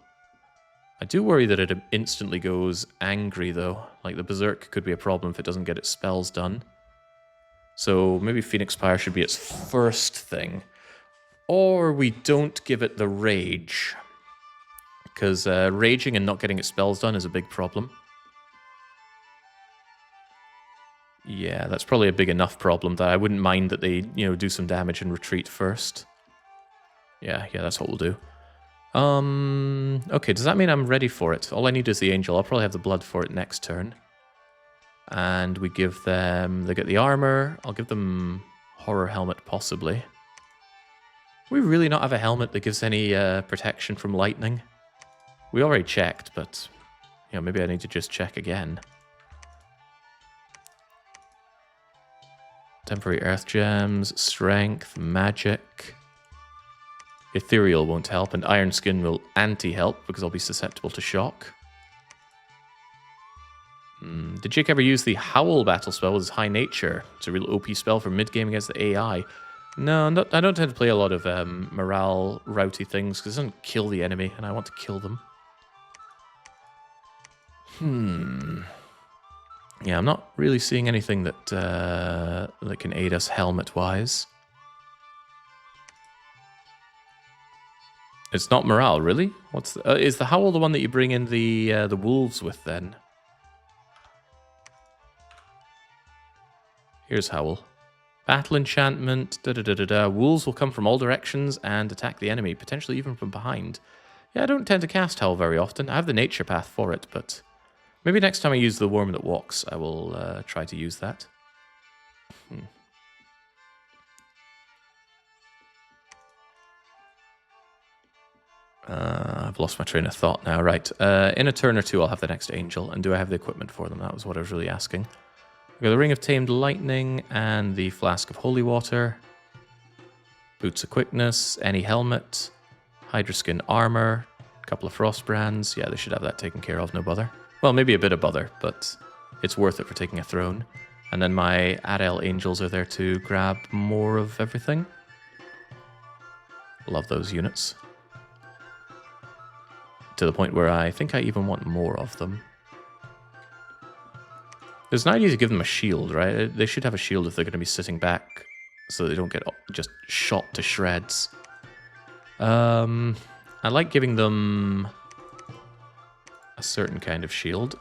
I do worry that it instantly goes angry, though. Like, the Berserk could be a problem if it doesn't get its spells done. So maybe Phoenix Pyre should be its first thing. Or we don't give it the Rage. Because raging and not getting its spells done is a big problem. Yeah, that's probably a big enough problem that I wouldn't mind that they, do some damage and retreat first. Yeah, that's what we'll do. Okay, does that mean I'm ready for it? All I need is the angel. I'll probably have the blood for it next turn. And we give them... They get the armor. I'll give them horror helmet, possibly. We really not have a helmet that gives any protection from lightning? We already checked, but... maybe I need to just check again. Temporary earth gems, strength, magic. Ethereal won't help, and Iron Skin will anti-help because I'll be susceptible to shock. Did Jake ever use the Howl battle spell with his High Nature? It's a real OP spell for mid-game against the AI. No, I don't tend to play a lot of morale routy things because it doesn't kill the enemy, and I want to kill them. Yeah, I'm not really seeing anything that that can aid us helmet-wise. It's not morale, really? What's is the Howl the one that you bring in the wolves with, then? Here's Howl. Battle enchantment, Wolves will come from all directions and attack the enemy, potentially even from behind. Yeah, I don't tend to cast Howl very often. I have the nature path for it, but... Maybe next time I use the worm that walks, I will try to use that. I've lost my train of thought now. Right. In a turn or two, I'll have the next angel. And do I have the equipment for them? That was what I was really asking. We've got the Ring of Tamed Lightning and the Flask of Holy Water. Boots of Quickness, any helmet, Hydra Skin armor, Couple of frost brands. Yeah, they should have that taken care of, no bother. Well, maybe a bit of bother, but it's worth it for taking a throne. And then my Adel Angels are there to grab more of everything. Love those units. To the point where I think I even want more of them. There's an idea to give them a shield, right? They should have a shield if they're going to be sitting back so they don't get just shot to shreds. I like giving them a certain kind of shield.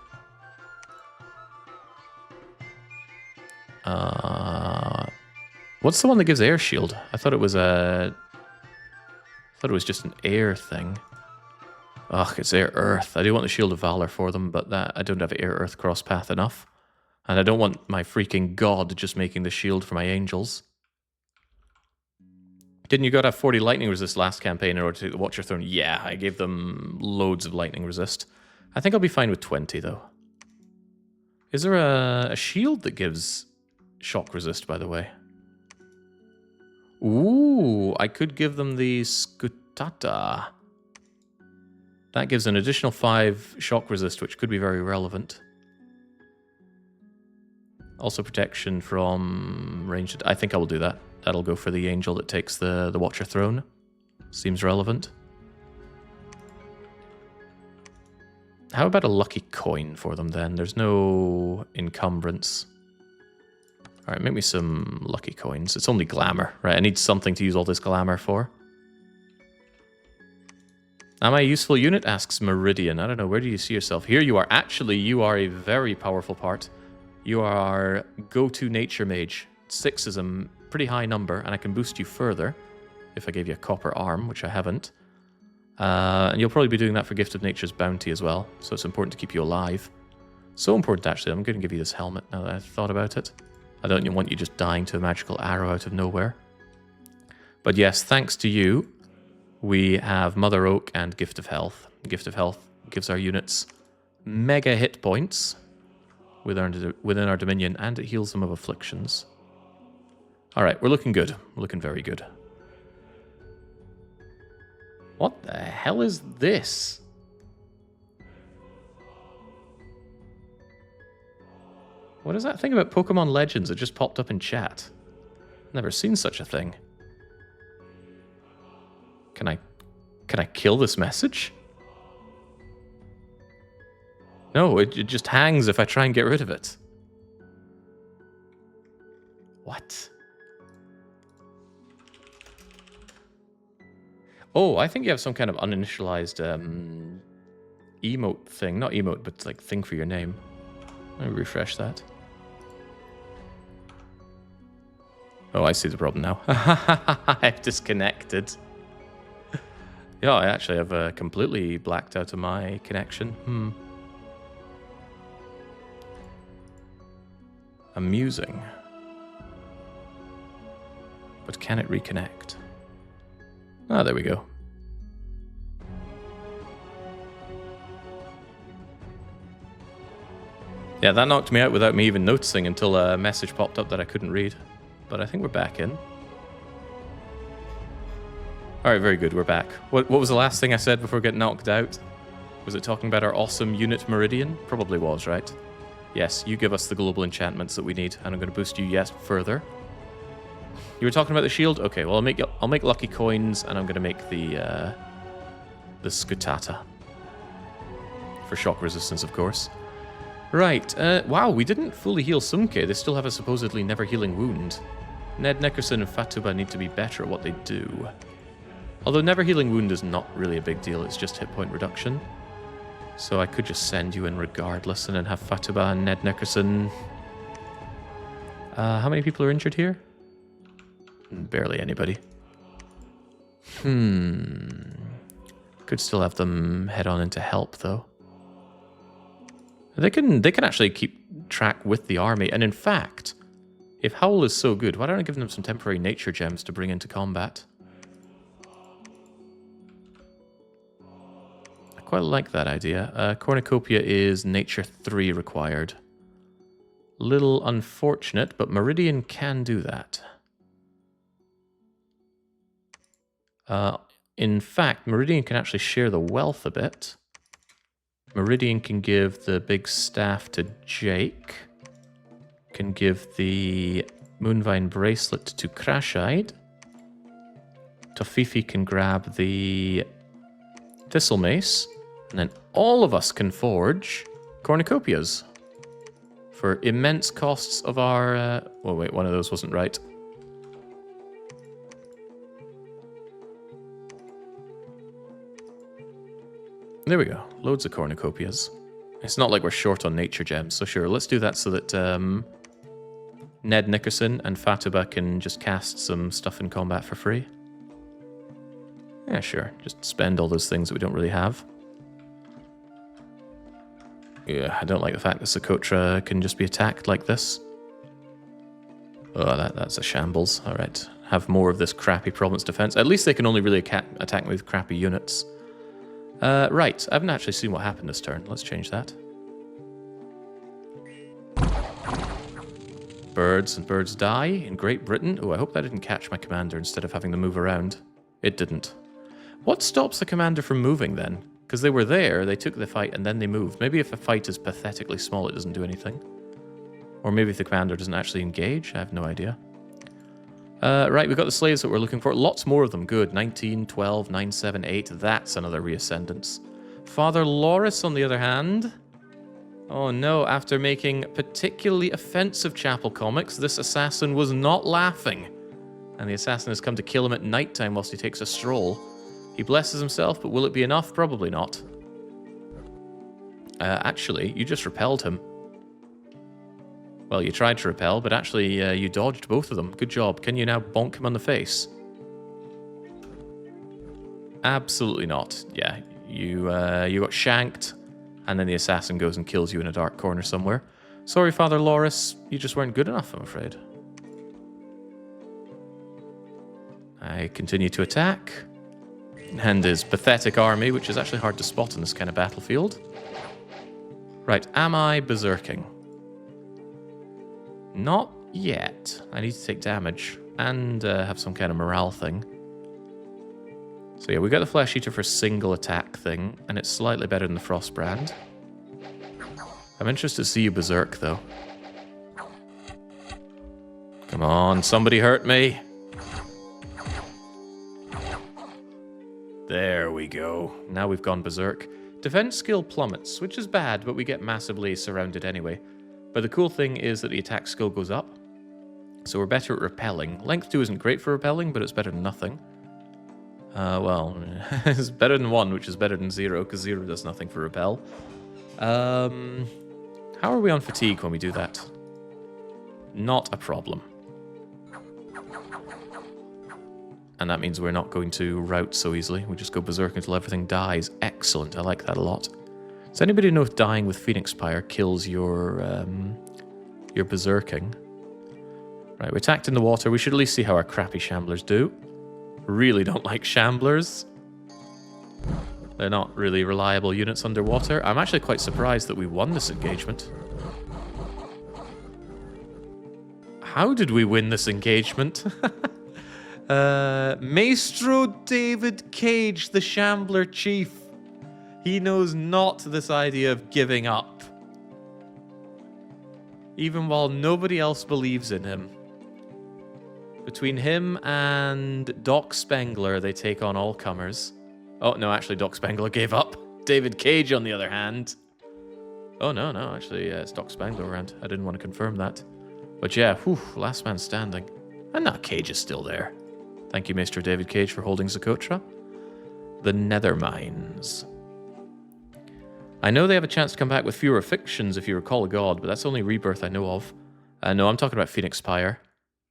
What's the one that gives air shield? I thought it was just an air thing. Ugh, it's air earth. I do want the shield of valor for them, but I don't have air earth cross path enough. And I don't want my freaking god just making the shield for my angels. Didn't you gotta have 40 lightning resist last campaign in order to watch your throne? Yeah, I gave them loads of lightning resist. I think I'll be fine with 20 though. Is there a shield that gives shock resist, by the way? Ooh, I could give them the Scutata. That gives an additional 5 shock resist, which could be very relevant. Also protection from ranged... I think I will do that. That'll go for the angel that takes the Watcher Throne. Seems relevant. How about a lucky coin for them then? There's no encumbrance. Alright, make me some lucky coins. It's only glamour, right? I need something to use all this glamour for. Am I a useful unit? Asks Meridian. I don't know, where do you see yourself? Here you are. Actually, you are a very powerful part. You are our go-to nature mage. 6 is a pretty high number, and I can boost you further if I gave you a copper arm, which I haven't. And you'll probably be doing that for Gift of Nature's bounty as well, so it's important to keep you alive. So important, actually. I'm going to give you this helmet now that I've thought about it. I don't want you just dying to a magical arrow out of nowhere. But yes, thanks to you, we have Mother Oak and Gift of Health. Gift of Health gives our units mega hit points within our Dominion, and it heals them of afflictions. Alright, we're looking good. We're looking very good. What the hell is this? What is that thing about Pokemon Legends that just popped up in chat? Never seen such a thing. Can I kill this message? No, it just hangs if I try and get rid of it. What? Oh, I think you have some kind of uninitialized emote thing. Not emote, but like thing for your name. Let me refresh that. Oh, I see the problem now. I've disconnected. Yeah, I actually have completely blacked out of my connection. Amusing. But can it reconnect? Ah, there we go. Yeah, that knocked me out without me even noticing until a message popped up that I couldn't read. But I think we're back in. Alright, very good, we're back. What was the last thing I said before getting knocked out? Was it talking about our awesome unit Meridian? Probably was, right? Yes, you give us the global enchantments that we need, and I'm going to boost you further. You were talking about the shield? Okay, well I'll make lucky coins, and I'm going to make the Scutata. For shock resistance, of course. Right, wow, we didn't fully heal Sumke. They still have a supposedly never healing wound. Ned Nickerson and Fatuba need to be better at what they do. Although never healing wound is not really a big deal, it's just hit point reduction. So I could just send you in regardless and then have Fatuba and Ned Nickerson. How many people are injured here? Barely anybody. Could still have them head on into help though. They can actually keep track with the army, and in fact, if Howl is so good, why don't I give them some temporary nature gems to bring into combat? I quite like that idea. Cornucopia is nature 3 required. Little unfortunate, but Meridian can do that. In fact, Meridian can actually share the wealth a bit. Meridian can give the big staff to Jake. Can give the Moonvine bracelet to Crashide. Tofifi can grab the Thistle Mace. And then all of us can forge cornucopias. For immense costs of our... oh wait, one of those wasn't right. There we go. Loads of cornucopias. It's not like we're short on nature gems, so sure, let's do that so that Ned Nickerson and Fatuba can just cast some stuff in combat for free. Yeah, sure. Just spend all those things that we don't really have. Yeah, I don't like the fact that Socotra can just be attacked like this. Oh, that's a shambles. Alright. Have more of this crappy province defense. At least they can only really attack me with crappy units. Right, I haven't actually seen what happened this turn. Let's change that. Birds and birds die in Great Britain. Oh, I hope that didn't catch my commander instead of having to move around. It didn't. What stops the commander from moving then? Because they were there, they took the fight, and then they moved. Maybe if a fight is pathetically small, it doesn't do anything. Or maybe if the commander doesn't actually engage. I have no idea. Right, we've got the slaves that we're looking for. Lots more of them. Good. 19, 12, 9, 7, 8. That's another reascendance. Father Loris, on the other hand... Oh no, after making particularly offensive chapel comics, this assassin was not laughing. And the assassin has come to kill him at nighttime whilst he takes a stroll. He blesses himself, but will it be enough? Probably not. Actually, you just repelled him. Well, you tried to repel, but actually you dodged both of them. Good job. Can you now bonk him on the face? Absolutely not. Yeah, you got shanked, and then the assassin goes and kills you in a dark corner somewhere. Sorry, Father Loris, you just weren't good enough, I'm afraid. I continue to attack. And his pathetic army, which is actually hard to spot in this kind of battlefield. Right, am I berserking? Not yet. I need to take damage and have some kind of morale thing. So yeah, we got the Flesh Eater for single attack thing, and it's slightly better than the Frostbrand. I'm interested to see you berserk, though. Come on, somebody hurt me. There we go. Now we've gone berserk. Defense skill plummets, which is bad, but we get massively surrounded anyway. But the cool thing is that the attack skill goes up. So we're better at repelling. Length 2 isn't great for repelling, but it's better than nothing. Well, it's better than 1, which is better than 0, because 0 does nothing for repel. How are we on fatigue when we do that? Not a problem. And that means we're not going to rout so easily. We just go berserk until everything dies. Excellent, I like that a lot. Does anybody know if dying with Phoenix Pyre kills your berserking? Right, we attacked in the water. We should at least see how our crappy shamblers do. Really don't like shamblers. They're not really reliable units underwater. I'm actually quite surprised that we won this engagement. How did we win this engagement? Maestro David Cage, the Shambler Chief. He knows not this idea of giving up. Even while nobody else believes in him. Between him and Doc Spengler, they take on all comers. Oh, no, actually, Doc Spengler gave up. David Cage, on the other hand. Oh, no, actually, it's Doc Spengler around. I didn't want to confirm that. But yeah, whew, last man standing. And now Cage is still there. Thank you, Mr. David Cage, for holding Socotra. The Nether Mines. I know they have a chance to come back with fewer afflictions if you recall a god, but that's only Rebirth I know of. No, I'm talking about Phoenix Pyre.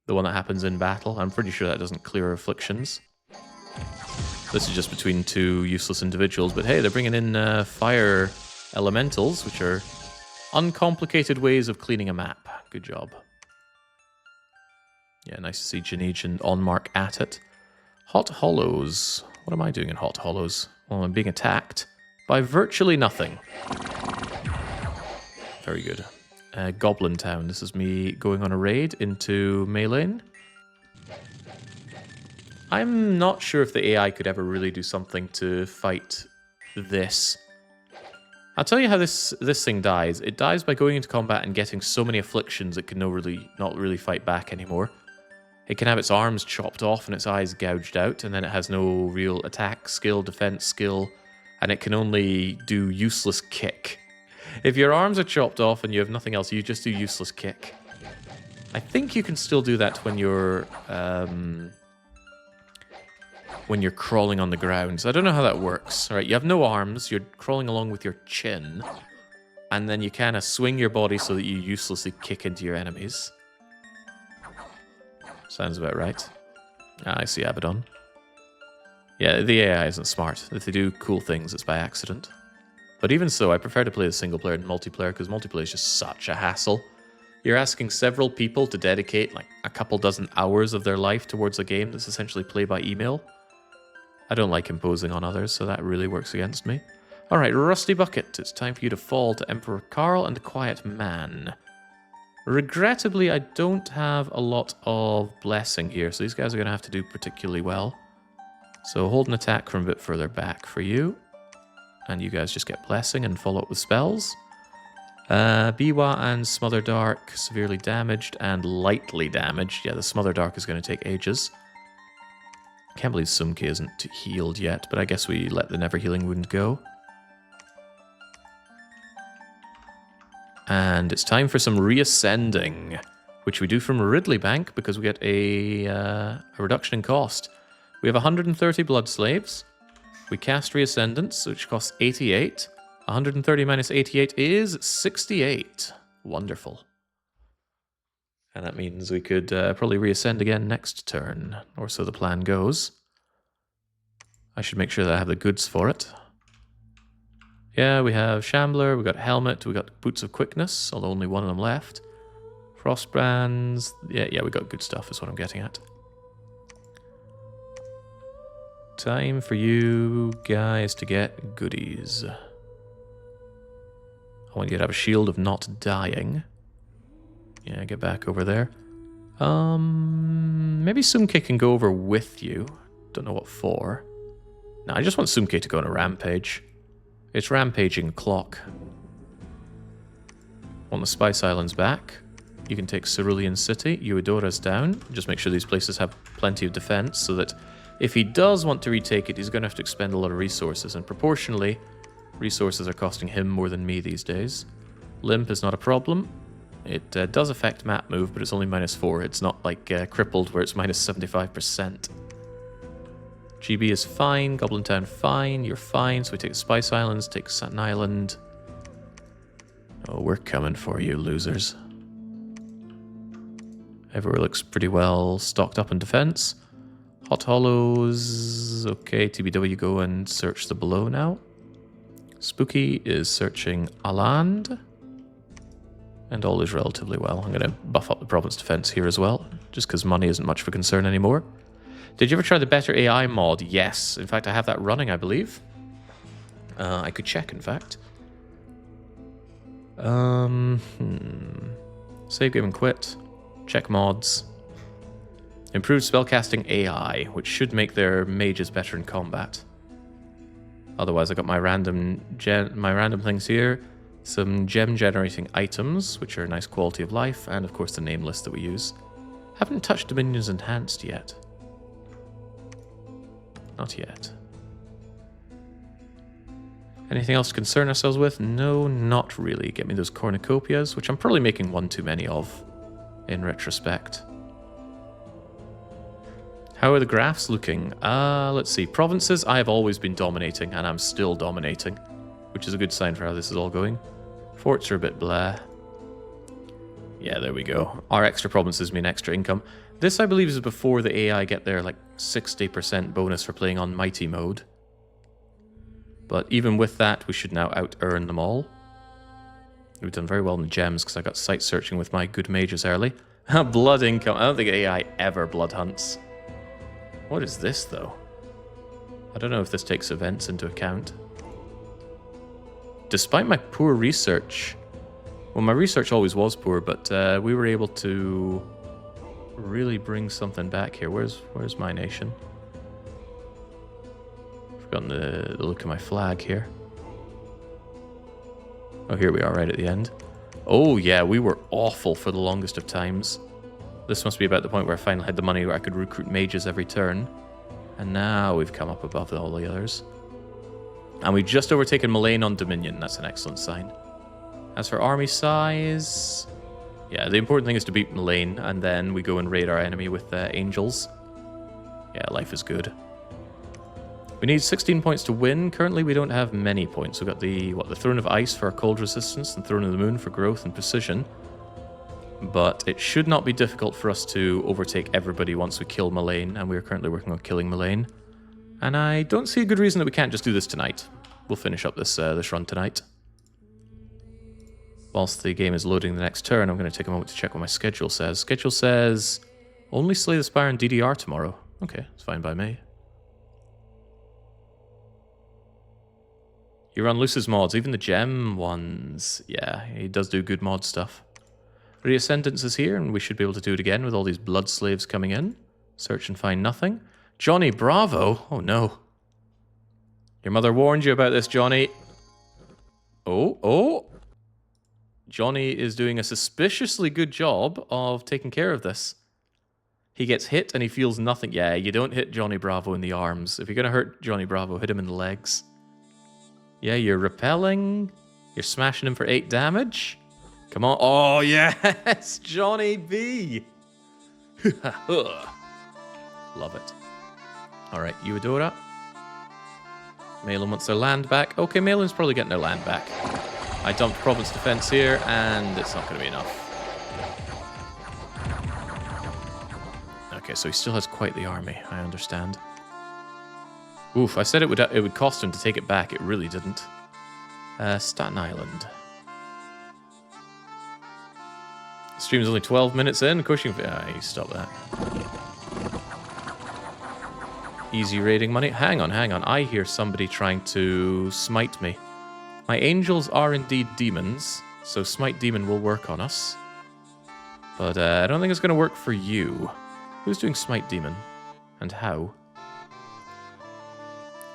The one that happens in battle. I'm pretty sure that doesn't clear afflictions. This is just between two useless individuals, but hey, they're bringing in fire elementals, which are uncomplicated ways of cleaning a map. Good job. Yeah, nice to see Janij and Onmark at it. Hot Hollows. What am I doing in Hot Hollows? Well, I'm being attacked by virtually nothing. Very good. Goblin Town. This is me going on a raid into Meleane. I'm not sure if the AI could ever really do something to fight this. I'll tell you how this thing dies. It dies by going into combat and getting so many afflictions it can not really fight back anymore. It can have its arms chopped off and its eyes gouged out, and then it has no real attack skill, defense skill, and it can only do useless kick. If your arms are chopped off and you have nothing else, you just do useless kick. I think you can still do that when you're crawling on the ground. So I don't know how that works. All right, you have no arms, you're crawling along with your chin, and then you kind of swing your body so that you uselessly kick into your enemies. Sounds about right. Ah, I see Abaddon. Yeah, the AI isn't smart. If they do cool things, it's by accident. But even so, I prefer to play the single player than multiplayer, because multiplayer is just such a hassle. You're asking several people to dedicate like a couple dozen hours of their life towards a game that's essentially play by email. I don't like imposing on others, so that really works against me. Alright, Rusty Bucket, it's time for you to fall to Emperor Carl and the Quiet Man. Regrettably, I don't have a lot of blessing here, so these guys are going to have to do particularly well. So hold an attack from a bit further back for you. And you guys just get blessing and follow up with spells. Biwa and Smother Dark severely damaged and lightly damaged. Yeah, the Smother Dark is going to take ages. Can't believe Sumke isn't healed yet, but I guess we let the Never Healing Wound go. And it's time for some reascending, which we do from Ridley Bank because we get a reduction in cost. We have 130 Blood Slaves. We cast Reascendants, which costs 88. 130 minus 88 is 68. Wonderful. And that means we could probably reascend again next turn, or so the plan goes. I should make sure that I have the goods for it. Yeah, we have Shambler, we got Helmet, we got Boots of Quickness, although only one of them left. Frostbrands, yeah, we got good stuff is what I'm getting at. Time for you guys to get goodies. I want you to have a shield of not dying. Yeah, get back over there. Maybe Sumke can go over with you. Don't know what for. No, I just want Sumke to go on a rampage. It's rampaging clock. Want the Spice Islands back. You can take Cerulean City. Eudora's down. Just make sure these places have plenty of defense so that if he does want to retake it, he's going to have to expend a lot of resources. And proportionally, resources are costing him more than me these days. Limp is not a problem. It does affect map move, but it's only -4. It's not like crippled where it's -75%. GB is fine. Goblin Town fine. You're fine. So we take the Spice Islands, take Satin Island. Oh, we're coming for you, losers. Everywhere looks pretty well stocked up in defense. Hot Hollows. Okay, TBW, go and search the below now. Spooky is searching Aland. And all is relatively well. I'm going to buff up the province defense here as well, just because money isn't much of a concern anymore. Did you ever try the Better AI mod? Yes. In fact, I have that running, I believe. I could check, in fact. Save game and quit. Check mods. Improved spellcasting AI, which should make their mages better in combat. Otherwise, I got my random things here. Some gem-generating items, which are a nice quality of life, and of course the name list that we use. Haven't touched Dominion's Enhanced yet. Not yet. Anything else to concern ourselves with? No, not really. Get me those cornucopias, which I'm probably making one too many of, in retrospect. How are the graphs looking? Let's see. Provinces, I have always been dominating, and I'm still dominating, which is a good sign for how this is all going. Forts are a bit blah. Yeah, there we go. Our extra provinces mean extra income. This, I believe, is before the AI get their, like, 60% bonus for playing on Mighty mode. But even with that, we should now out-earn them all. We've done very well in the gems, because I got site searching with my good mages early. Blood income. I don't think AI ever blood hunts. What is this, though? I don't know if this takes events into account. Despite my poor research... Well, my research always was poor, but we were able to really bring something back here. Where's my nation? Forgotten the look of my flag here. Oh, here we are right at the end. Oh, yeah, we were awful for the longest of times. This must be about the point where I finally had the money where I could recruit mages every turn. And now we've come up above all the others. And we've just overtaken Meleane on Dominion. That's an excellent sign. As for army size... Yeah, the important thing is to beat Meleane, and then we go and raid our enemy with angels. Yeah, life is good. We need 16 points to win. Currently, we don't have many points. We've got the Throne of Ice for our cold resistance and Throne of the Moon for growth and precision. But it should not be difficult for us to overtake everybody once we kill Meleane, and we are currently working on killing Meleane. And I don't see a good reason that we can't just do this tonight. We'll finish up this run tonight. Whilst the game is loading the next turn, I'm going to take a moment to check what my schedule says. Schedule says only Slay the Spire and DDR tomorrow. Okay, it's fine by me. You run Luce's mods, even the gem ones. Yeah, he does do good mod stuff. Reascendance is here, and we should be able to do it again with all these blood slaves coming in. Search and find nothing. Johnny Bravo! Oh no. Your mother warned you about this, Johnny. Oh. Johnny is doing a suspiciously good job of taking care of this. He gets hit and he feels nothing. Yeah, you don't hit Johnny Bravo in the arms. If you're going to hurt Johnny Bravo, hit him in the legs. Yeah, you're repelling. You're smashing him for 8 damage. Come on. Oh, yes! Johnny B! Love it. Alright, Eudora. Meleane wants their land back. Okay, Meleane's probably getting their land back. I dumped Province Defense here, and it's not going to be enough. Okay, so he still has quite the army, I understand. Oof, I said it would cost him to take it back. It really didn't. Staten Island. Stream's only 12 minutes in. Of course you can... stop that. Easy raiding money. Hang on. I hear somebody trying to smite me. My angels are indeed demons, so Smite Demon will work on us. But I don't think it's going to work for you. Who's doing Smite Demon? And how?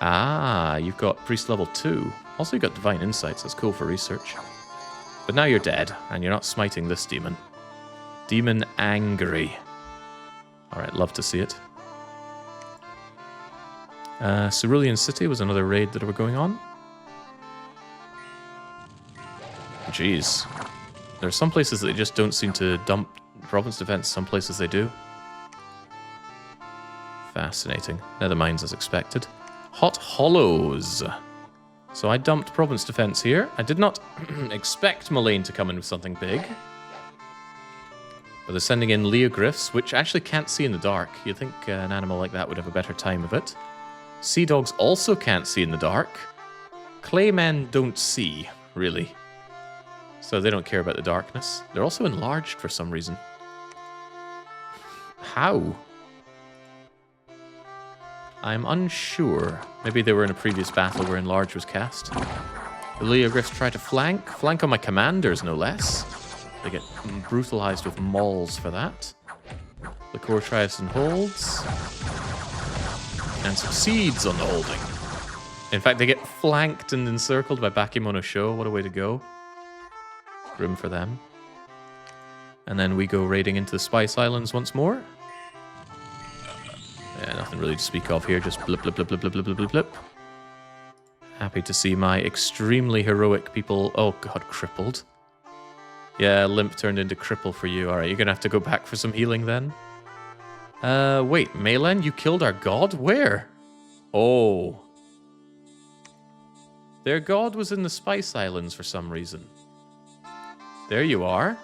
Ah, you've got Priest level 2. Also, you've got Divine Insights. That's cool for research. But now you're dead, and you're not smiting this demon. Demon Angry. Alright, love to see it. Cerulean City was another raid that we're going on. Jeez. There are some places that they just don't seem to dump Province Defense, some places they do. Fascinating. Nether mines as expected. Hot Hollows. So I dumped Province Defense here. I did not expect Meleane to come in with something big. But they're sending in Leogryphs, which actually can't see in the dark. You'd think an animal like that would have a better time of it. Sea dogs also can't see in the dark. Claymen don't see, really. So they don't care about the darkness. They're also enlarged for some reason. How? I'm unsure. Maybe they were in a previous battle where enlarge was cast. The Leogryphs try to flank. Flank on my commanders, no less. They get brutalized with mauls for that. The core tries and holds. And succeeds on the holding. In fact, they get flanked and encircled by Bakemono Sho. What a way to go. Room for them. And then we go raiding into the Spice Islands once more. Yeah, nothing really to speak of here. Just blip, blip, blip, blip, blip, blip, blip, blip, blip. Happy to see my extremely heroic people... Oh, God, crippled. Yeah, limp turned into cripple for you. Alright, you're gonna have to go back for some healing then. Wait, Meleane, you killed our god? Where? Oh. Their god was in the Spice Islands for some reason. There you are.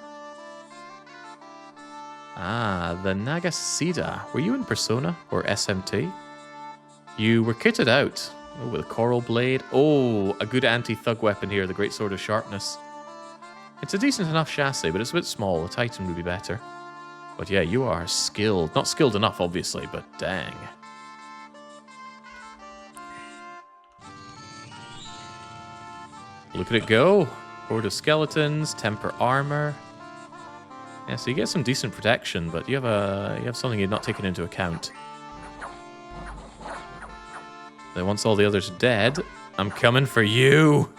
Ah, the Nagasida. Were you in Persona or SMT? You were kitted out. Oh, with a coral blade. Oh, a good anti-thug weapon here, the Great Sword of Sharpness. It's a decent enough chassis, but it's a bit small. A Titan would be better. But yeah, you are skilled. Not skilled enough, obviously, but dang. Look at it go. Horde of skeletons, temper armor. Yeah, so you get some decent protection, but you have something you're not taking into account. Then once all the others are dead, I'm coming for you.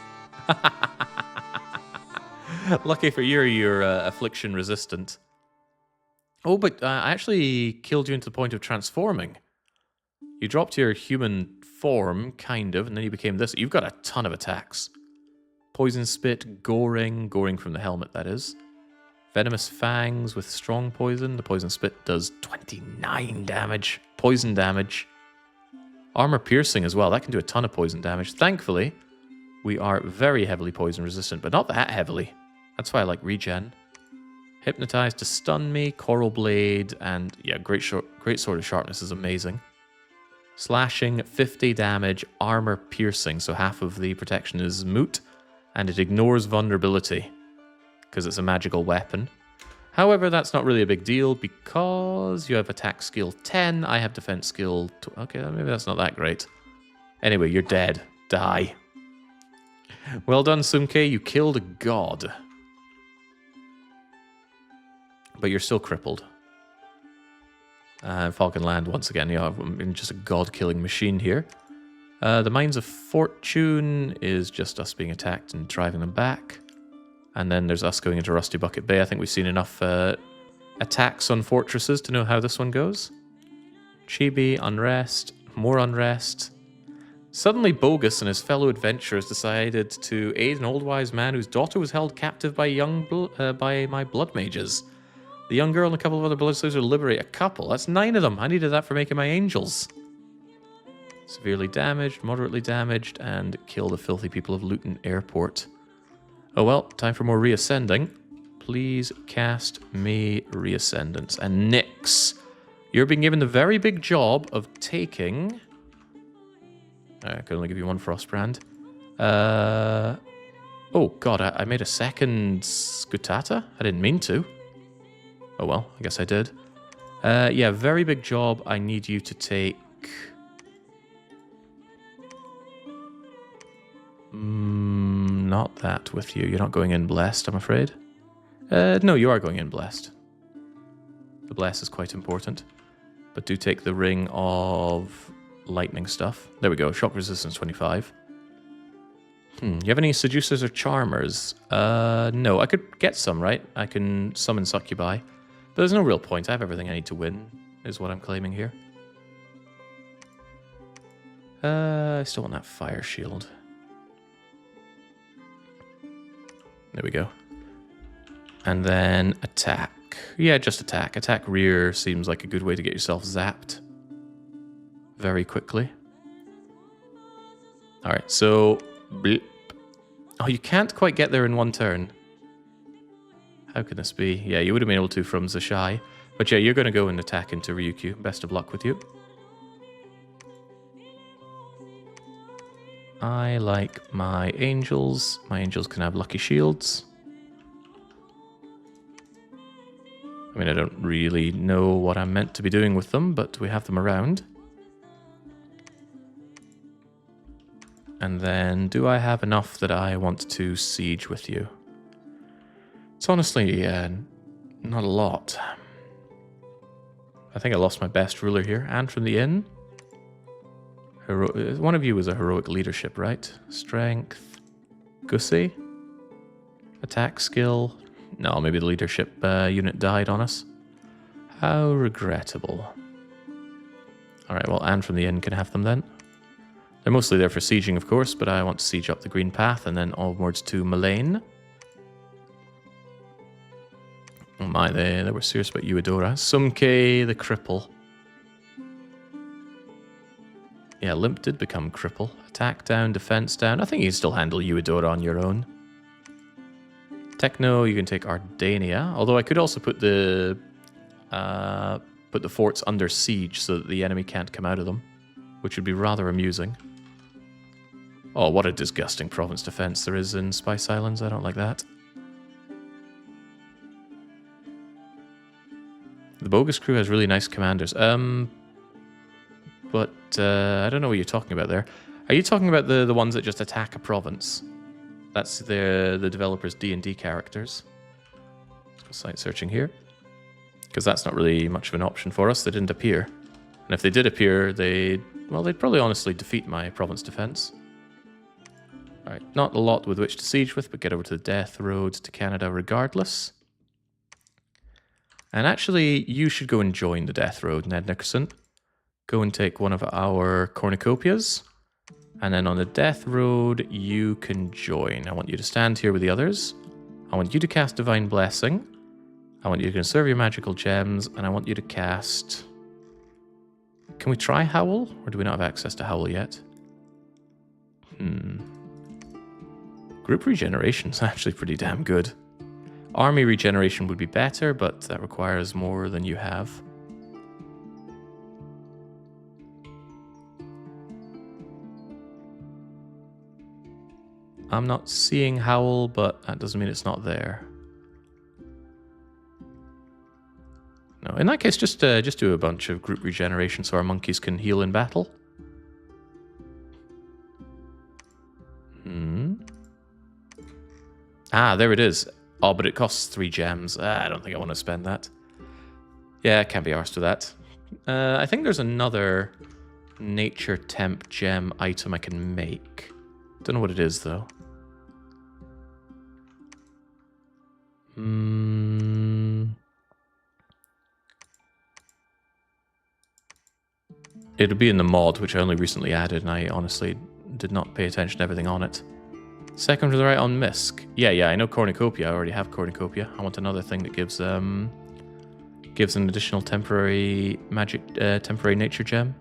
Lucky for you, you're affliction resistant. Oh, but I actually killed you into the point of transforming. You dropped your human form, kind of, and then you became this. You've got a ton of attacks. Poison Spit, Goring from the helmet, that is. Venomous Fangs with strong poison. The Poison Spit does 29 damage. Poison damage. Armor Piercing as well. That can do a ton of poison damage. Thankfully, we are very heavily poison resistant, but not that heavily. That's why I like regen. Hypnotize to stun me. Coral Blade, and yeah, Great Sword of Sharpness is amazing. Slashing, 50 damage, Armor Piercing, so half of the protection is moot, and it ignores vulnerability, because it's a magical weapon. However, that's not really a big deal, because you have attack skill 10, I have defense skill... Okay, maybe that's not that great. Anyway, you're dead. Die. Well done, Sumke, you killed a god. But you're still crippled. Falcon Land, once again, yeah, I'm just a god-killing machine here. The Mines of Fortune is just us being attacked and driving them back. And then there's us going into Rusty Bucket Bay. I think we've seen enough attacks on fortresses to know how this one goes. Chibi, Unrest, more Unrest. Suddenly Bogus and his fellow adventurers decided to aid an old wise man whose daughter was held captive by by my blood mages. The young girl and a couple of other bloodsuckers will liberate a couple. That's 9 of them. I needed that for making my angels. Severely damaged, moderately damaged, and kill the filthy people of Luton Airport. Oh well, time for more reascending. Please cast me reascendance. And Nyx, you're being given the very big job of taking... I could only give you one Frostbrand. Oh god, I made a second Scutata? I didn't mean to. Oh well, I guess I did. Yeah, very big job. I need you to take... not that with you. You're not going in blessed, I'm afraid. No, you are going in blessed. The bless is quite important. But do take the ring of lightning stuff. There we go, shock resistance 25. You have any seducers or charmers? No, I could get some, right? I can summon succubi. But there's no real point. I have everything I need to win, is what I'm claiming here. I still want that fire shield. There we go. And then attack. Yeah, just attack. Attack rear seems like a good way to get yourself zapped very quickly. Alright, so... Bleep. Oh, you can't quite get there in one turn. How can this be? Yeah, you would have been able to from Zishai. But yeah, you're going to go and attack into Ryukyu. Best of luck with you. I like my angels. My angels can have lucky shields. I mean, I don't really know what I'm meant to be doing with them, but we have them around. And then, do I have enough that I want to siege with you? It's honestly not a lot. I think I lost my best ruler here. And from the inn. One of you was a heroic leadership, right? Strength. Gussie. Attack skill. No, maybe the leadership unit died on us. How regrettable. Alright, well, Anne from the inn can have them then. They're mostly there for sieging, of course, but I want to siege up the green path and then onwards to Meleane. Oh my, they were serious about Eudora. Sumke, the cripple. Yeah, Limp did become cripple. Attack down, defense down. I think you can still handle Eudora on your own. Techno, you can take Ardania. Although I could also put the forts under siege so that the enemy can't come out of them, which would be rather amusing. Oh, what a disgusting province defense there is in Spice Islands. I don't like that. The Bogus crew has really nice commanders. But I don't know what you're talking about there. Are you talking about the ones that just attack a province? That's the developers' D&D characters. Let's go site searching here. Because that's not really much of an option for us. They didn't appear. And if they did appear, they Well, they'd probably honestly defeat my province defense. Alright, not a lot with which to siege with, but get over to the Death Road to Canada regardless. And actually, you should go and join the Death Road, Ned Nickerson. Go and take one of our cornucopias. And then on the Death Road, you can join. I want you to stand here with the others. I want you to cast Divine Blessing. I want you to conserve your magical gems. And I want you to cast... Can we try Howl? Or do we not have access to Howl yet? Group regeneration is actually pretty damn good. Army regeneration would be better, but that requires more than you have. I'm not seeing Howl, but that doesn't mean it's not there. No, in that case, just do a bunch of group regeneration so our monkeys can heal in battle. Ah, there it is. Oh, but it costs 3 gems. I don't think I want to spend that. Yeah, I can't be arsed with that. I think there's another nature temp gem item I can make. Don't know what it is, though. It'll be in the mod, which I only recently added, and I honestly did not pay attention to everything on it. Second from the right on Misk. Yeah, I know Cornucopia. I already have Cornucopia. I want another thing that gives an additional temporary magic, temporary nature gem.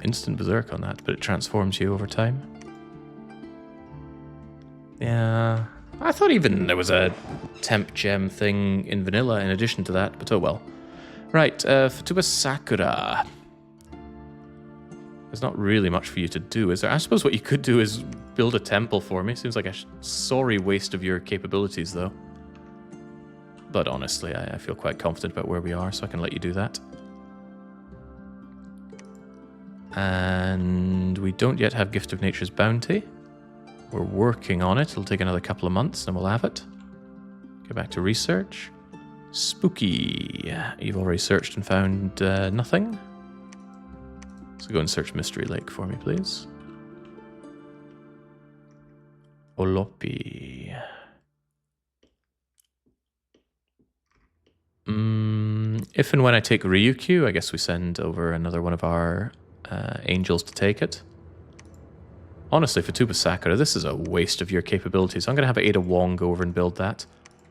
Instant berserk on that, but it transforms you over time. Yeah, I thought even there was a temp gem thing in vanilla in addition to that, but oh well. Right, Futuba Sakura. There's not really much for you to do, is there? I suppose what you could do is build a temple for me. Seems like a sorry waste of your capabilities, though. But honestly, I feel quite confident about where we are, so I can let you do that. And we don't yet have Gift of Nature's Bounty. We're working on it. It'll take another couple of months, and we'll have it. Go back to research. Spooky. You've already searched and found nothing. So go and search Mystery Lake for me, please. Olopi. If and when I take Ryukyu, I guess we send over another one of our angels to take it. Honestly, for Tuba Sakura, this is a waste of your capabilities. I'm going to have Ada Wong go over and build that.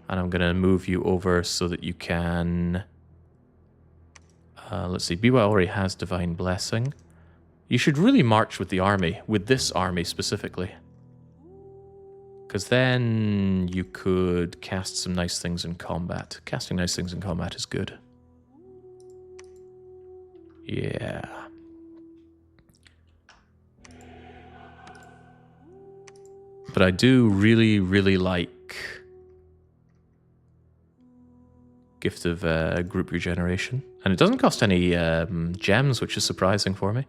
And I'm going to move you over so that you can... let's see, Biwa already has Divine Blessing. You should really march with the army, with this army specifically. Because then you could cast some nice things in combat. Casting nice things in combat is good. Yeah. But I do really, really like Gift of Group Regeneration. And it doesn't cost any gems, which is surprising for me.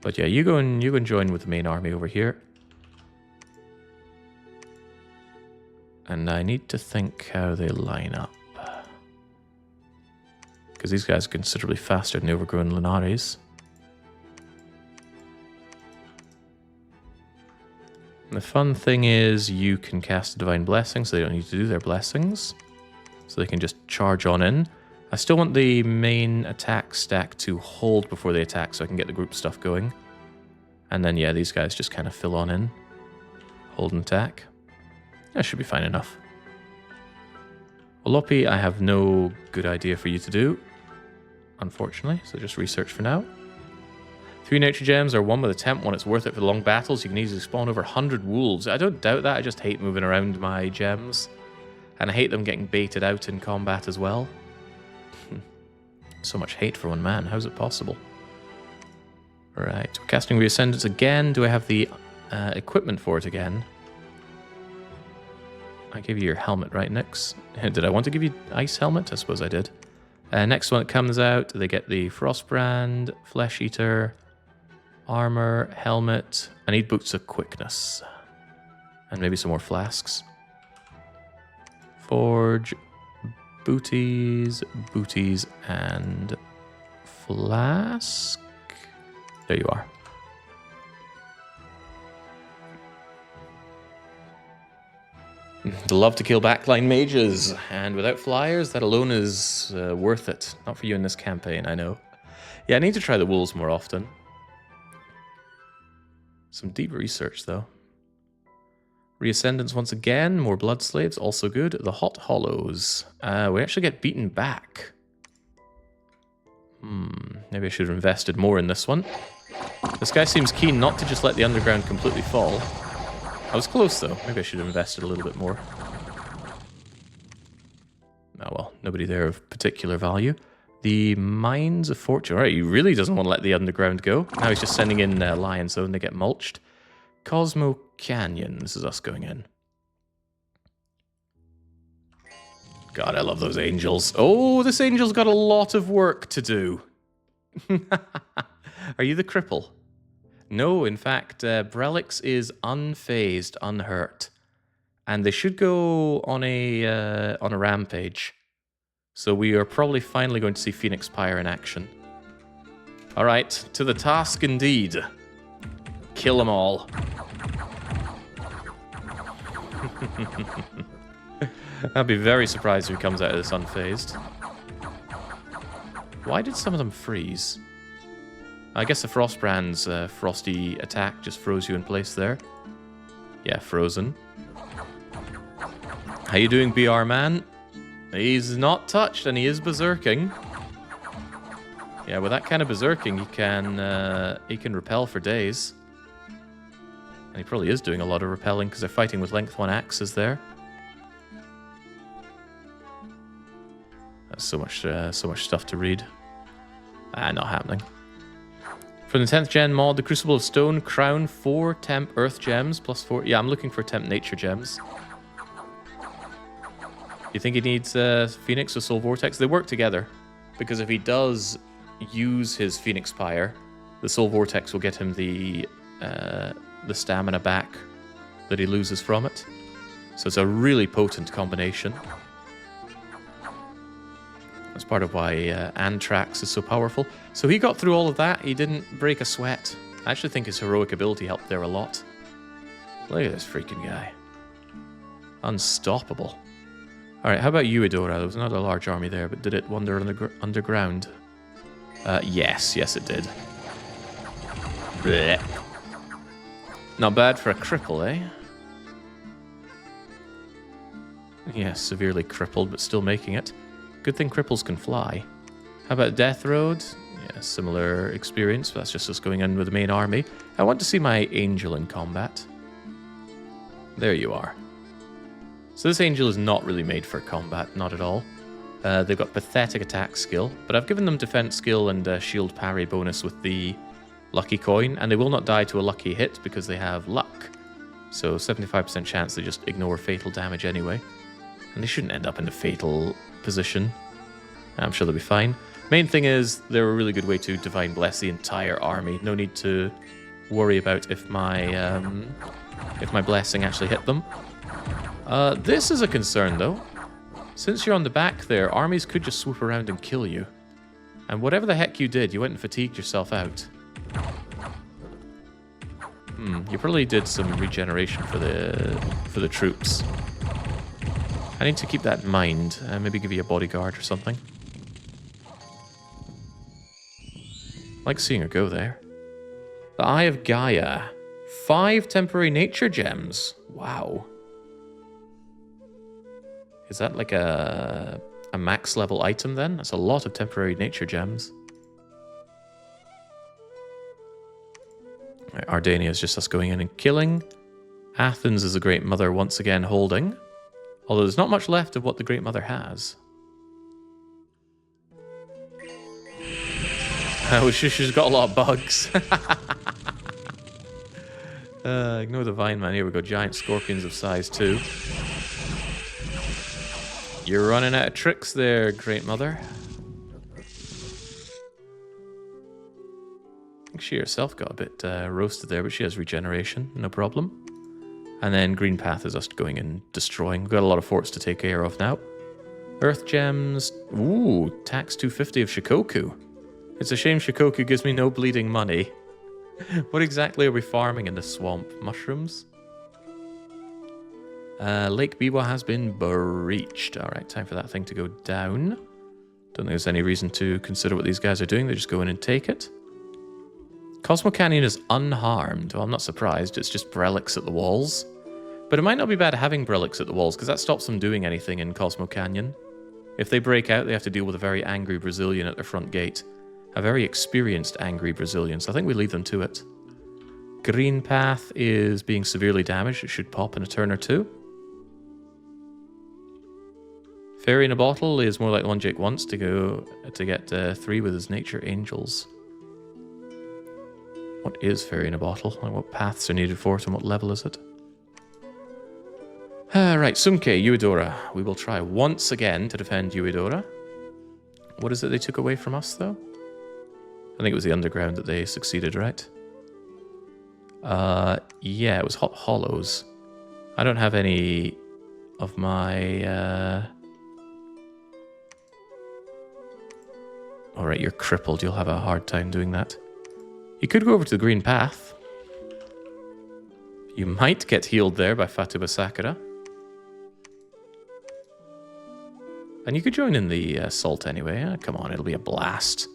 But yeah, you go and join with the main army over here. And I need to think how they line up. Because these guys are considerably faster than the overgrown Lunaris. And the fun thing is you can cast a Divine Blessing, so they don't need to do their blessings. So they can just charge on in. I still want the main attack stack to hold before they attack so I can get the group stuff going. And then, yeah, these guys just kind of fill on in. Hold and attack. That should be fine enough. Olopi, I have no good idea for you to do, unfortunately, so just research for now. 3 nature gems or 1 with a temp when it's worth it for the long battles. You can easily spawn over 100 wolves. I don't doubt that, I just hate moving around my gems. And I hate them getting baited out in combat as well. So much hate for one man. How's it possible? Right. We're casting Reascendance again. Do I have the equipment for it again? I gave you your helmet, right, Nix? Did I want to give you Ice Helmet? I suppose I did. Next one that comes out, they get the Frostbrand, Flesh Eater, Armor, Helmet. I need Boots of Quickness. And maybe some more flasks. Forge, booties, booties, and flask. There you are. They love to kill backline mages, and without flyers, that alone is worth it. Not for you in this campaign, I know. Yeah, I need to try the wolves more often. Some deep research, though. Reascendants once again, more blood slaves, also good. The Hot Hollows. We actually get beaten back. Maybe I should have invested more in this one. This guy seems keen not to just let the underground completely fall. I was close, though. Maybe I should have invested a little bit more. Oh well, nobody there of particular value. The Mines of Fortune. Alright, he really doesn't want to let the underground go. Now he's just sending in Lion Zone, they get mulched. Cosmo Canyon, this is us going in. God, I love those angels. Oh, this angel's got a lot of work to do. Are you the cripple? No, in fact, Brelix is unfazed, unhurt. And they should go on a rampage. So we are probably finally going to see Phoenix Pyre in action. Alright, to the task indeed. Kill them all. I'd be very surprised if he comes out of this unfazed. Why did some of them freeze? I guess the Frostbrand's frosty attack just froze you in place there. Yeah, frozen. How you doing, BR man? He's not touched and he is berserking. Yeah, with that kind of berserking, he can repel for days. And he probably is doing a lot of repelling because they're fighting with length 1 axes there. That's so much stuff to read. Not happening. For the 10th gen mod, the Crucible of Stone, Crown, 4 temp earth gems, plus 4. Yeah, I'm looking for temp nature gems. You think he needs Phoenix or Soul Vortex? They work together. Because if he does use his Phoenix Pyre, the Soul Vortex will get him the stamina back that he loses from it. So it's a really potent combination. That's part of why Anthrax is so powerful. So he got through all of that. He didn't break a sweat. I actually think his heroic ability helped there a lot. Look at this freaking guy. Unstoppable. Alright, how about you, Eudora? There was not a large army there, but did it wander underground? Yes, it did. Blech. Not bad for a cripple, eh? Yes, severely crippled, but still making it. Good thing cripples can fly. How about Death Road? Yeah, similar experience, but that's just us going in with the main army. I want to see my angel in combat. There you are. So this angel is not really made for combat, not at all. They've got pathetic attack skill, but I've given them defense skill and shield parry bonus with the lucky coin, and they will not die to a lucky hit because they have luck. So 75% chance they just ignore fatal damage anyway. And they shouldn't end up in a fatal position. I'm sure they'll be fine. Main thing is, they're a really good way to Divine Bless the entire army. No need to worry about if my blessing actually hit them. This is a concern, though. Since you're on the back there, armies could just swoop around and kill you. And whatever the heck you did, you went and fatigued yourself out. You probably did some regeneration for the troops. I need to keep that in mind. Maybe give you a bodyguard or something. Like seeing her go there. The Eye of Gaia. 5 temporary nature gems. Wow. Is that like a max level item then? That's a lot of temporary nature gems. Right, Ardania is just us going in and killing. Athens is the Great Mother once again holding. Although there's not much left of what the Great Mother has. Oh, she's got a lot of bugs. Ignore the Vine Man. Here we go. Giant scorpions of size 2. You're running out of tricks there, Great Mother. I think she herself got a bit roasted there, but she has regeneration. No problem. And then Green Path is us going and destroying. We've got a lot of forts to take care of now. Earth gems. Ooh, tax 250 of Shikoku. It's a shame Shikoku gives me no bleeding money. What exactly are we farming in the swamp? Mushrooms? Lake Biwa has been breached. Alright, time for that thing to go down. Don't think there's any reason to consider what these guys are doing. They just go in and take it. Cosmo Canyon is unharmed. Well, I'm not surprised. It's just Brelix at the walls. But it might not be bad having Brelix at the walls, because that stops them doing anything in Cosmo Canyon. If they break out, they have to deal with a very angry Brazilian at their front gate. A very experienced angry Brazilian, so I think we leave them to it. Green Path is being severely damaged. It should pop in a turn or two. Fairy in a Bottle is more like the one Jake wants to go to get 3 with his Nature Angels. What is Fairy in a Bottle? Like what paths are needed for it and what level is it? Right, Sumke, Uedora. We will try once again to defend Uedora. What is it they took away from us, though? I think it was the underground that they succeeded, right? Yeah, it was Hot Hollows. I don't have any of my... Alright, you're crippled. You'll have a hard time doing that. You could go over to the Green Path. You might get healed there by Fatuba Sakura. And you could join in the assault anyway. Come on, it'll be a blast.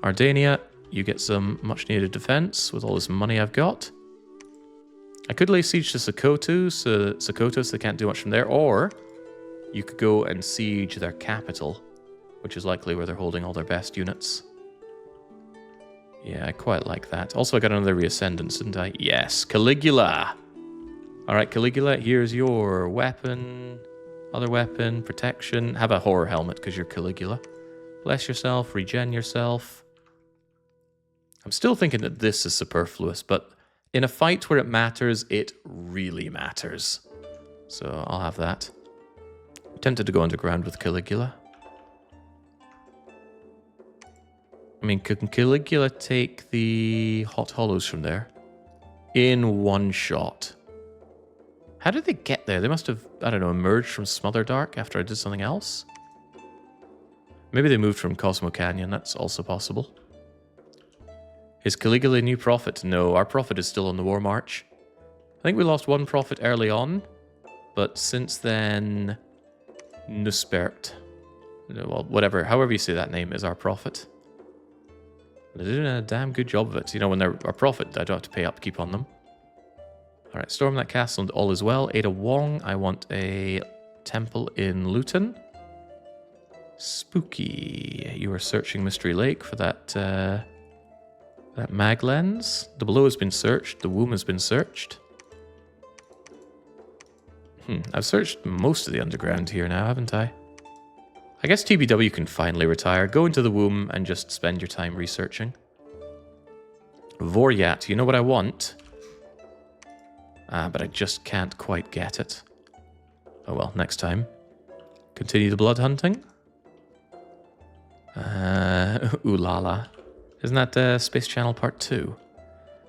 Ardania, you get some much-needed defense with all this money I've got. I could lay siege to Sokoto, so they can't do much from there. Or you could go and siege their capital, which is likely where they're holding all their best units. Yeah, I quite like that. Also, I got another Reascendance, didn't I? Yes, Caligula. All right, Caligula, here's your weapon. Other weapon, protection. Have a horror helmet because you're Caligula. Bless yourself, regen yourself. I'm still thinking that this is superfluous, but in a fight where it matters, it really matters. So I'll have that. I'm tempted to go underground with Caligula. I mean, can Caligula take the Hot Hollows from there? In one shot. How did they get there? They must have, I don't know, emerged from Smother Dark after I did something else? Maybe they moved from Cosmo Canyon, that's also possible. Is Caligula a new prophet? No, our prophet is still on the War March. I think we lost one prophet early on, but since then, Nuspert, well, whatever, however you say that name, is our prophet. They're doing a damn good job of it. You know, when they're our prophet, I don't have to pay upkeep on them. Alright, storm that castle and all is well. Ada Wong, I want a temple in Luton. Spooky. You are searching Mystery Lake for that that mag lens. The below has been searched. The womb has been searched. I've searched most of the underground here now, haven't I? I guess TBW can finally retire. Go into the womb and just spend your time researching. Voryat, you know what I want? But I just can't quite get it. Oh well, next time. Continue the blood hunting. Ooh la la. Isn't that Space Channel Part 2?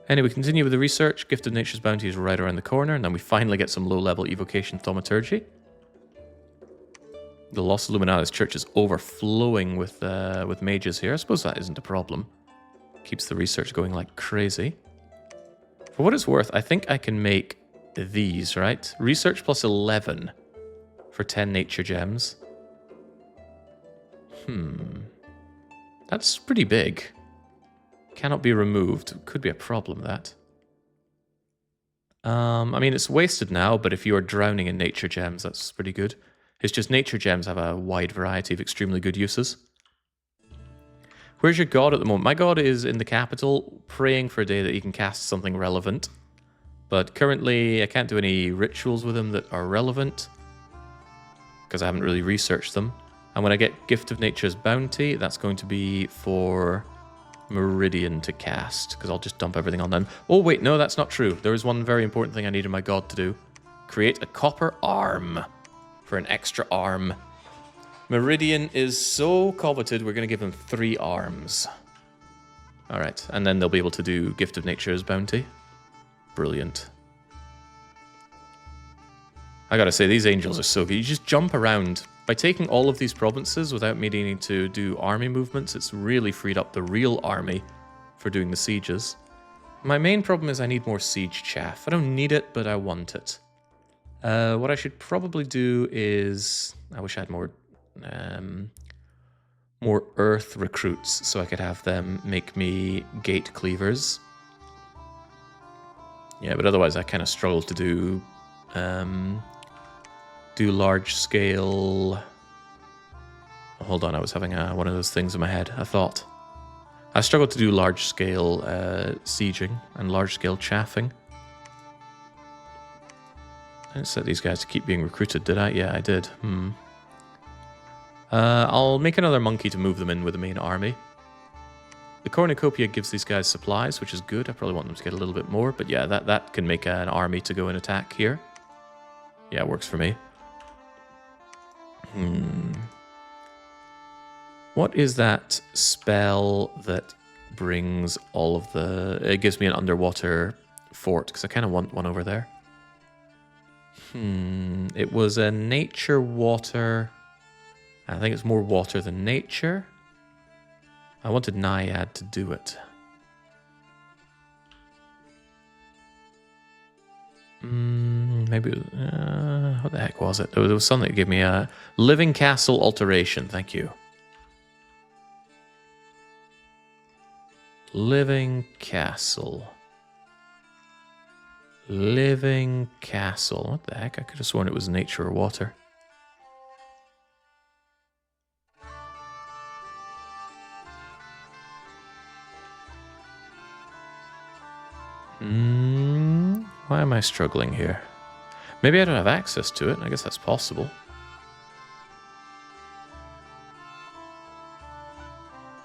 Anyway, continue with the research. Gift of Nature's Bounty is right around the corner, and then we finally get some low-level evocation thaumaturgy. The Los Illuminatis Church is overflowing with mages here. I suppose that isn't a problem. Keeps the research going like crazy. For what it's worth, I think I can make these, right? Research plus 11 for 10 nature gems. That's pretty big. Cannot be removed. Could be a problem, that. I mean, it's wasted now, but if you are drowning in nature gems, that's pretty good. It's just nature gems have a wide variety of extremely good uses. Where's your god at the moment? My god is in the capital, praying for a day that he can cast something relevant. But currently, I can't do any rituals with him that are relevant, because I haven't really researched them. And when I get Gift of Nature's Bounty, that's going to be for Meridian to cast, because I'll just dump everything on them. Oh wait, no, that's not true. There is one very important thing I needed my god to do. Create a copper arm for an extra arm. Meridian is so coveted, we're going to give him 3 arms. Alright, and then they'll be able to do Gift of Nature's Bounty. Brilliant. I gotta say, these angels are so good. You just jump around By taking all of these provinces without me needing to do army movements, it's really freed up the real army for doing the sieges. My main problem is I need more siege chaff. I don't need it, but I want it. What I should probably do is... I wish I had more earth recruits so I could have them make me gate cleavers. Yeah, but otherwise I kind of struggle to do large scale... Oh, hold on, I was having one of those things in my head, I thought. I struggle to do large scale sieging and large scale chaffing. I didn't set these guys to keep being recruited, did I? Yeah, I did. I'll make another monkey to move them in with the main army. The cornucopia gives these guys supplies, which is good. I probably want them to get a little bit more, but yeah, that can make an army to go and attack here. Yeah, it works for me. What is that spell that brings all of the... It gives me an underwater fort, because I kind of want one over there. It was a nature water... I think it's more water than nature. I wanted Naiad to do it. Maybe... what the heck was it? There was something that gave me a... Living Castle Alteration, thank you. Living Castle. Living Castle. What the heck? I could have sworn it was nature or water. Why am I struggling here? Maybe I don't have access to it. I guess that's possible.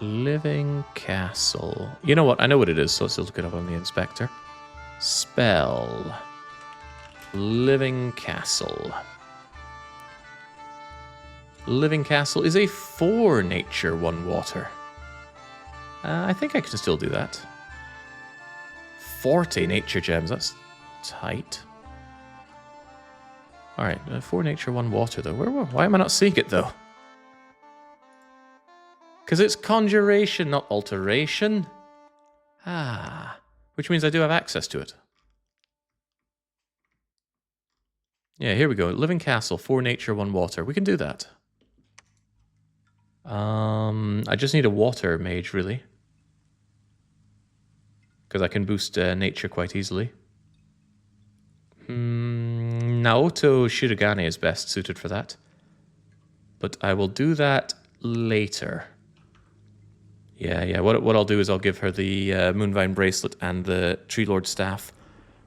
Living Castle. You know what? I know what it is, so let's look it up on the inspector. Spell. Living Castle. Living Castle is a 4 nature, 1 water. I think I can still do that. 40 nature gems. That's tight. Alright, 4 nature, 1 water, though. Why am I not seeing it, though? Because it's conjuration, not alteration. Which means I do have access to it. Yeah, here we go. Living Castle, 4 nature, 1 water. We can do that. I just need a water mage, really. Because I can boost nature quite easily. Naoto Shirogane is best suited for that. But I will do that later. Yeah. What I'll do is I'll give her the Moonvine Bracelet and the Tree Lord Staff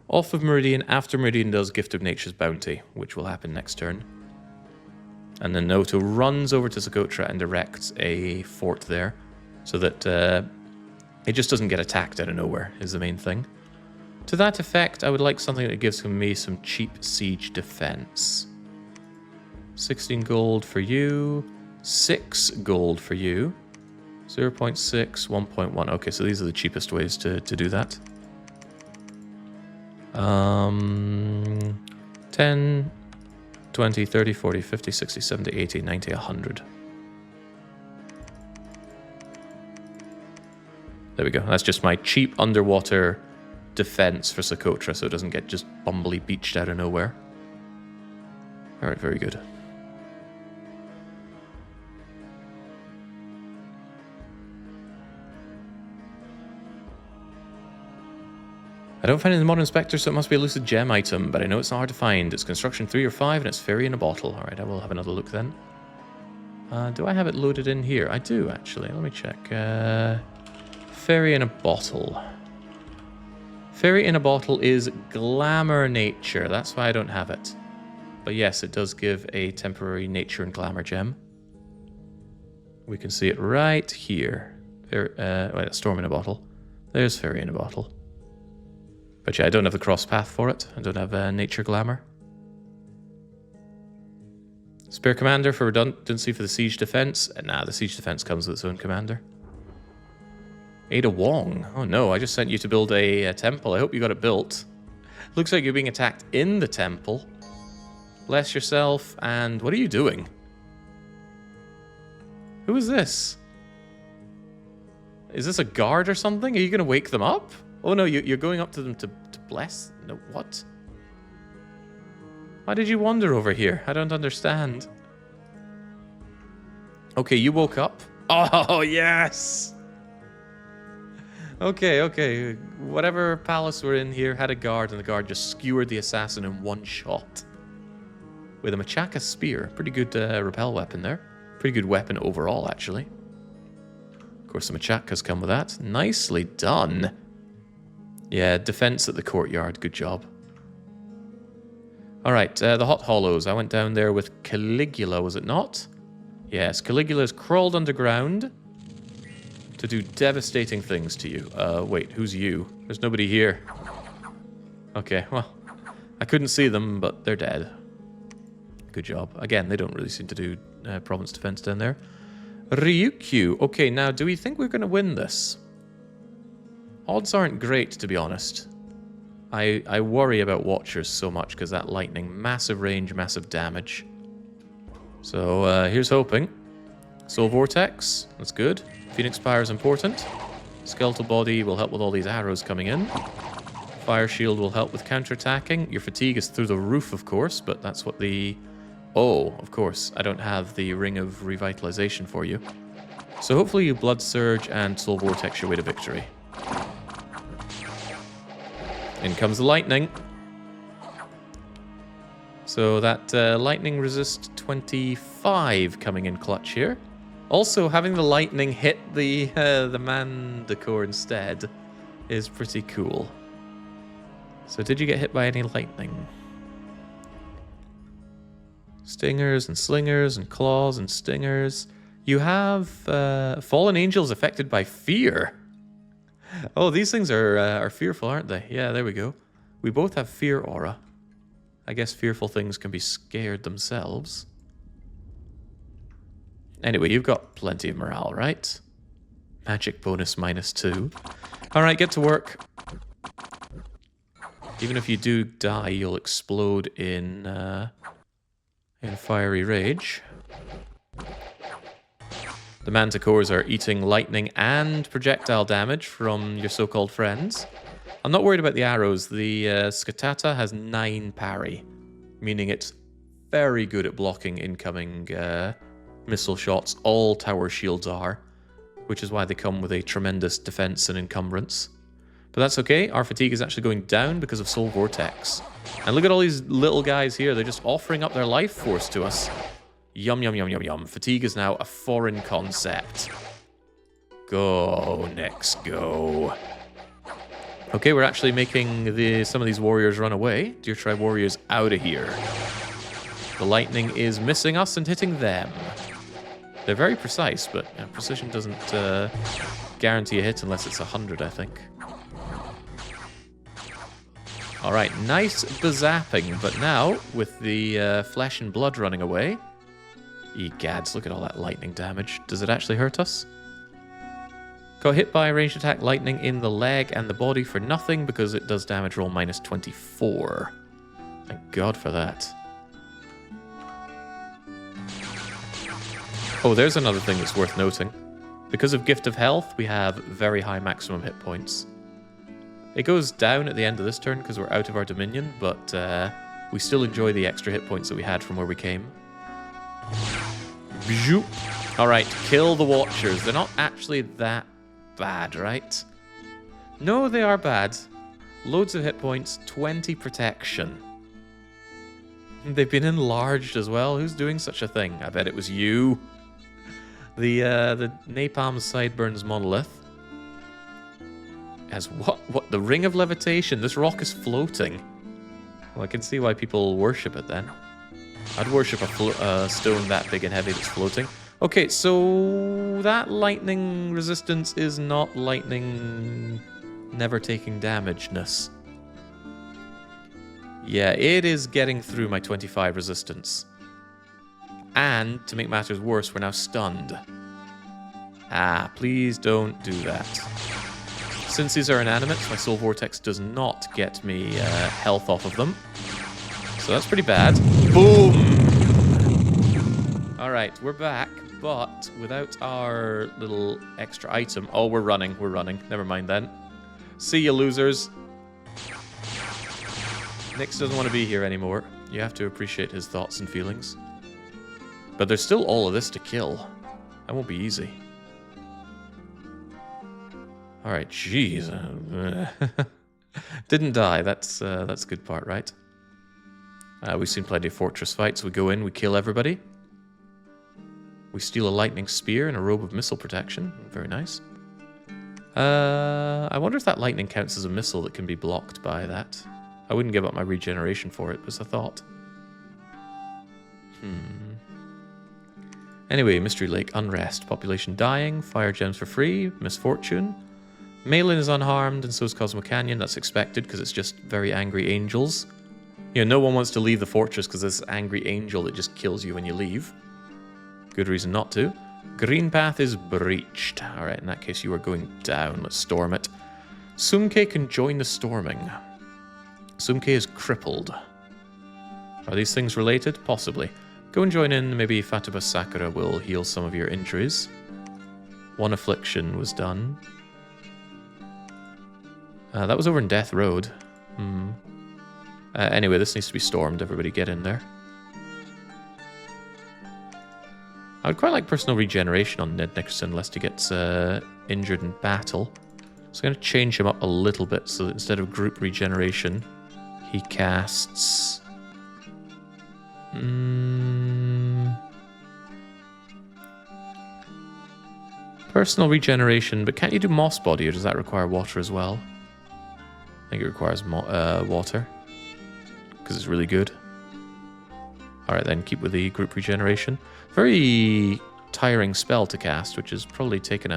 off of Meridian after Meridian does Gift of Nature's Bounty, which will happen next turn. And then Naoto runs over to Socotra and erects a fort there, so that it just doesn't get attacked out of nowhere, is the main thing. To that effect, I would like something that gives me some cheap siege defense. 16 gold for you, 6 gold for you, 0.6, 1.1. Okay, so these are the cheapest ways to do that. 10, 20, 30, 40, 50, 60, 70, 80, 90, 100. There we go. That's just my cheap underwater defense for Socotra, so it doesn't get just bumbly beached out of nowhere. Alright, very good. I don't find it in the Modern Spectre, so it must be a lucid gem item, but I know it's not hard to find. It's construction 3 or 5, and it's fairy in a bottle. Alright, I will have another look then. Do I have it loaded in here? I do, actually. Let me check. Fairy in a bottle. Fairy in a bottle is glamour nature. That's why I don't have it. But yes, it does give a temporary nature and glamour gem. We can see it right here. Wait, storm in a bottle. There's fairy in a bottle. But yeah, I don't have the cross path for it. I don't have nature glamour. Spare commander for redundancy for the siege defense. Nah, the siege defense comes with its own commander. Ada Wong. Oh no, I just sent you to build a temple. I hope you got it built. Looks like you're being attacked in the temple. Bless yourself. And what are you doing? Who is this? Is this a guard or something? Are you going to wake them up? Oh no, you're going up to them to bless? No, what? Why did you wander over here? I don't understand. Okay, you woke up. Oh, yes! Okay. Whatever palace we're in here had a guard, and the guard just skewered the assassin in one shot. With a Machaca spear. Pretty good repel weapon there. Pretty good weapon overall, actually. Of course, the Machaca's come with that. Nicely done. Yeah, defense at the courtyard. Good job. Alright, the Hot Hollows. I went down there with Caligula, was it not? Yes, Caligula's crawled underground to do devastating things to you. Wait, who's you? There's nobody here. Okay, well, I couldn't see them, but they're dead. Good job. Again, they don't really seem to do province defense down there. Ryukyu. Okay, now, do we think we're going to win this? Odds aren't great, to be honest. I worry about Watchers so much because that lightning, massive range, massive damage. So, here's hoping. Soul Vortex, that's good. Phoenix Spire is important. Skeletal Body will help with all these arrows coming in. Fire Shield will help with counterattacking. Your fatigue is through the roof, of course, but that's what the... Oh, of course, I don't have the Ring of Revitalization for you. So hopefully you Blood Surge and Soul Vortex your way to victory. In comes the lightning. So that lightning resist 25 coming in clutch here. Also, having the lightning hit the Manticore instead is pretty cool. So did you get hit by any lightning? Stingers and slingers and claws and stingers. You have fallen angels affected by fear. Oh, these things are fearful, aren't they? Yeah, there we go. We both have fear aura. I guess fearful things can be scared themselves. Anyway, you've got plenty of morale, right? Magic bonus -2. Alright, get to work. Even if you do die, you'll explode in fiery rage. The Manticores are eating lightning and projectile damage from your so-called friends. I'm not worried about the arrows. The Skatata has 9 parry, meaning it's very good at blocking incoming missile shots. All tower shields are, which is why they come with a tremendous defense and encumbrance. But that's okay. Our fatigue is actually going down because of Soul Vortex. And look at all these little guys here. They're just offering up their life force to us. Yum, yum, yum, yum, yum. Fatigue is now a foreign concept. Go, Nyx, go. Okay, we're actually making some of these warriors run away. Deer Tribe warriors out of here. The lightning is missing us and hitting them. They're very precise, but precision doesn't guarantee a hit unless it's 100, I think. Alright, nice bezapping, but now, with the flesh and blood running away... Egads, look at all that lightning damage. Does it actually hurt us? Got hit by a ranged attack lightning in the leg and the body for nothing because it does damage roll -24. Thank God for that. Oh, there's another thing that's worth noting. Because of Gift of Health, we have very high maximum hit points. It goes down at the end of this turn because we're out of our Dominion, but we still enjoy the extra hit points that we had from where we came. Alright, kill the Watchers. They're not actually that bad, right? No, they are bad. Loads of hit points, 20 protection. They've been enlarged as well. Who's doing such a thing? I bet it was you. The Napalm Sideburns Monolith has what? The Ring of Levitation. This rock is floating. Well, I can see why people worship it then. I'd worship a stone that big and heavy that's floating. Okay, so that lightning resistance is not lightning never taking damage-ness. Yeah, it is getting through my 25 resistance. And, to make matters worse, we're now stunned. Ah, please don't do that. Since these are inanimates, my Soul Vortex does not get me health off of them. So that's pretty bad. Boom! Alright, we're back. but without our little extra item... Oh, we're running. Never mind then. See you, losers. Nyx doesn't want to be here anymore. You have to appreciate his thoughts and feelings. But there's still all of this to kill. That won't be easy. Alright, jeez. Didn't die. That's a good part, right? We've seen plenty of fortress fights. We go in, we kill everybody. We steal a lightning spear and a robe of missile protection. Very nice. I wonder if that lightning counts as a missile that can be blocked by that. I wouldn't give up my regeneration for it, was a thought. Anyway, Mystery Lake, unrest, population dying, fire gems for free, misfortune. Meleane is unharmed, and so is Cosmo Canyon. That's expected, because it's just very angry angels. You know, no one wants to leave the fortress because there's this angry angel that just kills you when you leave. Good reason not to. Green path is breached. Alright, in that case you are going down. Let's storm it. Sumke can join the storming. Sumke is crippled. Are these things related? Possibly. Go and join in. Maybe Fataba Sakura will heal some of your injuries. One affliction was done. That was over in Death Road. Anyway, this needs to be stormed. Everybody get in there. I would quite like personal regeneration on Ned Nickerson, lest he gets injured in battle. So I'm going to change him up a little bit so that instead of group regeneration, he casts... personal regeneration, but can't you do Moss Body, or does that require water as well? I think it requires water, because it's really good. Alright then, keep with the group regeneration. Very tiring spell to cast, which has probably taken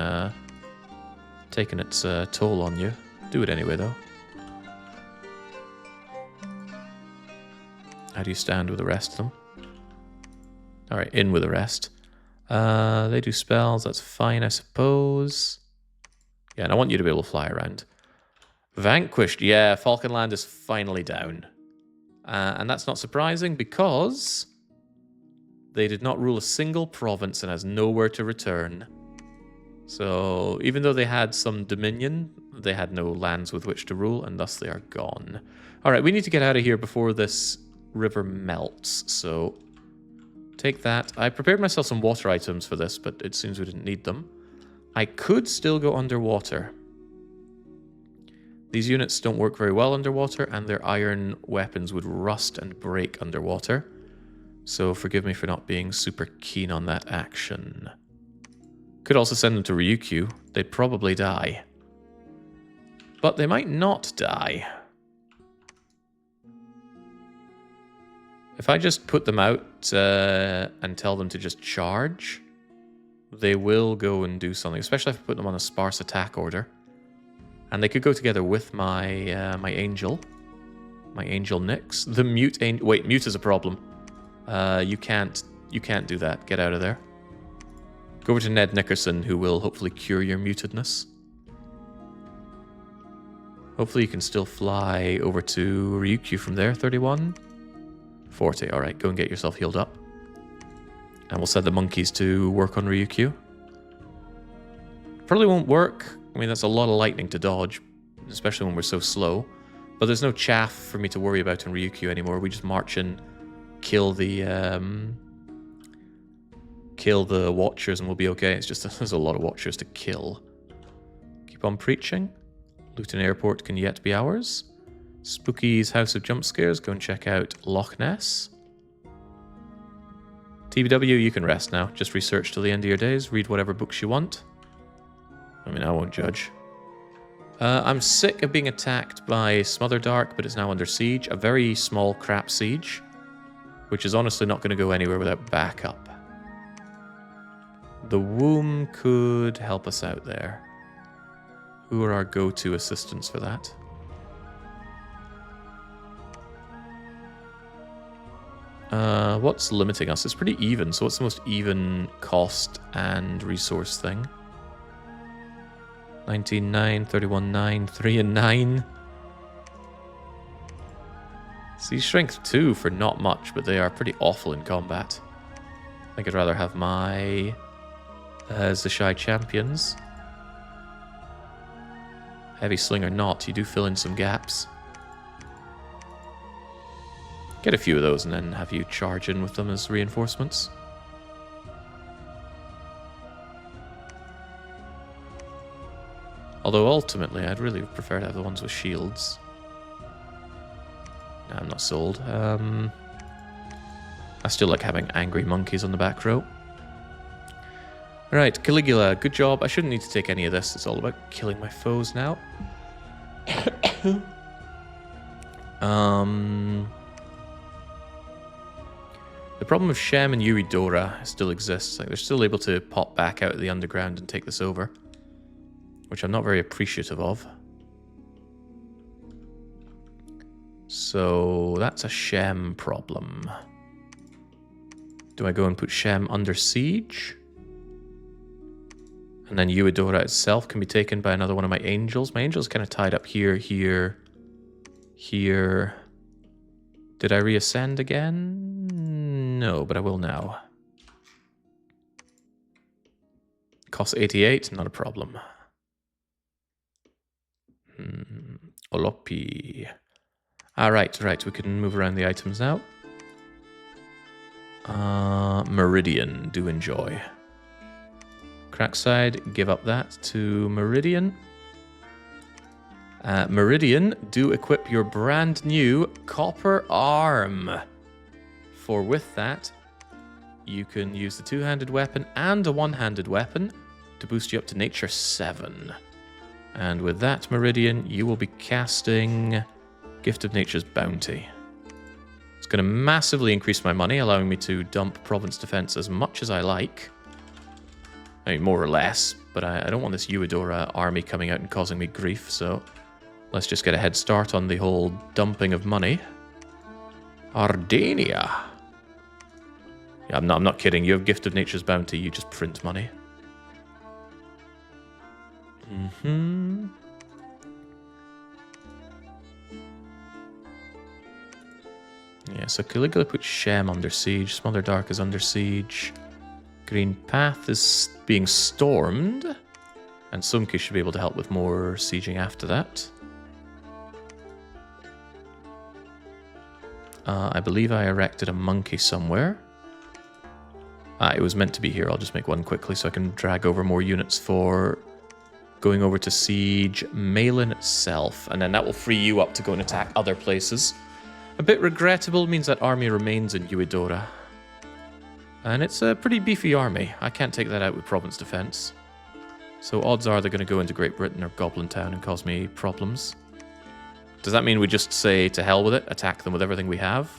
its toll on you. Do it anyway, though. How do you stand with the rest of them? Alright, in with the rest. They do spells, that's fine, I suppose. Yeah, and I want you to be able to fly around. Vanquished, yeah, Falcon Land is finally down. And that's not surprising because they did not rule a single province and has nowhere to return. So even though they had some dominion, they had no lands with which to rule, and thus they are gone. Alright, we need to get out of here before this river melts, so take that. I prepared myself some water items for this, but it seems we didn't need them. I could still go underwater. These units don't work very well underwater, and their iron weapons would rust and break underwater. So forgive me for not being super keen on that action. Could also send them to Ryukyu. They'd probably die. But they might not die. If I just put them out and tell them to just charge, they will go and do something, especially if I put them on a sparse attack order. And they could go together with my my angel Nyx. The mute angel. Wait, mute is a problem. You can't do that. Get out of there. Go over to Ned Nickerson, who will hopefully cure your mutedness. Hopefully you can still fly over to Ryukyu from there. 31, 40. All right, go and get yourself healed up. And we'll send the monkeys to work on Ryukyu. Probably won't work. I mean, that's a lot of lightning to dodge, especially when we're so slow. But there's no chaff for me to worry about in Ryukyu anymore. We just march in, kill the Watchers, and we'll be okay. It's just there's a lot of Watchers to kill. Keep on preaching. Luton Airport can yet be ours. Spooky's House of Jump Scares. Go and check out Loch Ness. TBW, you can rest now. Just research till the end of your days. Read whatever books you want. I mean, I won't judge. I'm sick of being attacked by Smotherdark, but it's now under siege. A very small crap siege, which is honestly not going to go anywhere without backup. The Womb could help us out there. Who are our go-to assistants for that? What's limiting us? It's pretty even, so what's the most even cost and resource thing? 19.9, 31.9, 3 and 9. Sea Strength 2 for not much, but they are pretty awful in combat. I think I'd rather have my Zishai champions. Heavy sling or not, you do fill in some gaps. Get a few of those and then have you charge in with them as reinforcements. Although ultimately, I'd really prefer to have the ones with shields. No, I'm not sold. I still like having angry monkeys on the back row. Right, Caligula, good job. I shouldn't need to take any of this. It's all about killing my foes now. The problem with Shem and Eurydice still exists. Like, they're still able to pop back out of the underground and take this over, which I'm not very appreciative of. So that's a Shem problem. Do I go and put Shem under siege? And then Eudora itself can be taken by another one of my angels. My angel's kind of tied up here, here, here. Did I reascend again? No, but I will now. Cost 88, not a problem. Olopi. Right, we can move around the items now. Meridian, do enjoy. Crackside, give up that to Meridian. Meridian, do equip your brand new copper arm. For with that, you can use the two-handed weapon and a one-handed weapon to boost you up to Nature 7. And with that, Meridian, you will be casting Gift of Nature's Bounty. It's going to massively increase my money, allowing me to dump Province Defense as much as I like. I mean, more or less, but I don't want this Eudora army coming out and causing me grief, so let's just get a head start on the whole dumping of money. Ardania. Yeah, I'm not kidding. You have Gift of Nature's Bounty, you just print money. Yeah, so Caligula puts Shem under siege. Smother Dark is under siege. Green Path is being stormed. And Sumki should be able to help with more sieging after that. I believe I erected a monkey somewhere. It was meant to be here. I'll just make one quickly so I can drag over more units for going over to siege Meleane itself. And then that will free you up to go and attack other places. A bit regrettable, means that army remains in Eudora. And it's a pretty beefy army. I can't take that out with Province Defense. So odds are they're going to go into Great Britain or Goblin Town and cause me problems. Does that mean we just say, to hell with it, attack them with everything we have?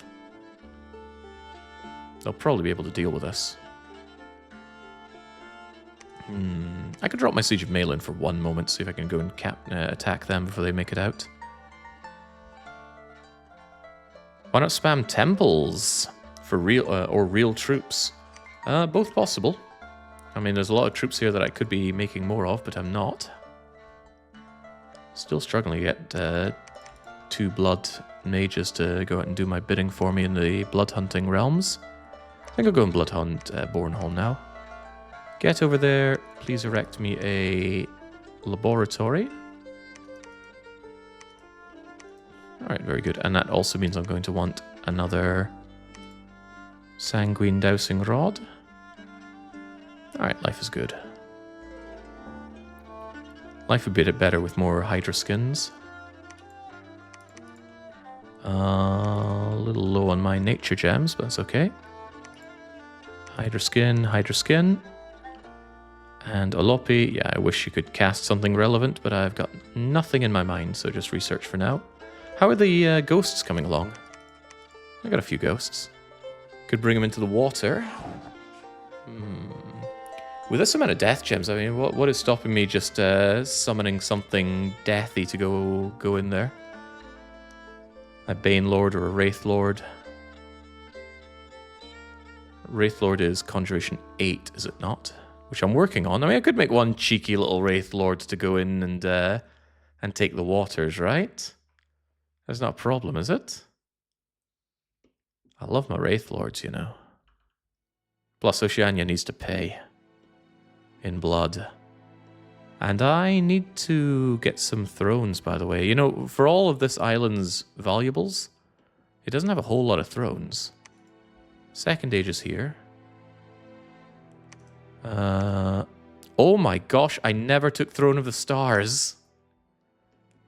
They'll probably be able to deal with us. I could drop my Siege of Meleane for one moment, see if I can go and attack them before they make it out. Why not spam temples for real or real troops? Both possible. I mean, there's a lot of troops here that I could be making more of, but I'm not. Still struggling to get 2 blood mages to go out and do my bidding for me in the blood hunting realms. I think I'll go and blood hunt Bornholm now. Get over there. Please erect me a laboratory. Alright, very good. And that also means I'm going to want another sanguine dowsing rod. Alright, life is good. Life would be a bit better with more Hydra skins. A little low on my nature gems, but that's okay. Hydra skin, Hydra skin. And Olopi, yeah, I wish you could cast something relevant, but I've got nothing in my mind, so just research for now. How are the ghosts coming along? I got a few ghosts. Could bring them into the water. With this amount of death gems, I mean, what is stopping me just summoning something deathy to go in there? A Bane Lord or a Wraith Lord. Wraith Lord is Conjuration 8, is it not? Which I'm working on. I mean, I could make one cheeky little Wraith Lord to go in and take the waters, right? That's not a problem, is it? I love my Wraith Lords, you know. Plus, Oceania needs to pay. in blood. And I need to get some thrones, by the way. You know, for all of this island's valuables, it doesn't have a whole lot of thrones. Second age is here. Oh my gosh, I never took Throne of the Stars.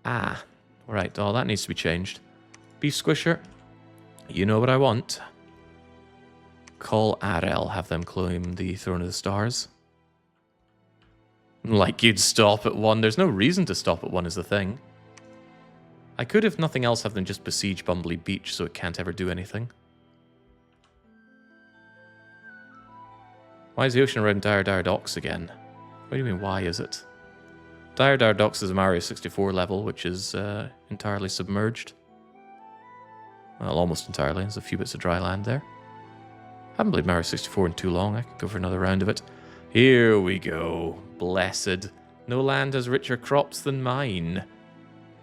Ah, right. Oh, that needs to be changed. Beef Squisher, you know what I want. Call Arel, have them claim the Throne of the Stars. Like you'd stop at 1. There's no reason to stop at 1 is the thing. I could, if nothing else, have them just besiege Bumbly Beach so it can't ever do anything. Why is the ocean around Dire Docks again? What do you mean, why is it? Dire Docks is a Mario 64 level, which is entirely submerged. Well, almost entirely. There's a few bits of dry land there. Haven't played Mario 64 in too long. I could go for another round of it. Here we go. Blessed. No land has richer crops than mine.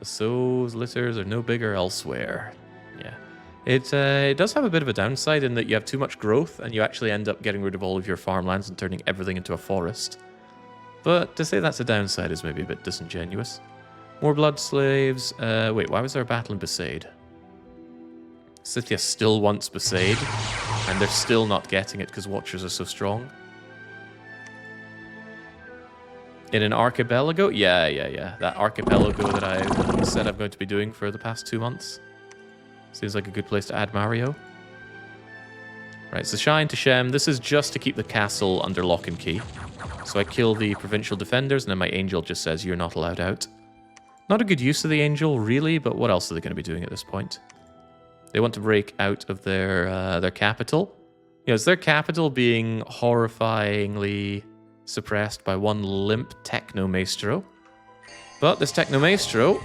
The sows, litters are no bigger elsewhere. Yeah. It does have a bit of a downside in that you have too much growth and you actually end up getting rid of all of your farmlands and turning everything into a forest. But to say that's a downside is maybe a bit disingenuous. More blood slaves. Wait, why was there a battle in Besaid? Scythia still wants Besaid, and they're still not getting it because Watchers are so strong. In an archipelago? Yeah. That archipelago that I said I'm going to be doing for the past 2 months. Seems like a good place to add Mario. Right, so Zishai to Shem. This is just to keep the castle under lock and key. So I kill the provincial defenders, and then my angel just says you're not allowed out. Not a good use of the angel, really, but what else are they going to be doing at this point? They want to break out of their capital. You know, is their capital being horrifyingly suppressed by one limp Techno Maestro? But this Techno Maestro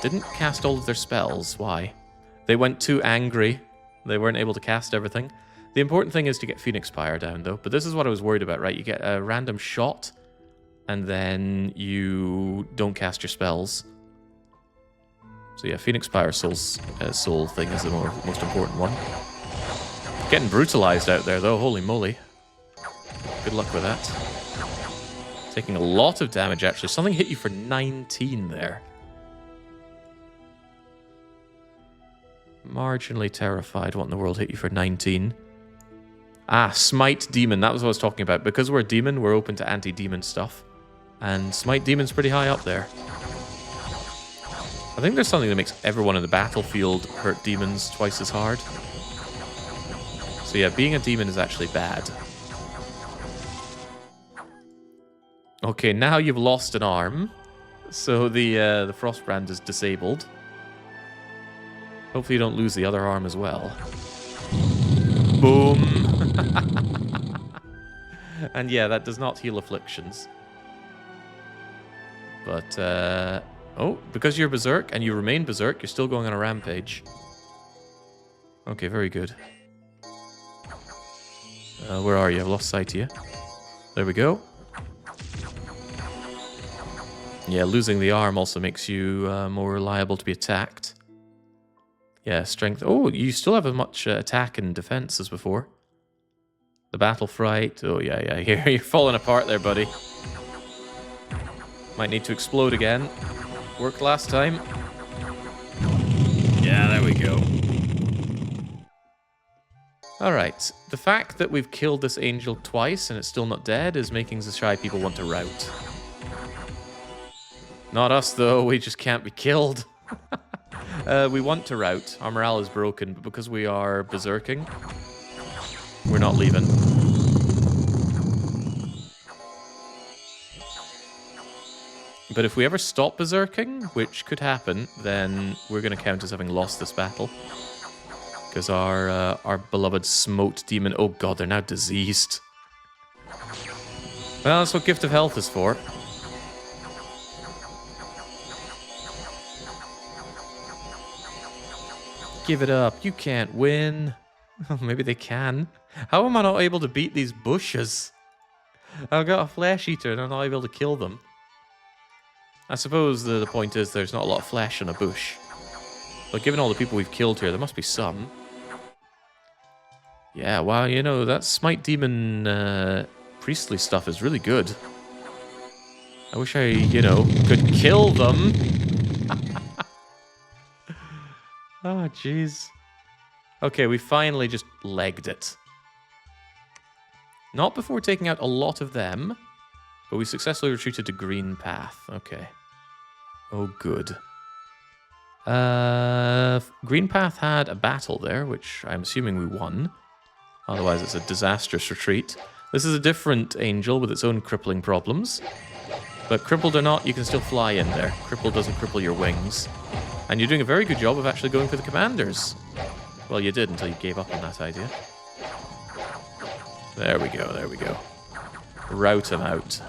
didn't cast all of their spells. Why? They went too angry. They weren't able to cast everything. The important thing is to get Phoenix Pyre down, though. But this is what I was worried about, right? You get a random shot, and then you don't cast your spells. So yeah, Phoenix Pyre soul thing is the most important one. Getting brutalized out there, though. Holy moly. Good luck with that. Taking a lot of damage, actually. Something hit you for 19 there. Marginally terrified. What in the world hit you for 19? Ah, Smite Demon. That was what I was talking about. Because we're a demon, we're open to anti-demon stuff. And Smite Demon's pretty high up there. I think there's something that makes everyone in the battlefield hurt demons twice as hard. So yeah, being a demon is actually bad. Okay, now you've lost an arm. So the Frostbrand is disabled. Hopefully you don't lose the other arm as well. Boom! And yeah, that does not heal afflictions. But, oh, because you're Berserk and you remain Berserk, you're still going on a rampage. Okay, very good. Where are you? I've lost sight of you. There we go. Yeah, losing the arm also makes you more liable to be attacked. Yeah, strength. Oh, you still have as much attack and defense as before. The battle fright. Oh, yeah. You're falling apart there, buddy. Might need to explode again. Worked last time. Yeah, there we go. Alright, the fact that we've killed this angel twice and it's still not dead is making the Zishai people want to rout. Not us, though. We just can't be killed. We want to rout. Our morale is broken, but because we are berserking, we're not leaving. But if we ever stop berserking, which could happen, then we're going to count as having lost this battle. Because our beloved smote demon... Oh god, they're now diseased. Well, that's what Gift of Health is for. Give it up. You can't win. Oh, maybe they can. How am I not able to beat these bushes? I've got a flesh eater and I'm not able to kill them. I suppose the point is there's not a lot of flesh in a bush. But given all the people we've killed here, there must be some. Yeah, wow, you know, that Smite Demon priestly stuff is really good. I wish I, you know, could kill them. Oh, jeez. Okay, we finally just legged it. Not before taking out a lot of them, but we successfully retreated to Green Path. Okay. Oh, good. Green Path had a battle there, which I'm assuming we won. Otherwise, it's a disastrous retreat. This is a different angel with its own crippling problems. But crippled or not, you can still fly in there. Crippled doesn't cripple your wings. And you're doing a very good job of actually going for the commanders. Well, you did until you gave up on that idea. There we go, there we go. Rout him out.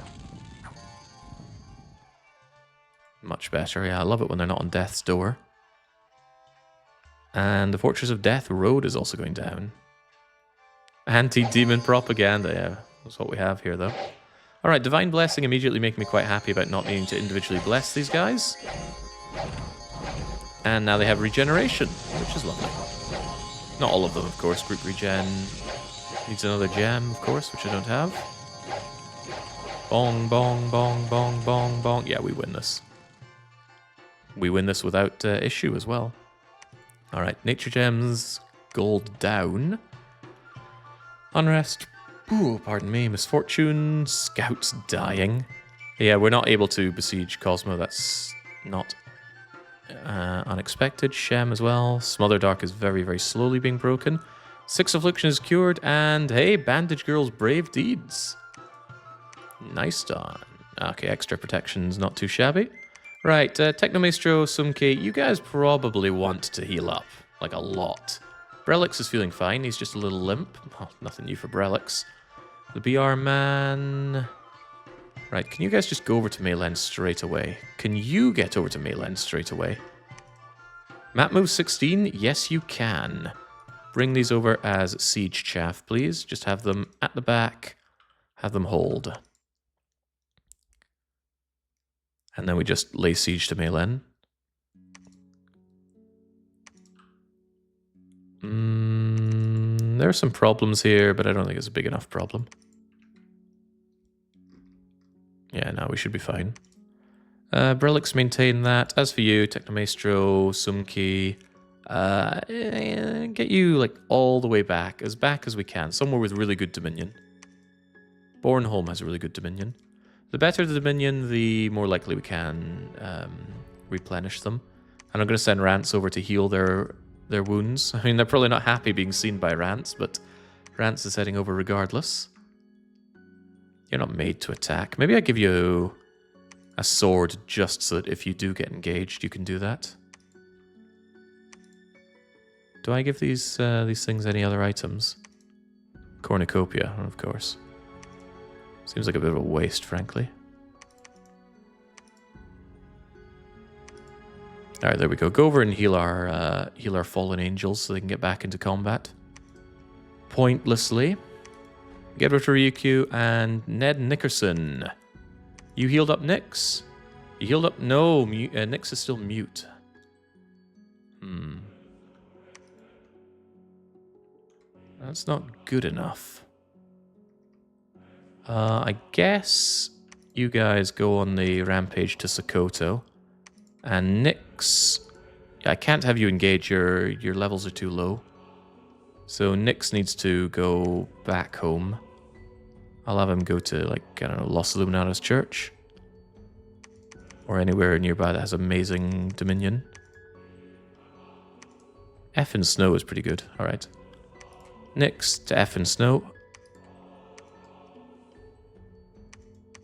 Much better, yeah. I love it when they're not on death's door. And the Fortress of Death Road is also going down. Anti-demon propaganda, yeah. That's what we have here, though. Alright, Divine Blessing immediately making me quite happy about not needing to individually bless these guys. And now they have regeneration, which is lovely. Not all of them, of course. Group regen needs another gem, of course, which I don't have. Bong, bong, bong, bong, bong, bong. Yeah, we win this. We win this without issue as well. Alright, nature gems, gold down. Unrest, ooh, pardon me, misfortune, scouts dying. Yeah, we're not able to besiege Cosmo, that's not unexpected. Shem as well. Smother Dark is very, very slowly being broken. 6 affliction is cured, and hey, Bandage Girl's brave deeds. Nice done. Okay, extra protection's not too shabby. Right, Technomaestro, Sumke, you guys probably want to heal up, like a lot. Brelix is feeling fine, he's just a little limp. Well, nothing new for Brelix. The BR man... Right, can you guys just go over to Meleane straight away? Can you get over to Meleane straight away? Map move 16? Yes, you can. Bring these over as siege chaff, please. Just have them at the back. Have them hold. And then we just lay siege to Meleane. There are some problems here, but I don't think it's a big enough problem. Yeah, no, we should be fine. Brelix maintain that. As for you, Technomaestro, Sumki, get you like all the way back as we can, somewhere with really good dominion. Bornholm has a really good dominion. The better the dominion, the more likely we can replenish them. And I'm going to send Rants over to heal their wounds. I mean, they're probably not happy being seen by Rants, but Rants is heading over regardless. You're not made to attack. Maybe I give you a sword just so that if you do get engaged, you can do that. Do I give these things any other items? Cornucopia, of course. Seems like a bit of a waste, frankly. All right, there we go. Go over and heal our fallen angels so they can get back into combat pointlessly. Get rid of Ryukyu and Ned Nickerson. You healed up Nyx? You healed up... No, Nyx is still mute. That's not good enough. I guess you guys go on the rampage to Sokoto. And Nyx... I can't have you engage, your levels are too low. So Nyx needs to go back home. I'll have him go to, like, I don't know, Los Illuminados Church. Or anywhere nearby that has amazing dominion. F and Snow is pretty good. Alright. Nyx to F and Snow.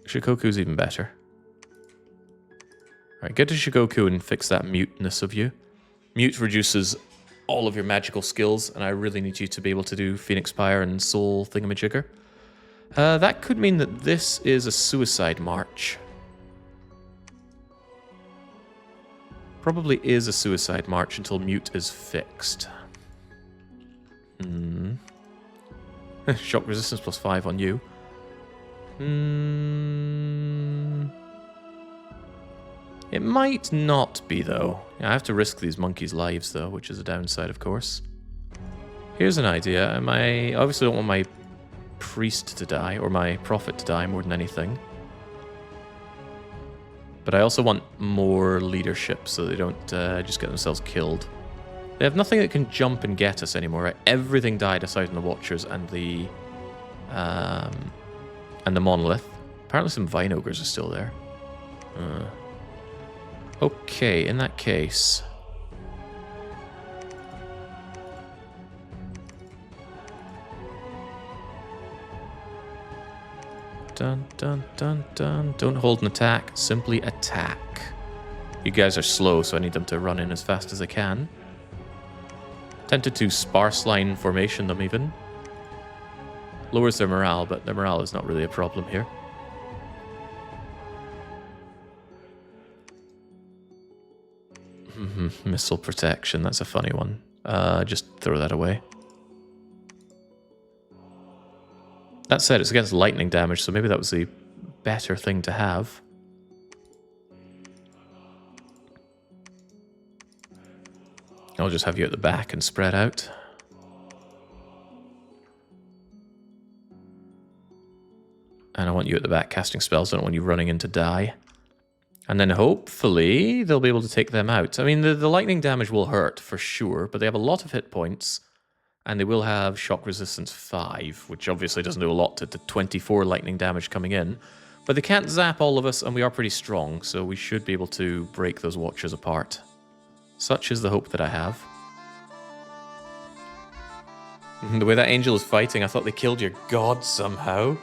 Shikoku's even better. Alright, get to Shikoku and fix that muteness of you. Mute reduces all of your magical skills, and I really need you to be able to do Phoenix Pyre and Soul Thingamajigger. That could mean that this is a suicide march. Probably is a suicide march until Mute is fixed. Shock resistance +5 on you. It might not be, though. I have to risk these monkeys' lives, though, which is a downside, of course. Here's an idea. I obviously don't want my priest to die, or my prophet to die more than anything. But I also want more leadership so they don't just get themselves killed. They have nothing that can jump and get us anymore, right? Everything died aside from the Watchers and the Monolith. Apparently some Vine Ogres are still there. Okay, in that case... Dun, dun, dun, dun. Don't hold an attack, simply attack. You guys are slow, so I need them to run in as fast as they can. Tempted to sparse line formation them even. Lowers their morale, but their morale is not really a problem here. Missile protection, that's a funny one. Just throw that away. That said, it's against lightning damage, so maybe that was the better thing to have. I'll just have you at the back and spread out. And I want you at the back casting spells. I don't want you running in to die. And then hopefully they'll be able to take them out. I mean, the lightning damage will hurt for sure, but they have a lot of hit points. And they will have shock resistance 5, which obviously doesn't do a lot to the 24 lightning damage coming in. But they can't zap all of us, and we are pretty strong, so we should be able to break those Watchers apart. Such is the hope that I have. The way that angel is fighting, I thought they killed your god somehow.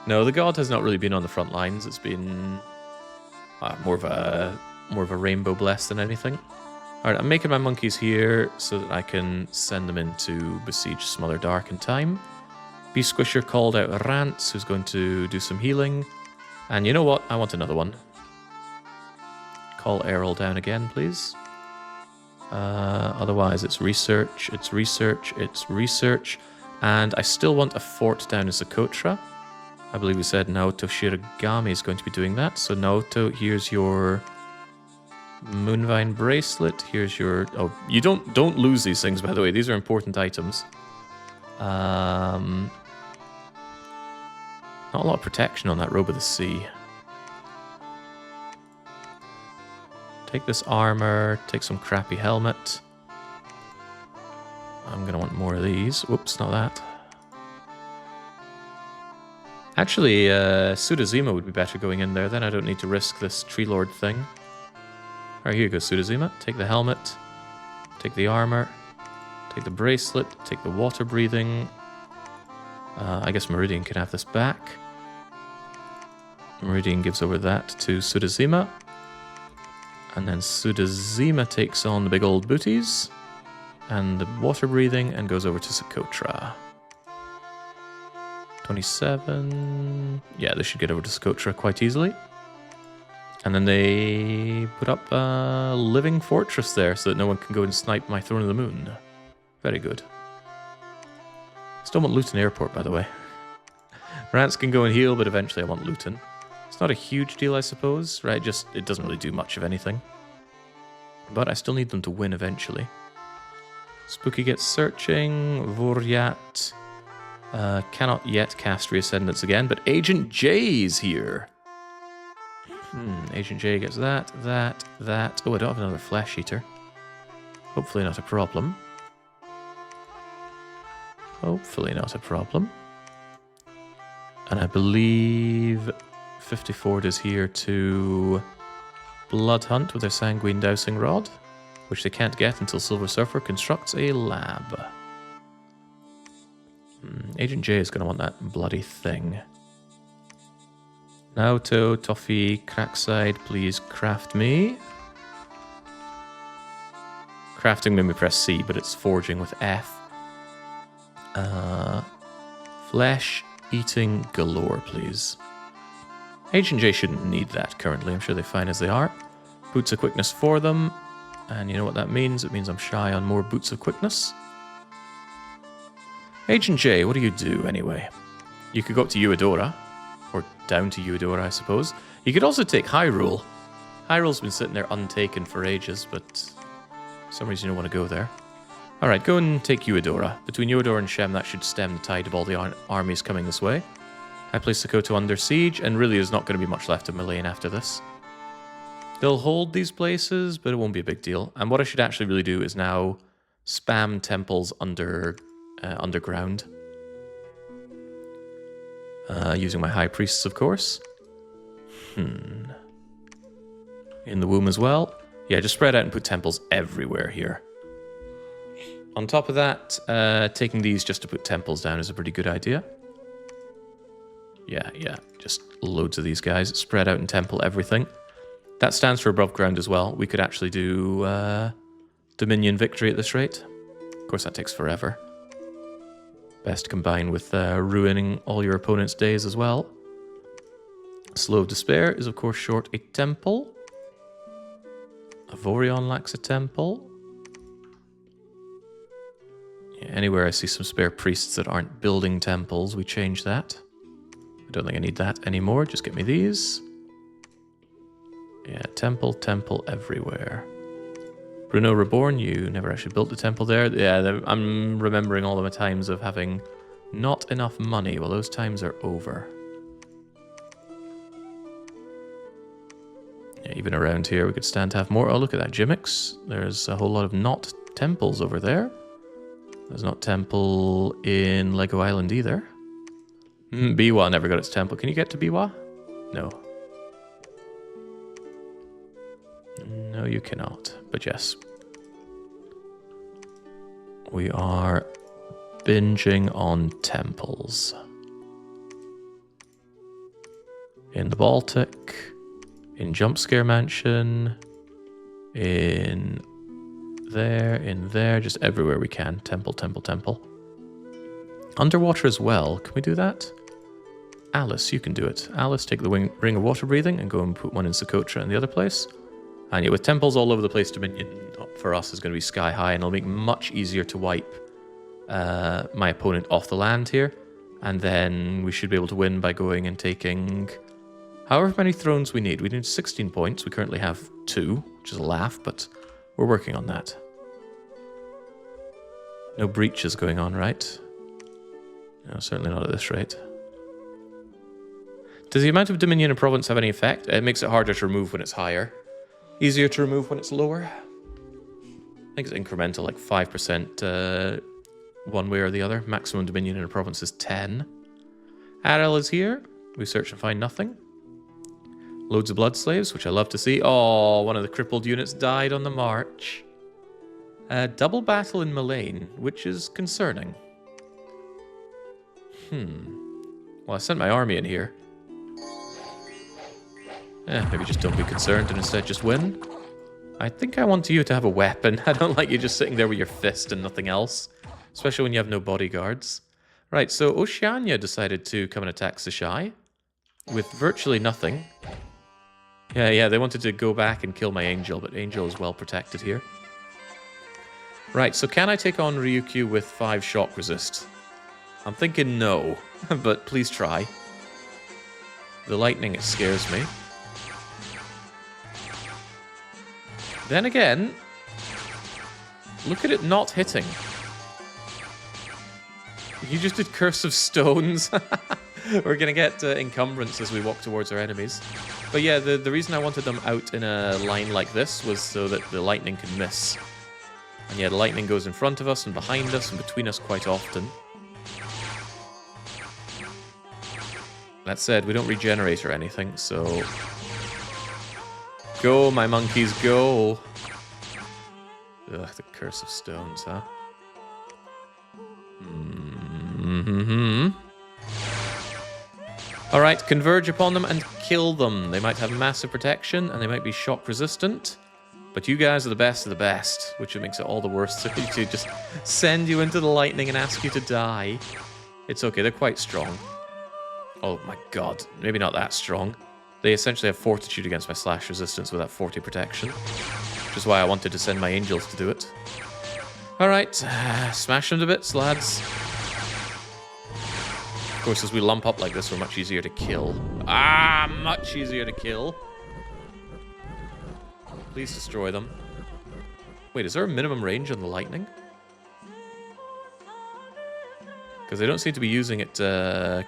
No, the god has not really been on the front lines. It's been more of a rainbow bless than anything. Alright, I'm making my monkeys here so that I can send them in to besiege some other Dark in time. Beast Squisher called out Rance, who's going to do some healing. And you know what? I want another one. Call Errol down again, please. Otherwise, it's research, it's research, it's research. And I still want a fort down in Socotra. I believe we said Naoto Shiragami is going to be doing that. So Naoto, here's your... Moonvine bracelet. Here's your... Oh, you don't lose these things, by the way. These are important items. Not a lot of protection on that Robe of the Sea. Take this armor. Take some crappy helmet. I'm going to want more of these. Whoops, not that. Actually, Sudazima would be better going in there. Then I don't need to risk this Tree Lord thing. Alright, here you go, Sudazima. Take the helmet. Take the armor. Take the bracelet. Take the water breathing. I guess Meridian can have this back. Meridian gives over that to Sudazima. And then Sudazima takes on the big old booties. And the water breathing and goes over to Socotra. 27... Yeah, they should get over to Socotra quite easily. And then they put up a living fortress there so that no one can go and snipe my Throne of the Moon. Very good. Still want Luton Airport, by the way. Rance can go and heal, but eventually I want Luton. It's not a huge deal, I suppose, right? Just, it doesn't really do much of anything. But I still need them to win eventually. Spooky gets searching. Voryat cannot yet cast Reascendance again, but Agent J's here. Agent J gets that. Oh, I don't have another Flesh Eater. Hopefully not a problem. Hopefully not a problem. And I believe 54 is here to Blood Hunt with their Sanguine Dowsing Rod, which they can't get until Silver Surfer constructs a lab. Agent J is going to want that bloody thing. Naoto, Toffee, Crackside, please craft me. Crafting made me press C, but it's forging with F. Flesh eating galore, please. Agent J shouldn't need that currently. I'm sure they're fine as they are. Boots of Quickness for them. And you know what that means? It means I'm shy on more Boots of Quickness. Agent J, what do you do anyway? You could go up to Eudora. Or down to Eudora, I suppose. You could also take Hyrule. Hyrule's been sitting there untaken for ages, but for some reason you don't want to go there. Alright, go and take Eudora. Between Eudora and Shem, that should stem the tide of all the armies coming this way. I place Sokoto under siege, and really there's not going to be much left of Meleane after this. They'll hold these places, but it won't be a big deal. And what I should actually really do is now spam temples underground. Using my high priests, of course. In the womb as well. Yeah, just spread out and put temples everywhere here. On top of that, taking these just to put temples down is a pretty good idea. Yeah, just loads of these guys. Spread out and temple everything. That stands for above ground as well. We could actually do Dominion victory at this rate. Of course, that takes forever. Best combined with ruining all your opponent's days as well. Slow of Despair is, of course, short a temple. Avorion lacks a temple. Yeah, anywhere I see some spare priests that aren't building temples, we change that. I don't think I need that anymore. Just get me these. Yeah, temple everywhere. Bruno Reborn, you never actually built the temple there. Yeah, I'm remembering all of my times of having not enough money. Well, those times are over. Yeah, even around here, we could stand to have more. Oh, look at that, Gimmicks. There's a whole lot of not temples over there. There's not temple in Lego Island either. Biwa never got its temple. Can you get to Biwa? No. No, you cannot. But yes. We are binging on temples. In the Baltic. In Jumpscare Mansion. In there. Just everywhere we can. Temple. Underwater as well. Can we do that? Alice, you can do it. Alice, take the Ring of Water Breathing and go and put one in Socotra in the other place. And yeah, with temples all over the place, Dominion for us is going to be sky high, and it'll make it much easier to wipe my opponent off the land here. And then we should be able to win by going and taking however many thrones we need. We need 16 points. We currently have 2, which is a laugh, but we're working on that. No breaches going on, right? No, certainly not at this rate. Does the amount of Dominion in province have any effect? It makes it harder to remove when it's higher. Easier to remove when it's lower. I think it's incremental, like 5% one way or the other. Maximum Dominion in a province is 10. Arel is here. We search and find nothing. Loads of blood slaves, which I love to see. Oh, one of the crippled units died on the march. Double battle in Meleane, which is concerning. Well, I sent my army in here. Maybe just don't be concerned and instead just win. I think I want you to have a weapon. I don't like you just sitting there with your fist and nothing else. Especially when you have no bodyguards. Right, so Oceania decided to come and attack Zishai. With virtually nothing. Yeah, they wanted to go back and kill my Angel, but Angel is well protected here. Right, so can I take on Ryukyu with 5 shock resist? I'm thinking no, but please try. The lightning, it scares me. Then again, look at it not hitting. You just did Curse of Stones. We're going to get encumbrance as we walk towards our enemies. But yeah, the reason I wanted them out in a line like this was so that the lightning could miss. And yeah, the lightning goes in front of us and behind us and between us quite often. That said, we don't regenerate or anything, so... Go, my monkeys, go! Ugh, the Curse of Stones, huh? Alright, converge upon them and kill them. They might have massive protection, and they might be shock resistant. But you guys are the best of the best, which makes it all the worse to just send you into the lightning and ask you to die. It's okay, they're quite strong. Oh my god, maybe not that strong. They essentially have fortitude against my slash resistance with that 40 protection. Which is why I wanted to send my angels to do it. Alright, smash them to bits, lads. Of course, as we lump up like this, we're much easier to kill. Much easier to kill. Please destroy them. Wait, is there a minimum range on the lightning? Because they don't seem to be using it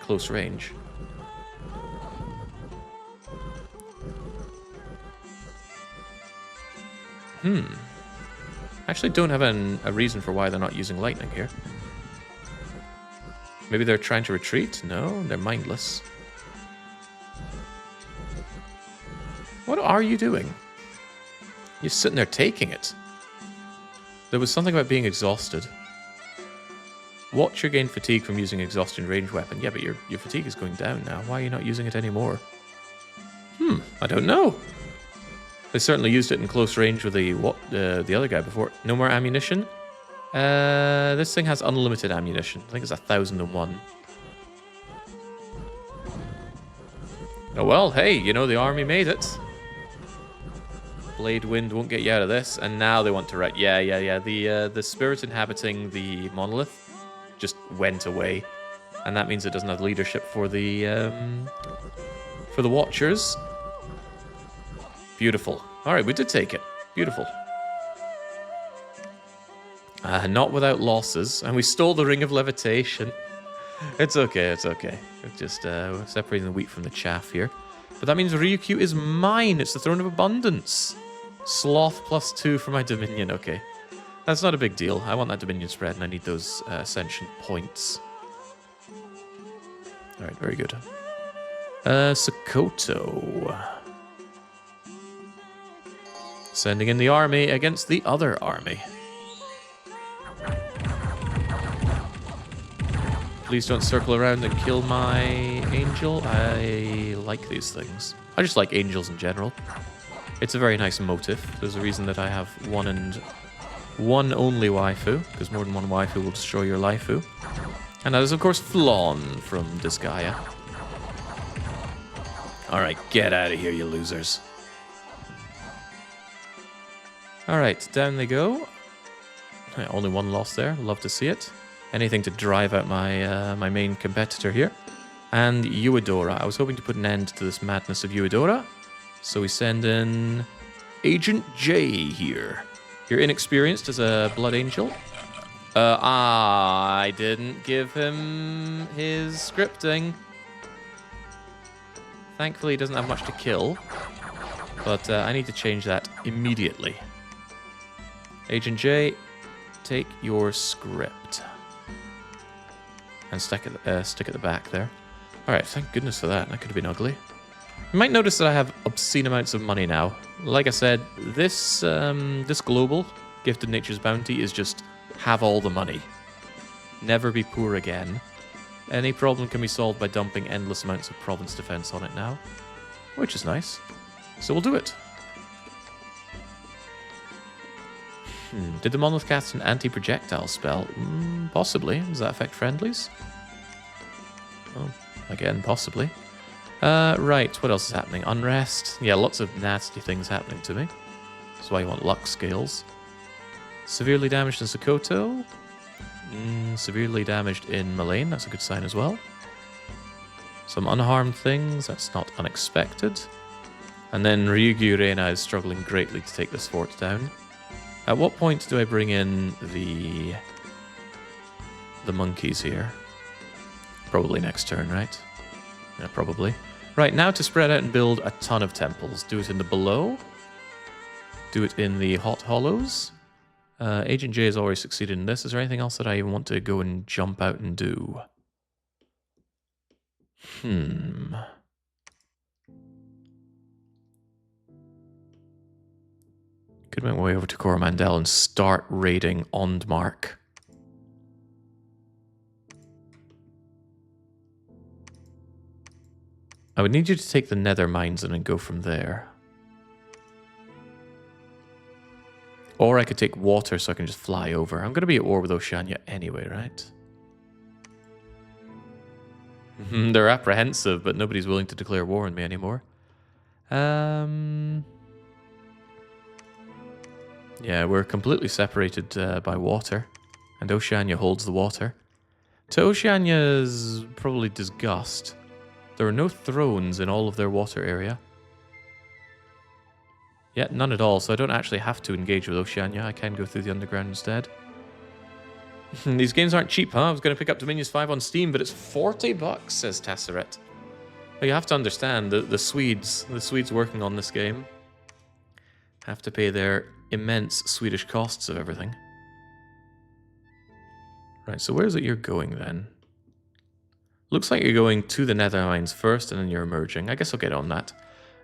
close range. Actually don't have a reason for why they're not using lightning here. Maybe they're trying to retreat? No, they're mindless. What are you doing? You're sitting there taking it. There was something about being exhausted. Watch your gain fatigue from using exhaustion range weapon. Yeah, but your fatigue is going down now. Why are you not using it anymore? I don't know. They certainly used it in close range with the other guy before. No more ammunition? This thing has unlimited ammunition. I think it's 1,001. Oh well, hey, you know, the army made it. Blade wind won't get you out of this. And now they want to write. Yeah. The spirit inhabiting the monolith just went away. And that means it doesn't have leadership for the Watchers. Beautiful. Alright, we did take it. Beautiful. Not without losses. And we stole the Ring of Levitation. It's okay, it's okay. We're just separating the wheat from the chaff here. But that means Ryukyu is mine. It's the Throne of Abundance. Sloth +2 for my Dominion. Okay. That's not a big deal. I want that Dominion spread and I need those Ascension points. Alright, very good. Sokoto. Sending in the army against the other army. Please don't circle around and kill my angel. I like these things. I just like angels in general. It's a very nice motif. There's a reason that I have one only waifu, because more than one waifu will destroy your laifu. And that is, of course, Flawn from Disgaea. Alright, get out of here, you losers. Alright, down they go. Only one loss there. Love to see it. Anything to drive out my main competitor here. And Uedora. I was hoping to put an end to this madness of Uedora. So we send in Agent J here. You're inexperienced as a Blood Angel. I didn't give him his scripting. Thankfully, he doesn't have much to kill. But I need to change that immediately. Agent J, take your script. And stick at the back there. Alright, thank goodness for that. That could have been ugly. You might notice that I have obscene amounts of money now. Like I said, this global Gifted Nature's Bounty is just have all the money. Never be poor again. Any problem can be solved by dumping endless amounts of province defense on it now. Which is nice. So we'll do it. Did the monolith cast an anti-projectile spell? Possibly. Does that affect friendlies? Oh, again, possibly. Right, what else is happening? Unrest. Yeah, lots of nasty things happening to me. That's why you want luck scales. Severely damaged in Sokoto. Severely damaged in Meleane. That's a good sign as well. Some unharmed things. That's not unexpected. And then Ryugu Reina is struggling greatly to take this fort down. At what point do I bring in the monkeys here? Probably next turn, right? Yeah, probably. Right, now to spread out and build a ton of temples. Do it in the below. Do it in the hot hollows. Agent J has already succeeded in this. Is there anything else that I want to go and jump out and do? Could make my way over to Coromandel and start raiding Ondmark. I would need you to take the nether mines and then go from there. Or I could take water so I can just fly over. I'm going to be at war with Oceania anyway, right? They're apprehensive, but nobody's willing to declare war on me anymore. Yeah, we're completely separated by water. And Oceania holds the water. To Oceania's probably disgust, there are no thrones in all of their water area. Yeah, none at all, so I don't actually have to engage with Oceania. I can go through the underground instead. These games aren't cheap, huh? I was going to pick up Dominions 5 on Steam, but it's $40, says Tasseret. Well, you have to understand that the Swedes working on this game have to pay their immense Swedish costs of everything. Right, so where is it you're going then? Looks like you're going to the Nether Mines first and then you're emerging. I guess I'll get on that.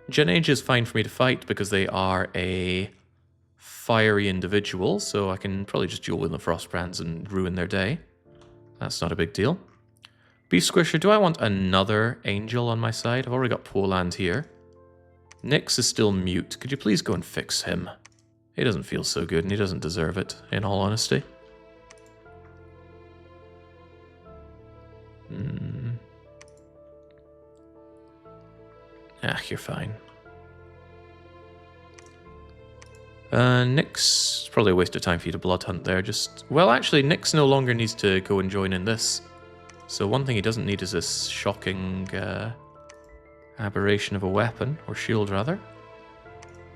Gen Age is fine for me to fight because they are a fiery individual, so I can probably just duel with the Frostbrands and ruin their day. That's not a big deal. Beast Squisher, do I want another angel on my side? I've already got Poland here. Nyx is still mute. Could you please go and fix him? He doesn't feel so good and he doesn't deserve it, in all honesty. Ah, you're fine. Nyx, probably a waste of time for you to blood hunt there. Well, actually, Nyx no longer needs to go and join in this. So one thing he doesn't need is this shocking aberration of a weapon, or shield rather.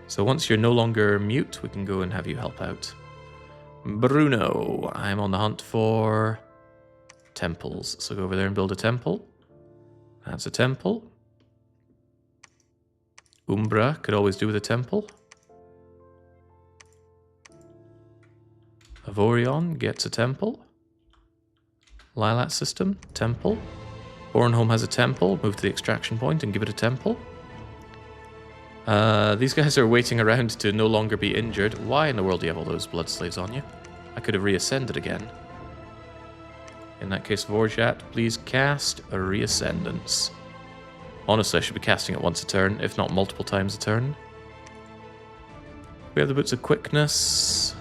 So once you're no longer mute, we can go and have you help out. Bruno, I'm on the hunt for temples. So go over there and build a temple. That's a temple. Umbra could always do with a temple. Avorion gets a temple. Lilat system, temple. Bornholm has a temple. Move to the extraction point and give it a temple. These guys are waiting around to no longer be injured. Why in the world do you have all those blood slaves on you? I could have reascended again. In that case, Vorjat, please cast a reascendance. Honestly, I should be casting it once a turn, if not multiple times a turn. We have the Boots of Quickness.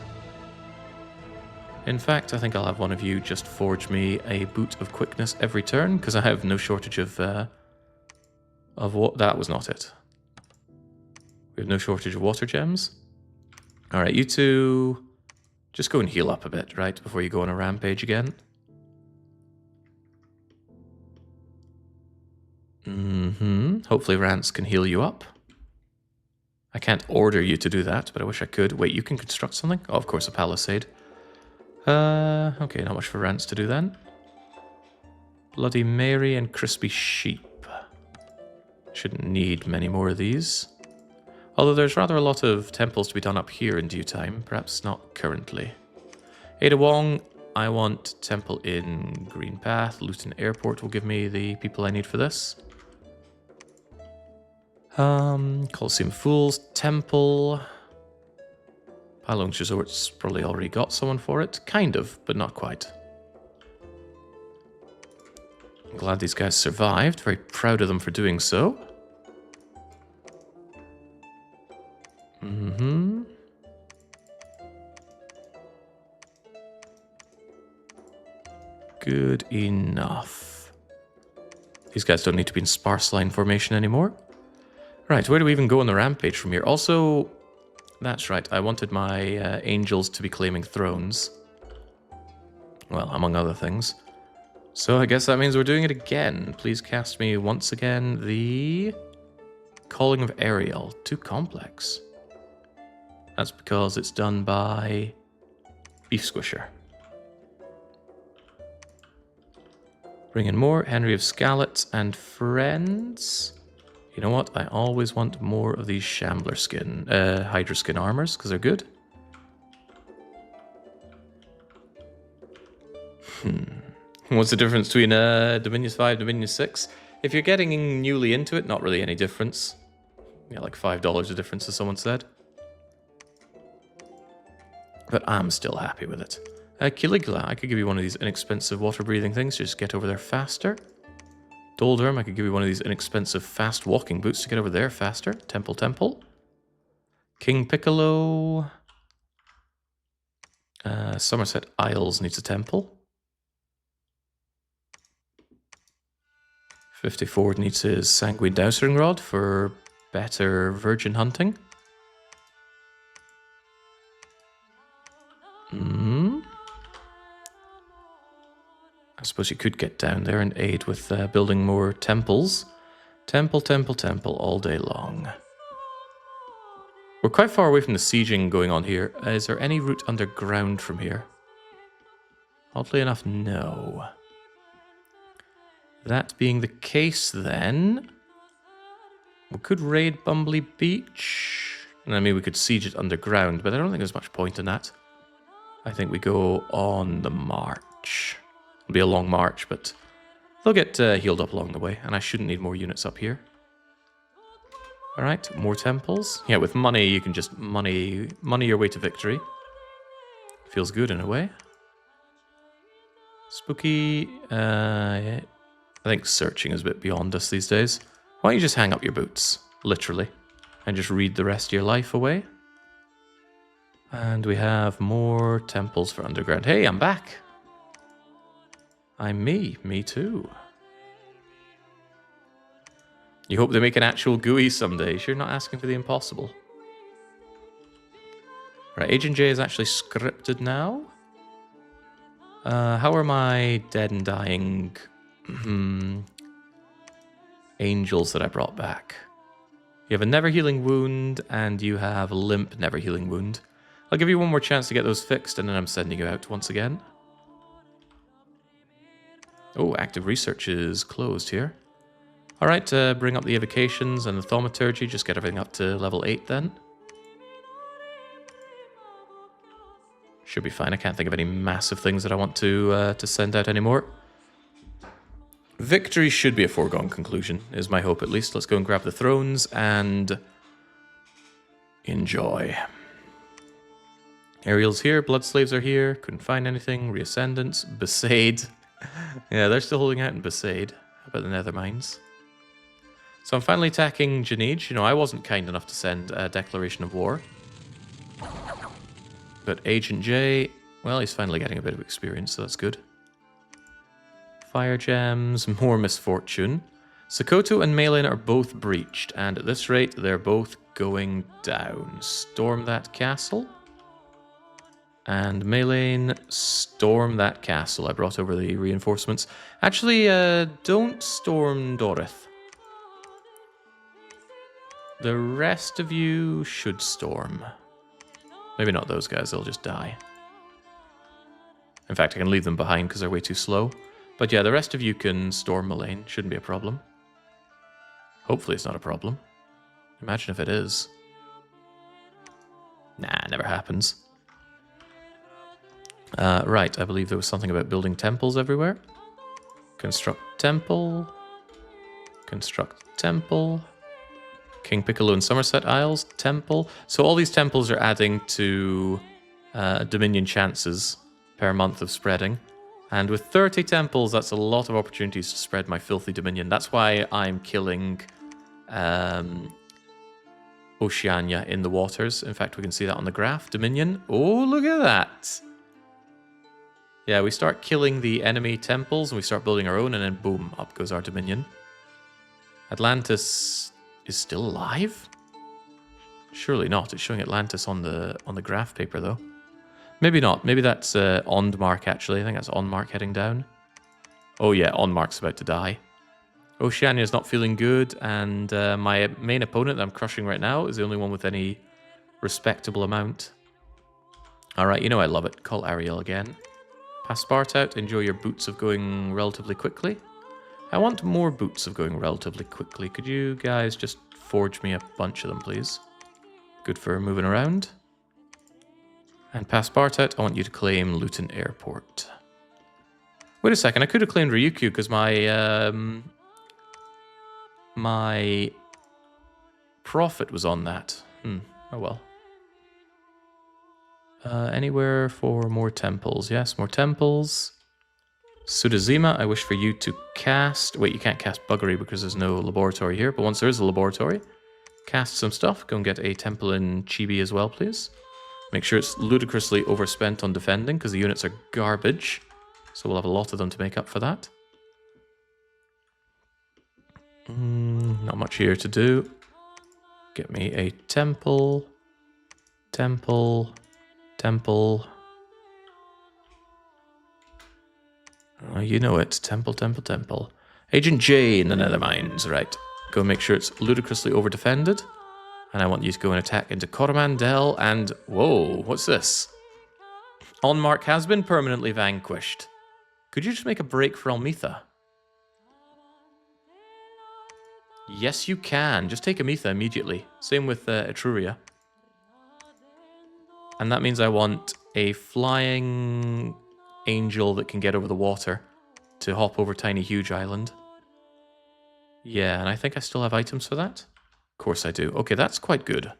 In fact, I think I'll have one of you just forge me a Boot of Quickness every turn, because I have no shortage of what... That was not it. We have no shortage of water gems. Alright, you two... Just go and heal up a bit, right, before you go on a rampage again. Hopefully Rance can heal you up. I can't order you to do that, but I wish I could. Wait, you can construct something? Oh, of course, a palisade. Okay, not much for Rance to do then. Bloody Mary and Crispy Sheep. Shouldn't need many more of these. Although there's rather a lot of temples to be done up here in due time. Perhaps not currently. Ada Wong, I want temple in Green Path. Luton Airport will give me the people I need for this. Colosseum Fools, Temple. Pylong's Resort's probably already got someone for it. Kind of, but not quite. I'm glad these guys survived. Very proud of them for doing so. Good enough. These guys don't need to be in sparse line formation anymore. Right, where do we even go on the rampage from here? Also, that's right, I wanted my angels to be claiming thrones. Well, among other things. So I guess that means we're doing it again. Please cast me once again the Calling of Ariel. Too complex. That's because it's done by Beef Squisher. Bring in more Henry of Scarlet and friends. You know what? I always want more of these Shambler skin, Hydra skin armors, because they're good. What's the difference between Dominions 5 and Dominions 6? If you're getting newly into it, not really any difference. Yeah, like $5 a difference, as someone said. But I'm still happy with it. Caligula, I could give you one of these inexpensive water-breathing things to just get over there faster. Doldrum, I could give you one of these inexpensive fast walking boots to get over there faster. Temple. King Piccolo. Somerset Isles needs a temple. 54 needs his Sanguine Dowsering Rod for better virgin hunting. I suppose you could get down there and aid with building more temples. Temple all day long. We're quite far away from the sieging going on here. Is there any route underground from here? Oddly enough, no. That being the case, then... we could raid Bumbly Beach. And I mean, we could siege it underground, but I don't think there's much point in that. I think we go on the march. It'll be a long march, but they'll get healed up along the way, and I shouldn't need more units up here. Alright, more temples. Yeah, with money, you can just money your way to victory. Feels good in a way. Spooky, yeah. I think searching is a bit beyond us these days. Why don't you just hang up your boots, literally, and just read the rest of your life away? And we have more temples for underground. Hey, I'm back! I'm me too. You hope they make an actual GUI someday. You're not asking for the impossible. Right, Agent J is actually scripted now. How are my dead and dying angels that I brought back? You have a never healing wound, and you have a limp never healing wound. I'll give you one more chance to get those fixed, and then I'm sending you out once again. Oh, active research is closed here. Alright, bring up the evocations and the thaumaturgy, just get everything up to level 8 then. Should be fine, I can't think of any massive things that I want to send out anymore. Victory should be a foregone conclusion, is my hope at least. Let's go and grab the thrones and enjoy. Ariel's here, Blood Slaves are here, couldn't find anything, Reascendants, Besaid. Yeah, they're still holding out in Besaid. How about the Nethermines? So I'm finally attacking Janij. You know, I wasn't kind enough to send a declaration of war. But Agent J, well, he's finally getting a bit of experience, so that's good. Fire gems, more misfortune. Sokoto and Meleane are both breached, and at this rate, they're both going down. Storm that castle. And Meleane, storm that castle. I brought over the reinforcements. Actually, don't storm Dorith. The rest of you should storm. Maybe not those guys, they'll just die. In fact, I can leave them behind because they're way too slow. But yeah, the rest of you can storm Meleane. Shouldn't be a problem. Hopefully it's not a problem. Imagine if it is. Nah, never happens. Right, I believe there was something about building temples everywhere. Construct temple. Construct temple. King Piccolo and Somerset Isles, temple. So all these temples are adding to Dominion chances per month of spreading. And with 30 temples, that's a lot of opportunities to spread my filthy Dominion. That's why I'm killing Oceania in the waters. In fact, we can see that on the graph. Dominion. Oh, look at that. Yeah, we start killing the enemy temples, and we start building our own, and then boom, up goes our Dominion. Atlantis is still alive? Surely not. It's showing Atlantis on the graph paper, though. Maybe not. Maybe that's Ondmark, actually. I think that's Ondmark heading down. Oh, yeah, Ondmark's about to die. Oceania's not feeling good, and my main opponent that I'm crushing right now is the only one with any respectable amount. Alright, you know I love it. Call Ariel again. Pass Spart out. Enjoy your boots of going relatively quickly. I want more boots of going relatively quickly. Could you guys just forge me a bunch of them, please? Good for moving around. And pass Spart out. I want you to claim Luton Airport. Wait a second. I could have claimed Ryukyu because my profit was on that. Oh well. Anywhere for more temples? Yes, more temples. Sudazima, I wish for you to cast... Wait, you can't cast Buggery because there's no laboratory here, but once there is a laboratory, cast some stuff. Go and get a temple in Chibi as well, please. Make sure it's ludicrously overspent on defending because the units are garbage. So we'll have a lot of them to make up for that. Not much here to do. Get me a temple. Temple. Temple. Oh, you know it. Temple, temple, temple. Agent J in the Nethermines. Right. Go make sure it's ludicrously over-defended. And I want you to go and attack into Coromandel and... Whoa, what's this? Onmark has been permanently vanquished. Could you just make a break for Almetha? Yes, you can. Just take Ametha immediately. Same with Etruria. And that means I want a flying angel that can get over the water to hop over Tiny Huge Island. Yeah, and I think I still have items for that. Of course I do. Okay, that's quite good.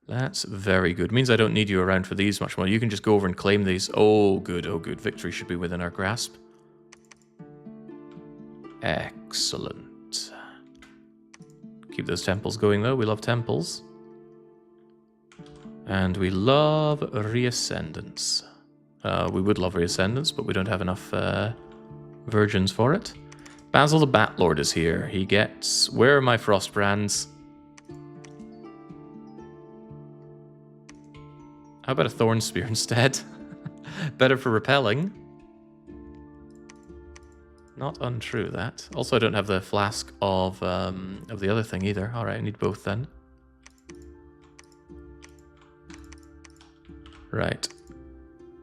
That's very good. Means I don't need you around for these much more. You can just go over and claim these. Oh, good. Oh, good. Victory should be within our grasp. Excellent. Keep those temples going, though. We love temples. And we love Reascendance. We would love Reascendance, but we don't have enough virgins for it. Basil the Batlord is here. He gets... Where are my Frostbrands? How about a Thorn Spear instead? Better for repelling. Not untrue, that. Also, I don't have the flask of the other thing either. Alright, I need both then. Right.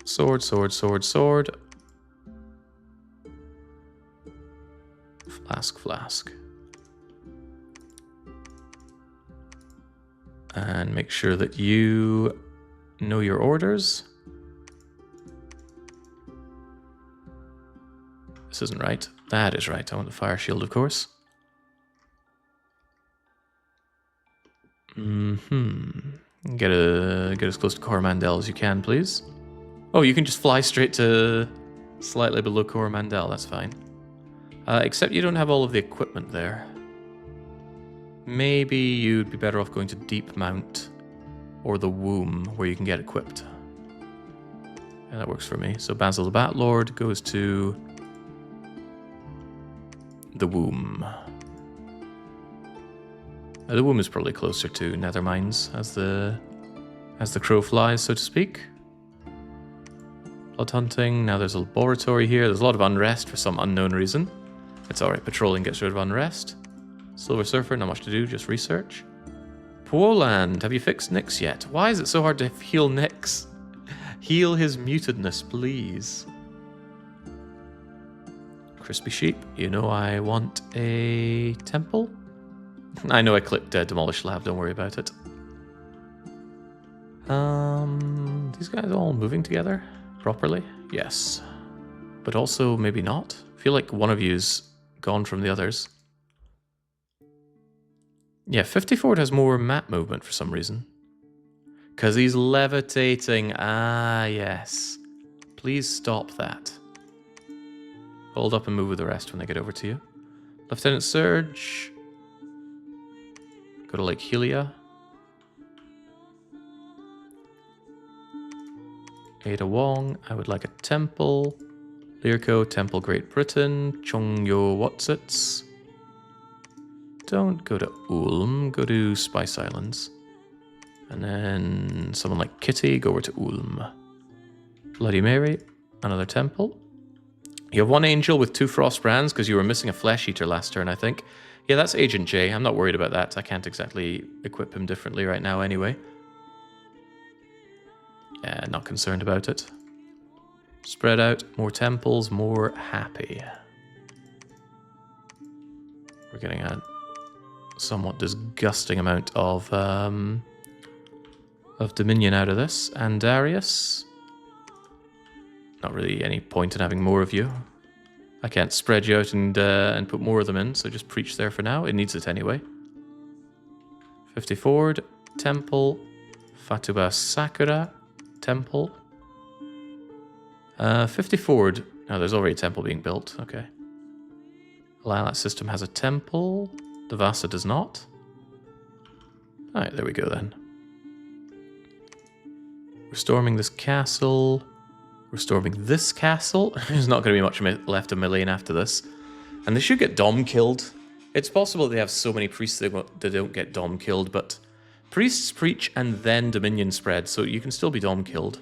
Sword, sword, sword, sword. Flask, flask. And make sure that you know your orders. This isn't right. That is right. I want the fire shield, of course. Get as close to Coromandel as you can, please. Oh, you can just fly straight to slightly below Coromandel. That's fine. Except you don't have all of the equipment there. Maybe you'd be better off going to Deep Mount or the Womb, where you can get equipped. Yeah, that works for me. So Basil the Batlord goes to the Womb. The Womb is probably closer to Nethermines as the crow flies, so to speak. Blood hunting. Now there's a laboratory here. There's a lot of unrest for some unknown reason. It's alright, patrolling gets rid of unrest. Silver Surfer, not much to do, just research. Poland, have you fixed Nyx yet? Why is it so hard to heal Nyx? Heal his mutedness, please. Crispy Sheep, you know I want a temple? I know I clicked Demolish Lab, don't worry about it. These guys all moving together properly? Yes. But also maybe not. I feel like one of you's gone from the others. Yeah, 54 has more map movement for some reason. Because he's levitating. Ah, yes. Please stop that. Hold up and move with the rest when they get over to you. Lieutenant Surge. Go to Lake Helia. Ada Wong. I would like a temple. Lirko, Temple Great Britain. Chongyo Watsits. Don't go to Ulm, go to Spice Islands. And then someone like Kitty, go over to Ulm. Bloody Mary, another temple. You have one angel with 2 Frostbrands because you were missing a Flesh Eater last turn, I think. Yeah, that's Agent J. I'm not worried about that. I can't exactly equip him differently right now anyway. Yeah, not concerned about it. Spread out, more temples, more happy. We're getting a somewhat disgusting amount of Dominion out of this. And Darius. Not really any point in having more of you. I can't spread you out and put more of them in, so just preach there for now. It needs it anyway. 50 Ford, Temple, Fatuba Sakura, Temple. 50 Ford. Oh, there's already a temple being built. Okay. Lilac system has a temple. Devasa does not. Alright, there we go then. We're storming this castle. We're storming this castle. There's not going to be much left of Meleane after this. And they should get Dom killed. It's possible they have so many priests they don't get Dom killed, but priests preach and then Dominion spread, so you can still be Dom killed.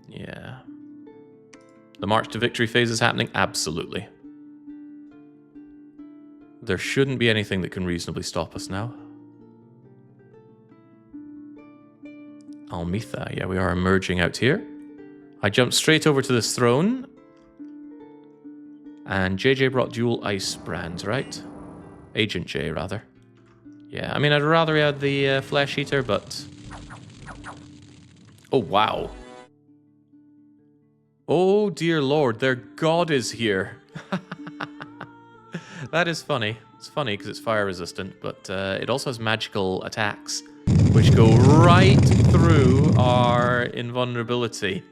Yeah. The March to Victory phase is happening? Absolutely. There shouldn't be anything that can reasonably stop us now. Almitha. Yeah, we are emerging out here. I jumped straight over to this throne. And JJ brought dual ice brands, right? Agent J, rather. Yeah, I mean, I'd rather he had the flesh eater, but... Oh, wow. Oh, dear lord, their god is here. That is funny. It's funny because it's fire resistant, but it also has magical attacks, which go right through our invulnerability.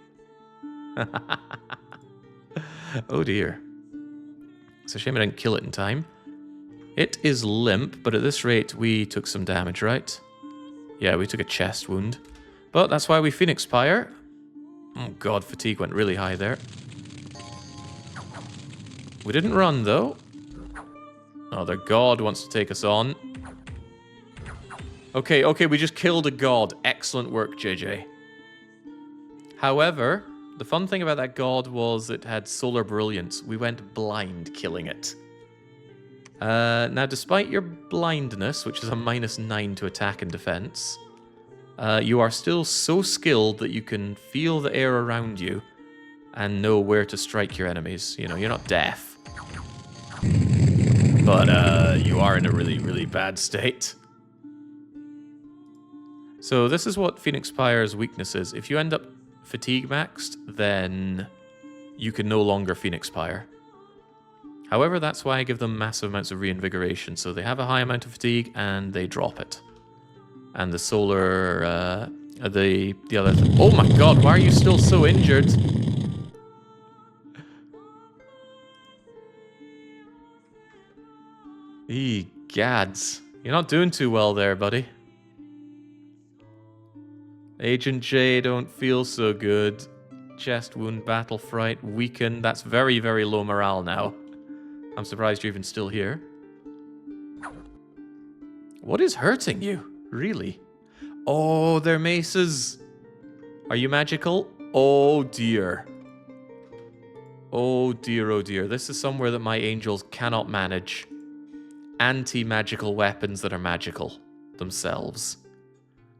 Oh dear. It's a shame I didn't kill it in time. It is limp, but at this rate we took some damage, right? Yeah, we took a chest wound. But that's why we Phoenix Pyre. Oh god, fatigue went really high there. We didn't run, though. Oh, their god wants to take us on. Okay, we just killed a god. Excellent work, JJ. However, the fun thing about that god was it had solar brilliance. We went blind killing it. Now, despite your blindness, which is a -9 to attack and defense, you are still so skilled that you can feel the air around you and know where to strike your enemies. You know, you're not deaf. But you are in a really, really bad state. So this is what Phoenix Pyre's weakness is. If you end up fatigue maxed, then you can no longer Phoenix Pyre. However, that's why I give them massive amounts of reinvigoration. So they have a high amount of fatigue and they drop it. And the solar, the other... Oh my god, why are you still so injured? Gads. You're not doing too well there, buddy. Agent J don't feel so good. Chest wound, battle fright, weakened. That's very, very low morale now. I'm surprised you're even still here. What is hurting you? Really? Oh, they're maces. Are you magical? Oh dear. Oh dear, oh dear. This is somewhere that my angels cannot manage. Anti-magical weapons that are magical themselves.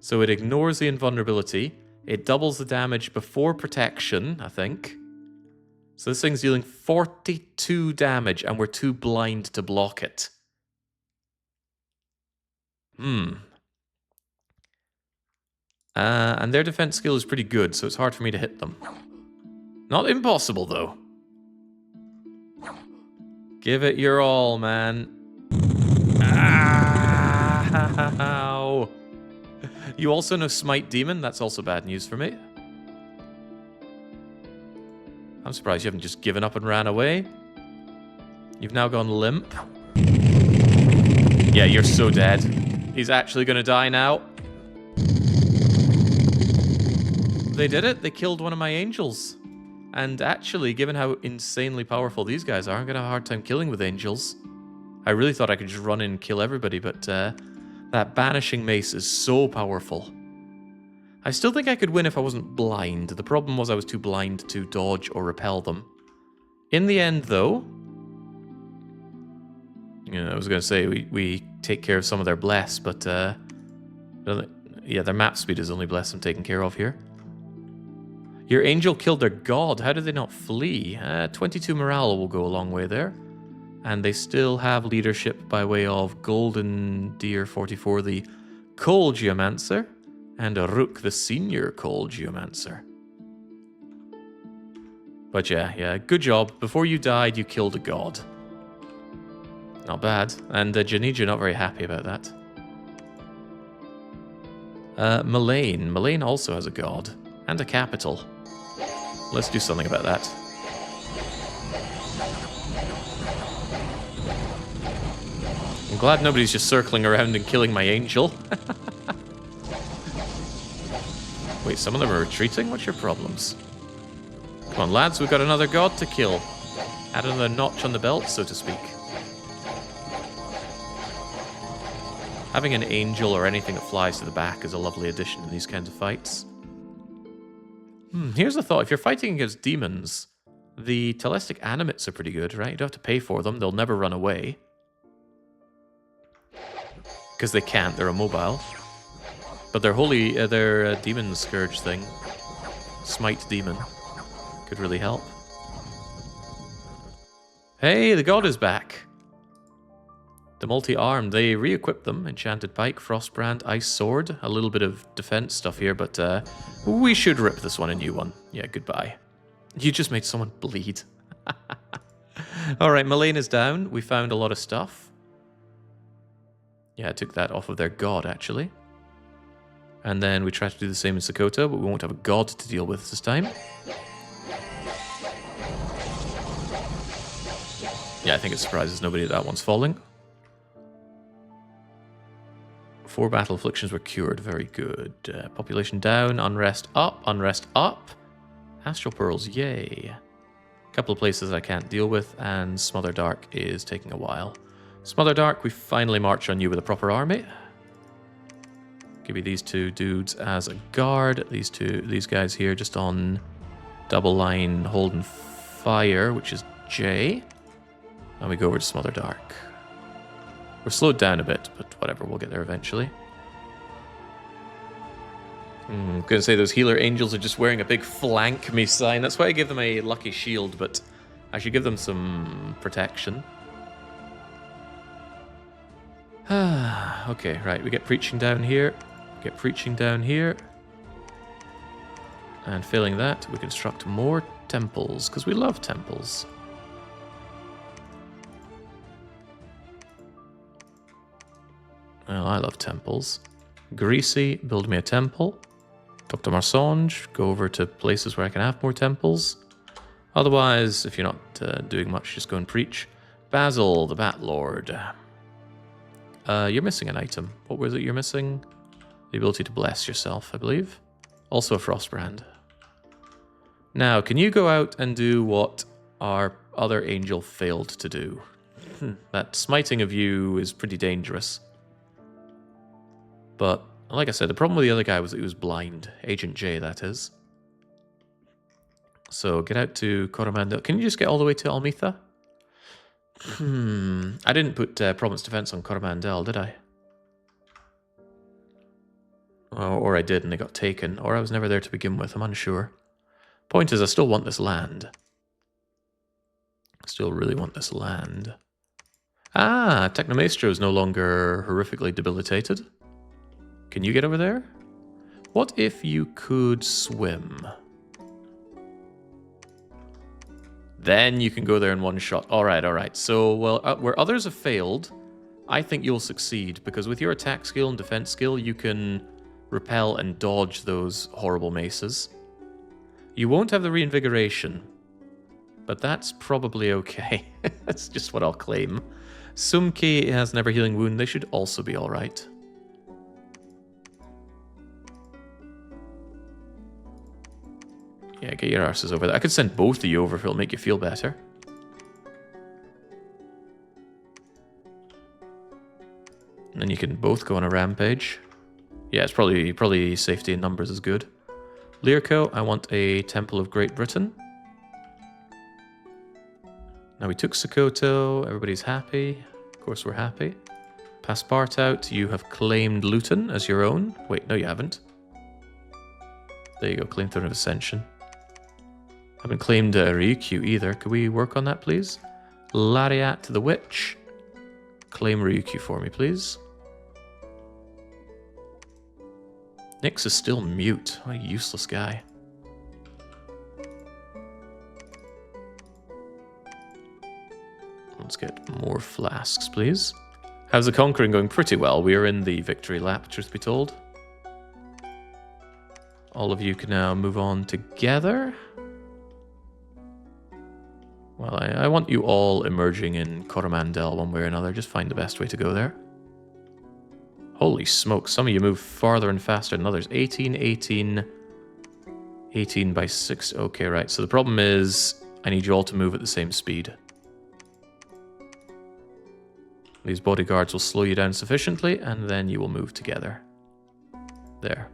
So it ignores the invulnerability. It doubles the damage before protection, I think. So this thing's dealing 42 damage and we're too blind to block it. And their defense skill is pretty good, so it's hard for me to hit them. Not impossible, though. Give it your all, man. Ow. You also know Smite Demon. That's also bad news for me. I'm surprised you haven't just given up and ran away. You've now gone limp. Yeah, you're so dead. He's actually going to die now. They did it. They killed one of my angels. And actually, given how insanely powerful these guys are, I'm going to have a hard time killing with angels. I really thought I could just run in and kill everybody, but that banishing mace is so powerful. I still think I could win if I wasn't blind. The problem was I was too blind to dodge or repel them. In the end, though, you know, I was going to say we take care of some of their bless, but yeah, their map speed is only bless I'm taking care of here. Your angel killed their god. How did they not flee? 22 morale will go a long way there. And they still have leadership by way of Golden Deer 44, the Coal Geomancer, and Rook, the Senior Coal Geomancer. But yeah, good job. Before you died, you killed a god. Not bad. And Janija not very happy about that. Meleane. Meleane also has a god. And a capital. Let's do something about that. I'm glad nobody's just circling around and killing my angel. Wait, some of them are retreating? What's your problems? Come on, lads, we've got another god to kill. Add another notch on the belt, so to speak. Having an angel or anything that flies to the back is a lovely addition to these kinds of fights. Here's the thought. If you're fighting against demons, the Telestic Animates are pretty good, right? You don't have to pay for them. They'll never run away. Because they can't. They're immobile. But their demon scourge thing, smite demon, could really help. Hey, the god is back. The multi-armed, they re-equipped them. Enchanted pike, frostbrand, ice sword. A little bit of defense stuff here, but we should rip this one a new one. Yeah, goodbye. You just made someone bleed. Alright, Meleane is down. We found a lot of stuff. Yeah, I took that off of their god, actually. And then we tried to do the same in Sokoto, but we won't have a god to deal with this time. Yeah, I think it surprises nobody that one's falling. 4 battle afflictions were cured. Very good. Population down. Unrest up. Unrest up. Astral pearls. Yay. A couple of places I can't deal with. And Smother Dark is taking a while. Smother Dark, we finally march on you with a proper army. Give you these 2 dudes as a guard. These guys here just on double line holding fire, which is J. And we go over to Smother Dark. We're slowed down a bit, but whatever, we'll get there eventually. I'm going to say those healer angels are just wearing a big flank me sign. That's why I give them a lucky shield, but I should give them some protection. Okay, right, we get preaching down here. Get preaching down here. And failing that, we construct more temples, because we love temples. Well, I love temples. Greasy, build me a temple. Dr. Marsonge, go over to places where I can have more temples. Otherwise, if you're not doing much, just go and preach. Basil, the Bat Lord. You're missing an item. What was it you're missing? The ability to bless yourself, I believe. Also a Frostbrand. Now, can you go out and do what our other angel failed to do? That smiting of you is pretty dangerous. But, like I said, the problem with the other guy was that he was blind. Agent J, that is. So, get out to Coromandel. Can you just get all the way to Almitha? I didn't put Province Defense on Coromandel, did I? Oh, or I did and they got taken. Or I was never there to begin with, I'm unsure. Point is, I still want this land. I still really want this land. Ah, Technomaestro is no longer horrifically debilitated. Can you get over there? What if you could swim? Then you can go there in one shot. Alright. So, well, where others have failed, I think you'll succeed. Because with your attack skill and defense skill, you can repel and dodge those horrible maces. You won't have the reinvigoration. But that's probably okay. That's just what I'll claim. Sumki has Never Healing Wound. They should also be alright. Yeah, get your arses over there. I could send both of you over if it'll make you feel better. And then you can both go on a rampage. Yeah, it's probably safety in numbers is good. Lyrco, I want a Temple of Great Britain. Now we took Sokoto, everybody's happy. Of course we're happy. Passepartout, you have claimed Luton as your own. Wait, no you haven't. There you go, claim Throne of Ascension. Haven't claimed Ryukyu either. Could we work on that, please? Lariat the Witch. Claim Ryukyu for me, please. Nyx is still mute. What a useless guy. Let's get more flasks, please. How's the conquering going? Pretty well. We are in the victory lap, truth be told. All of you can now move on together. Well, I want you all emerging in Coromandel one way or another. Just find the best way to go there. Holy smoke, some of you move farther and faster than others. 18, 18, 18 by 6. Okay, right. So the problem is I need you all to move at the same speed. These bodyguards will slow you down sufficiently, and then you will move together. There.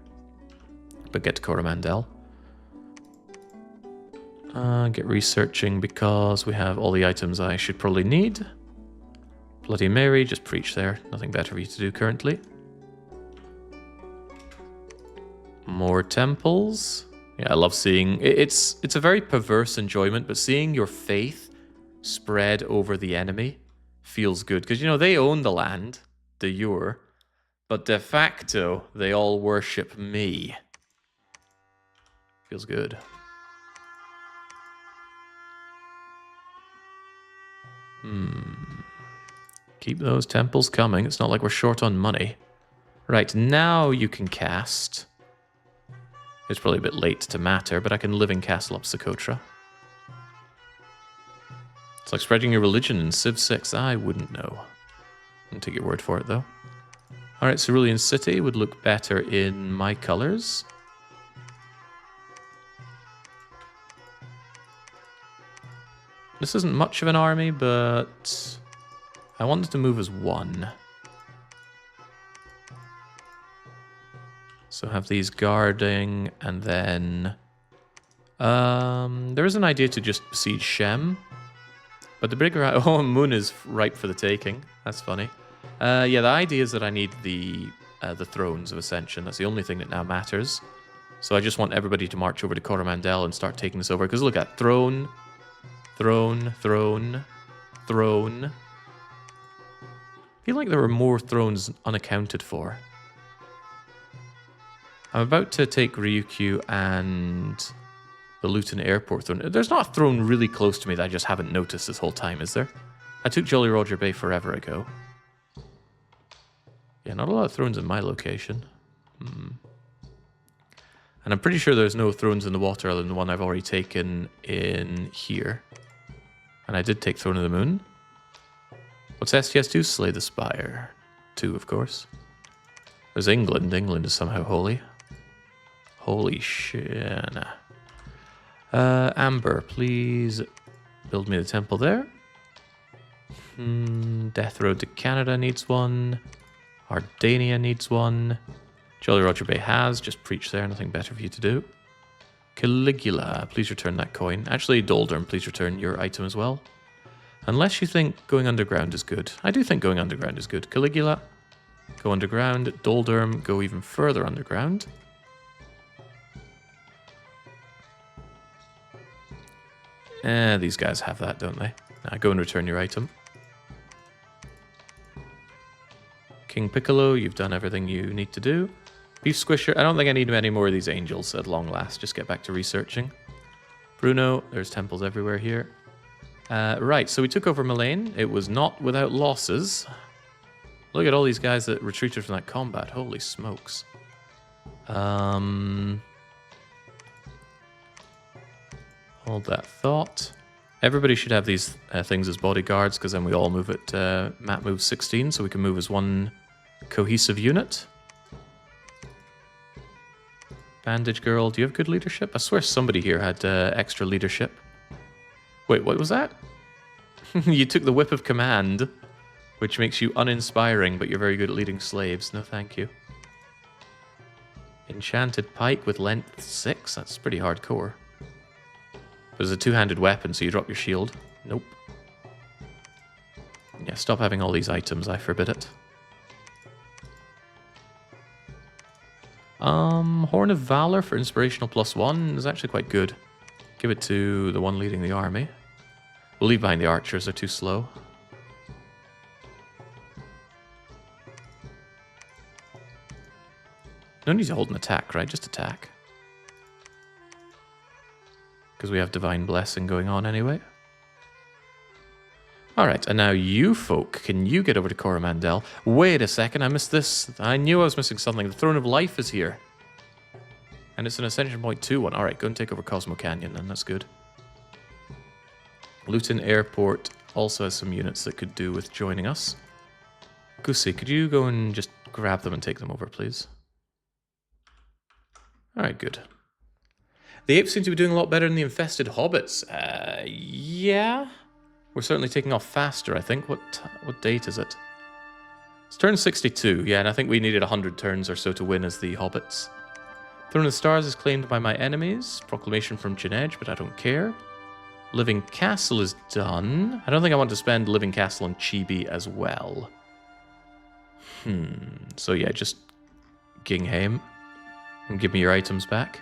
But get to Coromandel. Get researching because we have all the items I should probably need. Bloody Mary, just preach there. Nothing better for you to do currently. More temples. Yeah, I love seeing... It's a very perverse enjoyment, but seeing your faith spread over the enemy feels good. Because, you know, they own the land, de jure, but de facto, they all worship me. Feels good. Keep those temples coming. It's not like we're short on money. Right, now you can cast... It's probably a bit late to matter, but I can living castle up Socotra. It's like spreading your religion in Civ 6. I wouldn't know. I'll take your word for it, though. Alright, Cerulean City would look better in my colors. This isn't much of an army, but... I wanted to move as one. So have these guarding, and then... there is an idea to just besiege Shem. But the bigger... Oh, Moon is ripe for the taking. That's funny. Yeah, the idea is that I need the Thrones of Ascension. That's the only thing that now matters. So I just want everybody to march over to Coromandel and start taking this over. Because look at Throne, Throne, Throne, Throne. I feel like there were more thrones unaccounted for. I'm about to take Ryukyu and the Luton Airport throne. There's not a throne really close to me that I just haven't noticed this whole time, is there? I took Jolly Roger Bay forever ago. Yeah, not a lot of thrones in my location. And I'm pretty sure there's no thrones in the water other than the one I've already taken in here. And I did take Throne of the Moon. What's STS2? Slay the Spire. 2, of course. There's England. England is somehow holy. Holy shit. Amber, please build me the temple there. Death Road to Canada needs one. Ardania needs one. Jolly Roger Bay has. Just preach there. Nothing better for you to do. Caligula, please return that coin. Actually, Doldrum, please return your item as well. Unless you think going underground is good. I do think going underground is good. Caligula, go underground. Doldrum, go even further underground. These guys have that, don't they? Now go and return your item. King Piccolo, you've done everything you need to do. Beef Squisher, I don't think I need any more of these angels at long last. Just get back to researching. Bruno, there's temples everywhere here. Right, so we took over Meleane. It was not without losses. Look at all these guys that retreated from that combat. Holy smokes. Hold that thought. Everybody should have these things as bodyguards, because then we all move at map move 16, so we can move as one cohesive unit. Bandage Girl, do you have good leadership? I swear somebody here had extra leadership. Wait, what was that? You took the Whip of Command, which makes you uninspiring, but you're very good at leading slaves. No, thank you. Enchanted Pike with length 6? That's pretty hardcore. There's a two-handed weapon, so you drop your shield. Nope. Yeah, stop having all these items. I forbid it. Horn of Valor for inspirational +1 is actually quite good. Give it to the one leading the army. We'll leave behind the archers, they're too slow. No need to hold an attack, right? Just attack. Because we have Divine Blessing going on anyway. Alright, and now you folk, can you get over to Coromandel? Wait a second, I missed this. I knew I was missing something. The Throne of Life is here. And it's an Ascension Point 2 one. Alright, go and take over Cosmo Canyon then, that's good. Luton Airport also has some units that could do with joining us. Gusi, could you go and just grab them and take them over, please? Alright, good. The apes seem to be doing a lot better than the infested hobbits. Yeah. We're certainly taking off faster, I think. What date is it? It's turn 62. Yeah, and I think we needed 100 turns or so to win as the hobbits. Throne of the Stars is claimed by my enemies. Proclamation from Genedge, but I don't care. Living Castle is done. I don't think I want to spend Living Castle on Chibi as well. So yeah, just Gingham. And give me your items back.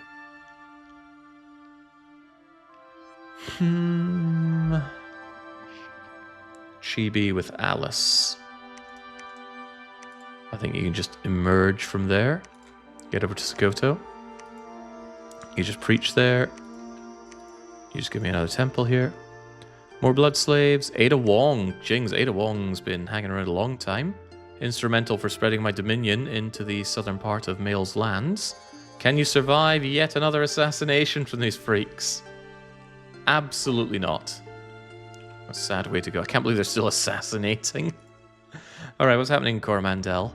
Chibi with Alice. I think you can just emerge from there. Get over to Sokoto. You just preach there. You just give me another temple here. More blood slaves. Ada Wong. Jings, Ada Wong's been hanging around a long time. Instrumental for spreading my dominion into the southern part of Male's lands. Can you survive yet another assassination from these freaks? Absolutely not. A sad way to go. I can't believe they're still assassinating. Alright, what's happening in Coromandel?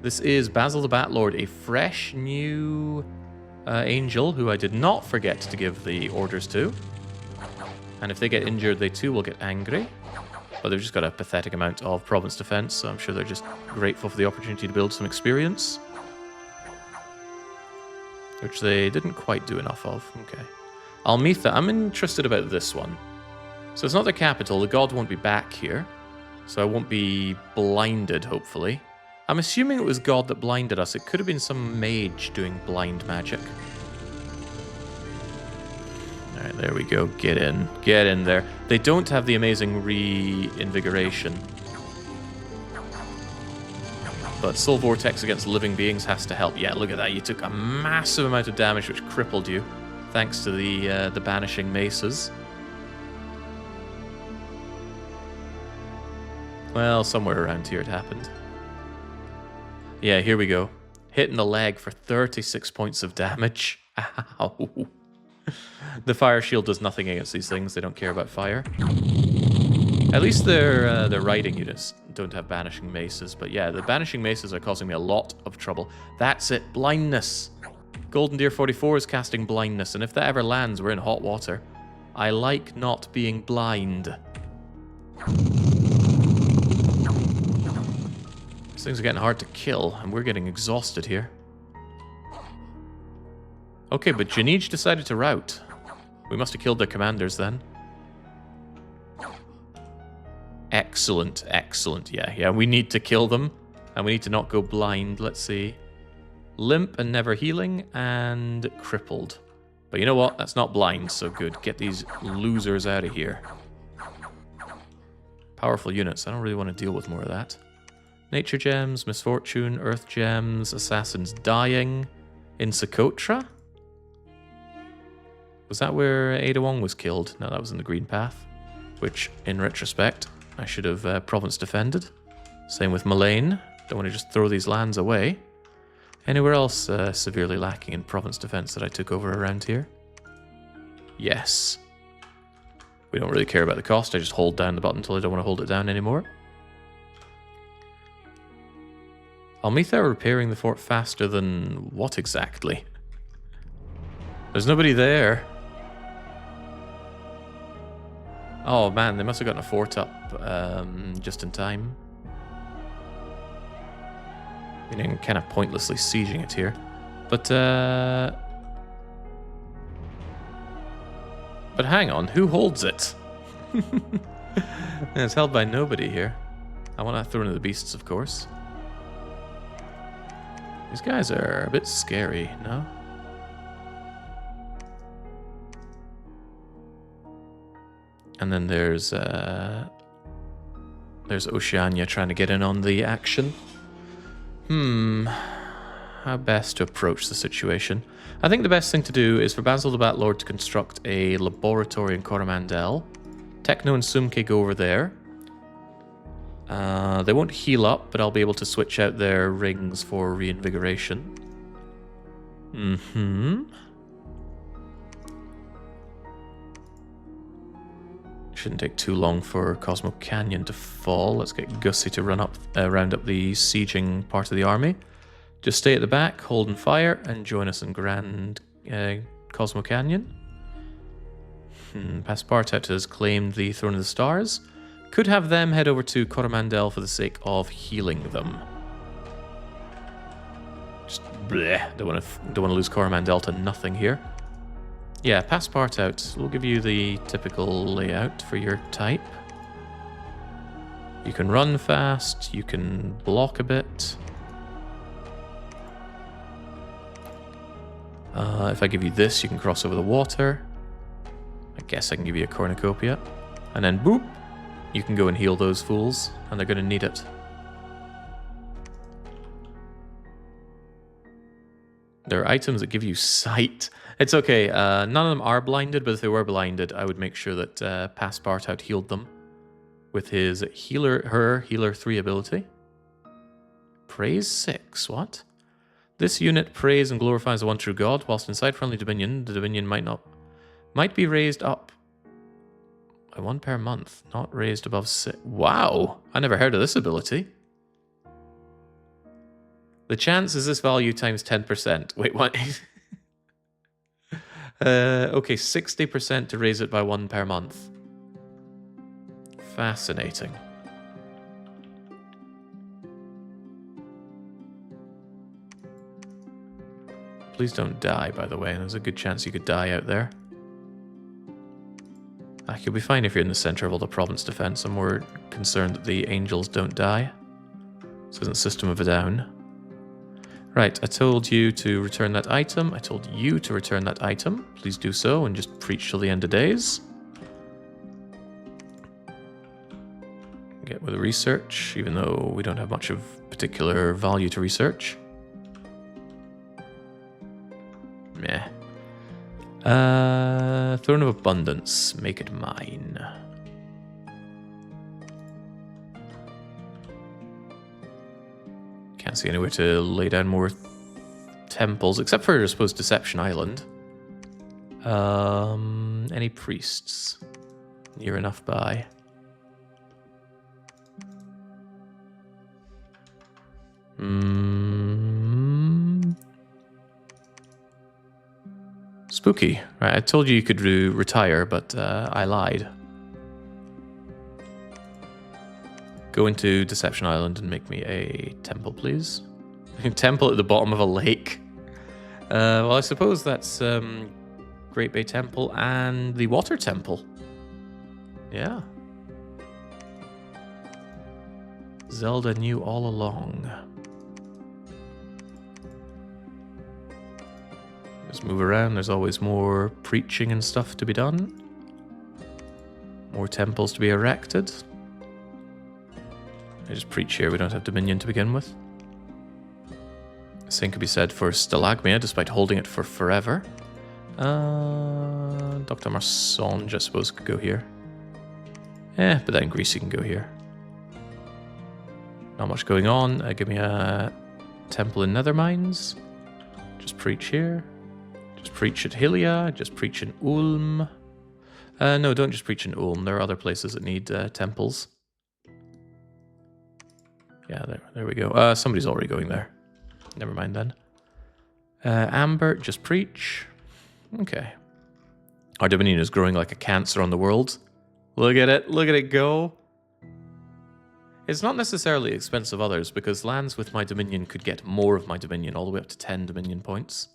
This is Basil the Batlord, a fresh new angel who I did not forget to give the orders to. And if they get injured, they too will get angry. But they've just got a pathetic amount of province defense, so I'm sure they're just grateful for the opportunity to build some experience. Which they didn't quite do enough of. Okay. Almitha, I'm interested about this one. So it's not the capital, the god won't be back here. So I won't be blinded, hopefully. I'm assuming it was God that blinded us. It could have been some mage doing blind magic. Alright, there we go. Get in. Get in there. They don't have the amazing reinvigoration. But Soul Vortex against living beings has to help. Yeah, look at that. You took a massive amount of damage which crippled you. Thanks to the banishing maces. Well, somewhere around here it happened. Yeah, here we go. Hitting the leg for 36 points of damage. Ow. The fire shield does nothing against these things. They don't care about fire. At least their riding units don't have banishing maces. But yeah, the banishing maces are causing me a lot of trouble. That's it. Blindness. Golden Deer 44 is casting blindness. And if that ever lands, we're in hot water. I like not being blind. These things are getting hard to kill, and we're getting exhausted here. Okay, but Janij decided to rout. We must have killed their commanders then. Excellent, excellent. Yeah, we need to kill them, and we need to not go blind. Let's see. Limp and never healing, and crippled. But you know what? That's not blind, so good. Get these losers out of here. Powerful units. I don't really want to deal with more of that. Nature gems, misfortune, earth gems, assassins dying. In Socotra? Was that where Ada Wong was killed? No, that was in the Green Path. Which, in retrospect, I should have province defended. Same with Meleane. Don't want to just throw these lands away. Anywhere else severely lacking in province defense that I took over around here? Yes. We don't really care about the cost. I just hold down the button until I don't want to hold it down anymore. Almitha are repairing the fort faster than what exactly? There's nobody there. Oh man, they must have gotten a fort up just in time. Meaning kind of pointlessly sieging it here. But hang on, who holds it? It's held by nobody here. I want that thrown to the beasts, of course. These guys are a bit scary, no? And then there's Oceania trying to get in on the action. How best to approach the situation? I think the best thing to do is for Basil the Batlord to construct a laboratory in Coromandel. Techno and Sumke go over there. They won't heal up, but I'll be able to switch out their rings for reinvigoration. Shouldn't take too long for Cosmo Canyon to fall. Let's get Gussie to round up the sieging part of the army. Just stay at the back, holding fire, and join us in Grand Cosmo Canyon. Passepartout has claimed the Throne of the Stars. Could have them head over to Coromandel for the sake of healing them. Just bleh. Don't want to lose Coromandel to nothing here. Yeah, Passepartout. We'll give you the typical layout for your type. You can run fast. You can block a bit. If I give you this, you can cross over the water. I guess I can give you a cornucopia. And then boop, you can go and heal those fools, and they're going to need it. There are items that give you sight. It's okay, none of them are blinded, but if they were blinded, I would make sure that Passepartout healed them with his Healer 3 ability. Praise 6, what? This unit prays and glorifies the one true God, whilst inside friendly Dominion, the Dominion might be raised up by 1 per month, not raised above 6. Wow, I never heard of this ability. The chance is this value times 10%. Wait, what? Okay, 60% to raise it by 1 per month. Fascinating. Please don't die, by the way. There's a good chance you could die out there. You'll be fine if you're in the center of all the province defense. I'm more concerned that the angels don't die. This isn't System of a Down. Right, I told you to return that item. I told you to return that item. Please do so and just preach till the end of days. Get with the research, even though we don't have much of particular value to research. Meh. Throne of Abundance. Make it mine. Can't see anywhere to lay down more temples, except for, I suppose, Deception Island. Any priests? Near enough by. Spooky. Right, I told you could retire, but I lied. Go into Deception Island and make me a temple, please. Temple at the bottom of a lake. Well, I suppose that's Great Bay Temple and the Water Temple. Yeah. Zelda knew all along. Just move around. There's always more preaching and stuff to be done. More temples to be erected. I just preach here, we don't have Dominion to begin with. The same could be said for Stalagmia, despite holding it for forever. Dr. Marsonge, I suppose, could go here. But then Greasy can go here. Not much going on. Give me a temple in Nethermines. Just preach here. Just preach at Hylia. Just preach in Ulm. No, don't just preach in Ulm. There are other places that need temples. Yeah, there we go. Somebody's already going there. Never mind then. Amber, just preach. Okay. Our Dominion is growing like a cancer on the world. Look at it go. It's not necessarily expense of others, because lands with my Dominion could get more of my Dominion, all the way up to 10 Dominion points.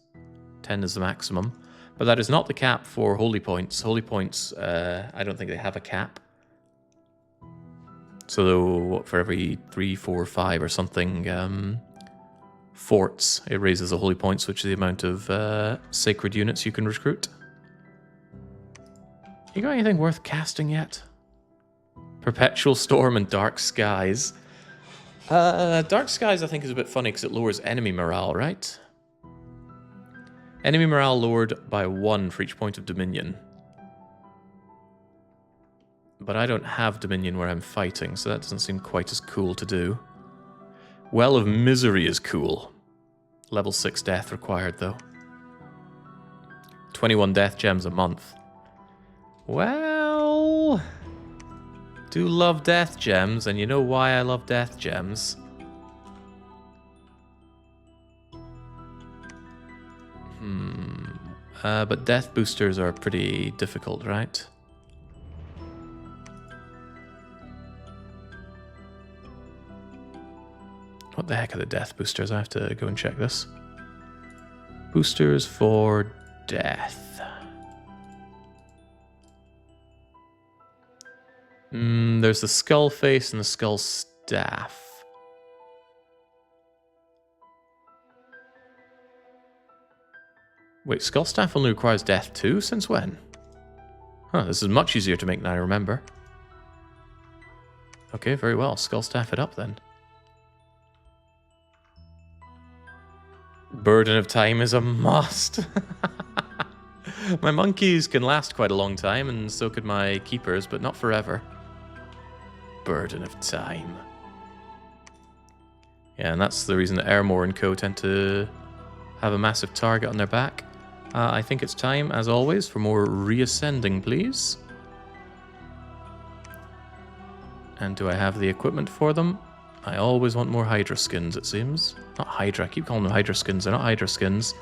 10 is the maximum. But that is not the cap for Holy Points. Holy Points, I don't think they have a cap. So for every 3, 4, 5 or something forts, it raises the Holy Points, which is the amount of sacred units you can recruit. You got anything worth casting yet? Perpetual Storm and Dark Skies. Dark Skies, I think, is a bit funny because it lowers enemy morale, right? Enemy morale lowered by 1 for each point of Dominion. But I don't have Dominion where I'm fighting, so that doesn't seem quite as cool to do. Well of Misery is cool. Level 6 death required, though. 21 death gems a month. Well, do love death gems, and you know why I love death gems. But death boosters are pretty difficult, right? What the heck are the death boosters? I have to go and check this. Boosters for death. There's the skull face and the skull staff. Wait, Skullstaff only requires death too? Since when? Huh, this is much easier to make than I remember. Okay, very well. Skullstaff it up then. Burden of Time is a must. My monkeys can last quite a long time, and so could my keepers, but not forever. Burden of Time. Yeah, and that's the reason that Airmore and co tend to have a massive target on their back. I think it's time, as always, for more reascending, please. And do I have the equipment for them? I always want more Hydra skins, it seems. Not Hydra, I keep calling them Hydra skins. They're not Hydra skins.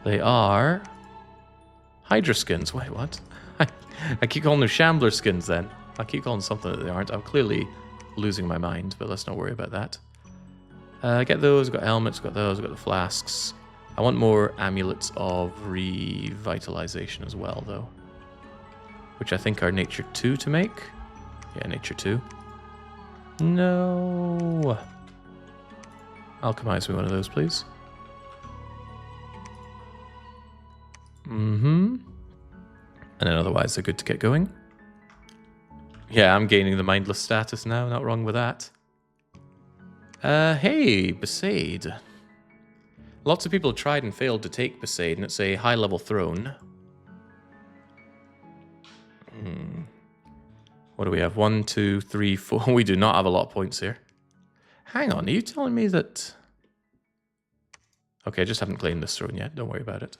They are... Hydra skins. Wait, what? I keep calling them Shambler skins then. I keep calling them something that they aren't. I'm clearly losing my mind, but let's not worry about that. Get those, got helmets, got those, got the flasks. I want more amulets of revitalization as well, though. Which I think are nature 2 to make. Yeah, nature 2. No. Alchemize me one of those, please. And then otherwise they're good to get going. Yeah, I'm gaining the mindless status now. Not wrong with that. Hey, Besaid. Lots of people have tried and failed to take Besaid, and it's a high-level throne. What do we have? 1, 2, 3, 4. We do not have a lot of points here. Hang on, are you telling me that... Okay, I just haven't claimed this throne yet. Don't worry about it.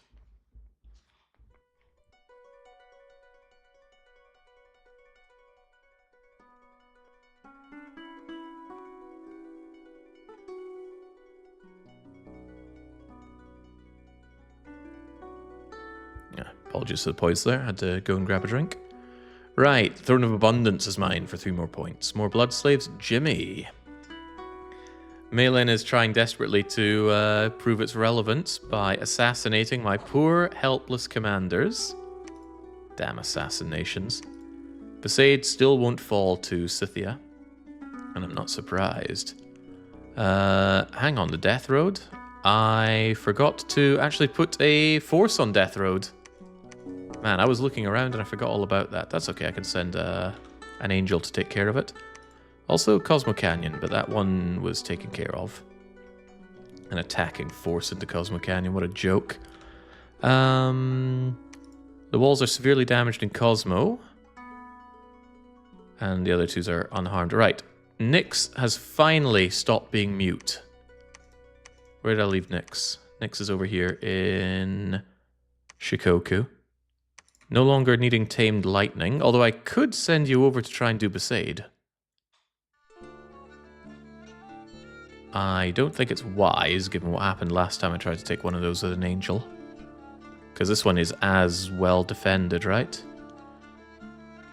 Yeah, apologies for the pause there. Had to go and grab a drink. Right, Throne of Abundance is mine for 3 more points. More Blood Slaves, Jimmy. Meleane is trying desperately to prove its relevance by assassinating my poor, helpless commanders. Damn assassinations. Besaid still won't fall to Scythia, and I'm not surprised. Hang on, the Death Road? I forgot to actually put a force on Death Road. Man, I was looking around and I forgot all about that. That's okay, I can send an angel to take care of it. Also, Cosmo Canyon, but that one was taken care of. An attacking force into Cosmo Canyon, what a joke. The walls are severely damaged in Cosmo. And the other 2s are unharmed. Right, Nyx has finally stopped being mute. Where did I leave Nyx? Nyx is over here in Shikoku. No longer needing tamed lightning, although I could send you over to try and do Besaid. I don't think it's wise, given what happened last time I tried to take one of those with an angel. Because this one is as well defended, right?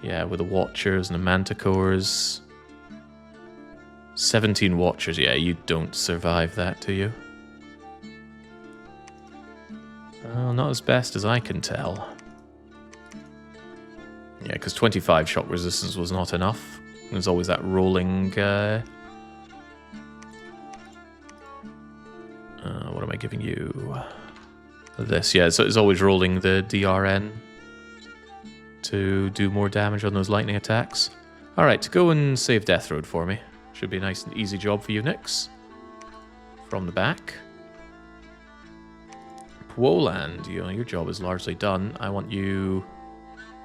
Yeah, with the Watchers and the Manticores. 17 Watchers, yeah, you don't survive that, do you? Well, not as best as I can tell. Yeah, because 25 shock resistance was not enough. There's always that rolling... what am I giving you? This, yeah, so it's always rolling the DRN to do more damage on those lightning attacks. Alright, go and save Death Road for me. Should be a nice and easy job for you, Nyx. From the back. Poland, your job is largely done. I want you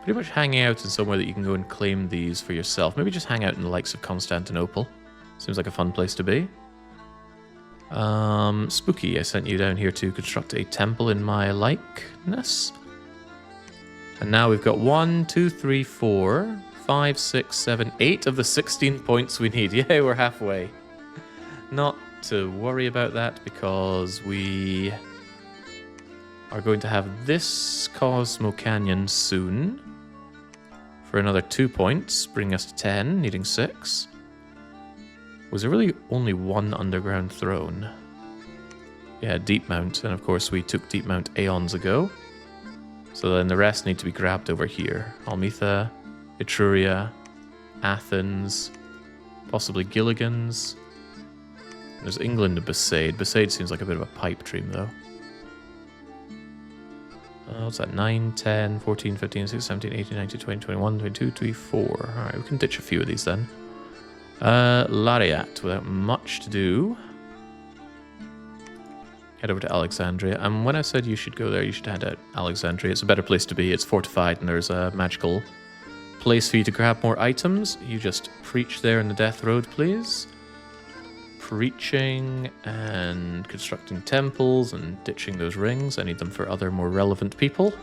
pretty much hanging out in somewhere that you can go and claim these for yourself. Maybe just hang out in the likes of Constantinople. Seems like a fun place to be. Spooky, I sent you down here to construct a temple in my likeness. And now we've got 1, 2, 3, 4, 5, 6, 7, 8 of the 16 points we need. Yay, we're halfway. Not to worry about that because we are going to have this Cosmo Canyon soon for another 2 points, bringing us to 10, needing 6. Was there really only one underground throne? Yeah, Deep Mount, and of course we took Deep Mount aeons ago. So then the rest need to be grabbed over here. Almetha, Etruria, Athens, possibly Gilligan's. There's England and Besaid. Besaid seems like a bit of a pipe dream, though. What's that? 9, 10, 14, 15, 16, 17, 18, 19, 20, 21, 22, 24. Alright, we can ditch a few of these then. Lariat, without much to do. Head over to Alexandria. And when I said you should go there, you should head to Alexandria. It's a better place to be. It's fortified and there's a magical place for you to grab more items. You just preach there in the Death Road, please. Preaching and constructing temples and ditching those rings. I need them for other more relevant people.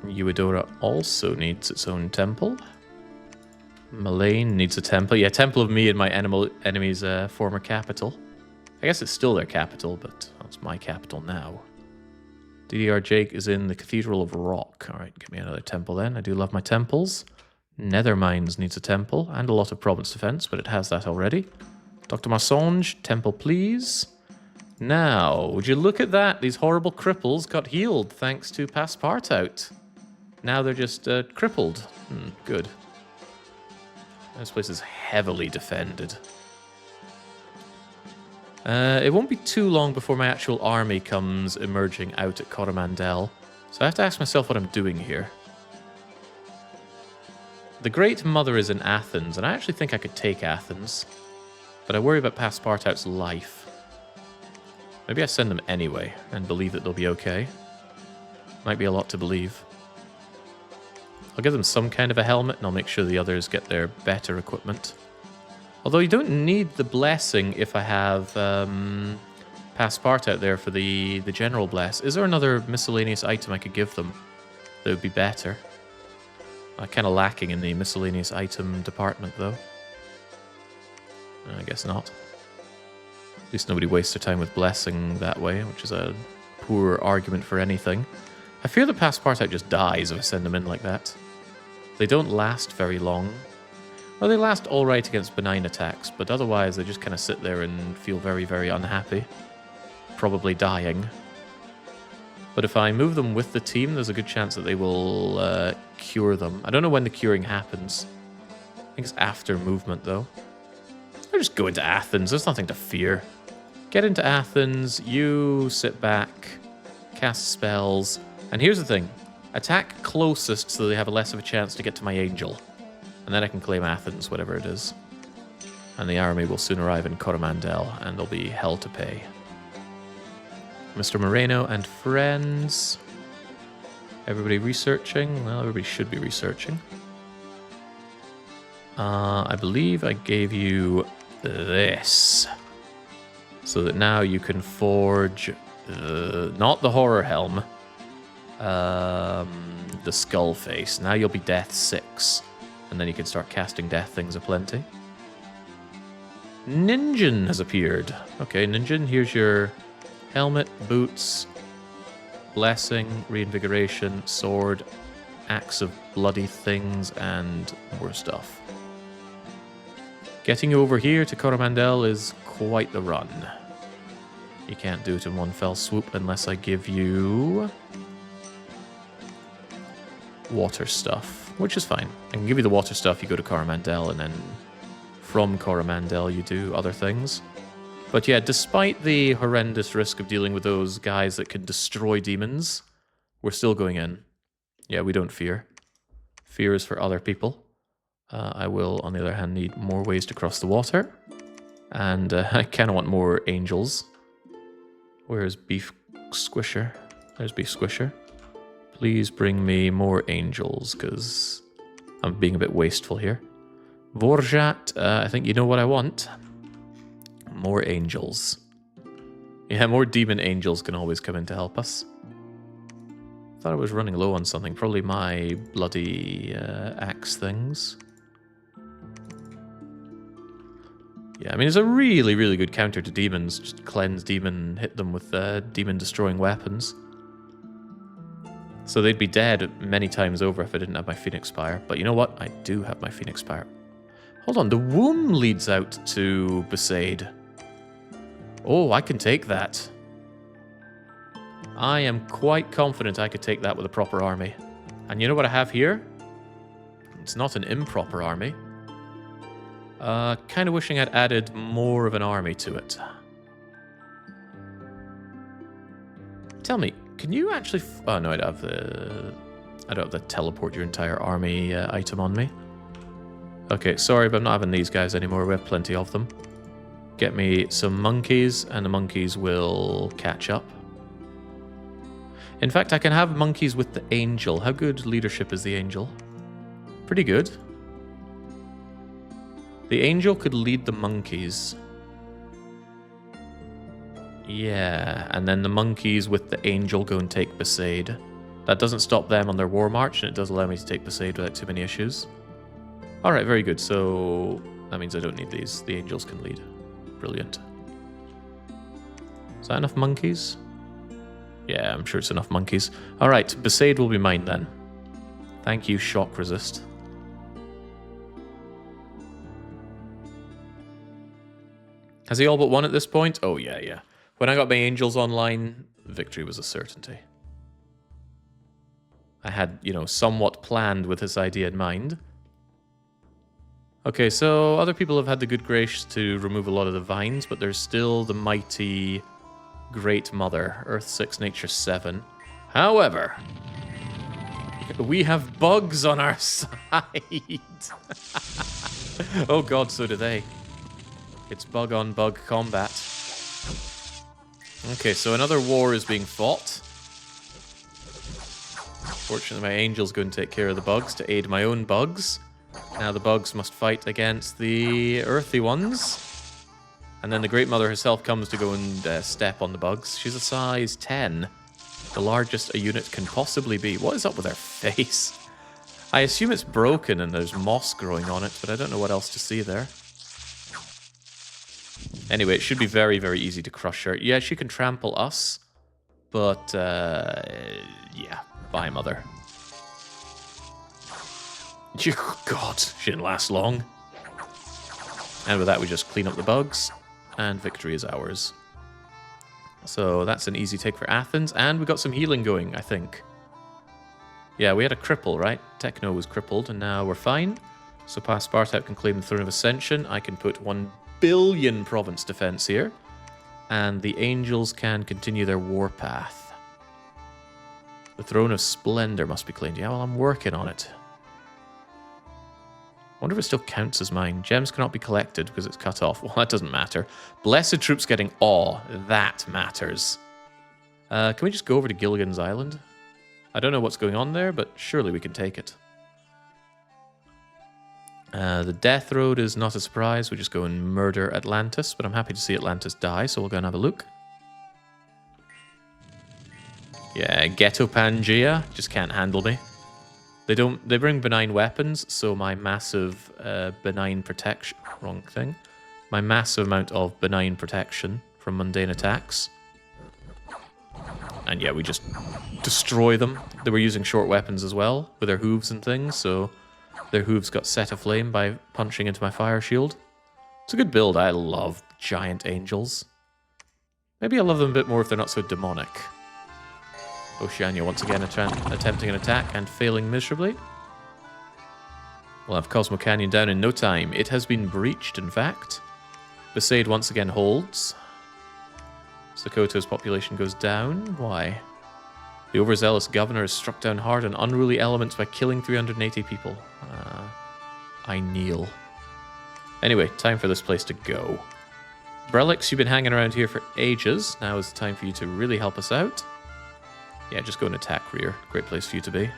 Eudora also needs its own temple. Meleane needs a temple. Yeah, temple of me and my enemy's former capital. I guess it's still their capital, but it's my capital now. DDR Jake is in the Cathedral of Rock. Alright, give me another temple then. I do love my temples. Nethermines needs a temple and a lot of province defense, but it has that already. Dr. Massange, temple please. Now, would you look at that? These horrible cripples got healed thanks to Passepartout. Now they're just crippled. Good. This place is heavily defended. It won't be too long before my actual army comes emerging out at Coromandel. So I have to ask myself what I'm doing here. The Great Mother is in Athens, and I actually think I could take Athens. But I worry about Passepartout's life. Maybe I send them anyway, and believe that they'll be okay. Might be a lot to believe. I'll give them some kind of a helmet, and I'll make sure the others get their better equipment. Although you don't need the blessing if I have Passepartout there for the general bless. Is there another miscellaneous item I could give them that would be better? Kind of lacking in the miscellaneous item department, though. I guess not. At least nobody wastes their time with blessing that way, which is a poor argument for anything. I fear that Passepartout just dies if I send them in like that. They don't last very long. Well, they last alright against benign attacks, but otherwise they just kind of sit there and feel very, very unhappy. Probably dying. But if I move them with the team, there's a good chance that they will cure them. I don't know when the curing happens. I think it's after movement, though. Or just go into Athens. There's nothing to fear. Get into Athens. You sit back. Cast spells. And here's the thing. Attack closest so they have less of a chance to get to my angel. And then I can claim Athens, whatever it is. And the army will soon arrive in Coromandel, and there'll be hell to pay. Mr. Moreno and friends. Everybody researching? Well, everybody should be researching. I believe I gave you this. So that now you can forge, not the horror helm, the skull face. Now you'll be death 6. And then you can start casting death things aplenty. Ninjin has appeared. Okay, Ninjin, here's your helmet, boots, blessing, reinvigoration, sword, axe of bloody things, and more stuff. Getting over here to Coromandel is quite the run. You can't do it in one fell swoop unless I give you water stuff, which is fine. I can give you the water stuff, you go to Coromandel, and then from Coromandel you do other things. But yeah, despite the horrendous risk of dealing with those guys that can destroy demons, we're still going in. Yeah, we don't fear. Fear is for other people. I will, on the other hand, need more ways to cross the water. And I kind of want more angels. Where's Beef Squisher? There's Beef Squisher. Please bring me more angels, because I'm being a bit wasteful here. Vorjat, I think you know what I want. More angels. Yeah, more demon angels can always come in to help us. Thought I was running low on something. Probably my bloody axe things. Yeah, I mean, it's a really, really good counter to demons. Just cleanse demon, hit them with demon-destroying weapons. So they'd be dead many times over if I didn't have my Phoenix Spire. But you know what? I do have my Phoenix Spire. Hold on, the womb leads out to Besaid. Oh, I can take that. I am quite confident I could take that with a proper army. And you know what I have here? It's not an improper army. Kind of wishing I'd added more of an army to it. Tell me, can you actually... oh, no, I don't have the teleport your entire army item on me. Okay, sorry, but I'm not having these guys anymore. We have plenty of them. Get me some monkeys, and the monkeys will catch up. In fact, I can have monkeys with the angel. How good leadership is the angel? Pretty good. The angel could lead the monkeys. Yeah, and then the monkeys with the angel go and take Besaid. That doesn't stop them on their war march, and it does allow me to take Besaid without too many issues. Alright, very good. So that means I don't need these. The angels can lead. Brilliant. Is that enough monkeys? Yeah, I'm sure it's enough monkeys. Alright, Besaid will be mine then. Thank you, shock resist. Has he all but won at this point? Oh, yeah, yeah. When I got my angels online, victory was a certainty. I had, you know, somewhat planned with this idea in mind. Okay, so other people have had the good grace to remove a lot of the vines, but there's still the mighty Great Mother, Earth 6, Nature 7. However, we have bugs on our side. Oh god, so do they. It's bug on bug combat. Okay, so another war is being fought. Fortunately, my angel's going to take care of the bugs to aid my own bugs. Now the bugs must fight against the earthy ones. And then the Great Mother herself comes to go and step on the bugs. She's a size 10. The largest a unit can possibly be. What is up with her face? I assume it's broken and there's moss growing on it, but I don't know what else to see there. Anyway, it should be very, very easy to crush her. Yeah, she can trample us, but yeah, bye, Mother. God, she didn't last long. And with that, we just clean up the bugs, and victory is ours. So that's an easy take for Athens, and we got some healing going, I think. Yeah, we had a cripple, right? Techno was crippled, and now we're fine. So past Spartak can claim the Throne of Ascension. I can put 1 billion province defense here, and the angels can continue their warpath. The Throne of Splendor must be claimed. Yeah, well, I'm working on it. I wonder if it still counts as mine. Gems cannot be collected because it's cut off. Well, that doesn't matter. Blessed troops getting awe. That matters. Can we just go over to Gilligan's Island? I don't know what's going on there, but surely we can take it. The Death Road is not a surprise. We just go and murder Atlantis, but I'm happy to see Atlantis die, so we'll go and have a look. Yeah, Ghetto Pangea just can't handle me. They bring benign weapons, so my massive benign protection... Wrong thing. My massive amount of benign protection from mundane attacks. And yeah, we just destroy them. They were using short weapons as well, with their hooves and things, so their hooves got set aflame by punching into my fire shield. It's a good build. I love giant angels. Maybe I love them a bit more if they're not so demonic. Oceania once again attempting an attack and failing miserably. We'll have Cosmo Canyon down in no time. It has been breached, in fact. Besaid once again holds. Sokoto's population goes down. Why? The overzealous governor has struck down hard on unruly elements by killing 380 people. I kneel. Anyway, time for this place to go. Brelix, you've been hanging around here for ages. Now is the time for you to really help us out. Yeah, just go and attack rear. Great place for you to be.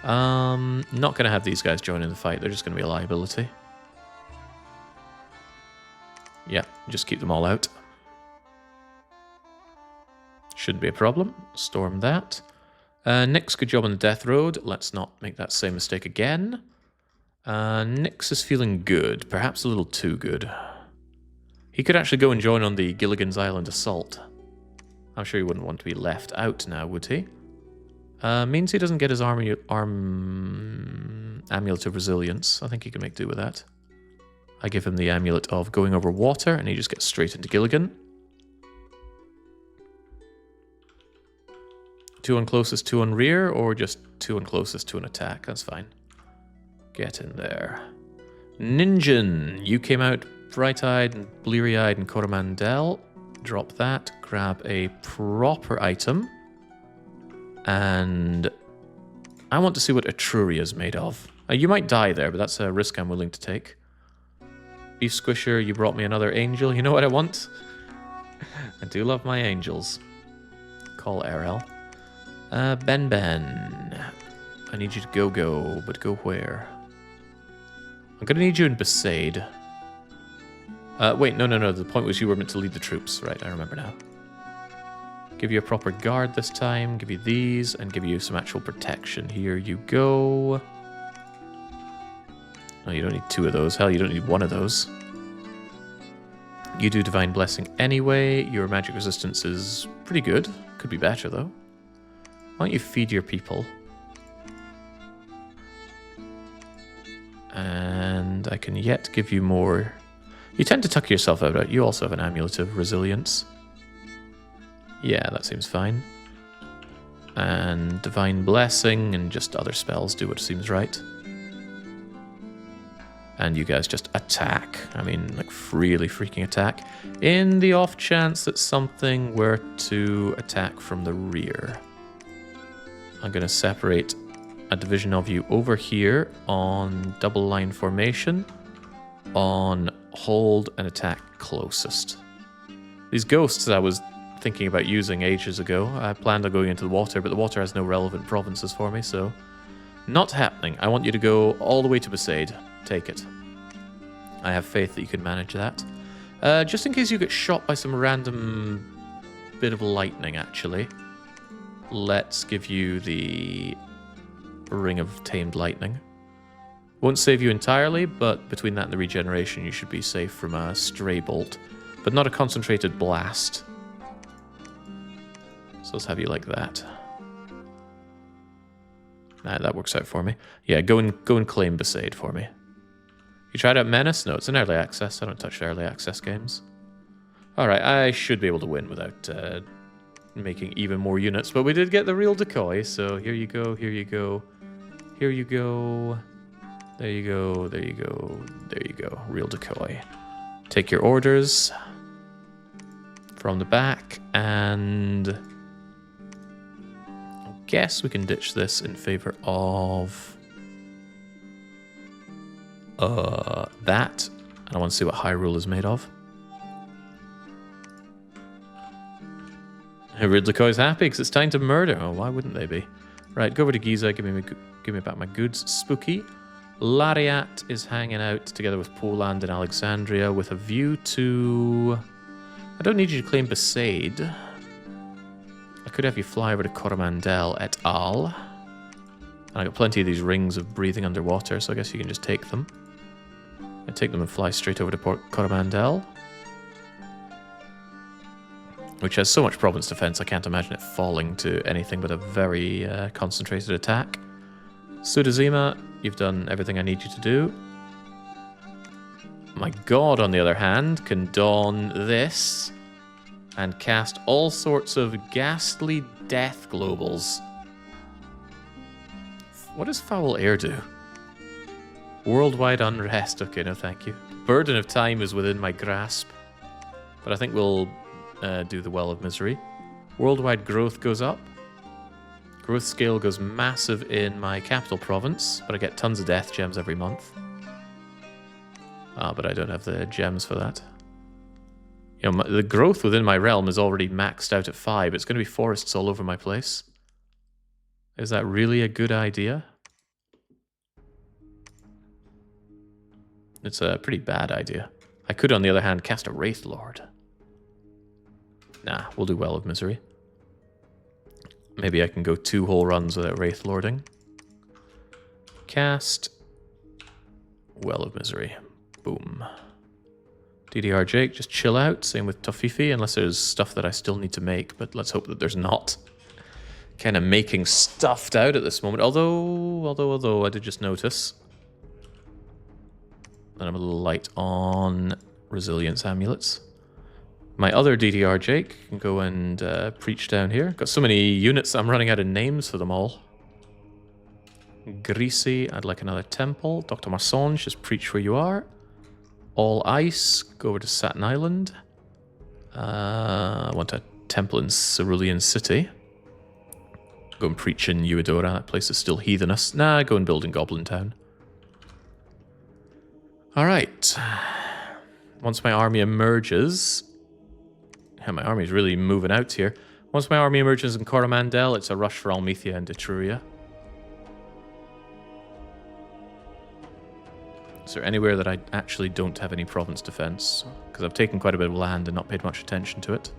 Not going to have these guys join in the fight. They're just going to be a liability. Yeah, just keep them all out. Shouldn't be a problem. Storm that. Nyx, good job on the Death Road. Let's not make that same mistake again. Nyx is feeling good. Perhaps a little too good. He could actually go and join on the Gilligan's Island assault. I'm sure he wouldn't want to be left out now, would he? Means he doesn't get his amulet of resilience. I think he can make do with that. I give him the amulet of going over water, and he just gets straight into Gilligan. 2 on closest, 2 on rear, or just 2 on closest, 2 on attack. That's fine. Get in there. Ninjin, you came out bright-eyed and bleary-eyed in Coromandel. drop that, grab a proper item, and I want to see what Etruria is made of. You might die there, but that's a risk I'm willing to take. Beef Squisher, you brought me another angel. You know what I want? I do love my angels. Call Erel. Ben. I need you to go, but go where? I'm gonna need you in Besaid. Wait, no. The point was you were meant to lead the troops. Right, I remember now. Give you a proper guard this time. Give you these, and give you some actual protection. Here you go. Oh, you don't need 2 of those. Hell, you don't need 1 of those. You do Divine Blessing anyway. Your magic resistance is pretty good. Could be better, though. Why don't you feed your people? And I can yet give you more. You tend to tuck yourself out. You also have an Amulet of Resilience. Yeah, that seems fine. And Divine Blessing and just other spells do what seems right. And you guys just attack. I mean, like, really freaking attack. In the off chance that something were to attack from the rear. I'm going to separate a division of you over here on double line formation. On hold and attack closest. These ghosts I was thinking about using ages ago. I planned on going into the water, but the water has no relevant provinces for me, so... Not happening. I want you to go all the way to Besaid. Take it. I have faith that you can manage that. Just in case you get shot by some random bit of lightning, actually. Let's give you the Ring of Tamed Lightning. Won't save you entirely, but between that and the regeneration, you should be safe from a stray bolt. But not a concentrated blast. So let's have you like that. Nah, that works out for me. Yeah, go and claim Besaid for me. You tried out Menace? No, it's an early access. I don't touch early access games. Alright, I should be able to win without making even more units. But we did get the real decoy, so here you go, here you go. Here you go. There you go, there you go, there you go. Real decoy. Take your orders from the back, and I guess we can ditch this in favor of that. And I want to see what Hyrule is made of. Real decoy's happy because it's time to murder. Oh, why wouldn't they be? Right, go over to Giza. Give me back my goods. Spooky. Lariat is hanging out together with Poland and Alexandria with a view to... I don't need you to claim Besaid. I could have you fly over to Coromandel et al. And I got plenty of these rings of breathing underwater, so I guess you can just take them. I take them and fly straight over to Coromandel. Which has so much province defense, I can't imagine it falling to anything but a very concentrated attack. Sudazima, you've done everything I need you to do. My god, on the other hand, can don this and cast all sorts of ghastly death globals. What does Foul Air do? Worldwide unrest. Okay, no thank you. Burden of Time is within my grasp. But I think we'll do the Well of Misery. Worldwide growth goes up. Growth scale goes massive in my capital province, but I get tons of death gems every month. But I don't have the gems for that. You know, the growth within my realm is already maxed out at 5. It's going to be forests all over my place. Is that really a good idea? It's a pretty bad idea. I could, on the other hand, cast a Wraith Lord. Nah, we'll do Well of Misery. Maybe I can go 2 whole runs without Wraith Lording. Cast Well of Misery. Boom. DDR Jake, just chill out. Same with Tofifi, unless there's stuff that I still need to make, but let's hope that there's not. Kind of making stuffed out at this moment. Although, I did just notice that I'm a little light on resilience amulets. My other DDR Jake can go and preach down here. Got so many units, I'm running out of names for them all. Greasy, I'd like another temple. Dr. Marsange, just preach where you are. All ice, go over to Satin Island. I want a temple in Cerulean City. Go and preach in Eudora. That place is still heathenous. Nah, go and build in Goblin Town. Alright. Once my army emerges... Yeah, my army is really moving out here. Once my army emerges in Coromandel, it's a rush for Almethea and Etruria. Is there anywhere that I actually don't have any province defense? Because I've taken quite a bit of land and not paid much attention to it.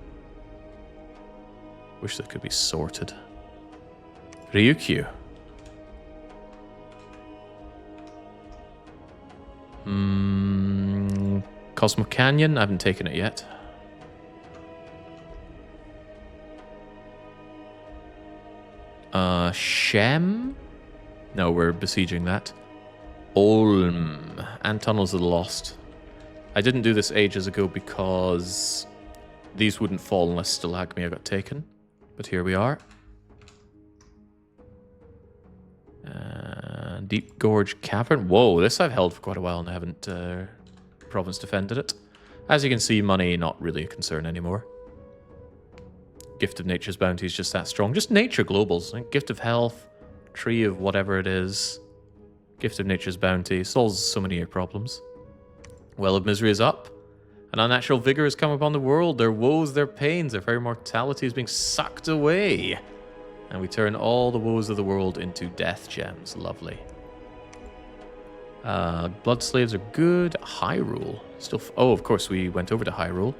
Wish that could be sorted. Ryukyu. Cosmo Canyon, I haven't taken it yet. Shem? No, we're besieging that. Olm. And Tunnels of the Lost. I didn't do this ages ago because these wouldn't fall unless Stalagmia got taken. But here we are. Deep Gorge Cavern. Whoa, this I've held for quite a while and I haven't province defended it. As you can see, money not really a concern anymore. Gift of Nature's Bounty is just that strong. Just nature globals. Gift of Health, Tree of whatever it is. Gift of Nature's Bounty solves so many of your problems. Well of Misery is up. An unnatural vigor has come upon the world. Their woes, their pains, their very mortality is being sucked away. And we turn all the woes of the world into death gems. Lovely. Blood Slaves are good. Hyrule. Still. Oh, of course, we went over to Hyrule.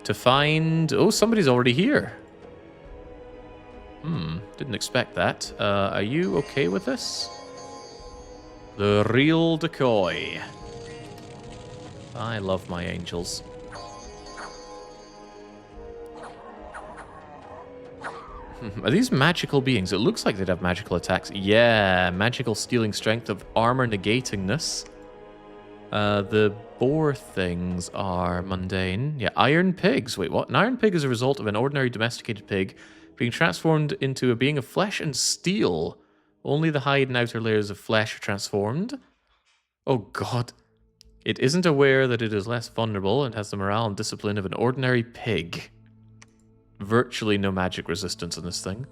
To find... Oh, somebody's already here. Didn't expect that. Are you okay with this? The real decoy. I love my angels. Are these magical beings? It looks like they'd have magical attacks. Yeah, magical stealing strength of armor negatingness. The boar things are mundane. Yeah, iron pigs. Wait, what? An iron pig is a result of an ordinary domesticated pig being transformed into a being of flesh and steel. Only the hide and outer layers of flesh are transformed. Oh god. It isn't aware that it is less vulnerable and has the morale and discipline of an ordinary pig. Virtually no magic resistance on this thing.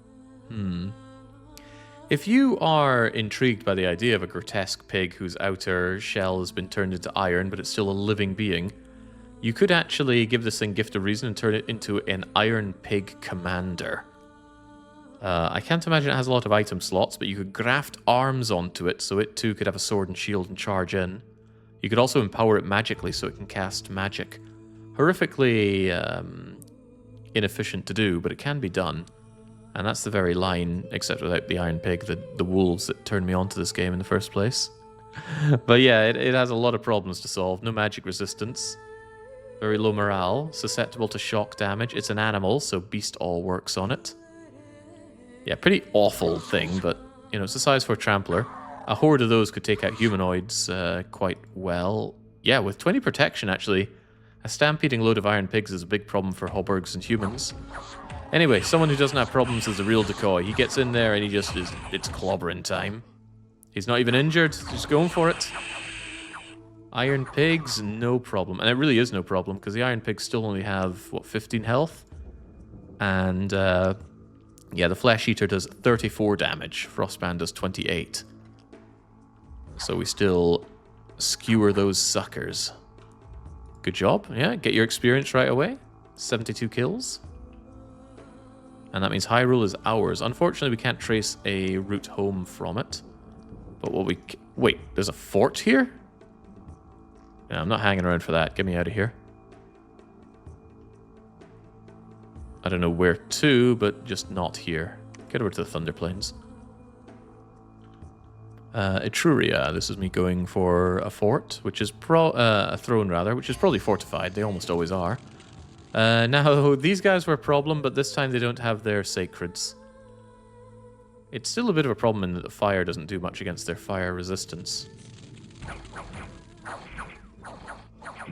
If you are intrigued by the idea of a grotesque pig whose outer shell has been turned into iron, but it's still a living being, you could actually give this thing Gift of Reason and turn it into an Iron Pig Commander. I can't imagine it has a lot of item slots, but you could graft arms onto it so it too could have a sword and shield and charge in. You could also empower it magically so it can cast magic. Horrifically inefficient to do, but it can be done. And that's the very line, except without the Iron Pig, the wolves that turned me onto this game in the first place. But yeah, it has a lot of problems to solve. No magic resistance. Very low morale. Susceptible to shock damage. It's an animal, so Beast All works on it. Yeah, pretty awful thing, but, you know, it's the size for a trampler. A horde of those could take out humanoids quite well. Yeah, with 20 protection, actually. A stampeding load of iron pigs is a big problem for hobbergs and humans. Anyway, someone who doesn't have problems is the real decoy. He gets in there and he just is... It's clobbering time. He's not even injured. Just going for it. Iron pigs, no problem. And it really is no problem, because the iron pigs still only have, what, 15 health? And, yeah, the Flesh Eater does 34 damage. Frostband does 28. So we still skewer those suckers. Good job. Yeah, get your experience right away. 72 kills. And that means Hyrule is ours. Unfortunately, we can't trace a route home from it. But what we... Wait, there's a fort here? Yeah, I'm not hanging around for that. Get me out of here. I don't know where to, but just not here. Get over to the Thunder Plains. Etruria. This is me going for a fort, which is a throne rather, which is probably fortified. They almost always are. Now, these guys were a problem, but this time they don't have their sacreds. It's still a bit of a problem in that the fire doesn't do much against their fire resistance.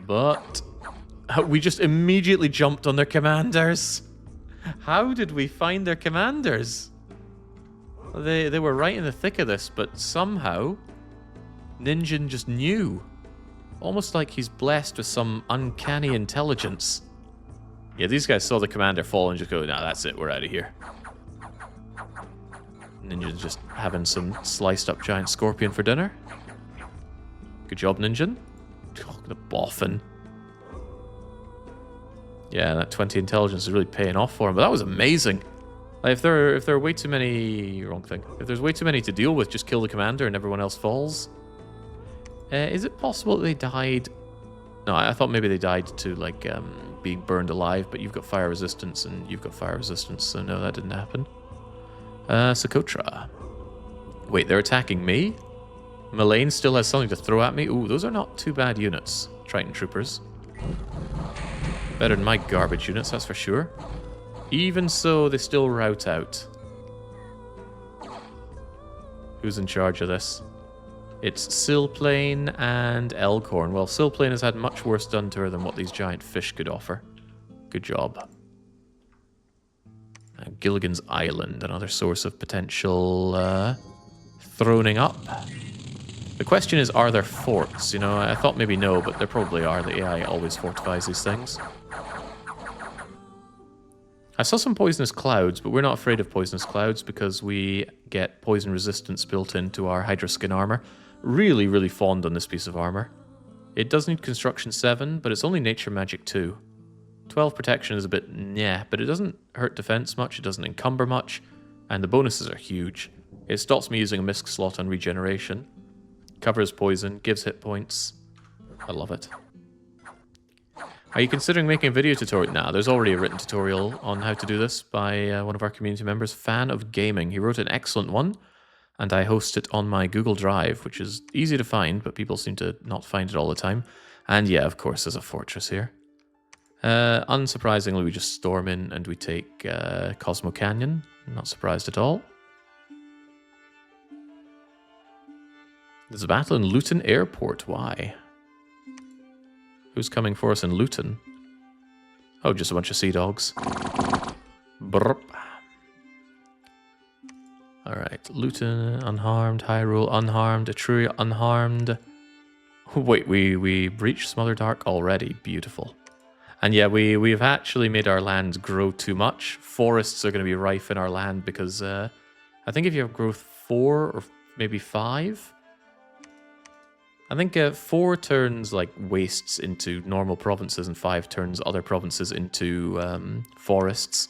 But we just immediately jumped on their commanders. How did we find their commanders? They were right in the thick of this, but somehow Ninjin just knew. Almost like he's blessed with some uncanny intelligence. Yeah, these guys saw the commander fall and just go, nah, that's it, we're out of here. Ninja's just having some sliced up giant scorpion for dinner. Good job, Ninja. Oh, the boffin. Yeah, that 20 intelligence is really paying off for him, but that was amazing. Like, if there are way too many... Wrong thing. If there's way too many to deal with, just kill the commander and everyone else falls. Is it possible that they died... No, I thought maybe they died to, like, being burned alive, but you've got fire resistance and you've got fire resistance, so no, that didn't happen. Socotra. Wait, they're attacking me? Meleane still has something to throw at me? Ooh, those are not too bad units. Triton troopers. Better than my garbage units, that's for sure. Even so, they still rout out. Who's in charge of this? It's Silplane and Elkhorn. Well, Silplane has had much worse done to her than what these giant fish could offer. Good job. Gilligan's Island, another source of potential throning up. The question is, are there forts? You know, I thought maybe no, but there probably are. The AI always fortifies these things. I saw some poisonous clouds, but we're not afraid of poisonous clouds because we get poison resistance built into our Hydroskin armor. Really, really fond on this piece of armor. It does need construction 7, but it's only nature magic 2. 12 protection is a bit nyeh, but it doesn't hurt defense much, it doesn't encumber much, and the bonuses are huge. It stops me using a misc slot on regeneration. Covers poison, gives hit points. I love it. Are you considering making a video tutorial? Nah, there's already a written tutorial on how to do this by one of our community members, Fan of Gaming. He wrote an excellent one, and I host it on my Google Drive, which is easy to find, but people seem to not find it all the time. And yeah, of course, there's a fortress here. Unsurprisingly, we just storm in and we take Cosmo Canyon. Not surprised at all. There's a battle in Luton Airport. Why? Who's coming for us in Luton? Oh, just a bunch of sea dogs. Brrp. Alright, Luton unharmed, Hyrule unharmed, Etruria unharmed. Wait, we breached Smotherdark already. Beautiful. And yeah, we've actually made our lands grow too much. Forests are going to be rife in our land because I think if you have growth 4 or maybe 5, I think 4 turns like wastes into normal provinces and 5 turns other provinces into forests.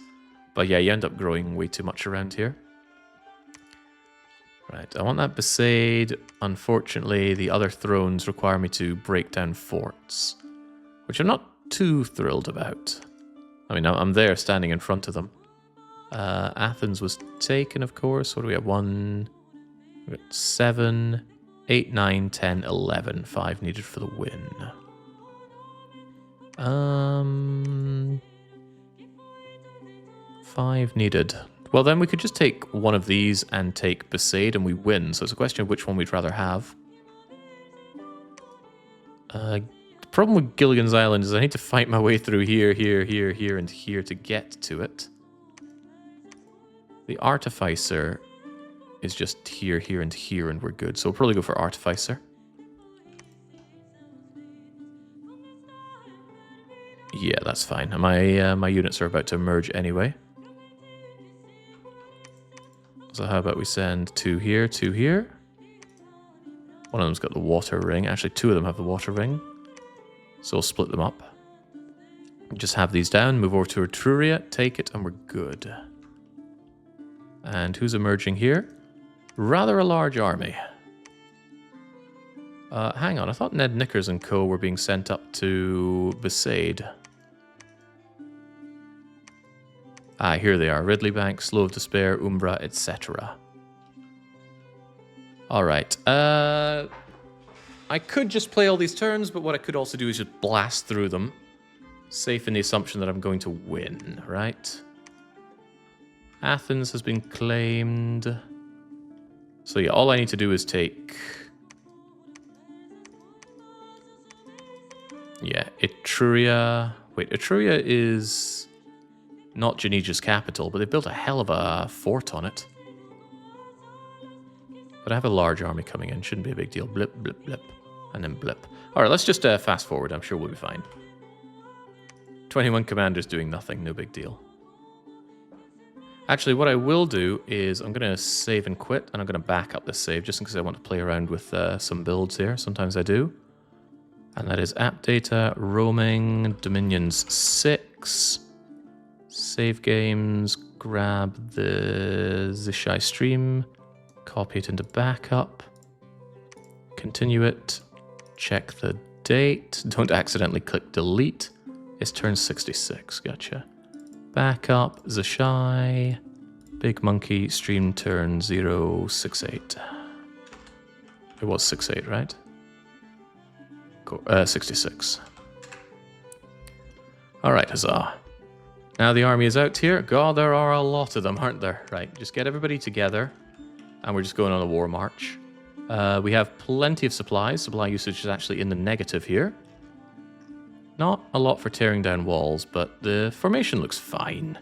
But yeah, you end up growing way too much around here. Right, I want that Besaid. Unfortunately, the other thrones require me to break down forts, which I'm not too thrilled about. I mean, I'm there standing in front of them. Athens was taken, of course. What do we have? 1, we got 7, 8, 9, 10, 11. 5 needed for the win. 5 needed. Well, then we could just take one of these and take Besaid and we win. So it's a question of which one we'd rather have. The problem with Gilligan's Island is I need to fight my way through here, here, here, here, and here to get to it. The Artificer is just here, here, and here, and we're good. So we'll probably go for Artificer. Yeah, that's fine. My units are about to emerge anyway. So how about we send 2 here, 2 here. One of them's got the water ring. Actually, 2 of them have the water ring. So we'll split them up. Just have these down, move over to Etruria, take it, and we're good. And who's emerging here? Rather a large army. Hang on, I thought Ned Knickers and co were being sent up to Besaid. Ah, here they are. Ridley Bank, Slow of Despair, Umbra, etc. Alright. I could just play all these turns, but what I could also do is just blast through them. Safe in the assumption that I'm going to win, right? Athens has been claimed. So yeah, all I need to do is take... Yeah, Etruria... Wait, Etruria is... not Genesia's capital, but they built a hell of a fort on it. But I have a large army coming in. Shouldn't be a big deal. Blip, blip, blip. And then blip. Alright, let's just fast forward. I'm sure we'll be fine. 21 commanders doing nothing, no big deal. Actually, what I will do is I'm going to save and quit, and I'm going to back up this save just because I want to play around with some builds here. Sometimes I do. And that is app data, roaming, Dominions 6. Save games, grab the Zishai stream, copy it into backup, continue it, check the date, don't accidentally click delete. It's turn 66, gotcha. Backup, Zishai, Big Monkey, stream turn 068. It was 68, right? 66. Alright, huzzah. Now the army is out here. God, there are a lot of them, aren't there? Right, just get everybody together, and we're just going on a war march. We have plenty of supplies. Supply usage is actually in the negative here. Not a lot for tearing down walls, but the formation looks fine.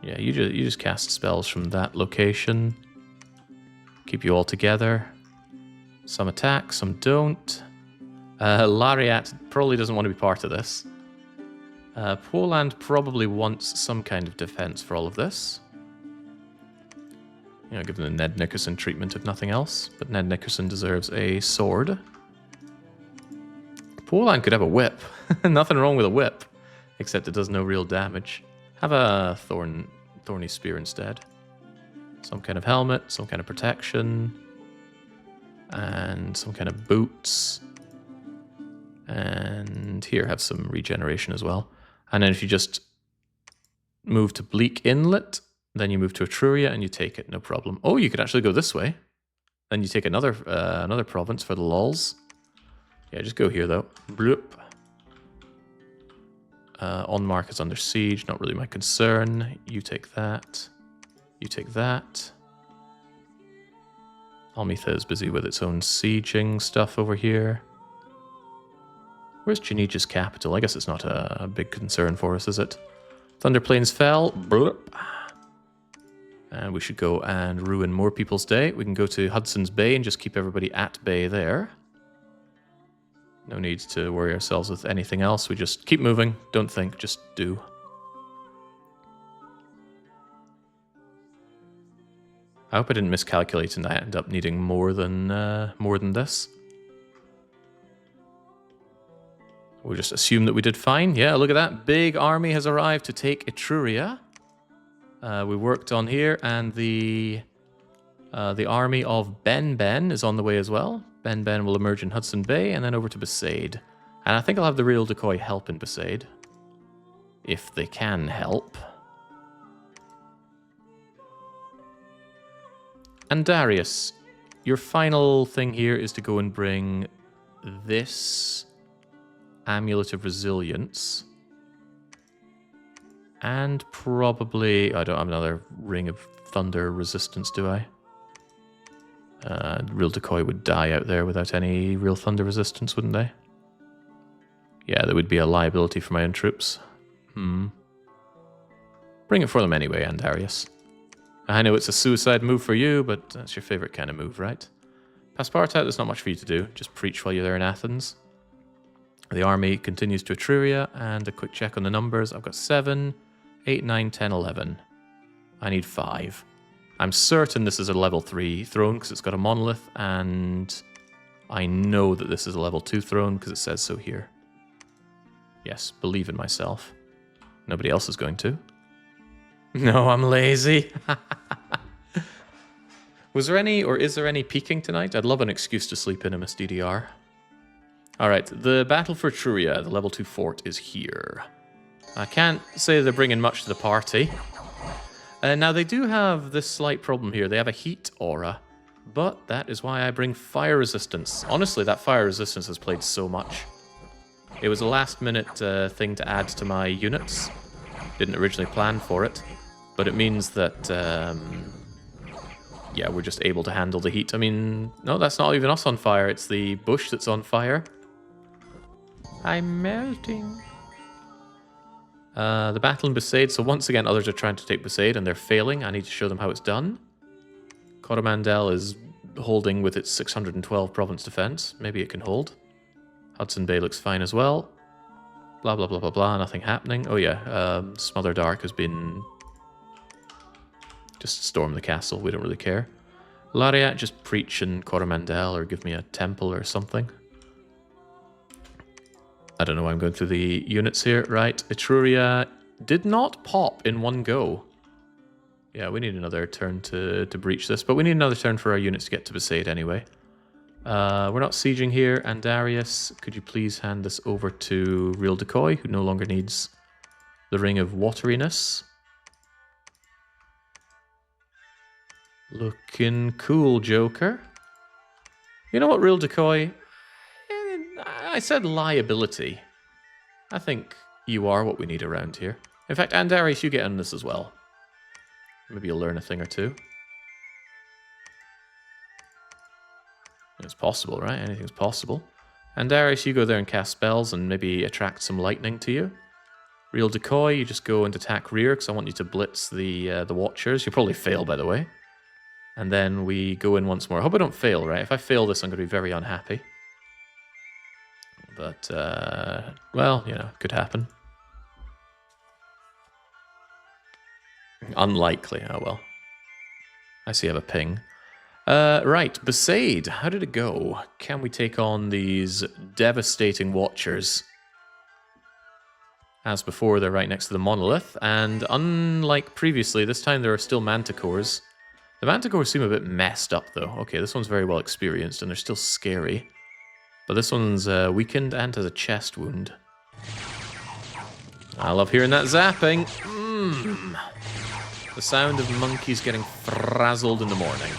Yeah, you just cast spells from that location. Keep you all together. Some attack, some don't. Lariat probably doesn't want to be part of this. Poland probably wants some kind of defense for all of this. You know, give them the Ned Nickerson treatment if nothing else. But Ned Nickerson deserves a sword. Poland could have a whip. Nothing wrong with a whip. Except it does no real damage. Have a thorny spear instead. Some kind of helmet, some kind of protection. And some kind of boots. And here, have some regeneration as well. And then if you just move to Bleak Inlet, then you move to Etruria and you take it, no problem. Oh, you could actually go this way. Then you take another province for the lols. Yeah, just go here though. Bloop. Onmark is under siege, not really my concern. You take that. You take that. Almitha is busy with its own sieging stuff over here. Where's Genesia's capital? I guess it's not a big concern for us, is it? Thunder Plains fell. Bloop. And we should go and ruin more people's day. We can go to Hudson's Bay and just keep everybody at bay there. No need to worry ourselves with anything else. We just keep moving. Don't think, just do. I hope I didn't miscalculate and I end up needing more than this. We'll just assume that we did fine. Yeah, look at that. Big army has arrived to take Etruria. We worked on here, and the army of Ben is on the way as well. Ben will emerge in Hudson Bay, and then over to Besaid. And I think I'll have the real decoy help in Besaid. If they can help. And Darius, your final thing here is to go and bring this Amulet of Resilience. And probably... I don't have another Ring of Thunder resistance, do I? Real Decoy would die out there without any Real Thunder resistance, wouldn't they? Yeah, there would be a liability for my own troops. Bring it for them anyway, Andarius. I know it's a suicide move for you, but that's your favorite kind of move, right? Passepartout, there's not much for you to do. Just preach while you're there in Athens. The army continues to Etruria, and a quick check on the numbers. I've got 7, 8, 9, 10, 11. I need 5. I'm certain this is a level 3 throne because it's got a monolith, and I know that this is a level 2 throne because it says so here. Yes, believe in myself. Nobody else is going to. No, I'm lazy. Was there any, or is there any peeking tonight? I'd love an excuse to sleep in a Miss DDR. Alright, the battle for Etruria, the level 2 fort, is here. I can't say they're bringing much to the party. Now, they do have this slight problem here. They have a heat aura, but that is why I bring fire resistance. Honestly, that fire resistance has played so much. It was a last-minute thing to add to my units. Didn't originally plan for it, but it means that, yeah, we're just able to handle the heat. I mean, no, that's not even us on fire. It's the bush that's on fire. I'm melting. The battle in Besaid. So once again, others are trying to take Besaid, and they're failing. I need to show them how it's done. Coromandel is holding with its 612 province defense. Maybe it can hold. Hudson Bay looks fine as well. Blah, blah, blah, blah, blah. Nothing happening. Oh, yeah. Smother Dark has been... Just storm the castle. We don't really care. Lariat, just preach in Coromandel or give me a temple or something. I don't know why I'm going through the units here. Right. Etruria did not pop in one go. Yeah, we need another turn to breach this, but we need another turn for our units to get to Besaid anyway. We're not sieging here. Andarius, could you please hand this over to Real Decoy, who no longer needs the Ring of Wateriness? Looking cool, Joker. You know what, Real Decoy? I said liability. I think you are what we need around here. In fact, Andarius, you get on this as well. Maybe you'll learn a thing or two. It's possible, right? Anything's possible. Andarius, you go there and cast spells and maybe attract some lightning to you. Real Decoy, you just go and attack rear because I want you to blitz the Watchers. You'll probably fail, by the way. And then we go in once more. I hope I don't fail, right? If I fail this, I'm going to be very unhappy. But, well, you know, could happen. Unlikely. Oh, well. I see I have a ping. Right, Besaid. How did it go? Can we take on these devastating Watchers? As before, they're right next to the monolith. And unlike previously, this time there are still Manticores. The Manticores seem a bit messed up, though. Okay, this one's very well experienced, and they're still scary. But this one's weakened and has a chest wound. I love hearing that zapping. The sound of monkeys getting frazzled in the morning.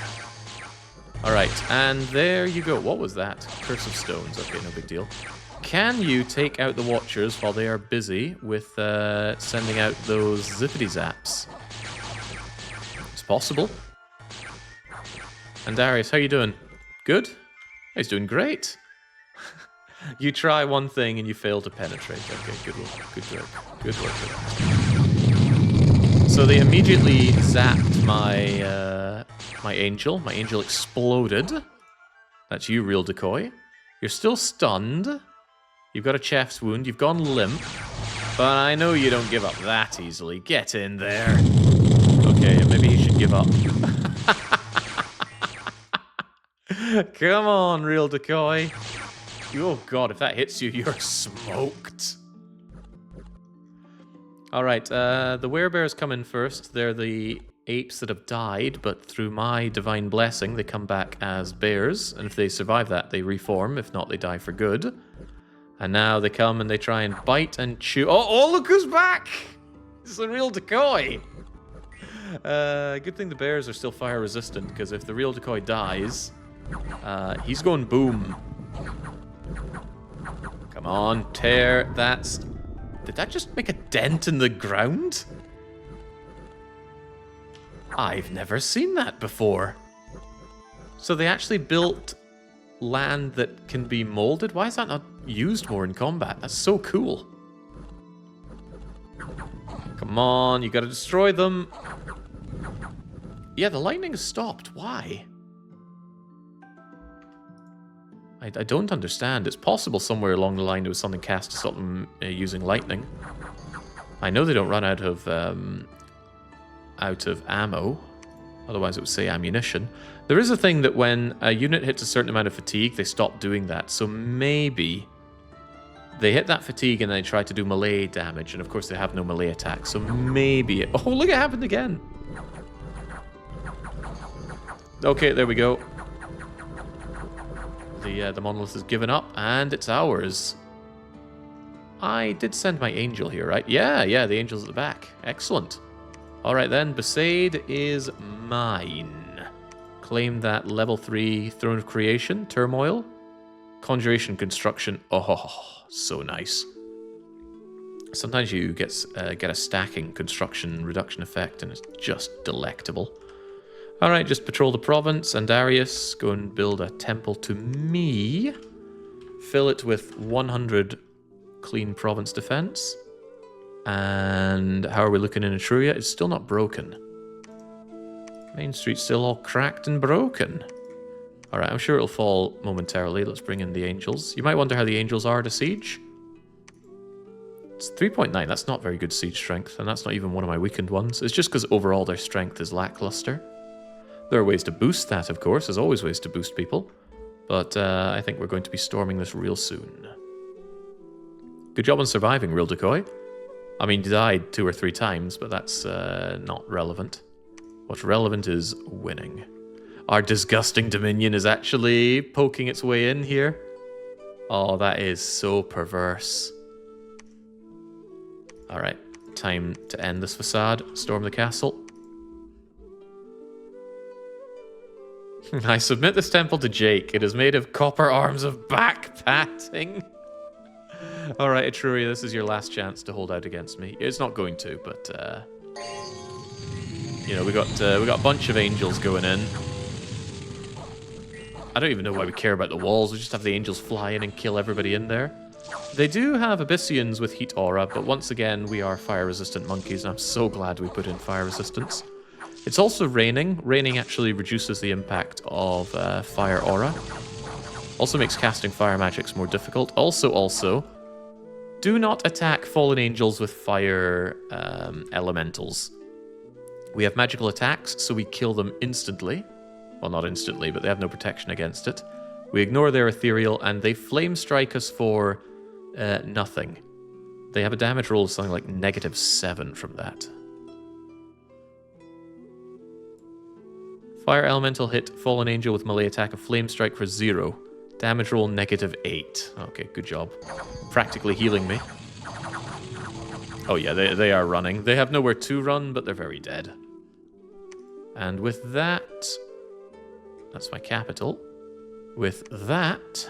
Alright, and there you go. What was that? Curse of Stones. Okay, no big deal. Can you take out the Watchers while they are busy with sending out those zippity zaps? It's possible. And Darius, how you doing? Good? He's doing great. You try one thing and you fail to penetrate. Okay, good work. Good work. Good work. So they immediately zapped my my angel. My angel exploded. That's you, Real Decoy. You're still stunned. You've got a chest wound. You've gone limp. But I know you don't give up that easily. Get in there. Okay, maybe you should give up. Come on, Real Decoy. Oh god, if that hits you, you're smoked. Alright, the werebears come in first. They're the apes that have died, but through my divine blessing, they come back as bears. And if they survive that, they reform. If not, they die for good. And now they come and they try and bite and chew. Oh, look who's back! It's a Real Decoy! Good thing the bears are still fire resistant, because if the Real Decoy dies, he's going boom. Come on, tear. Did that just make a dent in the ground? I've never seen that before. So they actually built land that can be molded? Why is that not used more in combat? That's so cool. Come on, you gotta destroy them. Yeah, the lightning has stopped. Why? I don't understand. It's possible somewhere along the line there was something cast to stop them using lightning. I know they don't run out of ammo. Otherwise it would say ammunition. There is a thing that when a unit hits a certain amount of fatigue, they stop doing that. So maybe they hit that fatigue and they try to do melee damage. And of course they have no melee attack. So maybe... Oh, look, it happened again. Okay, there we go. The monolith has given up, and it's ours. I did send my angel here, right? Yeah, the angel's at the back. Excellent. Alright then, Besaid is mine. Claim that level 3 Throne of Creation, Turmoil. Conjuration Construction. Oh, so nice. Sometimes you get a stacking construction reduction effect, and it's just delectable. Alright, just patrol the province. Andarius, go and build a temple to me. Fill it with 100 clean province defense. And how are we looking in Etruria? It's still not broken. Main Street's still all cracked and broken. Alright, I'm sure it'll fall momentarily. Let's bring in the angels. You might wonder how the angels are to siege. It's 3.9. That's not very good siege strength, and that's not even one of my weakened ones. It's just because overall their strength is lackluster. There are ways to boost that, of course. There's always ways to boost people. But I think we're going to be storming this real soon. Good job on surviving, Real Decoy. I mean, you died 2 or 3 times, but that's not relevant. What's relevant is winning. Our disgusting Dominion is actually poking its way in here. Oh, that is so perverse. Alright, time to end this facade. Storm the castle. I submit this temple to Jake. It is made of copper arms of back-patting. Alright, Etruria, this is your last chance to hold out against me. It's not going to, but... you know, we got a bunch of angels going in. I don't even know why we care about the walls. We just have the angels fly in and kill everybody in there. They do have Abyssians with heat aura, but once again, we are fire-resistant monkeys, and I'm so glad we put in fire resistance. It's also raining. Raining actually reduces the impact of fire aura. Also makes casting fire magics more difficult. Also, do not attack fallen angels with fire elementals. We have magical attacks, so we kill them instantly. Well, not instantly, but they have no protection against it. We ignore their ethereal, and they flame strike us for nothing. They have a damage roll of something like -7 from that. Fire elemental hit fallen angel with melee attack of flame strike for 0. Damage roll -8. Okay, good job. Practically healing me. Oh yeah, they are running. They have nowhere to run, but they're very dead. And with that... That's my capital. With that,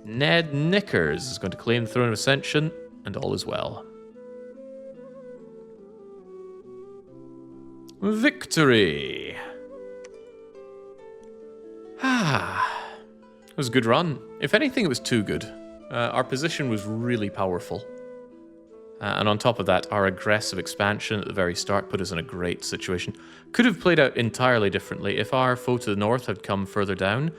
Ned Knickers is going to claim the Throne of Ascension, and all is well. Victory! It was a good run. If anything, it was too good. Our position was really powerful. And on top of that, our aggressive expansion at the very start put us in a great situation. Could have played out entirely differently if our foe to the north had come further down,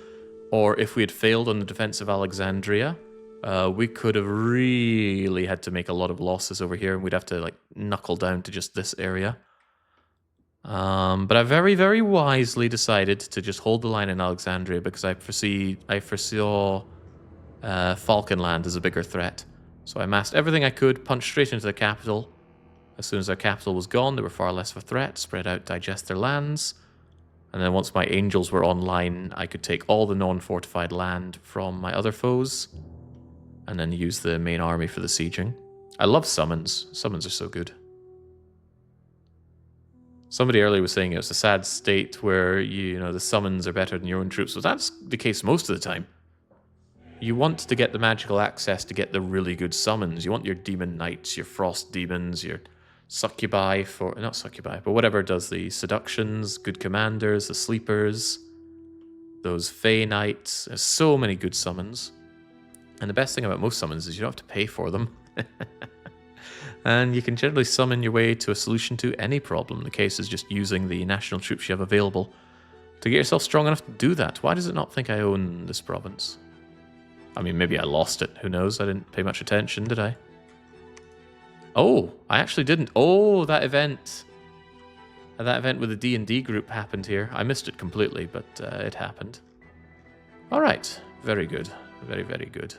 or if we had failed on the defense of Alexandria. We could have really had to make a lot of losses over here, and we'd have to like knuckle down to just this area. But I very, very wisely decided to just hold the line in Alexandria because I foresaw Falcon Land as a bigger threat. So I amassed everything I could, punched straight into the capital. As soon as our capital was gone, they were far less of a threat, spread out, digest their lands. And then once my angels were online, I could take all the non-fortified land from my other foes, and then use the main army for the sieging. I love summons. Summons are so good. Somebody earlier was saying it was a sad state where you know the summons are better than your own troops. Well, that's the case most of the time. You want to get the magical access to get the really good summons. You want your demon knights, your frost demons, your succubi for... Not succubi, but whatever does the seductions, good commanders, the sleepers, those fey knights. There's so many good summons. And the best thing about most summons is you don't have to pay for them. And you can generally summon your way to a solution to any problem. The case is just using the national troops you have available to get yourself strong enough to do that. Why does it not think I own this province? I mean, maybe I lost it. Who knows? I didn't pay much attention, did I? Oh, I actually didn't. Oh, that event. That event with the D&D group happened here. I missed it completely, but it happened. All right. Very good. Very, very good.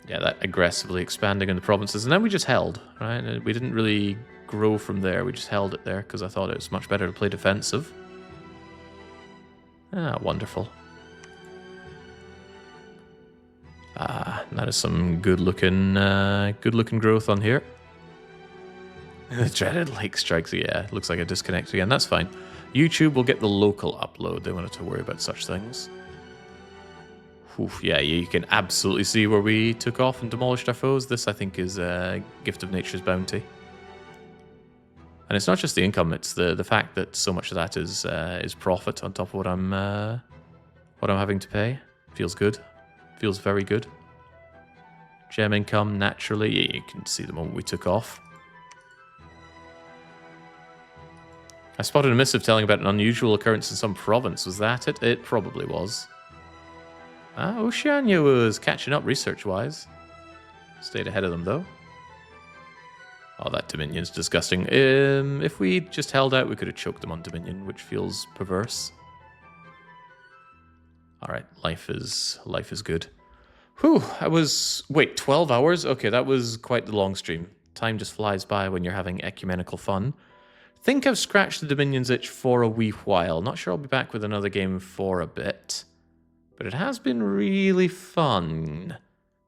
Yeah, that aggressively expanding in the provinces. And then we just held, right? And we didn't really grow from there. We just held it there because I thought it was much better to play defensive. Ah, wonderful. Ah, that is some good-looking growth on here. The dreaded lake strikes. Yeah, looks like a disconnect again. That's fine. YouTube will get the local upload. They wanted to worry about such things. Oof, yeah, you can absolutely see where we took off and demolished our foes. This, I think, is a gift of nature's bounty. And it's not just the income; it's the fact that so much of that is profit on top of what I'm having to pay. Feels good. Feels very good. Gem income naturally. Yeah, you can see the moment we took off. I spotted a missive telling about an unusual occurrence in some province. Was that it? It probably was. Oceania was catching up research-wise. Stayed ahead of them, though. Oh, that Dominion's disgusting. If we just held out, we could have choked them on Dominion, which feels perverse. Alright, life is good. Whew, wait, 12 hours? Okay, that was quite the long stream. Time just flies by when you're having ecumenical fun. Think I've scratched the Dominion's itch for a wee while. Not sure I'll be back with another game for a bit. But it has been really fun.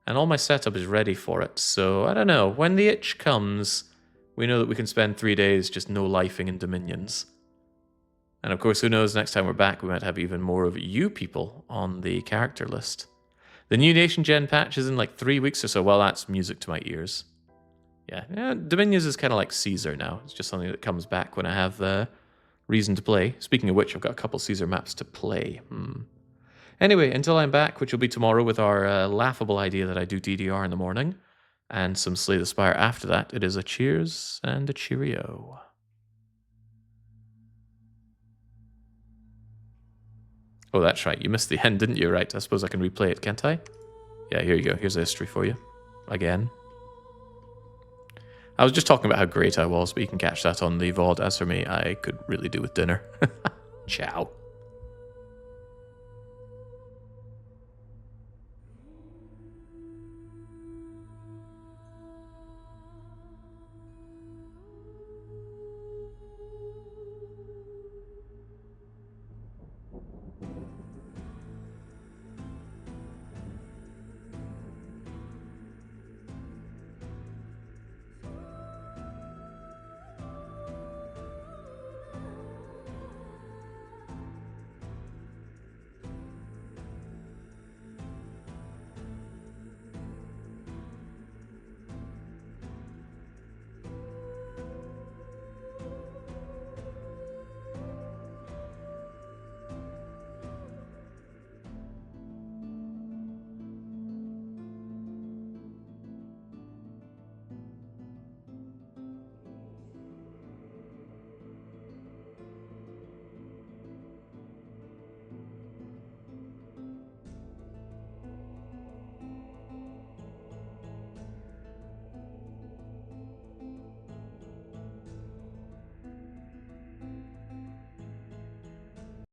And all my setup is ready for it. So, I don't know. When the itch comes, we know that we can spend 3 days just no-lifing in Dominions. And of course, who knows, next time we're back, we might have even more of you people on the character list. The new Nation Gen patch is in like 3 weeks or so. Well, that's music to my ears. Yeah, Dominions is kind of like Caesar now. It's just something that comes back when I have reason to play. Speaking of which, I've got a couple Caesar maps to play. Anyway, until I'm back, which will be tomorrow with our laughable idea that I do DDR in the morning, and some Slay the Spire after that, it is a cheers and a cheerio. Oh, that's right. You missed the end, didn't you? Right, I suppose I can replay it, can't I? Yeah, here you go. Here's a history for you. Again. I was just talking about how great I was, but you can catch that on the VOD. As for me, I could really do with dinner. Ciao.